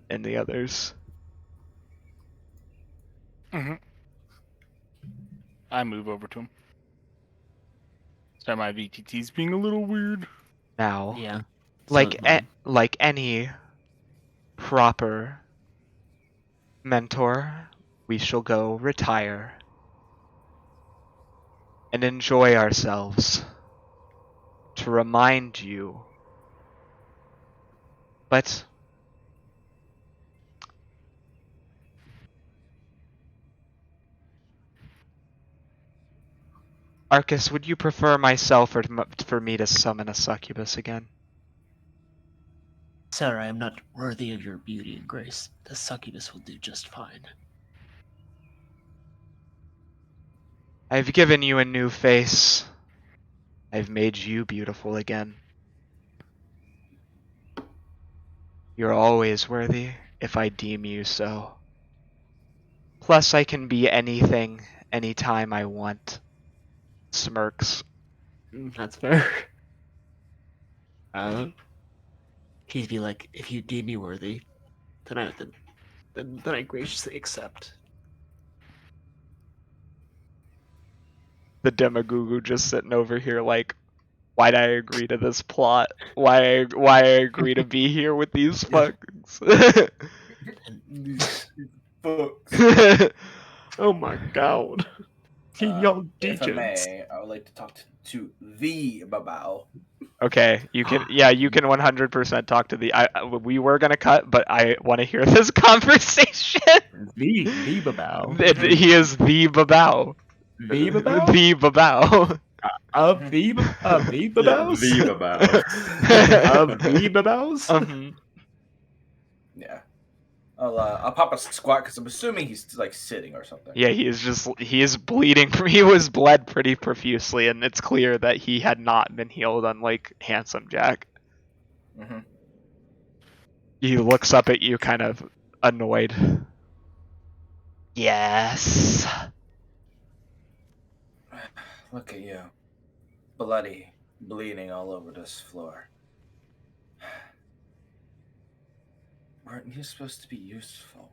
and the others. Mm-hmm. I move over to him. Sorry, my VTT's being a little weird. Now, Yeah. like any proper mentor, we shall go retire and enjoy ourselves to remind you. But Arcus, would you prefer myself or for me to summon a succubus again? Sir, I am not worthy of your beauty and grace. The succubus will do just fine. I've given you a new face. I've made you beautiful again. You're always worthy, if I deem you so. Plus, I can be anything, anytime I want. Smirks. That's fair. He'd be like, if you deem me worthy, then I graciously accept. The demagogue just sitting over here like, why'd I agree to this plot? Why I agree to be here with these fucks? Books. Oh my god. Y'all If I digits. may, I would like to talk to the Babao. Okay, you can 100% talk to the we were gonna cut, but I want to hear this conversation. The Babao. He is the Babao. The Babao? The Babao. Of the Babaos? The Babao. Of the Babaos? Yeah. I'll pop a squat because I'm assuming he's like sitting or something. Yeah, he is bleeding. He was bled pretty profusely, and it's clear that he had not been healed, unlike Handsome Jack. Mm-hmm. He looks up at you, kind of annoyed. Yes. Look at you. Bloody, bleeding all over this floor. Weren't you supposed to be useful?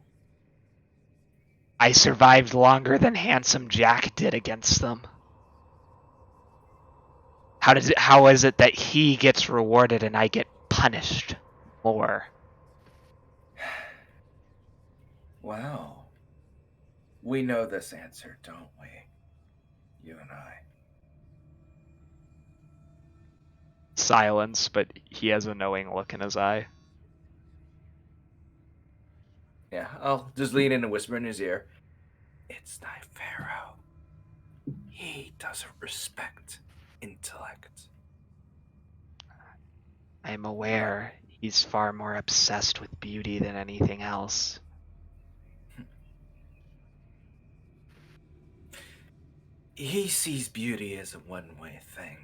I survived longer than Handsome Jack did against them. How is it that he gets rewarded and I get punished more? Well, we know this answer, don't we? You and I. Silence, but he has a knowing look in his eye. Yeah, I'll just lean in and whisper in his ear. It's Nypharo. He doesn't respect intellect. I'm aware he's far more obsessed with beauty than anything else. he sees beauty as a one-way thing.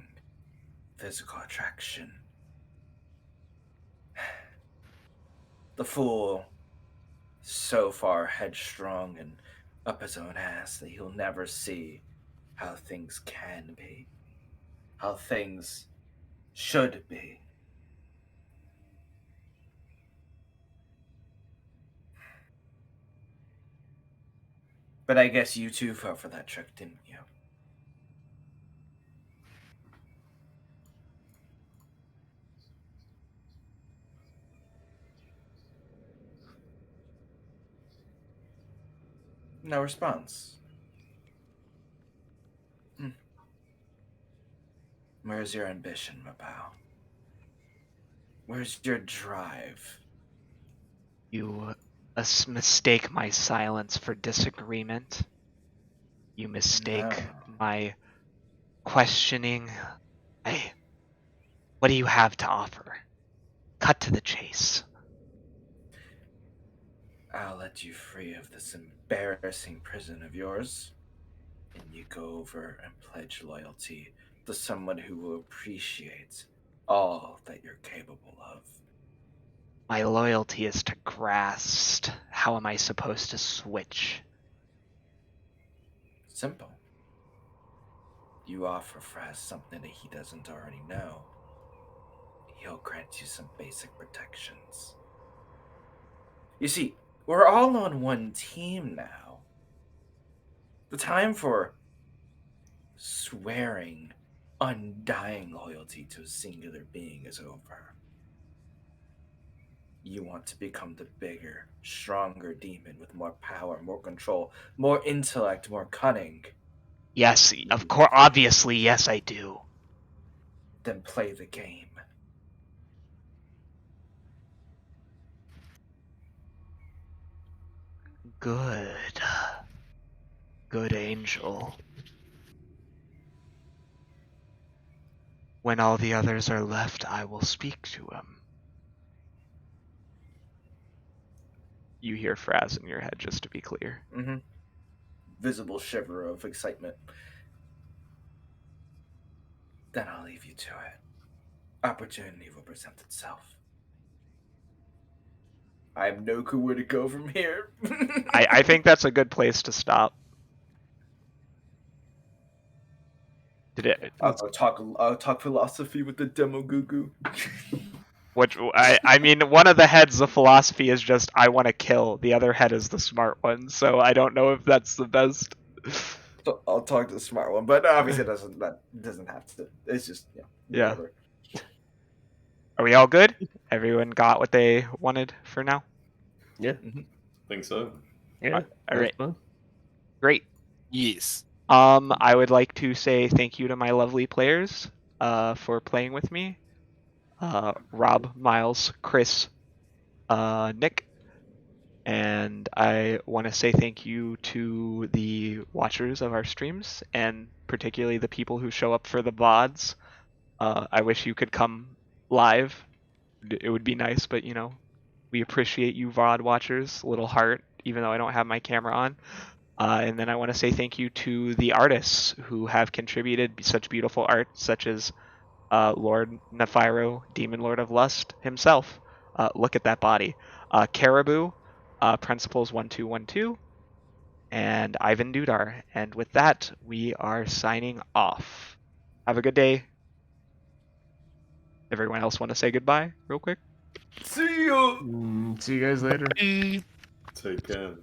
Physical attraction. The fool, so far headstrong and up his own ass that he'll never see how things can be, how things should be. But I guess you too fell for that trick, didn't you? No response. Where's your ambition, Mabao? Where's your drive? You mistake my silence for disagreement. You mistake No. my questioning. What do you have to offer? Cut to the chase. I'll let you free of this embarrassing prison of yours, and you go over and pledge loyalty to someone who will appreciate all that you're capable of. My loyalty is to Grast. How am I supposed to switch? Simple. You offer Fraz something that he doesn't already know. He'll grant you some basic protections. You see, we're all on one team now. The time for swearing undying loyalty to a singular being is over. You want to become the bigger, stronger demon with more power, more control, more intellect, more cunning. Yes, of course, obviously, yes, I do. Then play the game. Good. Good angel. When all the others are left, I will speak to him. You hear Fraz in your head, just to be clear. Mm-hmm. Visible shiver of excitement. Then I'll leave you to it. Opportunity will present itself. I have no clue where to go from here. I think that's a good place to stop. Did it? I'll talk philosophy with the demo goo goo. Which I mean, one of the heads of philosophy is just I want to kill. The other head is the smart one. So I don't know if that's the best. So I'll talk to the smart one, but obviously that doesn't have to. It's just Yeah. whatever. Are we all good? Everyone got what they wanted for now? Yeah. Think so. Yeah. All right. Fun. Great. Yes. I would like to say thank you to my lovely players for playing with me. Rob, Miles, Chris, Nick, and I want to say thank you to the watchers of our streams, and particularly the people who show up for the VODs. I wish you could come live. It would be nice, but we appreciate you VOD watchers. Little heart, even though I don't have my camera on. And then I want to say thank you to the artists who have contributed such beautiful art, such as Lord Nypharo, Demon Lord of Lust himself. Look at that body. Caribou, Principles 1212, and Ivan Dudar. And with that, we are signing off. Have a good day. Everyone else want to say goodbye real quick? See you. See you guys later. Bye. Take care.